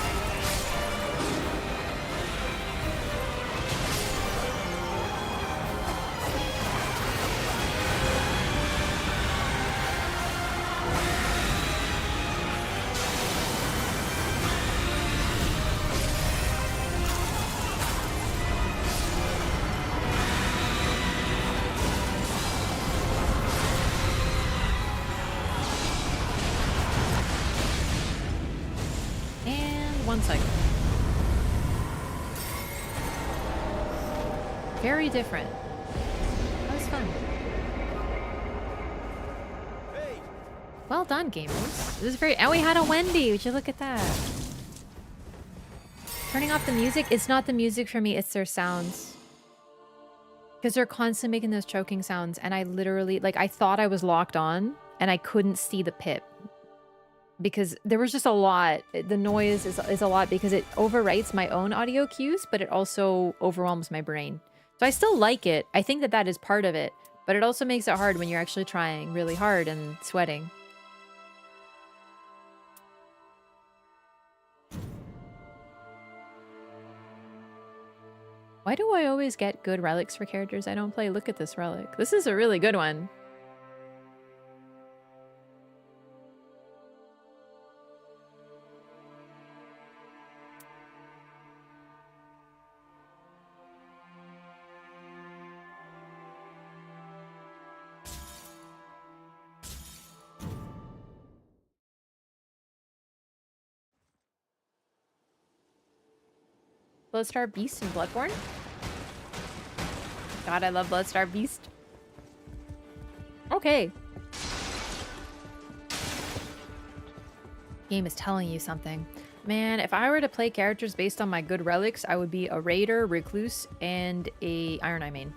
Very different. That was fun. Well done, gamers. This is very... And we had a Wendy! Would you look at that? Turning off the music? It's not the music for me, it's their sounds. Because they're constantly making those choking sounds, and I literally... Like, I thought I was locked on, and I couldn't see the pip. Because there was just a lot. The noise is a lot because it overwrites my own audio cues, but it also overwhelms my brain. So I still like it. I think that that is part of it, but it also makes it hard when you're actually trying really hard and sweating. Why do I always get good relics for characters I don't play? Look at this relic. This is a really good one. Bloodstar Beast and Bloodborne? God, I love Bloodstar Beast. Okay. Game is telling you something. Man, if I were to play characters based on my good relics, I would be a Raider, Recluse, and a Iron Eye main.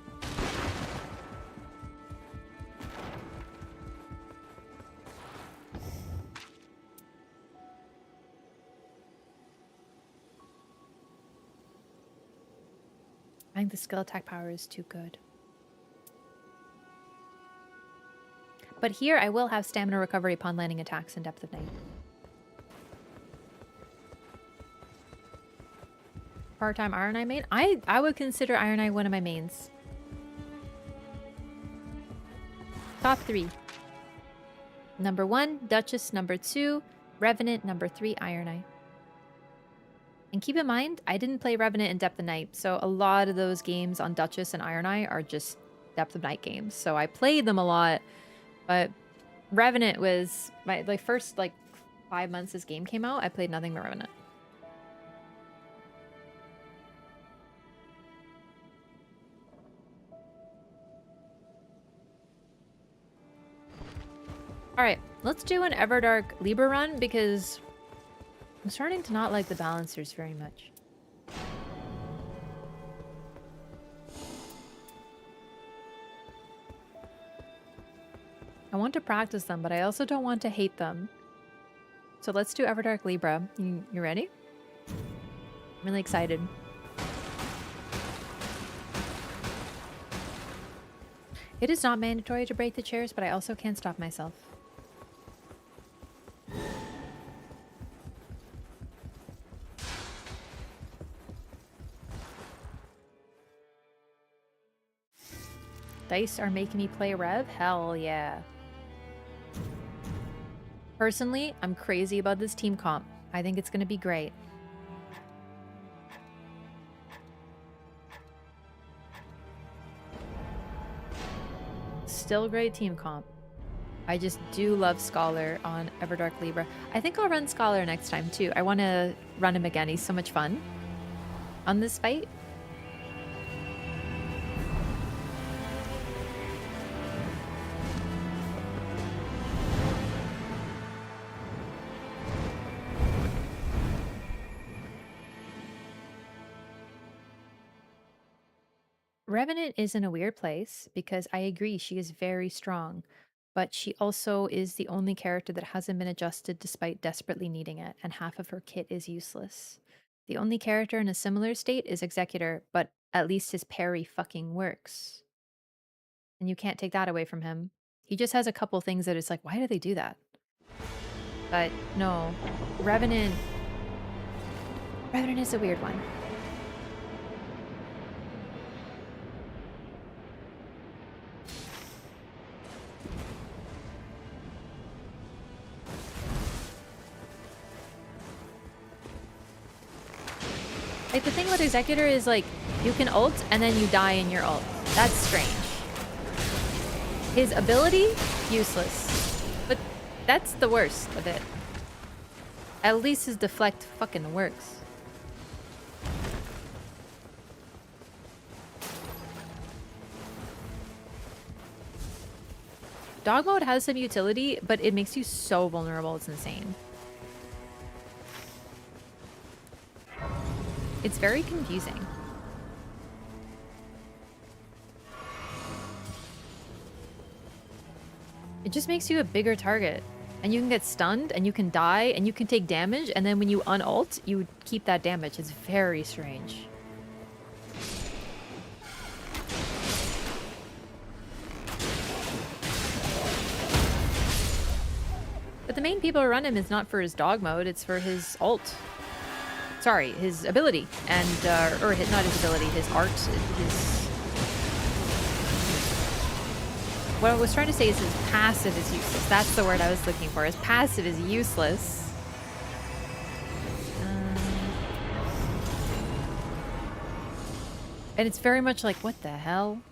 I think the skill attack power is too good. But here I will have stamina recovery upon landing attacks in Depth of Night. Part-time Iron Eye main? I would consider Iron Eye one of my mains. Top 3. Number 1, Duchess. Number 2, Revenant. Number 3, Iron Eye. And keep in mind, I didn't play Revenant in Depth of Night, so a lot of those games on Duchess and Iron Eye are just Depth of Night games. So I played them a lot, but Revenant was my first 5 months this game came out, I played nothing but Revenant. Alright, let's do an Everdark Libra run because I'm starting to not like the balancers very much. I want to practice them, but I also don't want to hate them. So let's do Everdark Libra. You ready? I'm really excited. It is not mandatory to break the chairs, but I also can't stop myself. Dice are making me play Rev? Hell yeah. Personally, I'm crazy about this team comp. I think it's going to be great. Still great team comp. I just do love Scholar on Everdark Libra. I think I'll run Scholar next time too. I want to run him again. He's so much fun on this fight. Revenant is in a weird place because I agree she is very strong, but she also is the only character that hasn't been adjusted despite desperately needing it, and half of her kit is useless. The only character in a similar state is Executor, but at least his parry fucking works. And you can't take that away from him. He just has a couple things that it's like, why do they do that? But no, Revenant is a weird one. Like, the thing with Executor is, like, you can ult and then you die in your ult. That's strange. His ability, useless. But that's the worst of it. At least his deflect fucking works. Dog mode has some utility, but it makes you so vulnerable, it's insane. It's very confusing. It just makes you a bigger target. And you can get stunned, and you can die, and you can take damage, and then when you unult, you keep that damage. It's very strange. But the main people who run him is not for his dog mode, it's for his ult. Sorry, his ability. And, or not his ability, his art, his... What I was trying to say is his passive is useless. That's the word I was looking for. His passive is useless. And it's very much like, what the hell?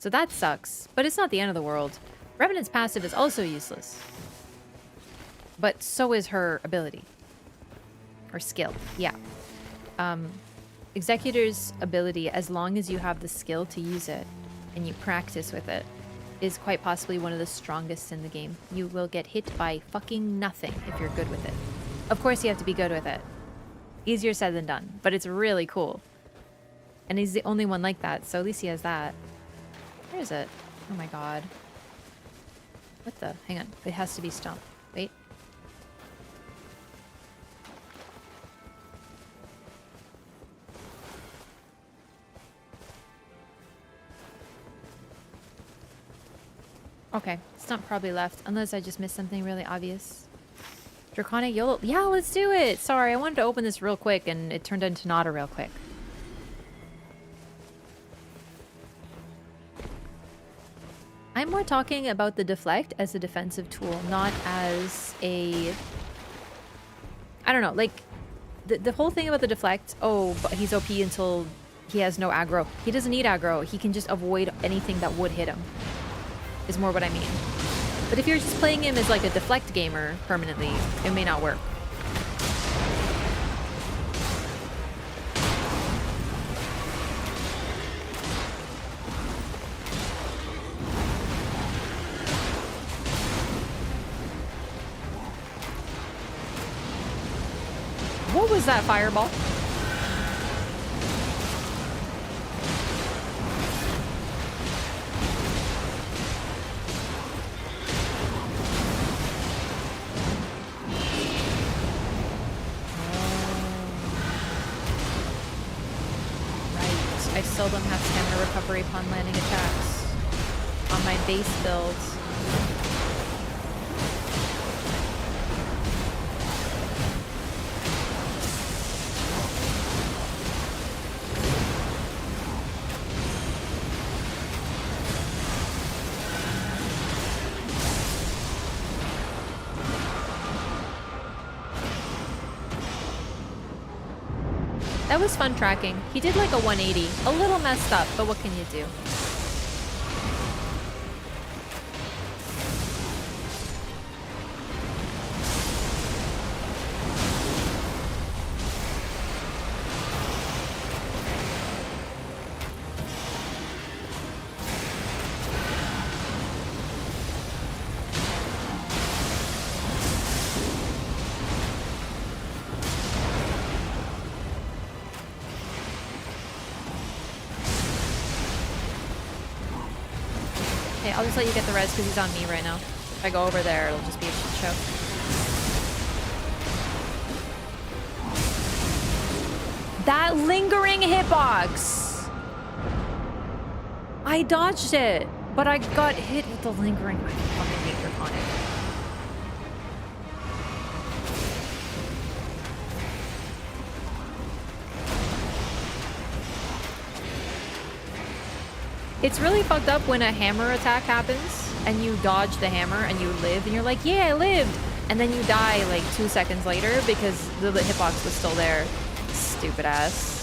So that sucks. But it's not the end of the world. Revenant's passive is also useless. But so is her ability. Or skill. Yeah. Executor's ability, as long as you have the skill to use it and you practice with it, is quite possibly one of the strongest in the game. You will get hit by fucking nothing if you're good with it. Of course you have to be good with it. Easier said than done, but it's really cool. And he's the only one like that, so at least he has that. Where is it? Oh my god. What the? Hang on. It has to be Stomp. Wait. Okay, Stump probably left, unless I just missed something really obvious. Draconic YOLO. Yeah, let's do it! Sorry, I wanted to open this real quick, and it turned into not a real quick. I'm more talking about the deflect as a defensive tool, not as a... I don't know, like, the whole thing about the deflect, oh, but he's OP until he has no aggro. He doesn't need aggro, he can just avoid anything that would hit him. Is more what I mean. But if you're just playing him as like a deflect gamer permanently, it may not work. What was that fireball? I seldom have stamina recovery upon landing attacks on my base builds. That was fun tracking. He did like a 180. A little messed up, but what can you do? Okay, I'll just let you get the res because he's on me right now. If I go over there, it'll just be a shit show. That lingering hitbox! I dodged it, but I got hit with the lingering. I fucking hate Draconic. It's really fucked up when a hammer attack happens and you dodge the hammer and you live and you're like, yeah, I lived. And then you die like 2 seconds later because the hitbox was still there. Stupid ass.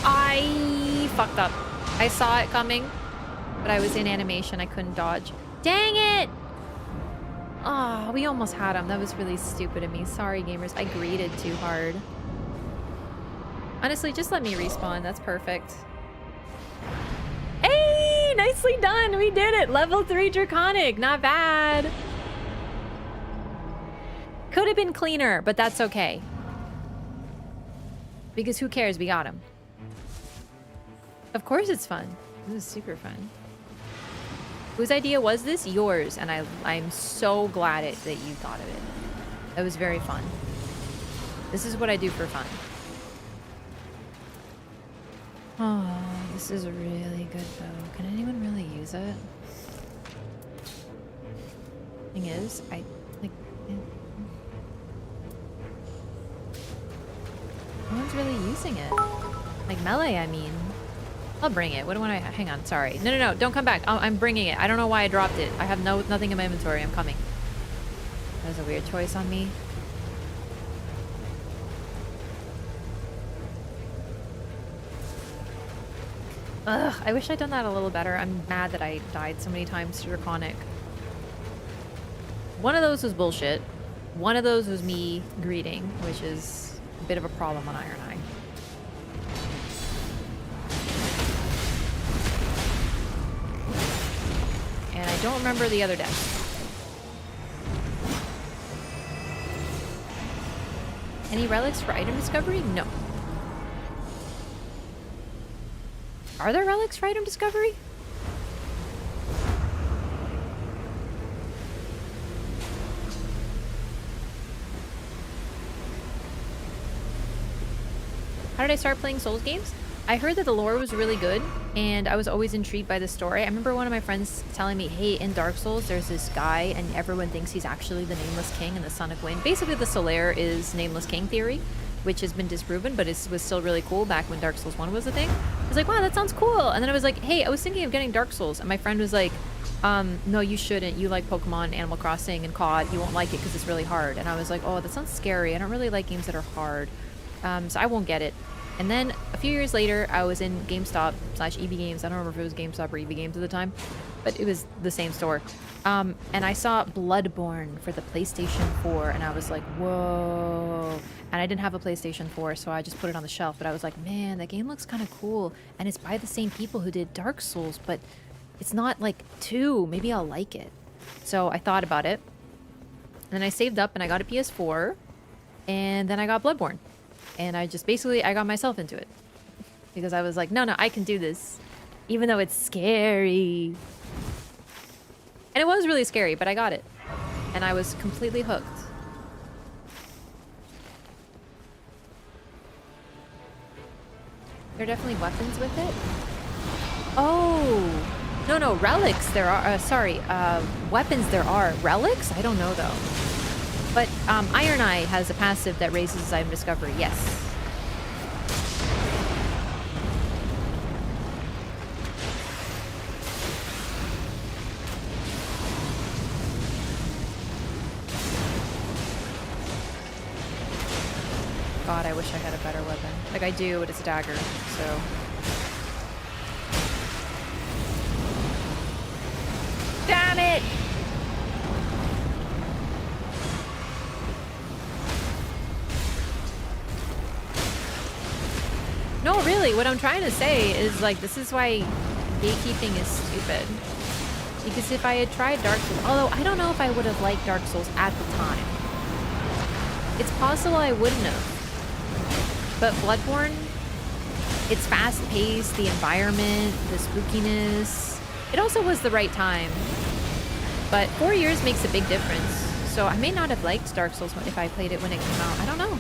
I fucked up. I saw it coming, but I was in animation. I couldn't dodge. Dang it! Oh, we almost had him. That was really stupid of me. Sorry, gamers. I greeted too hard. Honestly, just let me respawn. That's perfect. Hey! Nicely done! We did it! Level 3 Draconic! Not bad! Could have been cleaner, but that's okay. Because who cares? We got him. Of course it's fun. This is super fun. Whose idea was this? Yours. And I'm so glad that you thought of it. That was very fun. This is what I do for fun. Oh, this is really good though. Can anyone really use it? Thing is, I like no one's really using it. Like melee, I mean. I'll bring it. What do I... Hang on, sorry. No, don't come back. I'm bringing it. I don't know why I dropped it. I have nothing in my inventory. I'm coming. That was a weird choice on me. Ugh, I wish I'd done that a little better. I'm mad that I died so many times to Draconic. One of those was bullshit. One of those was me greeting, which is a bit of a problem on Iron Eye. And I don't remember the other death. Any relics for item discovery? No. Are there relics for item discovery? How did I start playing Souls games? I heard that the lore was really good, and I was always intrigued by the story. I remember one of my friends telling me, hey, in Dark Souls, there's this guy, and everyone thinks he's actually the Nameless King and the Son of Gwyn. Basically, the Solaire is Nameless King theory, which has been disproven, but it was still really cool back when Dark Souls 1 was a thing. I was like, wow, that sounds cool. And then I was like, hey, I was thinking of getting Dark Souls. And my friend was like, no, you shouldn't. You like Pokemon, Animal Crossing, and COD. You won't like it because it's really hard. And I was like, oh, that sounds scary. I don't really like games that are hard. So I won't get it. And then a few years later, I was in GameStop/EB Games. I don't remember if it was GameStop or EB Games at the time, but it was the same store. And I saw Bloodborne for the PlayStation 4, and I was like, whoa. And I didn't have a PlayStation 4, so I just put it on the shelf. But I was like, man, that game looks kind of cool. And it's by the same people who did Dark Souls, but it's not like 2. Maybe I'll like it. So I thought about it. And then I saved up, and I got a PS4. And then I got Bloodborne. And I just basically, I got myself into it. Because I was like, no, I can do this. Even though it's scary. And it was really scary, but I got it. And I was completely hooked. There are definitely weapons with it. Oh. No, relics there are. Weapons there are. Relics? I don't know though. But Iron Eye has a passive that raises item discovery, yes. God, I wish I had a better weapon. Like I do, but it's a dagger, so... Damn it! No, really, what I'm trying to say is, like, this is why gatekeeping is stupid. Because if I had tried Dark Souls, although I don't know if I would have liked Dark Souls at the time. It's possible I wouldn't have. But Bloodborne, it's fast-paced, the environment, the spookiness. It also was the right time. But 4 years makes a big difference. So I may not have liked Dark Souls if I played it when it came out. I don't know.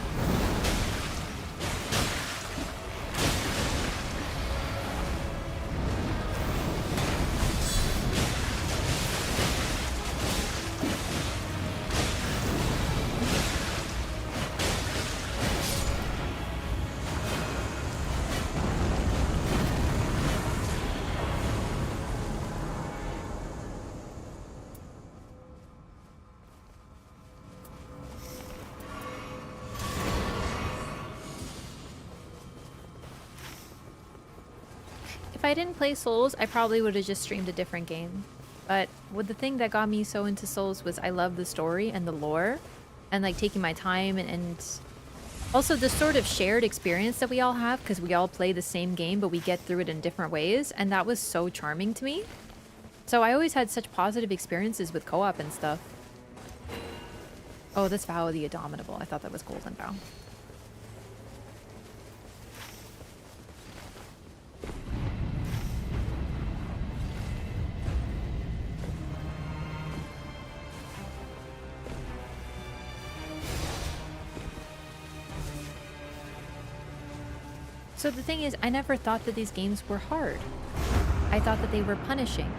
If I didn't play Souls, I probably would have just streamed a different game. But the thing that got me so into Souls was I love the story and the lore and like taking my time and also the sort of shared experience that we all have because we all play the same game but we get through it in different ways, and that was so charming to me. So I always had such positive experiences with co-op and stuff. Oh, this Vow of the Indomitable. I thought that was Golden Vow. So the thing is, I never thought that these games were hard. I thought that they were punishing.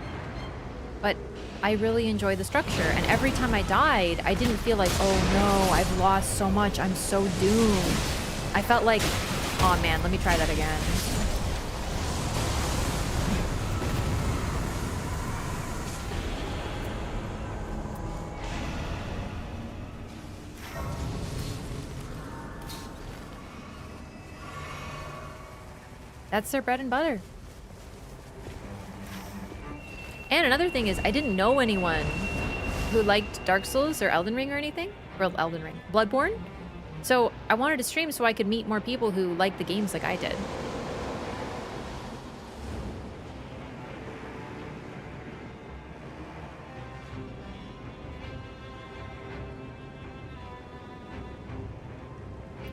But I really enjoy the structure, and every time I died, I didn't feel like, oh no, I've lost so much, I'm so doomed. I felt like, oh man, let me try that again. That's their bread and butter. And another thing is, I didn't know anyone who liked Dark Souls or Elden Ring or anything. Or Elden Ring. Bloodborne. So I wanted to stream so I could meet more people who liked the games like I did.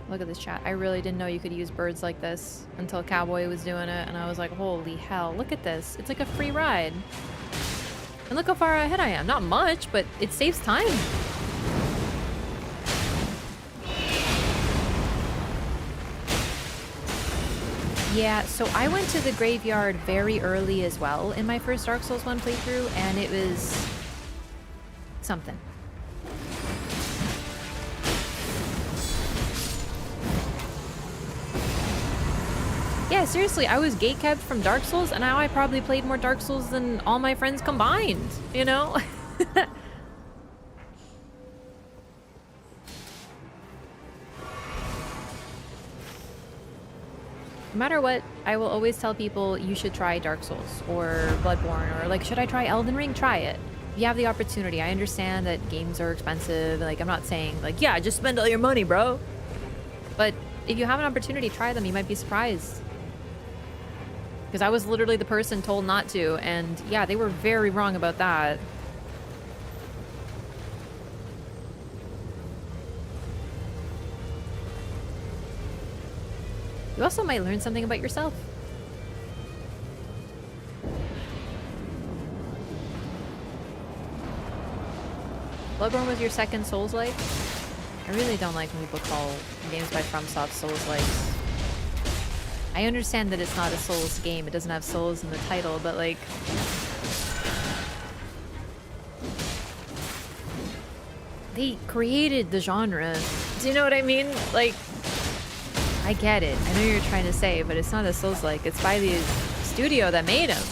Look at this chat. I really didn't know you could use birds like this until Cowboy was doing it, and I was like, holy hell, look at this. It's like a free ride. And look how far ahead I am. Not much, but it saves time. Yeah, so I went to the graveyard very early as well in my first Dark Souls 1 playthrough, and it was something. Yeah, seriously, I was gatekept from Dark Souls, and now I probably played more Dark Souls than all my friends combined, you know? No matter what, I will always tell people you should try Dark Souls or Bloodborne, or like, should I try Elden Ring? Try it. If you have the opportunity. I understand that games are expensive. Like, I'm not saying like, yeah, just spend all your money, bro. But if you have an opportunity, try them. You might be surprised. Because I was literally the person told not to, and yeah, they were very wrong about that. You also might learn something about yourself. Bloodborne was your second Souls-like? I really don't like when people call games by FromSoft Souls-likes. I understand that it's not a Souls game, it doesn't have Souls in the title, but like... They created the genre. Do you know what I mean? Like, I get it. I know you're trying to say, but it's not a Souls-like. It's by the studio that made them.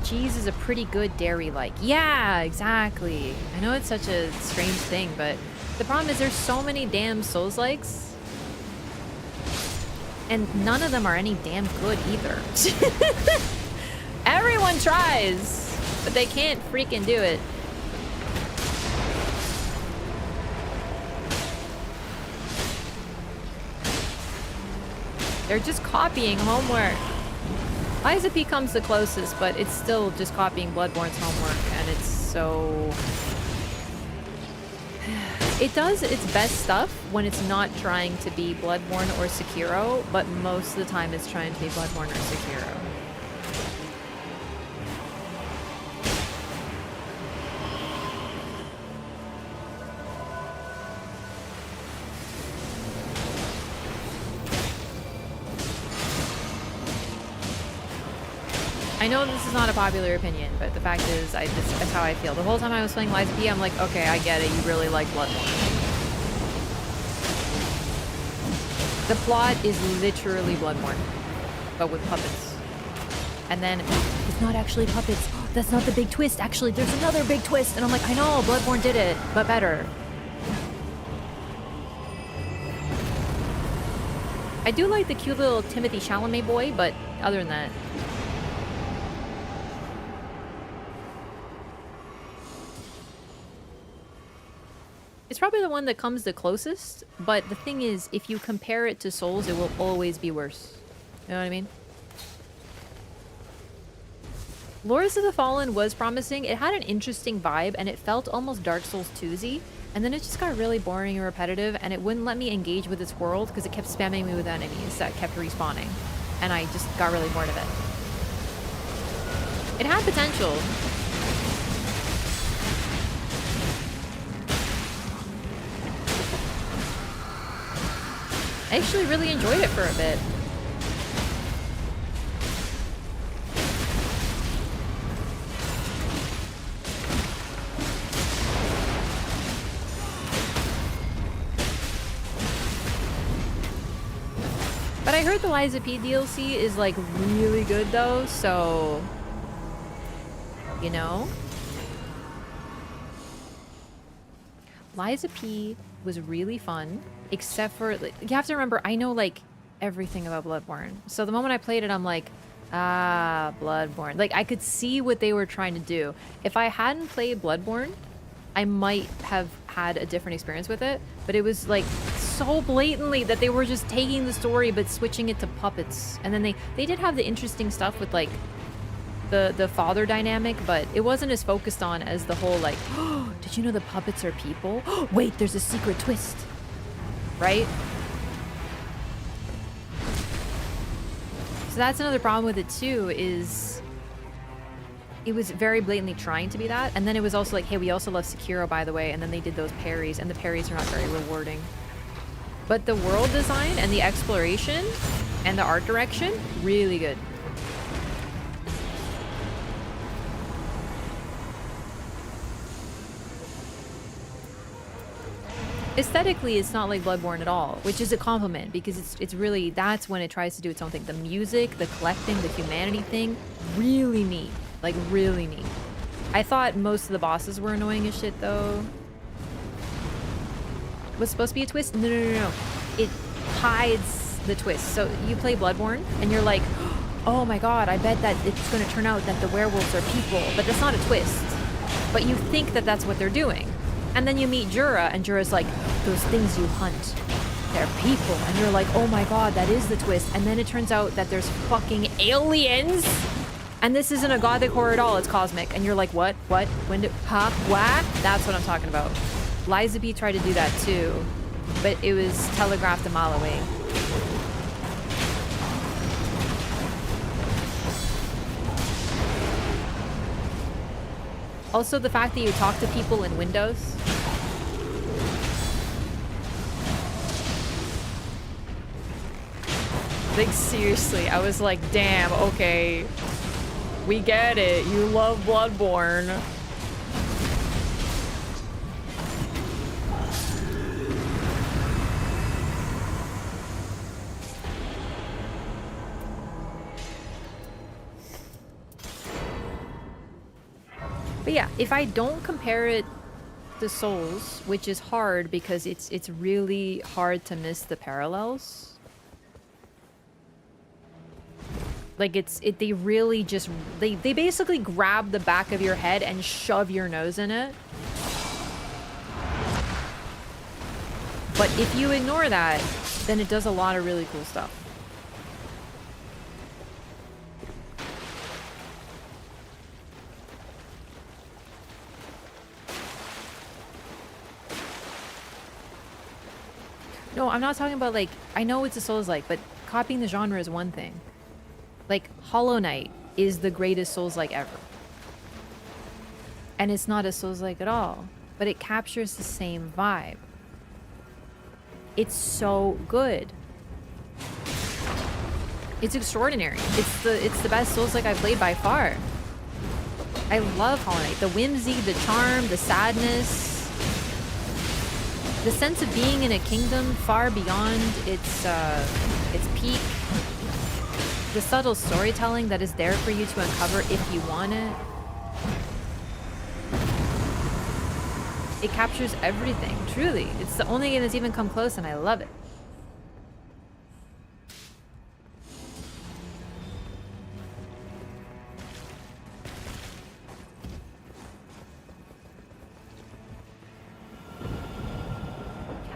Cheese is a pretty good dairy-like. Yeah, exactly. I know it's such a strange thing, but the problem is there's so many damn Souls-likes. And none of them are any damn good either. Everyone tries, but they can't freaking do it. They're just copying homework. Lies of P comes the closest, but it's still just copying Bloodborne's homework, and it's so... It does its best stuff when it's not trying to be Bloodborne or Sekiro, but most of the time it's trying to be Bloodborne or Sekiro. I know this is not a popular opinion, but the fact is, that's how I feel. The whole time I was playing Lies of P, I'm like, okay, I get it. You really like Bloodborne. The plot is literally Bloodborne, but with puppets. And then it's not actually puppets. That's not the big twist. Actually, there's another big twist. And I'm like, I know, Bloodborne did it, but better. I do like the cute little Timothy Chalamet boy, but other than that... It's probably the one that comes the closest, but the thing is, if you compare it to Souls, it will always be worse. You know what I mean? Lords of the Fallen was promising. It had an interesting vibe, and it felt almost Dark Souls 2-y, and then it just got really boring and repetitive, and it wouldn't let me engage with its world because it kept spamming me with enemies that kept respawning, and I just got really bored of it. It had potential. I actually really enjoyed it for a bit. But I heard the Lies of P DLC is like really good though, so... You know? Lies of P was really fun, except for... You have to remember, I know like everything about Bloodborne. So the moment I played it, I'm like, ah, Bloodborne. Like I could see what they were trying to do. If I hadn't played Bloodborne, I might have had a different experience with it, but it was like so blatantly that they were just taking the story but switching it to puppets. And then they did have the interesting stuff with like the father dynamic, but it wasn't as focused on as the whole like, oh, did you know the puppets are people? Wait, there's a secret twist, right? So that's another problem with it too, is it was very blatantly trying to be that, and then it was also like, hey, we also love Sekiro, by the way, and then they did those parries, and the parries are not very rewarding. But the world design and the exploration and the art direction, really good. Aesthetically, it's not like Bloodborne at all, which is a compliment, because it's really, that's when it tries to do its own thing. The music, the collecting, the humanity thing, really neat. Like, really neat. I thought most of the bosses were annoying as shit, though. Was supposed to be a twist? No, no, no, no. It hides the twist. So you play Bloodborne, and you're like, oh my god, I bet that it's going to turn out that the werewolves are people. But that's not a twist. But you think that that's what they're doing. And then you meet Jura, and Jura's like, those things you hunt, they're people. And you're like, oh my god, that is the twist. And then it turns out that there's fucking aliens. And this isn't a gothic horror at all, it's cosmic. And you're like, what? What? When did... Huh? What? That's what I'm talking about. Lies of P tried to do that too, but it was telegraphed a mile away. Also, the fact that you talk to people in Windows. Like, seriously, I was like, damn, okay. We get it. You love Bloodborne. But yeah, if I don't compare it to Souls, which is hard because it's really hard to miss the parallels. Like they really just they basically grab the back of your head and shove your nose in it. But if you ignore that, then it does a lot of really cool stuff. No, I'm not talking about like, I know it's a Souls-like, but copying the genre is one thing. Like, Hollow Knight is the greatest Souls-like ever. And it's not a Souls-like at all, but it captures the same vibe. It's so good. It's extraordinary. It's the best Souls-like I've played by far. I love Hollow Knight. The whimsy, the charm, the sadness, the sense of being in a kingdom far beyond its peak. The subtle storytelling that is there for you to uncover if you want it. It captures everything, truly. It's the only game that's even come close, and I love it.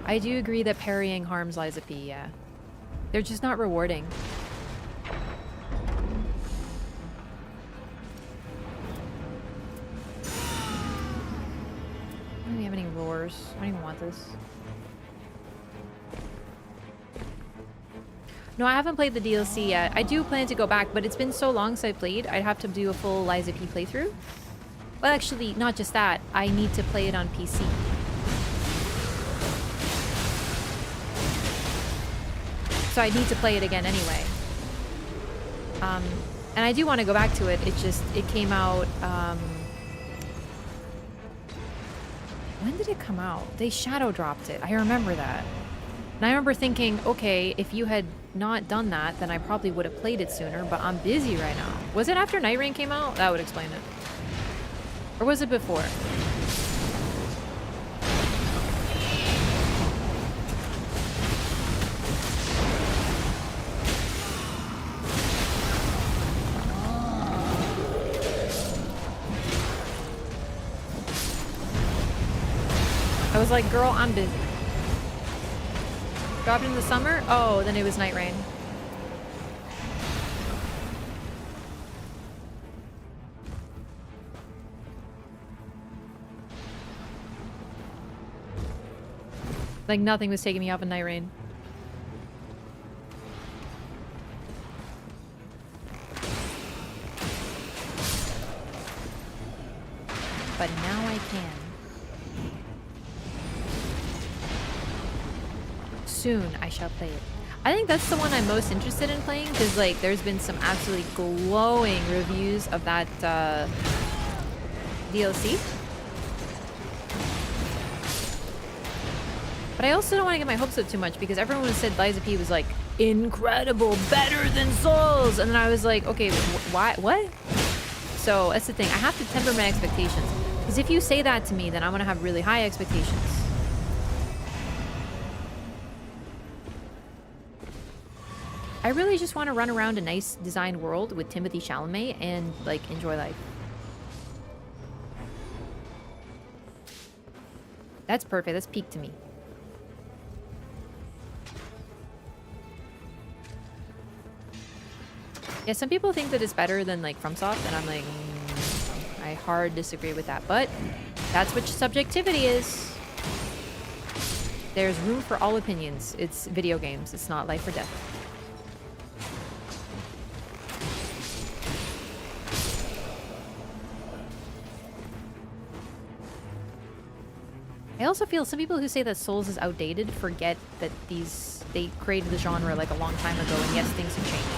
I do agree that parrying harms Lies of P, yeah. They're just not rewarding. I don't even have any roars. I don't even want this. No, I haven't played the DLC yet. I do plan to go back, but it's been so long since I played, I'd have to do a full Lies of P playthrough. Well, actually, not just that. I need to play it on PC. So I need to play it again anyway. And I do want to go back to it. It came out, when did it come out? They shadow dropped it. I remember that. And I remember thinking, okay, if you had not done that, then I probably would have played it sooner, but I'm busy right now. Was it after Nightreign came out? That would explain it. Or was it before? I was like, girl, I'm busy. Dropped in the summer? Oh, then it was Nightreign. Like nothing was taking me off of Nightreign. But now I can. Soon I shall play it. I think that's the one I'm most interested in playing because like there's been some absolutely glowing reviews of that DLC. But I also don't want to get my hopes up too much because everyone said Lies of P was like incredible, better than Souls, and then I was like, okay, why? What? So that's the thing. I have to temper my expectations because if you say that to me, then I'm gonna have really high expectations. I really just want to run around a nice designed world with Timothée Chalamet and like enjoy life. That's perfect. That's peak to me. Yeah, some people think that it's better than like FromSoft, and I'm like, I hard disagree with that. But that's what subjectivity is. There's room for all opinions. It's video games. It's not life or death. I also feel some people who say that Souls is outdated forget that they created the genre like a long time ago, and yes, things have changed.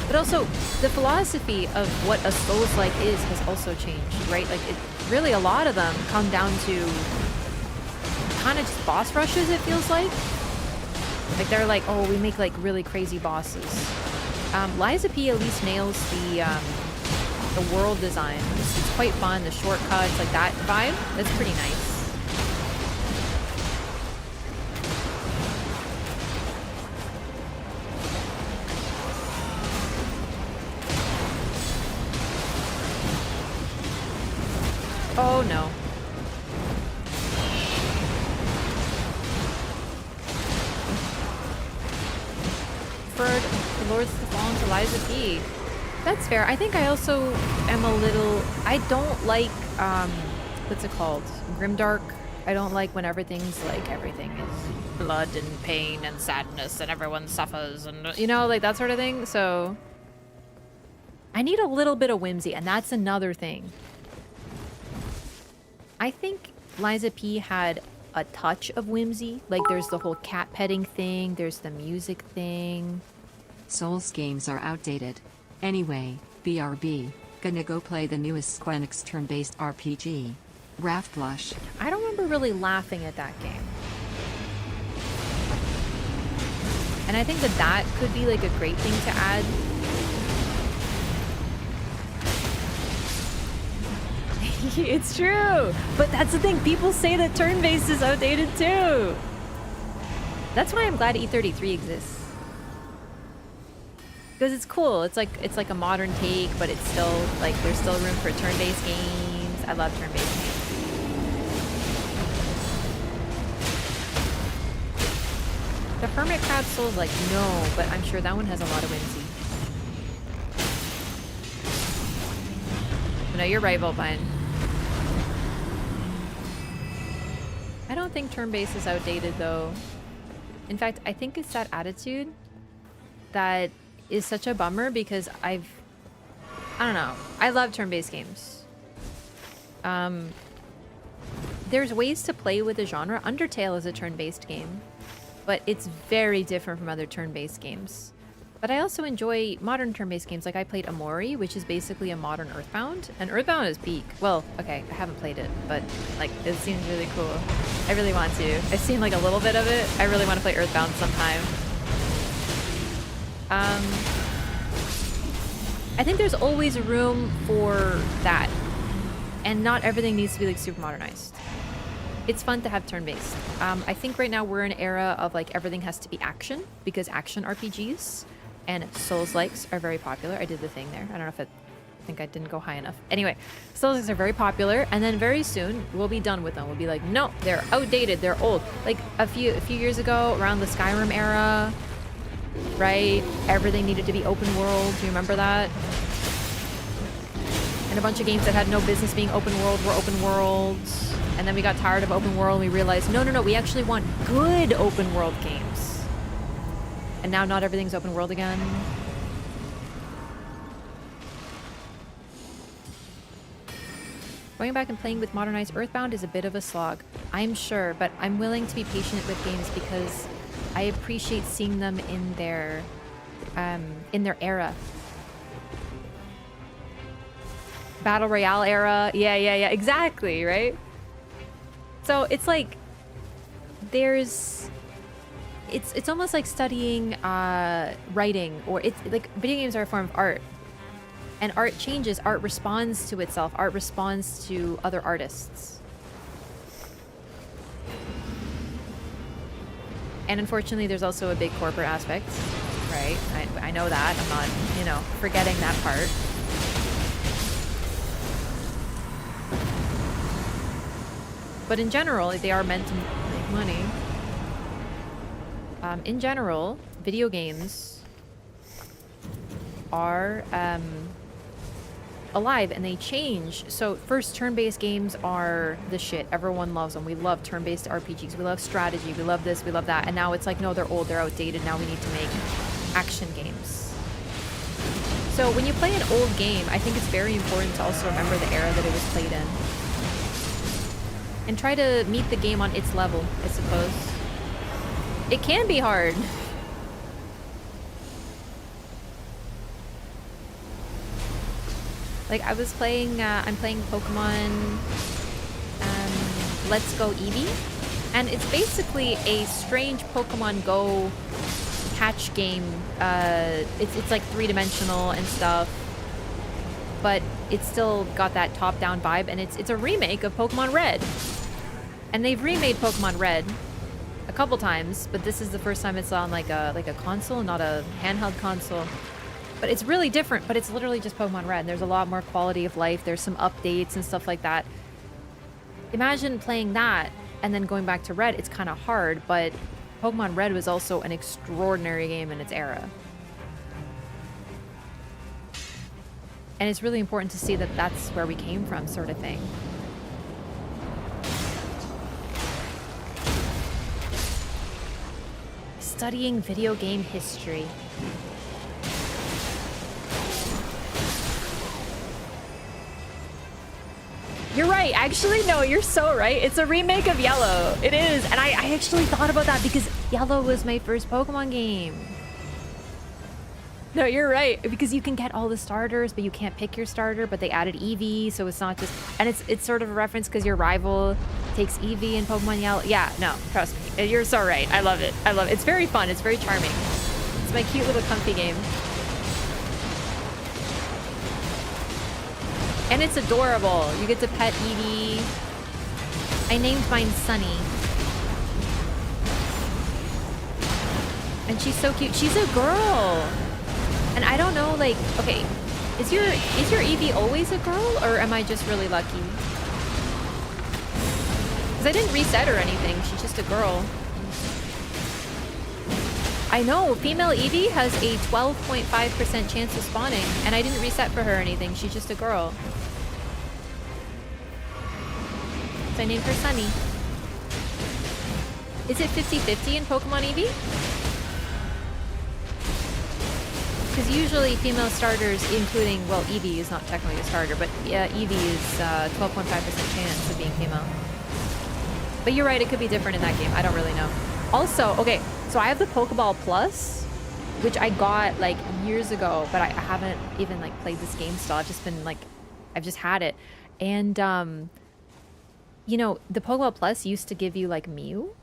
But also, the philosophy of what a Souls-like is has also changed, right? Like, really a lot of them come down to kind of just boss rushes, it feels like. Like, they're like, oh, we make like really crazy bosses. Lies of P at least nails the world design. It's quite fun, the shortcuts, like that vibe, that's pretty nice. Oh no. Preferred the Lords of the Fallen to Lies of P. That's fair. I think I also am a little... I don't like, what's it called? Grimdark I don't like when everything's like everything is blood and pain and sadness and everyone suffers and you know, like that sort of thing. So I need a little bit of whimsy, and that's another thing. I think Liza P had a touch of whimsy. Like there's the whole cat petting thing, there's the music thing. Souls games are outdated. Anyway, BRB, gonna go play the newest Squenix turn-based RPG. Wraff Blush. I don't remember really laughing at that game. And I think that that could be like a great thing to add. It's true! But that's the thing, people say that turn-based is outdated too! That's why I'm glad E33 exists. Because it's cool, it's like a modern take, but it's still, like, there's still room for turn-based games. I love turn-based games. The Hermit Crab Soul's like, no, but I'm sure that one has a lot of whimsy. No, you're right, Volpine. I don't think turn-based is outdated, though. In fact, I think it's that attitude that is such a bummer because I don't know. I love turn-based games. There's ways to play with the genre. Undertale is a turn-based game, but it's very different from other turn-based games. But I also enjoy modern turn-based games. Like I played Amori, which is basically a modern Earthbound. And Earthbound is peak. Well, okay, I haven't played it, but like it seems really cool. I really want to. I've seen like a little bit of it. I really want to play Earthbound sometime. I think there's always room for that. And not everything needs to be like super modernized. It's fun to have turn-based. I think right now we're in an era of like everything has to be action because action RPGs and Souls-likes are very popular. I did the thing there. I don't know if I think I didn't go high enough. Anyway, Souls-likes are very popular, and then very soon we'll be done with them. We'll be like, no, they're outdated, they're old. Like a few years ago, around the Skyrim era, right? Everything needed to be open world. Do you remember that? And a bunch of games that had no business being open world were open worlds. And then we got tired of open world and we realized, no, we actually want good open world games. And now not everything's open world again. Going back and playing with modernized Earthbound is a bit of a slog, I'm sure, but I'm willing to be patient with games because I appreciate seeing them in their era. Battle Royale era, yeah, exactly, right? So it's like it's almost like studying writing, or it's like video games are a form of art, and art changes, art responds to itself, art responds to other artists, and unfortunately there's also a big corporate aspect, right? I know that, I'm not, you know, forgetting that part. But in general, they are meant to make money. In general, video games are alive and they change. So first, turn-based games are the shit. Everyone loves them. We love turn-based RPGs. We love strategy. We love this. We love that. And now it's like, no, they're old. They're outdated. Now we need to make action games. So when you play an old game, I think it's very important to also remember the era that it was played in. And try to meet the game on its level, I suppose. It can be hard. Like I was playing, I'm playing Pokemon Let's Go Eevee. And it's basically a strange Pokemon Go catch game. It's like three-dimensional and stuff. But it's still got that top-down vibe, and it's a remake of Pokemon Red. And they've remade Pokemon Red a couple times, but this is the first time it's on like a console, not a handheld console. But it's really different, but it's literally just Pokemon Red. There's a lot more quality of life. There's some updates and stuff like that. Imagine playing that and then going back to Red. It's kind of hard, but Pokemon Red was also an extraordinary game in its era. And it's really important to see that that's where we came from, sort of thing. studying video game history. You're right. Actually, no, you're so right. It's a remake of Yellow. It is. And I actually thought about that because Yellow was my first Pokemon game. No, you're right. Because you can get all the starters, but you can't pick your starter. But they added Eevee, so it's not just... And it's sort of a reference because your rival takes Eevee in Pokemon Yellow. Yeah, no, trust me. You're so right. I love it. I love it. It's very fun. It's very charming. It's my cute little comfy game. And it's adorable. You get to pet Eevee. I named mine Sunny. And she's so cute. She's a girl. And I don't know, like, okay, is your Eevee always a girl, or am I just really lucky? Because I didn't reset or anything. She's just a girl. I know, female Eevee has a 12.5% chance of spawning, and I didn't reset for her or anything. She's just a girl. So I named her Sunny. Is it 50-50 in Pokemon Eevee? Because usually female starters, including, well, Eevee is not technically a starter, but yeah, Eevee is 12.5% chance of being female. But you're right, it could be different in that game. I don't really know. Also, okay, so I have the Pokeball Plus, which I got like years ago, but I haven't even like played this game still. I've just been like, I've just had it. And, you know, the Pokeball Plus used to give you like Mew.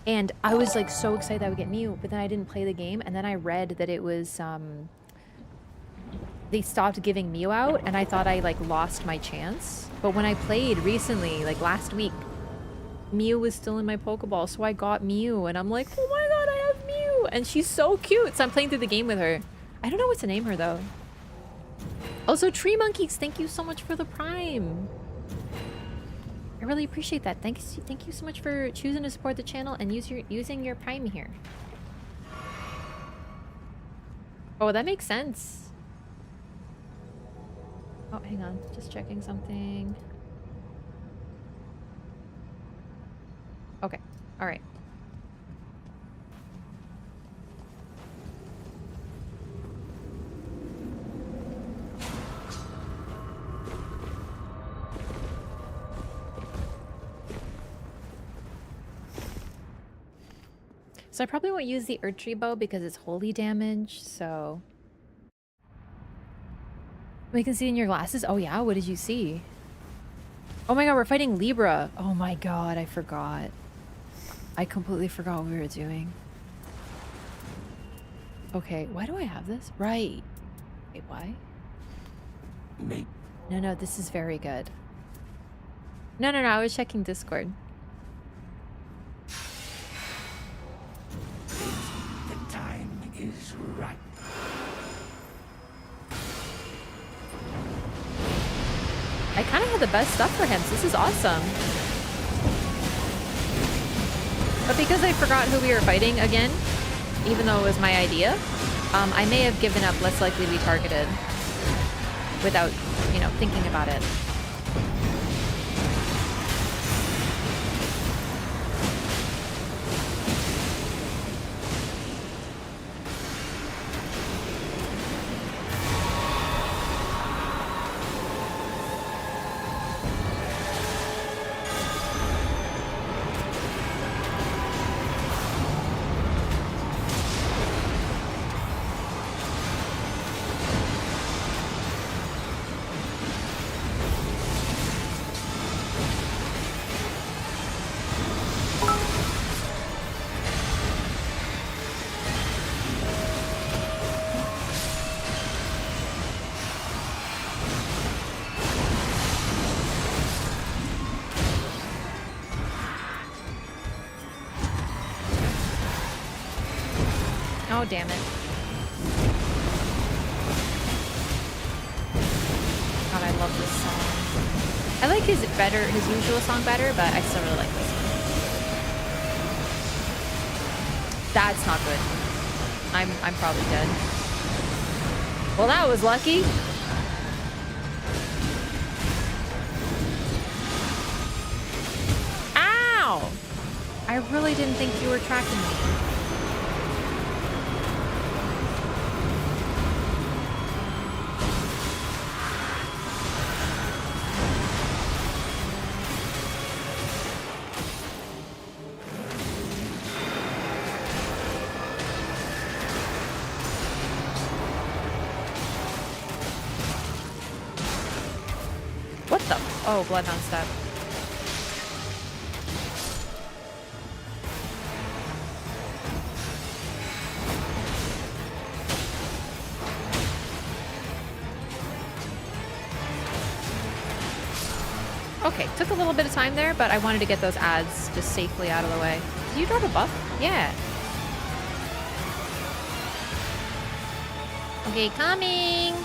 And I was like so excited that I would get Mew, but then I didn't play the game. And then I read that it was, they stopped giving Mew out, and I thought I like lost my chance. But when I played recently, like last week, Mew was still in my Pokeball, so I got Mew, and I'm like, oh my god, I have Mew! And she's so cute, so I'm playing through the game with her. I don't know what to name her, though. Also, Tree Monkeys, thank you so much for the Prime. I really appreciate that. Thank you so much for choosing to support the channel and using your Prime here. Oh, that makes sense. Oh, hang on. Just checking something. Okay. All right. So I probably won't use the Erdtree bow because it's holy damage, so... We can see in your glasses? Oh yeah, what did you see? Oh my god, we're fighting Libra. Oh my god, I forgot. I completely forgot what we were doing. Okay, why do I have this? Right. Wait, why? No, this is very good. No, I was checking Discord. The time is right. I kind of had the best stuff for him, so this is awesome. But because I forgot who we were fighting again, even though it was my idea, I may have given up less likely to be targeted without, you know, thinking about it. Oh, damn it. God, I love this song. I like his usual song better, but I still really like this one. That's not good. I'm probably dead. Well, that was lucky. Ow! I really didn't think you were tracking me. What the? Oh, Bloodhound step. Okay, took a little bit of time there, but I wanted to get those ads just safely out of the way. Did you drop a buff? Yeah. Okay, coming.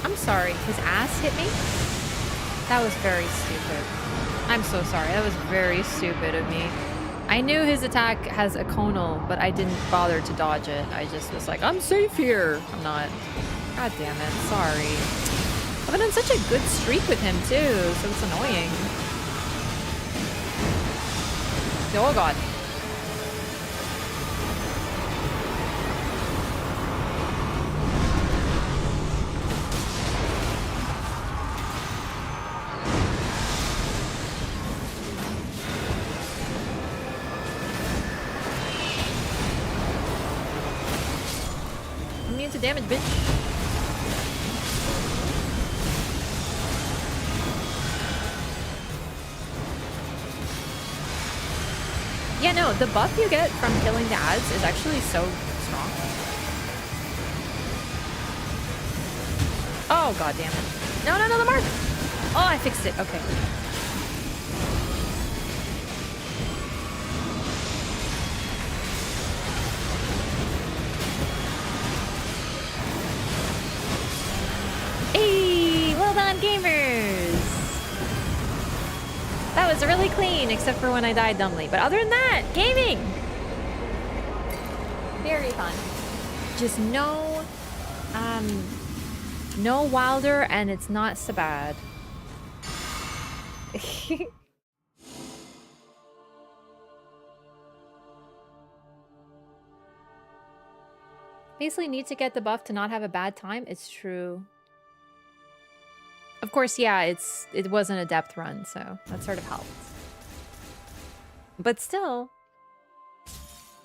I'm sorry, his ass hit me? That was very stupid. I'm so sorry, that was very stupid of me. I knew his attack has a conal, but I didn't bother to dodge it. I just was like, I'm safe here. I'm not. God damn it, sorry. I've been on such a good streak with him too, so it's annoying. Oh god. Immune to damage, bitch. Yeah, no, the buff you get from killing the ads is actually so strong. Oh, god damn it. No, no, no, the mark! Oh, I fixed it. Okay. Hey, well done, gamers! That was really clean, except for when I died dumbly. But other than that, gaming! Very fun. Just no wilder, and it's not so bad. Basically need to get the buff to not have a bad time. It's true. Of course, yeah, it wasn't a depth run, so that sort of helped. But still,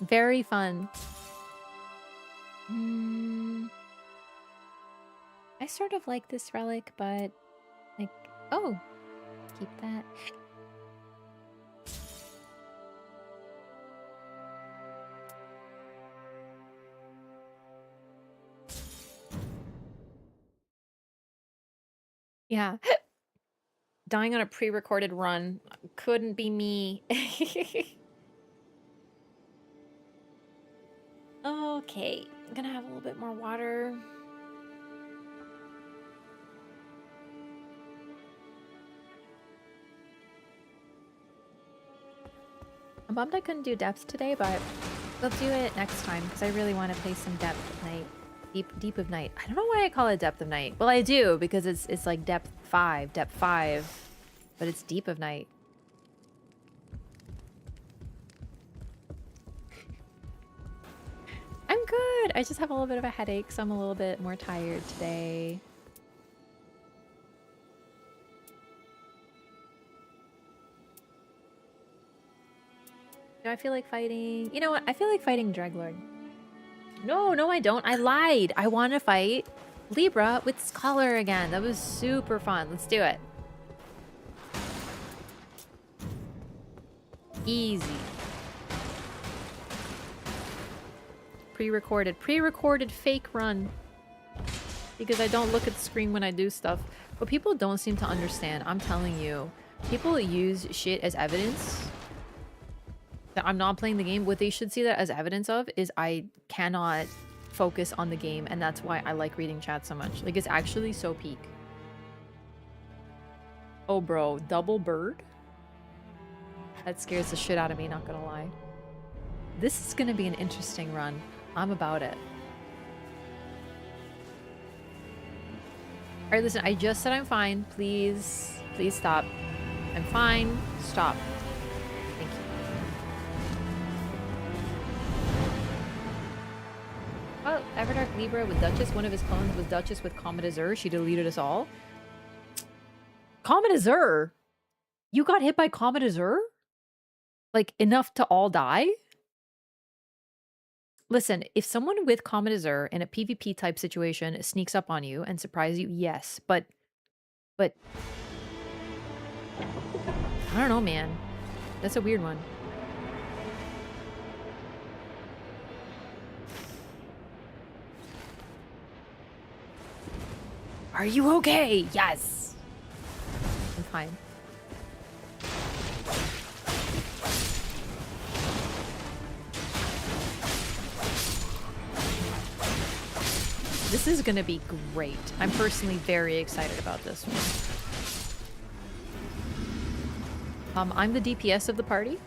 very fun. I sort of like this relic, but like, oh, keep that. Yeah. Dying on a pre-recorded run. Couldn't be me. Okay. I'm gonna have a little bit more water. I'm bummed I couldn't do depth today, but we'll do it next time because I really want to play some depth at night. Deep of night. I don't know why I call it depth of night. Well, I do because it's like depth 5, but it's deep of night. I'm good. I just have a little bit of a headache, so I'm a little bit more tired today. Do I feel like fighting? You know what? I feel like fighting Dreglord. No, no, I don't. I lied. I want to fight Libra with Scholar again. That was super fun. Let's do it. Easy. Pre-recorded fake run. Because I don't look at the screen when I do stuff. But people don't seem to understand. I'm telling you. People use shit as evidence that I'm not playing the game. What they should see that as evidence of is I cannot focus on the game, and that's why I like reading chat so much. Like, it's actually so peak. Oh, bro. Double bird? That scares the shit out of me, not gonna lie. This is gonna be an interesting run. I'm about it. Alright, listen, I just said I'm fine. Please, please stop. I'm fine. Stop. Thank you. Oh, Everdark Libra with Duchess. One of his clones was Duchess with Comet Azure. She deleted us all. Comet Azure? You got hit by Comet Azure? Like, enough to all die? Listen, if someone with Comet Azure in a PvP type situation sneaks up on you and surprises you, yes. But I don't know, man. That's a weird one. Are you okay? Yes. I'm fine. This is gonna be great. I'm personally very excited about this one. I'm the DPS of the party.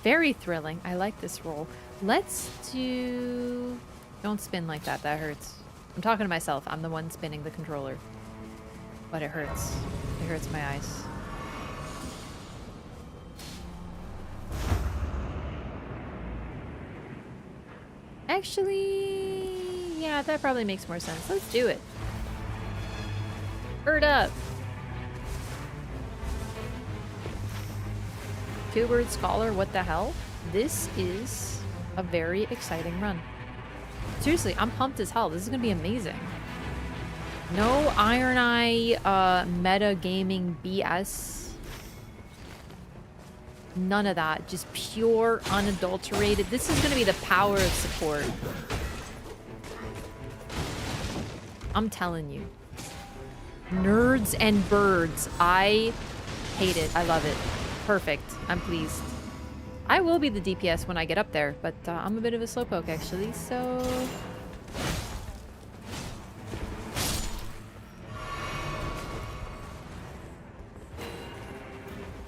Very thrilling. I like this roll. Let's do... Don't spin like that. That hurts. I'm talking to myself. I'm the one spinning the controller. But it hurts. It hurts my eyes. Actually... Yeah, that probably makes more sense. Let's do it. Bird up! Two-word scholar, what the hell? This is a very exciting run. Seriously, I'm pumped as hell. This is gonna be amazing. No Iron Eye meta gaming BS. None of that. Just pure, unadulterated. This is gonna be the power of support. I'm telling you. Nerds and birds. I hate it. I love it. Perfect. I'm pleased. I will be the DPS when I get up there, but I'm a bit of a slowpoke actually, so...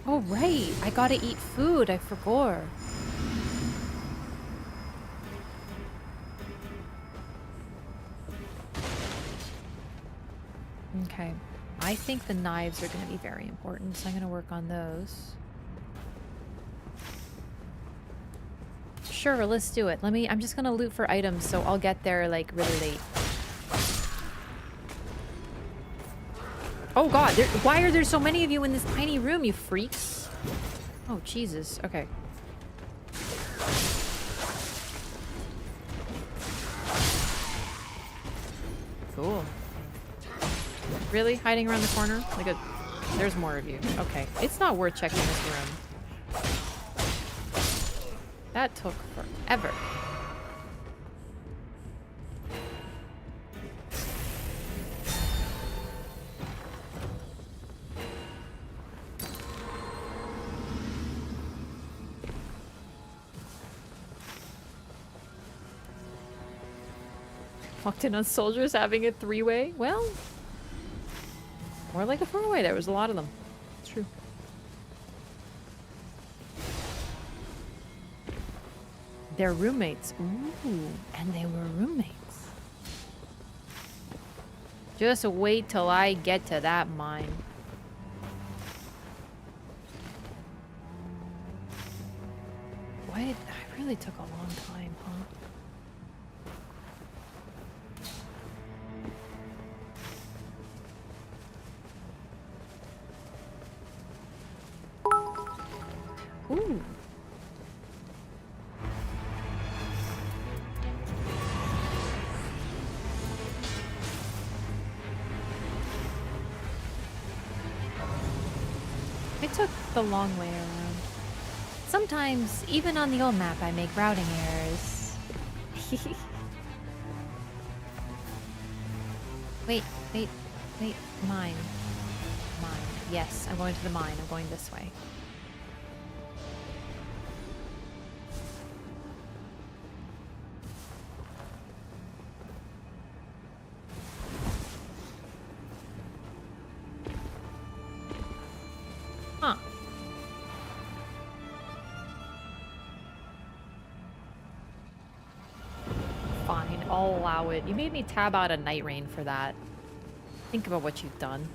Oh right, I gotta eat food, I forgot. Okay, I think the knives are gonna be very important, so I'm gonna work on those. Sure, let's do it. I'm just gonna loot for items, so I'll get there, like, really late. Oh god, why are there so many of you in this tiny room, you freaks? Oh, Jesus. Okay. Cool. Really? Hiding around the corner? There's more of you. Okay. It's not worth checking this room. That took forever. Walked in on soldiers having a three-way? Well, more like a four-way. There was a lot of them. It's true. They're roommates. Ooh, and they were roommates. Just wait till I get to that mine. What? I really took a long time, huh? Ooh. I took the long way around. Sometimes, even on the old map, I make routing errors. Wait. Mine. Yes, I'm going to the mine. I'm going this way. allow it. You made me tab out a Nightreign for that. Think about what you've done.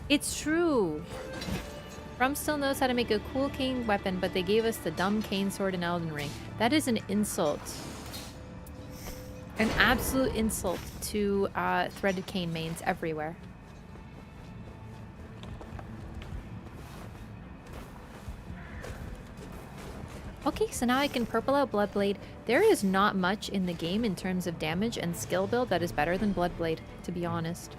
It's true. From still knows how to make a cool cane weapon, but they gave us the dumb cane sword in Elden Ring. That is an insult. An absolute insult to threaded cane mains everywhere. Okay, so now I can purple out Bloodblade. There is not much in the game in terms of damage and skill build that is better than Bloodblade, to be honest.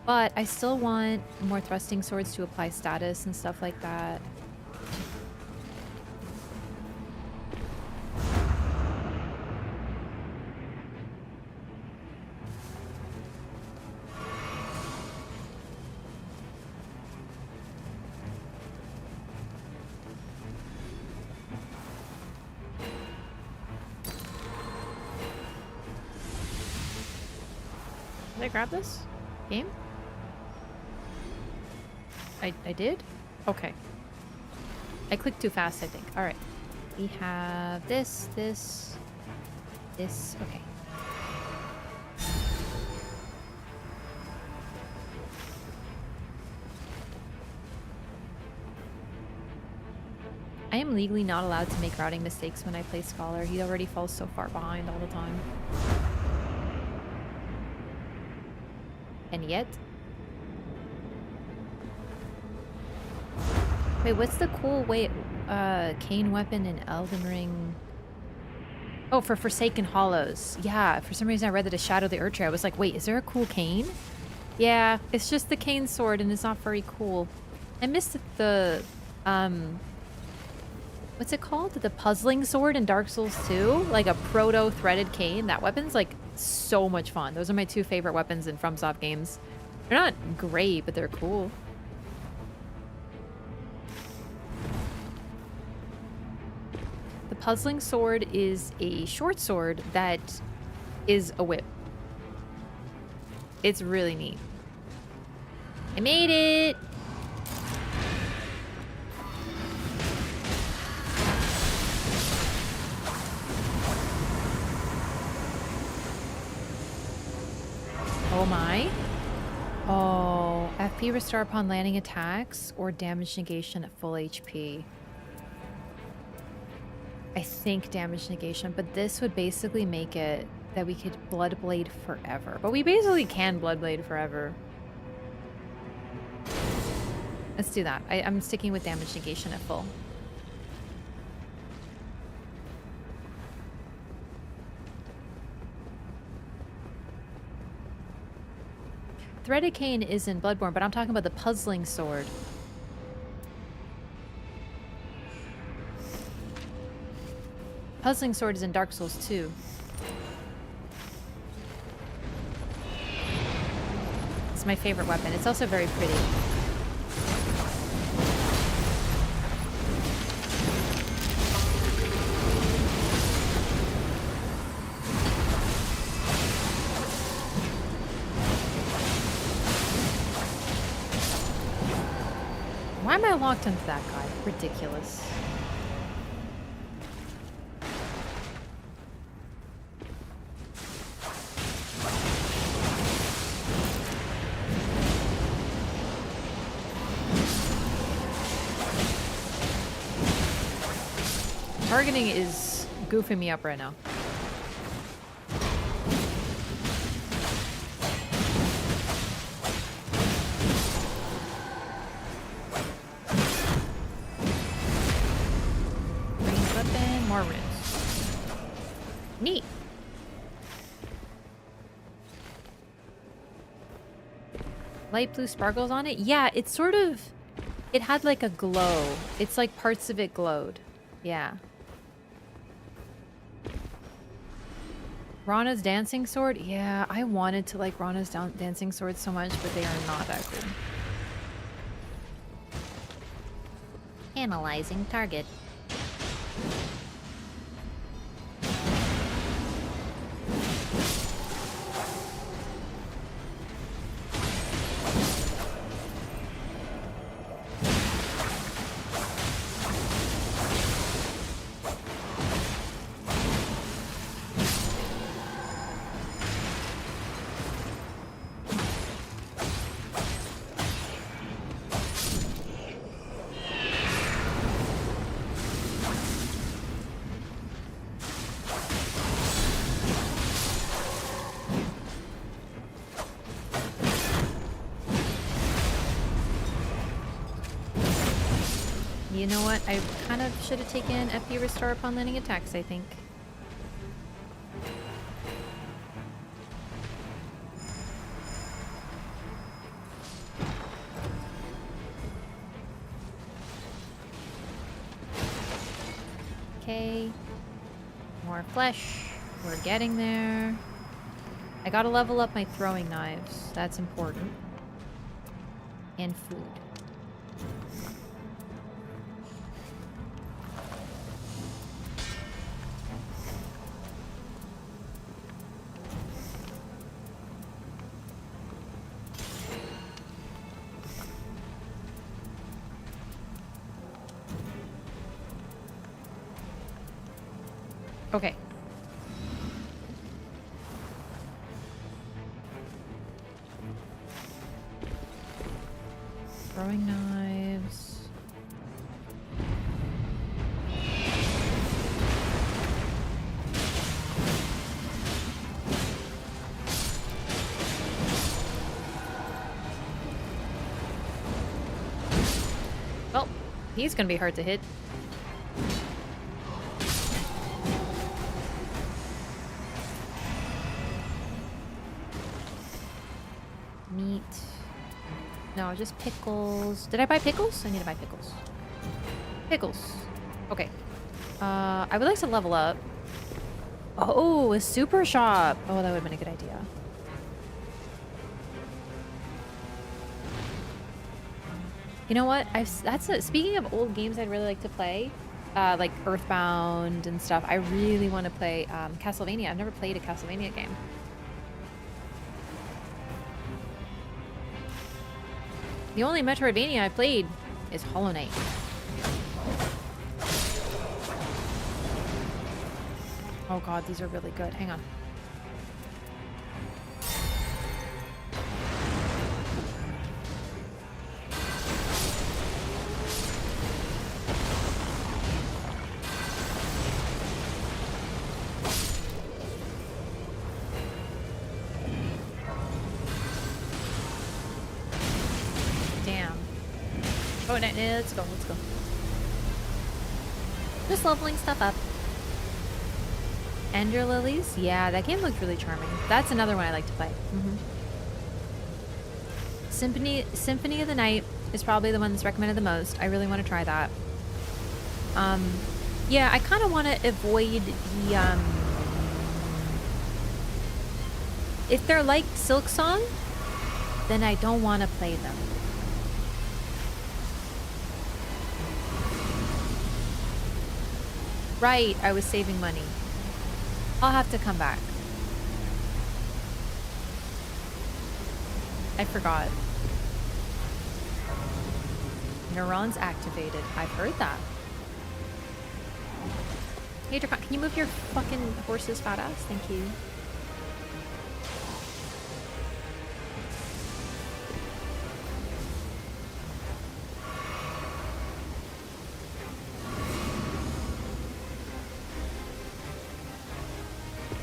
But I still want more thrusting swords to apply status and stuff like that. Did I grab this? Game? I did? Okay. I clicked too fast, I think. Alright. We have this. Okay. I am legally not allowed to make routing mistakes when I play Scholar. He already falls so far behind all the time. And yet... Wait, what's the cool cane weapon in Elden Ring? Oh, for Forsaken Hollows. Yeah, for some reason I read that as Shadow the Urchin. I was like, wait, is there a cool cane? Yeah, it's just the cane sword and it's not very cool. I missed the what's it called? The puzzling sword in Dark Souls 2? Like a proto-threaded cane. That weapon's like so much fun. Those are my two favorite weapons in FromSoft games. They're not great, but they're cool. The puzzling sword is a short sword that is a whip. It's really neat. I made it! Oh my. Oh, FP restore upon landing attacks or damage negation at full HP. I think damage negation, but this would basically make it that we could Bloodblade forever. But we basically can Bloodblade forever. Let's do that. I'm sticking with damage negation at full. Threaded cane is in Bloodborne, but I'm talking about the puzzling sword. Puzzling sword is in Dark Souls 2. It's my favorite weapon. It's also very pretty. Why am I locked into that guy? Ridiculous. Targeting is goofing me up right now. Ranged weapon, more runes. Neat. Light blue sparkles on it? Yeah, it's sort of... It had like a glow. It's like parts of it glowed. Yeah. Rana's dancing sword? Yeah, I wanted to like Rana's dancing sword so much, but they are not that good. Analyzing target. You know what? I kind of should have taken FP restore upon landing attacks, I think. Okay. More flesh. We're getting there. I gotta level up my throwing knives. That's important. And food. Okay. Throwing knives. Well, he's gonna be hard to hit. Meat. No, just pickles. Did I buy pickles? I need to buy pickles. Pickles. Okay. I would like to level up. Oh, a super shop. Oh, that would have been a good idea. You know what? Speaking of old games I'd really like to play, like Earthbound and stuff. I really want to play Castlevania. I've never played a Castlevania game. The only Metroidvania I played is Hollow Knight. Oh god, these are really good. Hang on. Damn. Oh, no, let's go, let's go. Just leveling stuff up. Ender Lilies? Yeah, that game looked really charming. That's another one I like to play. Symphony of the Night is probably the one that's recommended the most. I really want to try that. Yeah, I kind of want to avoid the, if they're like Silksong, then I don't want to play them. Right, I was saving money. I'll have to come back. I forgot. Neurons activated. I've heard that. Hey, Dracon, can you move your fucking horse's fat ass? Thank you.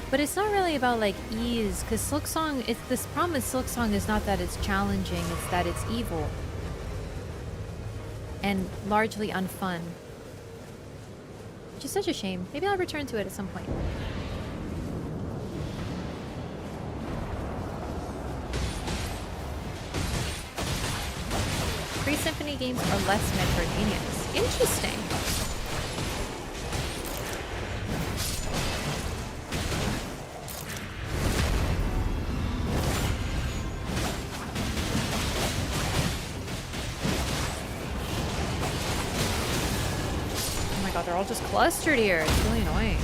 But it's not really about like ease, because Silksong, this problem with Silksong is not that it's challenging, it's that it's evil. And largely unfun. Which is such a shame. Maybe I'll return to it at some point. Pre-Symphony games are less Metroidvanias. Interesting. They're all just clustered here. It's really annoying.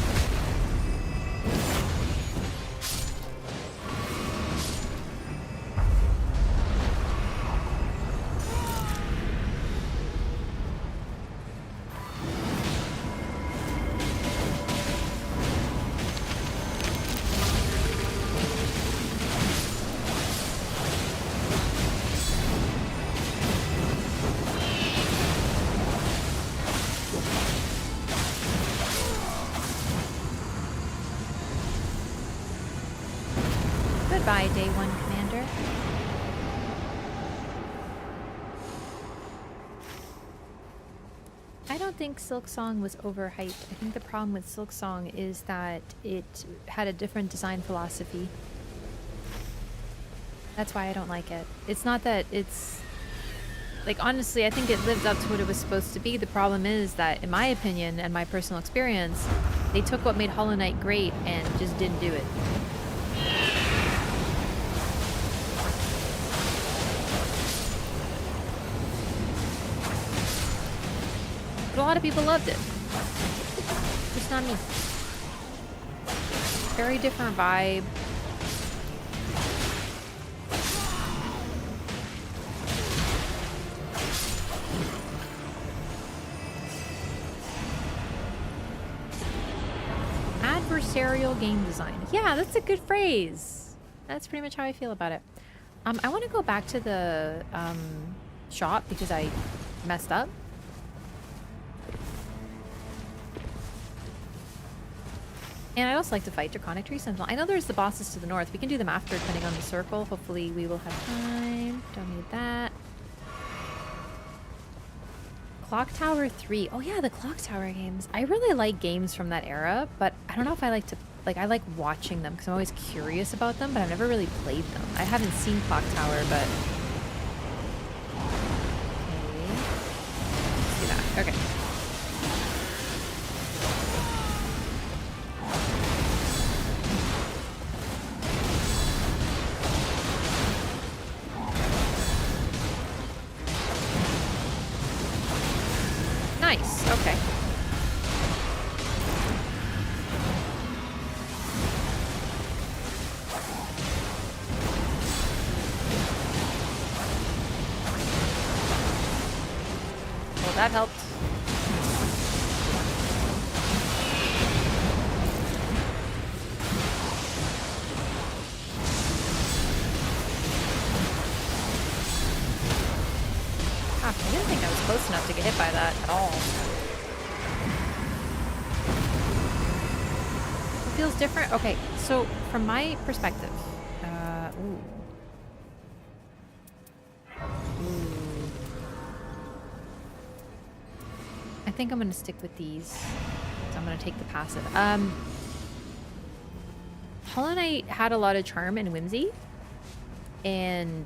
Goodbye, Day 1 Commander. don't think Silk Song was overhyped. I think the problem with Silk Song is that it had a different design philosophy. That's why I don't like it. It's not that it's... Like, honestly, I think it lived up to what it was supposed to be. The problem is that, in my opinion and my personal experience, they took what made Hollow Knight great and just didn't do it. But a lot of people loved it. Just not me. Very different vibe. Adversarial game design. Yeah, that's a good phrase. That's pretty much how I feel about it. I want to go back to the shop because I messed up. And I also like to fight Draconic Tree Sentinel. I know there's the bosses to the north. We can do them after, depending on the circle. Hopefully we will have time. Don't need that. Clock Tower 3. Oh yeah, the Clock Tower games. I really like games from that era, but I don't know if I like to... Like, I like watching them because I'm always curious about them, but I've never really played them. I haven't seen Clock Tower, but... Okay. Let's do that. Okay. Nice. Okay. Well, that helped. I didn't think I was close enough to get hit by that at all. It feels different. Okay, so from my perspective, ooh. I think I'm gonna stick with these. So I'm gonna take the passive. Hollow Knight had a lot of charm and whimsy, and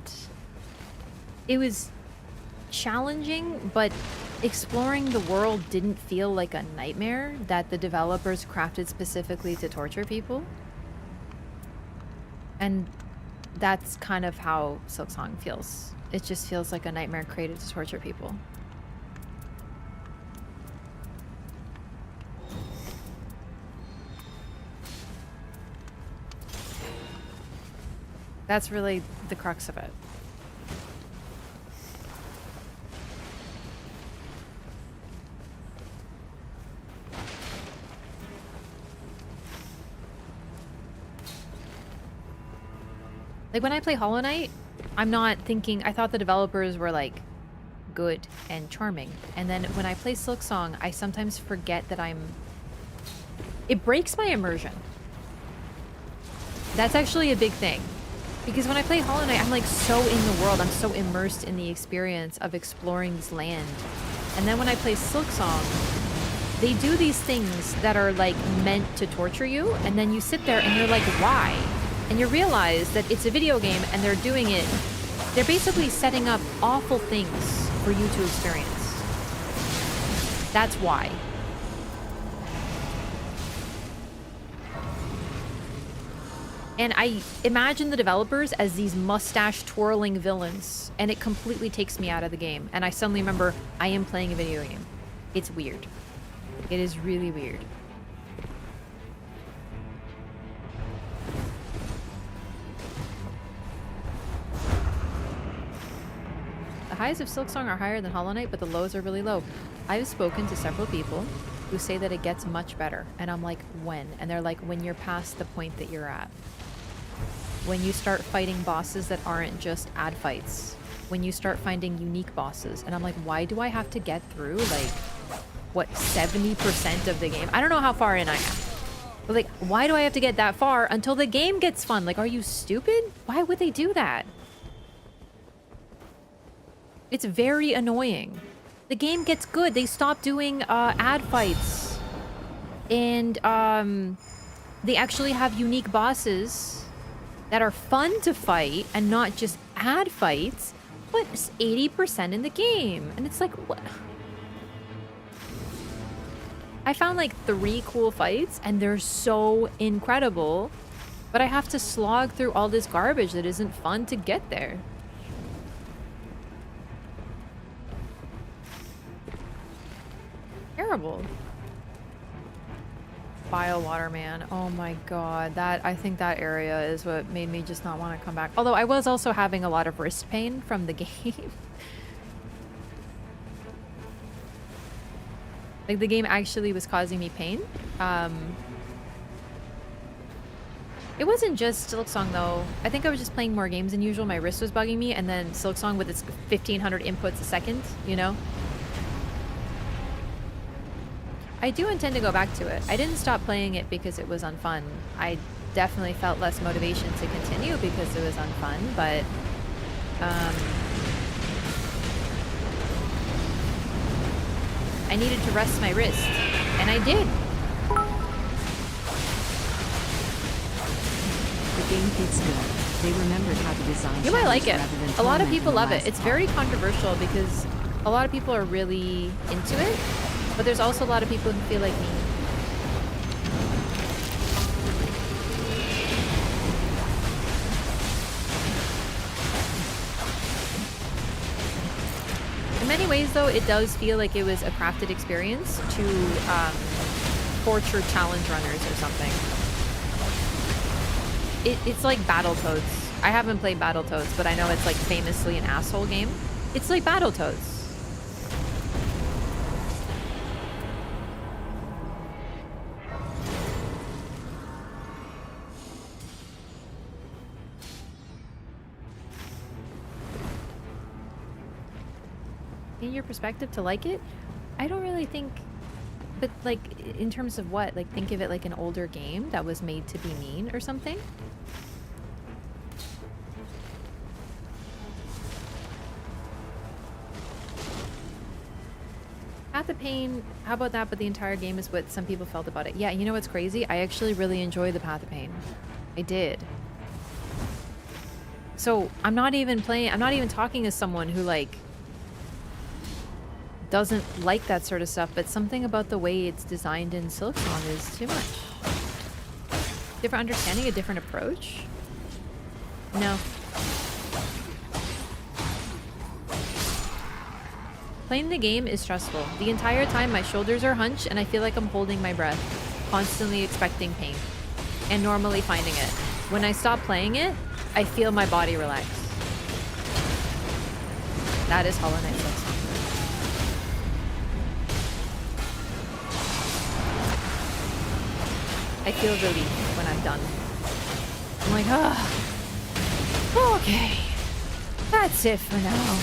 it was challenging, but exploring the world didn't feel like a nightmare that the developers crafted specifically to torture people. And that's kind of how Silksong feels. It just feels like a nightmare created to torture people. That's really the crux of it. Like, when I play Hollow Knight, I'm not thinking... I thought the developers were, like, good and charming. And then when I play Silksong, I sometimes forget that I'm... It breaks my immersion. That's actually a big thing. Because when I play Hollow Knight, I'm, like, so in the world. I'm so immersed in the experience of exploring this land. And then when I play Silksong, they do these things that are, like, meant to torture you. And then you sit there and you're like, why? And you realize that it's a video game and they're doing it. They're basically setting up awful things for you to experience. That's why. And I imagine the developers as these mustache twirling villains, and it completely takes me out of the game. And I suddenly remember I am playing a video game. It's weird. It is really weird. The highs of Silksong are higher than Hollow Knight, but the lows are really low. I've spoken to several people who say that it gets much better. And I'm like, when? And they're like, when you're past the point that you're at. When you start fighting bosses that aren't just ad fights. When you start finding unique bosses. And I'm like, why do I have to get through, like, what, 70% of the game? I don't know how far in I am. But, like, why do I have to get that far until the game gets fun? Like, are you stupid? Why would they do that? It's very annoying. The game gets good. They stop doing ad fights. And they actually have unique bosses that are fun to fight and not just ad fights, but it's 80% in the game. And it's like, what? I found like 3 cool fights and they're so incredible, but I have to slog through all this garbage that isn't fun to get there. Terrible. Bio Water Man. Oh my god. I think that area is what made me just not want to come back. Although I was also having a lot of wrist pain from the game. Like the game actually was causing me pain. It wasn't just Silksong though. I think I was just playing more games than usual. My wrist was bugging me, and then Silksong with its 1500 inputs a second, you know? I do intend to go back to it. I didn't stop playing it because it was unfun. I definitely felt less motivation to continue because it was unfun, but I needed to rest my wrist, and I did. The game gets good. They remembered how to design. I like it. rather than A lot of torment people in the love it. last It's part. very controversial because a lot of people are really into it, but there's also a lot of people who feel like me. In many ways, though, it does feel like it was a crafted experience to torture challenge runners or something. It's like Battletoads. I haven't played Battletoads, but I know it's like famously an asshole game. It's like Battletoads. In your perspective to like it, I don't really think, but like in terms of what? Like think of it like an older game that was made to be mean or something? Path of Pain, how about that? But the entire game is what some people felt about it. Yeah, you know what's crazy? I actually really enjoy the Path of Pain. I did. So I'm not even talking as someone who like doesn't like that sort of stuff, but something about the way it's designed in Silksong is too much. Different understanding, a different approach? No. Playing the game is stressful. The entire time my shoulders are hunched and I feel like I'm holding my breath, constantly expecting pain, and normally finding it. When I stop playing it, I feel my body relax. That is Hollow Knight Silksong. I feel relief when I'm done. I'm like, oh, okay. That's it for now.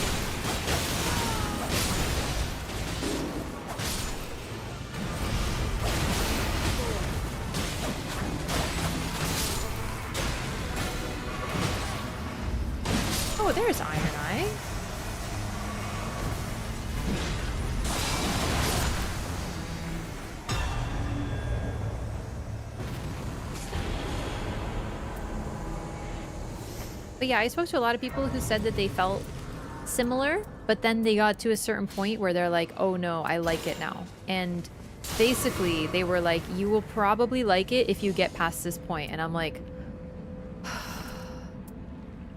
Oh, there's Iron Eye. But yeah, I spoke to a lot of people who said that they felt similar, but then they got to a certain point where they're like, oh no, I like it now. And basically, they were like, you will probably like it if you get past this point. And I'm like,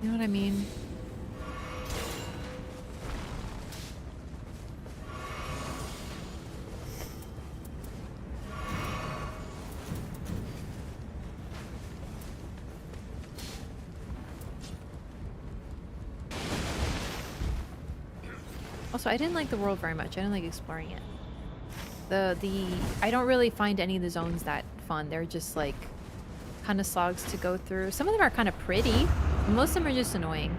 you know what I mean? Also, I didn't like the world very much. I didn't like exploring it. I don't really find any of the zones that fun. They're just like kind of slogs to go through. Some of them are kind of pretty, but most of them are just annoying.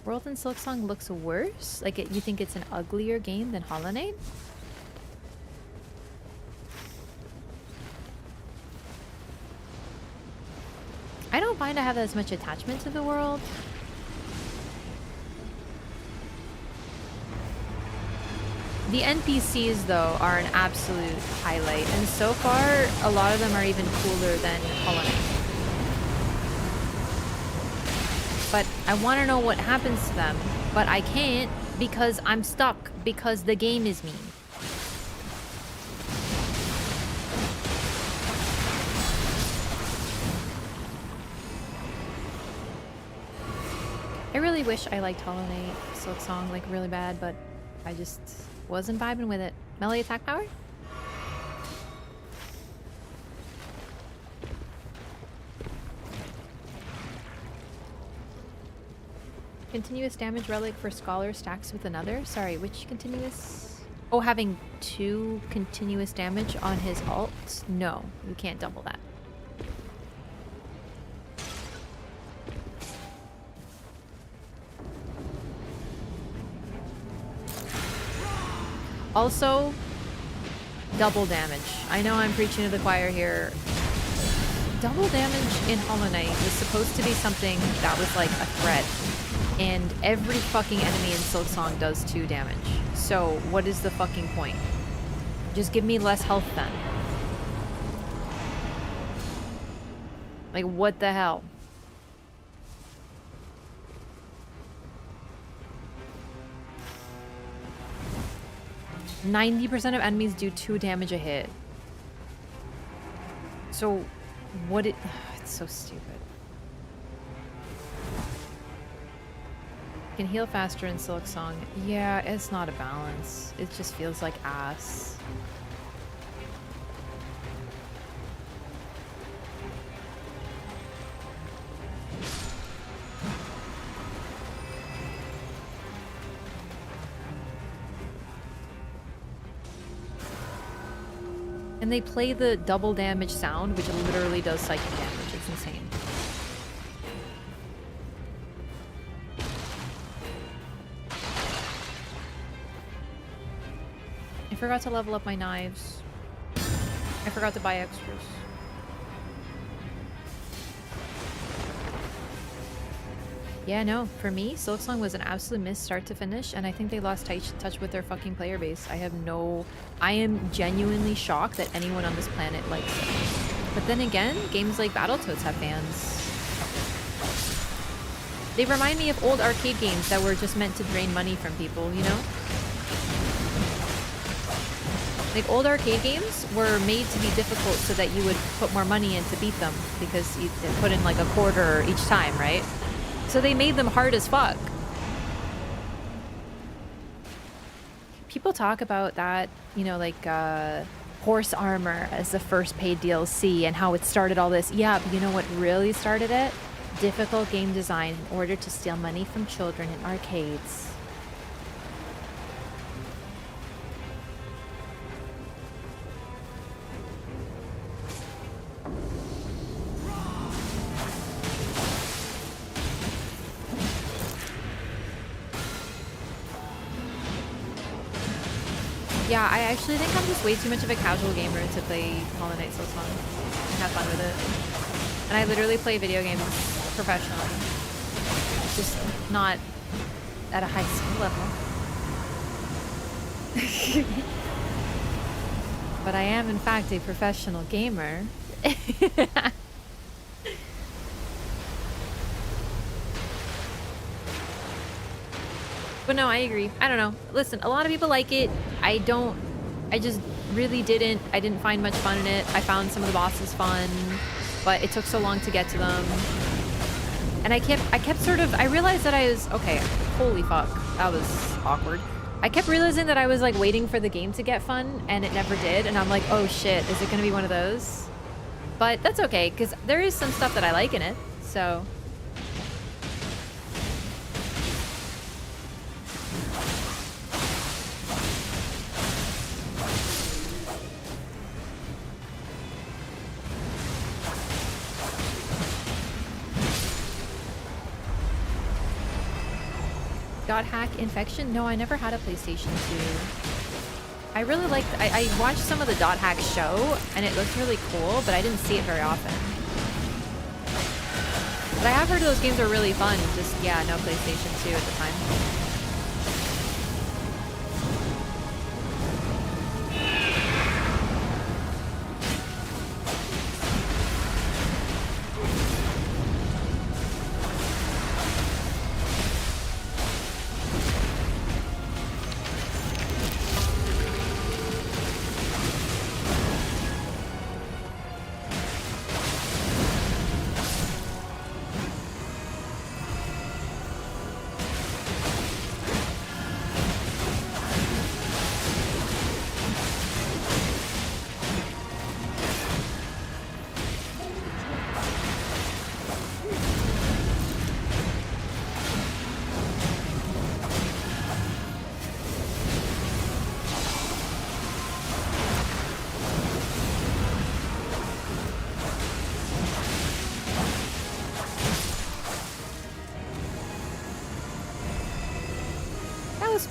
World in Silksong looks worse? Like, you think it's an uglier game than Hollow Knight? I don't find I have as much attachment to the world. The NPCs, though, are an absolute highlight, and so far, a lot of them are even cooler than Hollow Knight. But I want to know what happens to them, but I can't because I'm stuck, because the game is mean. I really wish I liked Hollow Knight Silksong, like, really bad, but I just wasn't vibing with it. Melee attack power? Continuous damage relic for Scholar stacks with another? Sorry, which continuous? Oh, having 2 continuous damage on his ult? No, you can't double that. Also, double damage. I know I'm preaching to the choir here. Double damage in Hollow Knight was supposed to be something that was like a threat. And every fucking enemy in Silksong does 2 damage. So, what is the fucking point? Just give me less health then. Like, what the hell? %90 of enemies do 2 damage a hit. So, what it's so stupid. Can heal faster in Silksong. Yeah, it's not a balance. It just feels like ass. And they play the double damage sound, which literally does psychic damage. It's insane. I forgot to level up my knives. I forgot to buy extras. Yeah, no, for me, Silksong was an absolute miss start to finish, and I think they lost touch with their fucking player base. I am genuinely shocked that anyone on this planet likes it. But then again, games like Battletoads have fans. They remind me of old arcade games that were just meant to drain money from people, you know? Like, old arcade games were made to be difficult so that you would put more money in to beat them, because you put in like a quarter each time, right? So they made them hard as fuck. People talk about that, you know, like horse armor as the first paid DLC and how it started all this. Yeah, but you know what really started it? Difficult game design in order to steal money from children in arcades. Yeah, I actually think I'm just way too much of a casual gamer to play Hollow Knight Silksong and have fun with it. And I literally play video games professionally. Just not at a high school level. But I am, in fact, a professional gamer. But no, I agree. I don't know. Listen, a lot of people like it. I just really didn't. I didn't find much fun in it. I found some of the bosses fun, but it took so long to get to them. And I kept sort of, I realized that I was, okay, holy fuck, that was awkward. I kept realizing that I was like waiting for the game to get fun, and it never did. And I'm like, oh shit, is it gonna be one of those? But that's okay, because there is some stuff that I like in it, so. Dot hack infection? No, I never had a PlayStation 2. I really liked, I watched some of the dot hack show and it looked really cool, but I didn't see it very often. But I have heard those games are really fun, just, yeah, no PlayStation 2 at the time.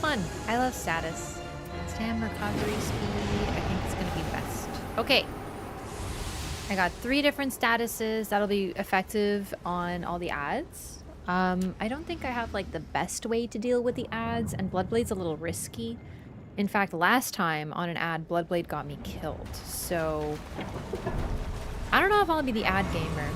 Fun. I love status. Stam recovery speed. I think it's going to be best. Okay. I got 3 different statuses. That'll be effective on all the ads. I don't think I have like the best way to deal with the ads, and Bloodblade's a little risky. In fact, last time on an ad, Bloodblade got me killed. So I don't know if I'll be the ad gamer.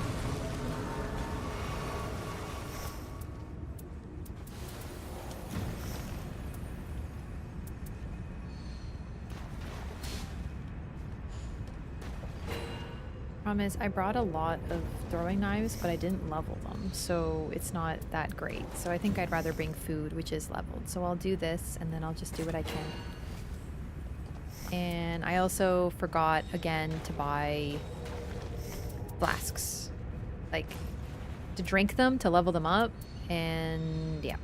Is I brought a lot of throwing knives, but I didn't level them, so it's not that great. So I think I'd rather bring food, which is leveled. So I'll do this, and then I'll just do what I can. And I also forgot, again, to buy flasks. Like, to drink them, to level them up, and yeah.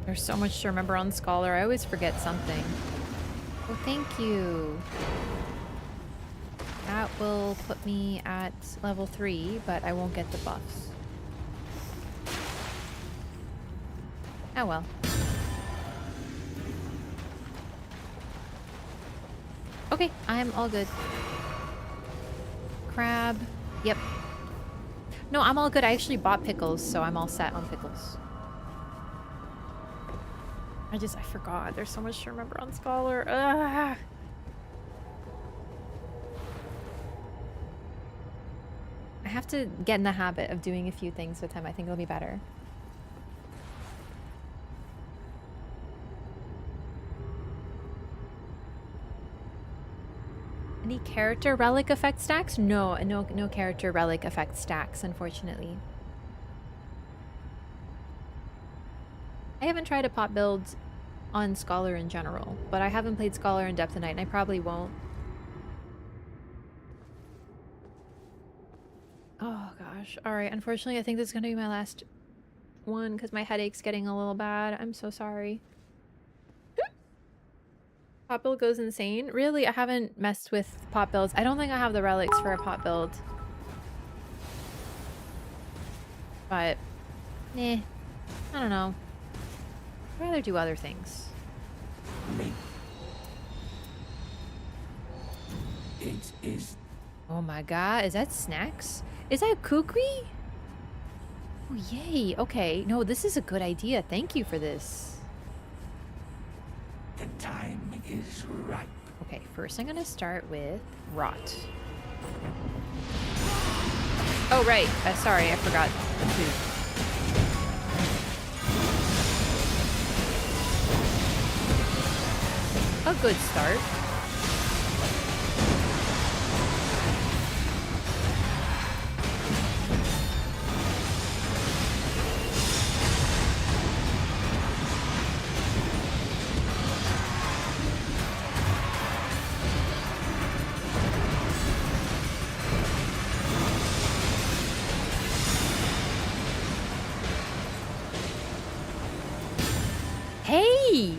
There's so much to remember on Scholar. I always forget something. Oh, thank you. That will put me at level 3, but I won't get the buffs. Oh well. Okay, I'm all good. Crab. Yep. No, I'm all good. I actually bought pickles, so I'm all set on pickles. I forgot. There's so much to remember on Scholar. Ugh. I have to get in the habit of doing a few things with him. I think it'll be better. Any character relic effect stacks? No character relic effect stacks, unfortunately. I haven't tried a pot build on Scholar in general, but I haven't played Scholar in depth tonight, and I probably won't. Oh gosh. Alright, unfortunately I think this is gonna be my last one because my headache's getting a little bad. I'm so sorry. Pot build goes insane. Really, I haven't messed with pot builds. I don't think I have the relics for a pot build. But, I don't know. I'd rather do other things. It is. Oh my god, is that snacks? Is that kukri? Oh yay, okay. No, this is a good idea. Thank you for this. The time is ripe. Okay, first I'm gonna start with rot. Oh right, sorry, I forgot the food. A good start. Hey!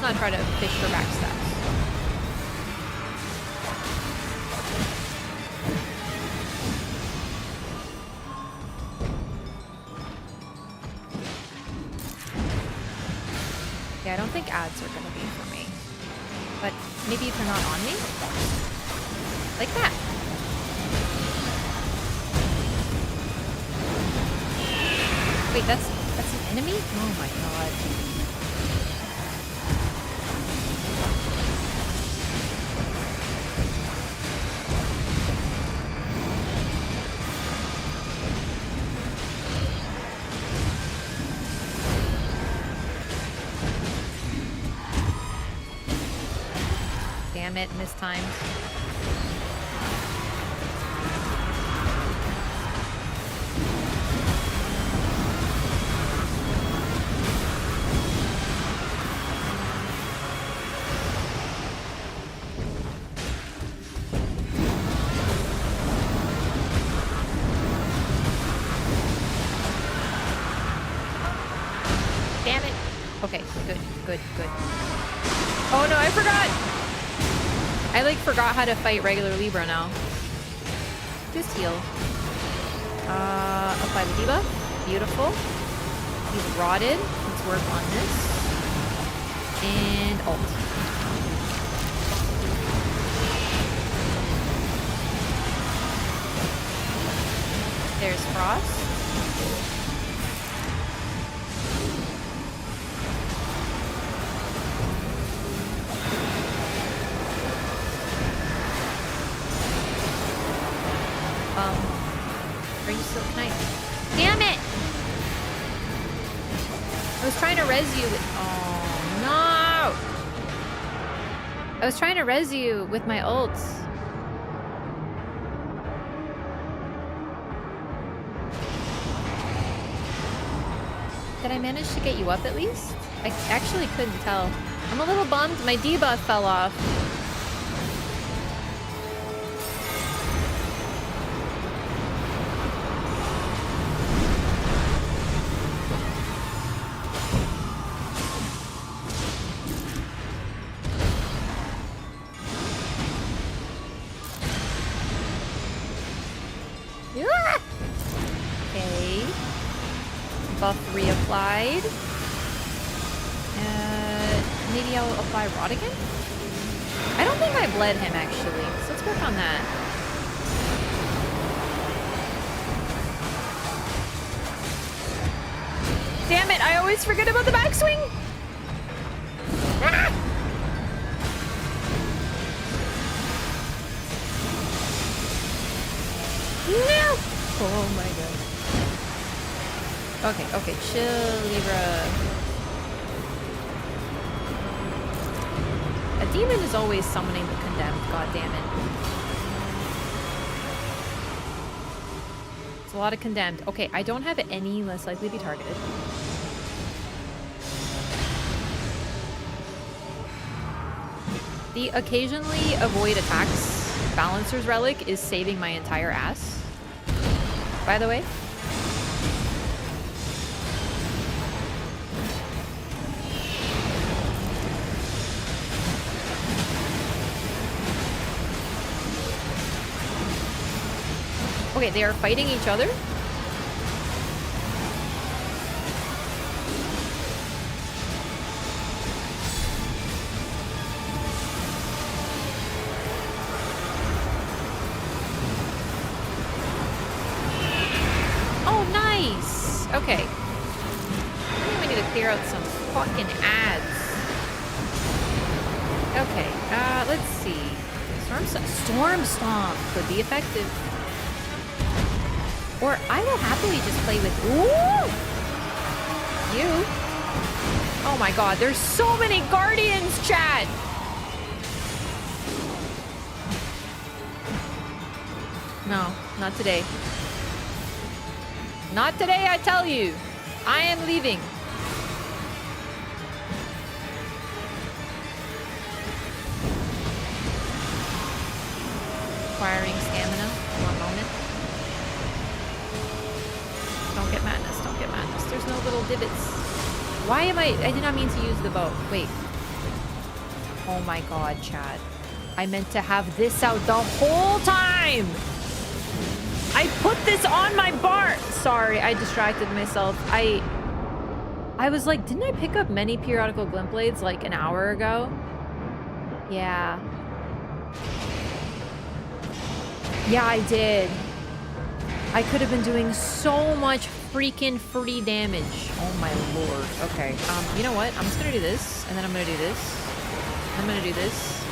not try to fish for backstabs. Yeah, I don't think ads are gonna be for me. But maybe if they're not on me? Like that. Wait, that's an enemy? Oh my god. Damn it, mistimed. Damn it. Okay, good, good, good. Oh no, I forgot! I like forgot how to fight regular Libra now. Just heal. Apply the debuff. Beautiful. He's rotted. Let's work on this. And ult. There's Frost. Are you still? Can I? Damn it! I was trying to res you with. Oh no! I was trying to res you with my ult. Did I manage to get you up at least? I actually couldn't tell. I'm a little bummed. My debuff fell off. Okay. Buff reapplied. Maybe I'll apply Rot again? I don't think I bled him actually, so let's work on that. Damn it, I always forget about the backswing! Ah! No! Oh my god. Okay, okay, chill, Libra. A demon is always summoning the condemned, god damn it. It's a lot of condemned. Okay, I don't have any less likely to be targeted. The occasionally avoid attacks Balancer's Relic is saving my entire ass, by the way. Okay, they are fighting each other. Oh, nice! Okay. I think we need to clear out some fucking ads. Okay, let's see. Storm Stomp could be effective. Or I will happily just play with... Ooh! You. Oh my god, there's so many Guardians, chat! No, not today. Not today, I tell you. I am leaving. Acquiring stamina. One moment. Don't get madness, don't get madness. There's no little divots. Why am I did not mean to use the bow. Wait. Oh my god, chat. I meant to have this out the whole time! I put this on my bar! Sorry, I distracted myself. I was like, didn't I pick up many periodical glint blades like an hour ago? Yeah. Yeah, I did. I could have been doing so much freaking free damage. Oh my lord. Okay. You know what? I'm just gonna do this, and then I'm gonna do this. I'm gonna do this.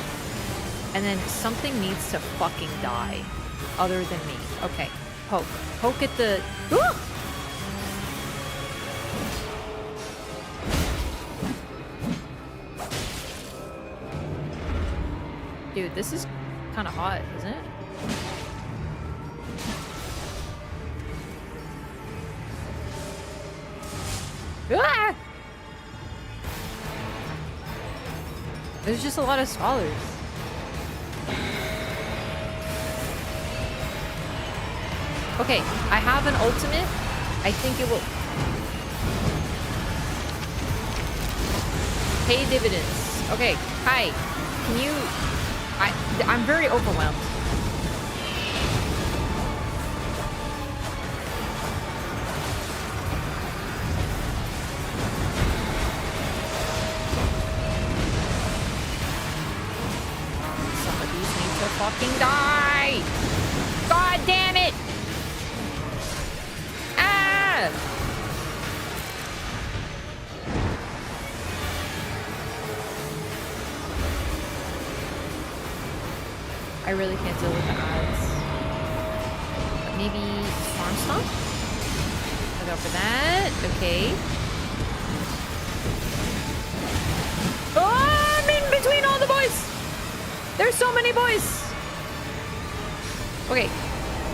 And then something needs to fucking die. Other than me. Okay. Poke. Poke at the... Ooh! Dude, this is kind of hot, isn't it? Ah! There's just a lot of scholars. Okay, I have an ultimate. I think it will pay dividends. Okay, hi. Can you... I'm very overwhelmed. Some of these need to fucking die! God damn it! Ah! I really can't deal with the ads. But maybe Farm Stomp? I'll go for that. Okay. Oh, I'm in between all the boys! There's so many boys! Okay.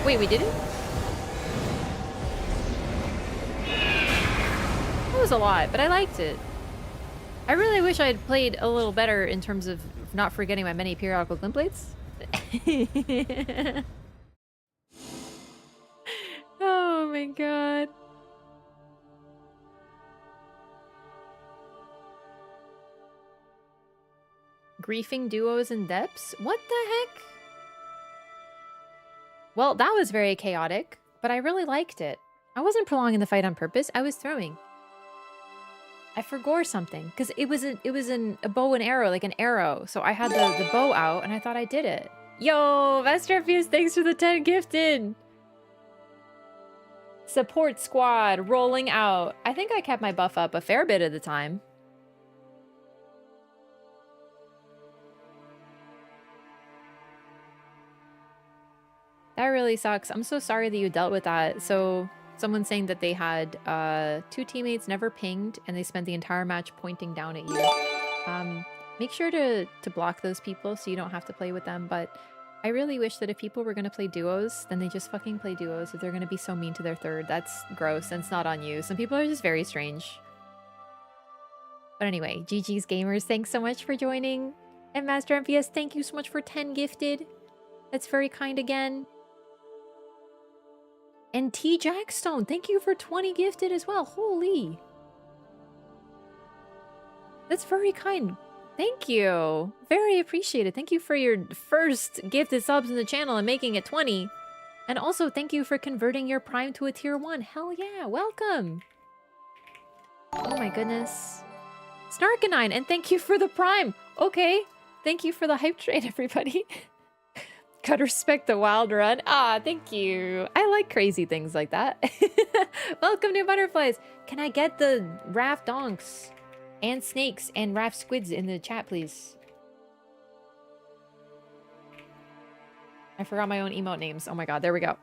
Wait, we did it? That was a lot, but I liked it. I really wish I had played a little better in terms of not forgetting my many periodical glint blades. Oh my god. Griefing duos and depths? What the heck? Well, that was very chaotic, but I really liked it. I wasn't prolonging the fight on purpose. I was throwing. I forgot something because it was a bow and arrow, like an arrow. So I had the bow out and I thought I did it. Yo, Masterpiece, thanks for the 10 gifted. Support squad rolling out. I think I kept my buff up a fair bit of the time. That really sucks. I'm so sorry that you dealt with that. So someone's saying that they had 2 teammates never pinged and they spent the entire match pointing down at you. Make sure to block those people so you don't have to play with them. But I really wish that if people were going to play duos, then they just fucking play duos. If they're going to be so mean to their third, that's gross and it's not on you. Some people are just very strange. But anyway, GG's gamers, thanks so much for joining. And Master MPS, thank you so much for 10 gifted. That's very kind again. And T Jackstone, thank you for 20 gifted as well. Holy. That's very kind. Thank you. Very appreciated. Thank you for your first gifted subs in the channel and making it 20. And also thank you for converting your Prime to a tier 1. Hell yeah, welcome. Oh my goodness. Snarkanine, and thank you for the Prime. Okay, thank you for the hype train, everybody. Gotta respect the wild run. Ah, thank you. I like crazy things like that. Welcome, new butterflies. Can I get the Wraff donks and snakes and Wraff squids in the chat, please? I forgot my own emote names. Oh my god, there we go.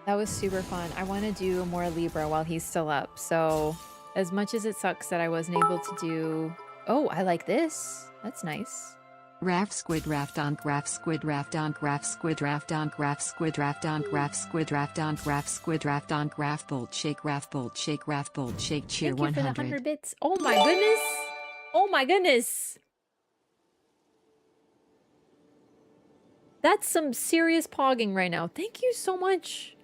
That was super fun. I want to do more Libra while he's still up. So as much as it sucks that I wasn't able to do... Oh, I like this. That's nice. Wraff squid raft donk Wraff squid raft donk Wraff squid raft donk Wraff squid raft donk Wraff squid raft donk Wraff squid raft donk Wraff bolt shake Wraff bolt shake Wraff bolt shake cheer 100. Thank you for the 100 bits. Oh my goodness. Oh my goodness. That's some serious pogging right now. Thank you so much.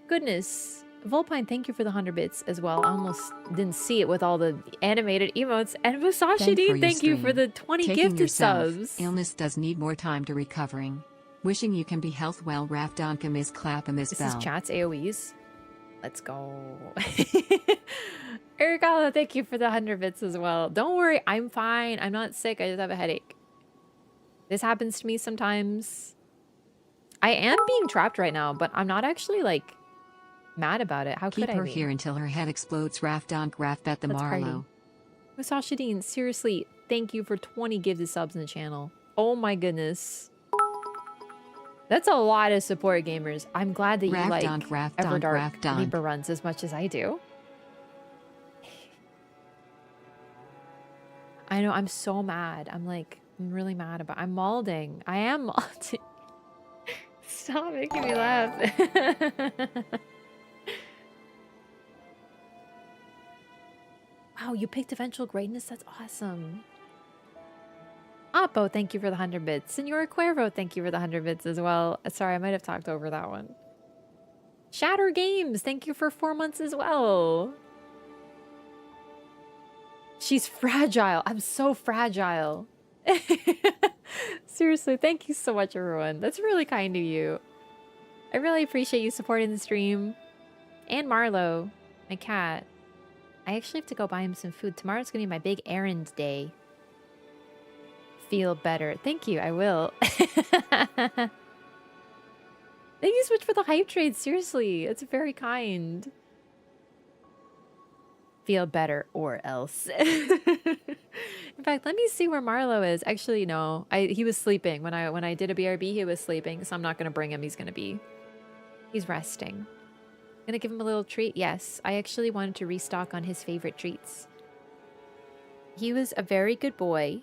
Goodness. Volpine, thank you for the 100 bits as well. I almost didn't see it with all the animated emotes. And Musashi, thank you for the 20 Taking gifted yourself. subs. Illness does need more time to recovering. Wishing you can be health well. Wraff Donka Miss Clap Miss This Bell. is chat's AoEs. Let's go. Ericala, thank you for the 100 bits as well. Don't worry, I'm fine. I'm not sick. I just have a headache. This happens to me sometimes. I am being trapped right now, but I'm not actually like mad about it. How Keep could I her be? here until her head explodes. Wraff Donk Wraff Bet the Let's party. Marlow. Musashi Dean, seriously, thank you for 20 gifted subs in the channel. Oh my goodness. That's a lot of support, gamers. I'm glad that you like Everdark Libra runs as much as I do. I know, I'm so mad. I'm really mad about I'm malding. I am malding. Stop making me laugh. Wow, you picked eventual greatness? That's awesome. Oppo, thank you for the 100 bits. Senora Cuervo, thank you for the 100 bits as well. Sorry, I might have talked over that one. Shatter Games, thank you for 4 months as well. She's fragile. I'm so fragile. Seriously, thank you so much, everyone. That's really kind of you. I really appreciate you supporting the stream. And Marlo, my cat. I actually have to go buy him some food. Tomorrow's going to be my big errand day. Feel better. Thank you, I will. Thank you so much for the hype trade. Seriously, it's very kind. Feel better or else. In fact, let me see where Marlo is. Actually, no. He was sleeping. When I did a BRB, he was sleeping, so I'm not going to bring him. He's resting. Gonna give him a little treat? Yes. I actually wanted to restock on his favorite treats. He was a very good boy.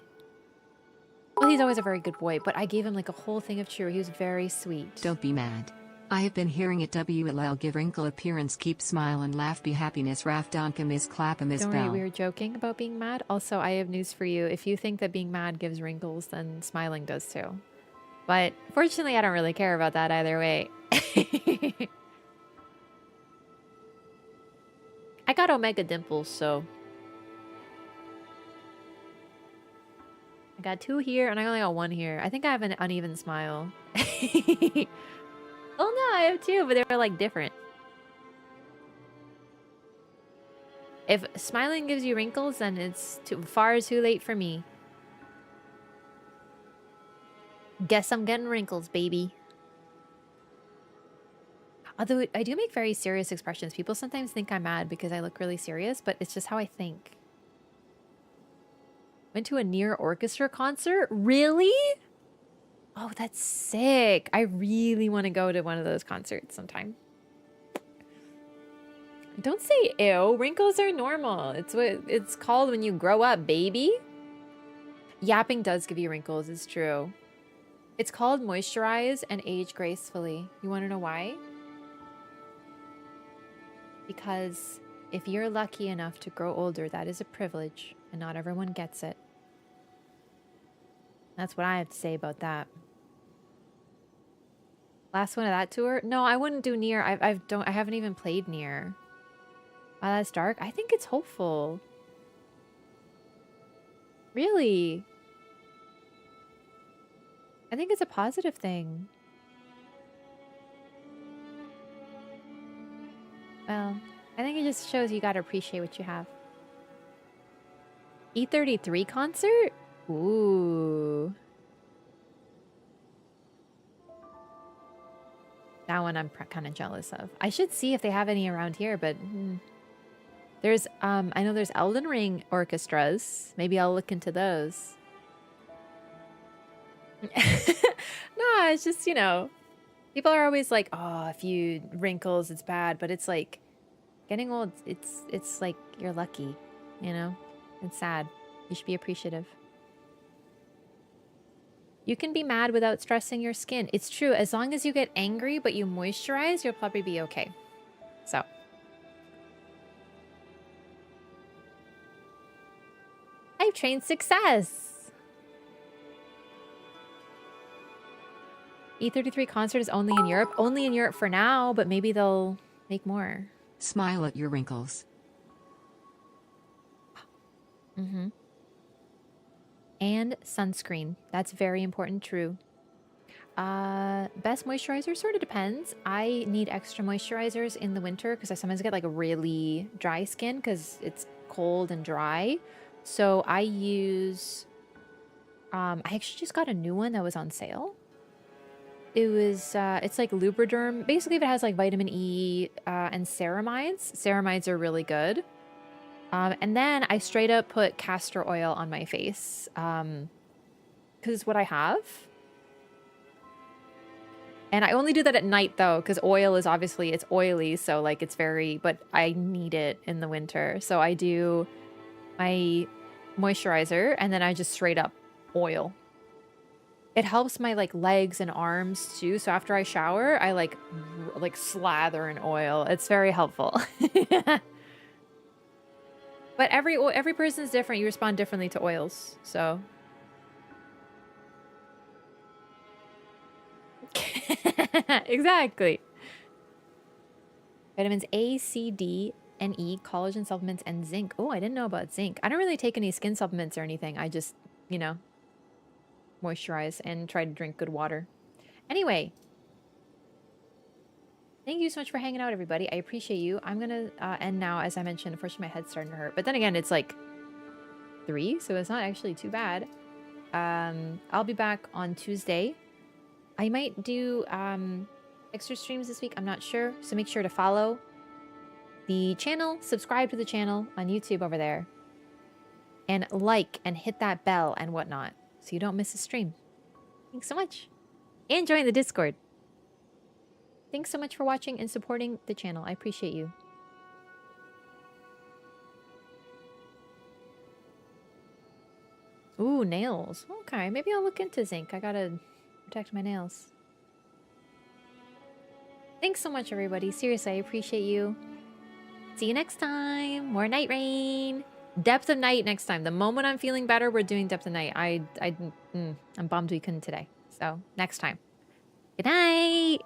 Well, he's always a very good boy, but I gave him like a whole thing of cheer. He was very sweet. Don't be mad. I have been hearing it. WLL give wrinkle appearance, keep smile and laugh, be happiness. Raff Donka Miss Clap Miss Don't Bell. worry, we were joking about being mad. Also, I have news for you. If you think that being mad gives wrinkles, then smiling does too. But fortunately, I don't really care about that either way. I got Omega Dimples, so... I got 2 here, and I only got 1 here. I think I have an uneven smile. Oh no, I have 2, but they're like different. If smiling gives you wrinkles, then it's too late for me. Guess I'm getting wrinkles, baby. Although I do make very serious expressions. People sometimes think I'm mad because I look really serious, but it's just how I think. Went to a near orchestra concert? Really? Oh, that's sick. I really want to go to one of those concerts sometime. Don't say ew. Wrinkles are normal. It's what it's called when you grow up, baby. Yapping does give you wrinkles, it's true. It's called moisturize and age gracefully. You want to know why? Because if you're lucky enough to grow older, that is a privilege, and not everyone gets it. That's what I have to say about that. Last one of that tour? No, I wouldn't do Nier. I haven't even played Nier. Wow, that's dark. I think it's hopeful. Really? I think it's a positive thing. Well, I think it just shows you gotta appreciate what you have. E33 concert? Ooh. That one I'm kind of jealous of. I should see if they have any around here, but there's I know there's Elden Ring orchestras. Maybe I'll look into those. No, it's just, you know, people are always like, "Oh, if you wrinkles, it's bad," but it's like getting old, it's like you're lucky, you know? It's sad. You should be appreciative. You can be mad without stressing your skin. It's true. As long as you get angry but you moisturize, you'll probably be okay. So. I've trained success. E33 concert is only in Europe. Only in Europe for now, but maybe they'll make more. Smile at your wrinkles. Mm-hmm. And sunscreen. That's very important, true. Best moisturizer sort of depends. I need extra moisturizers in the winter because I sometimes get like a really dry skin because it's cold and dry. So I use, I actually just got a new one that was on sale. It was, it's like Lubriderm. Basically, if it has like vitamin E and ceramides. Ceramides are really good. And then I straight up put castor oil on my face because it's what I have. And I only do that at night though, because oil is obviously, it's oily, so like it's very, but I need it in the winter. So I do my moisturizer and then I just straight up oil. It helps my like legs and arms too. So after I shower, I like slather in oil. It's very helpful. But every person's different. You respond differently to oils. So exactly. Vitamins A, C, D, and E, collagen supplements, and zinc. Oh, I didn't know about zinc. I don't really take any skin supplements or anything. I just, you know, moisturize and try to drink good water. Anyway, thank you so much for hanging out, everybody. I appreciate you. I'm going to end now. As I mentioned, unfortunately, my head's starting to hurt. But then again, it's like 3, so it's not actually too bad. I'll be back on Tuesday. I might do extra streams this week. I'm not sure. So make sure to follow the channel, subscribe to the channel on YouTube over there, and like and hit that bell and whatnot so you don't miss a stream. Thanks so much. And join the Discord. Thanks so much for watching and supporting the channel. I appreciate you. Ooh, nails. Okay, maybe I'll look into zinc. I gotta protect my nails. Thanks so much, everybody. Seriously, I appreciate you. See you next time. More Nightreign. Depth of Night next time. The moment I'm feeling better, we're doing Depth of Night. I'm bummed we couldn't today. So, next time. Good night.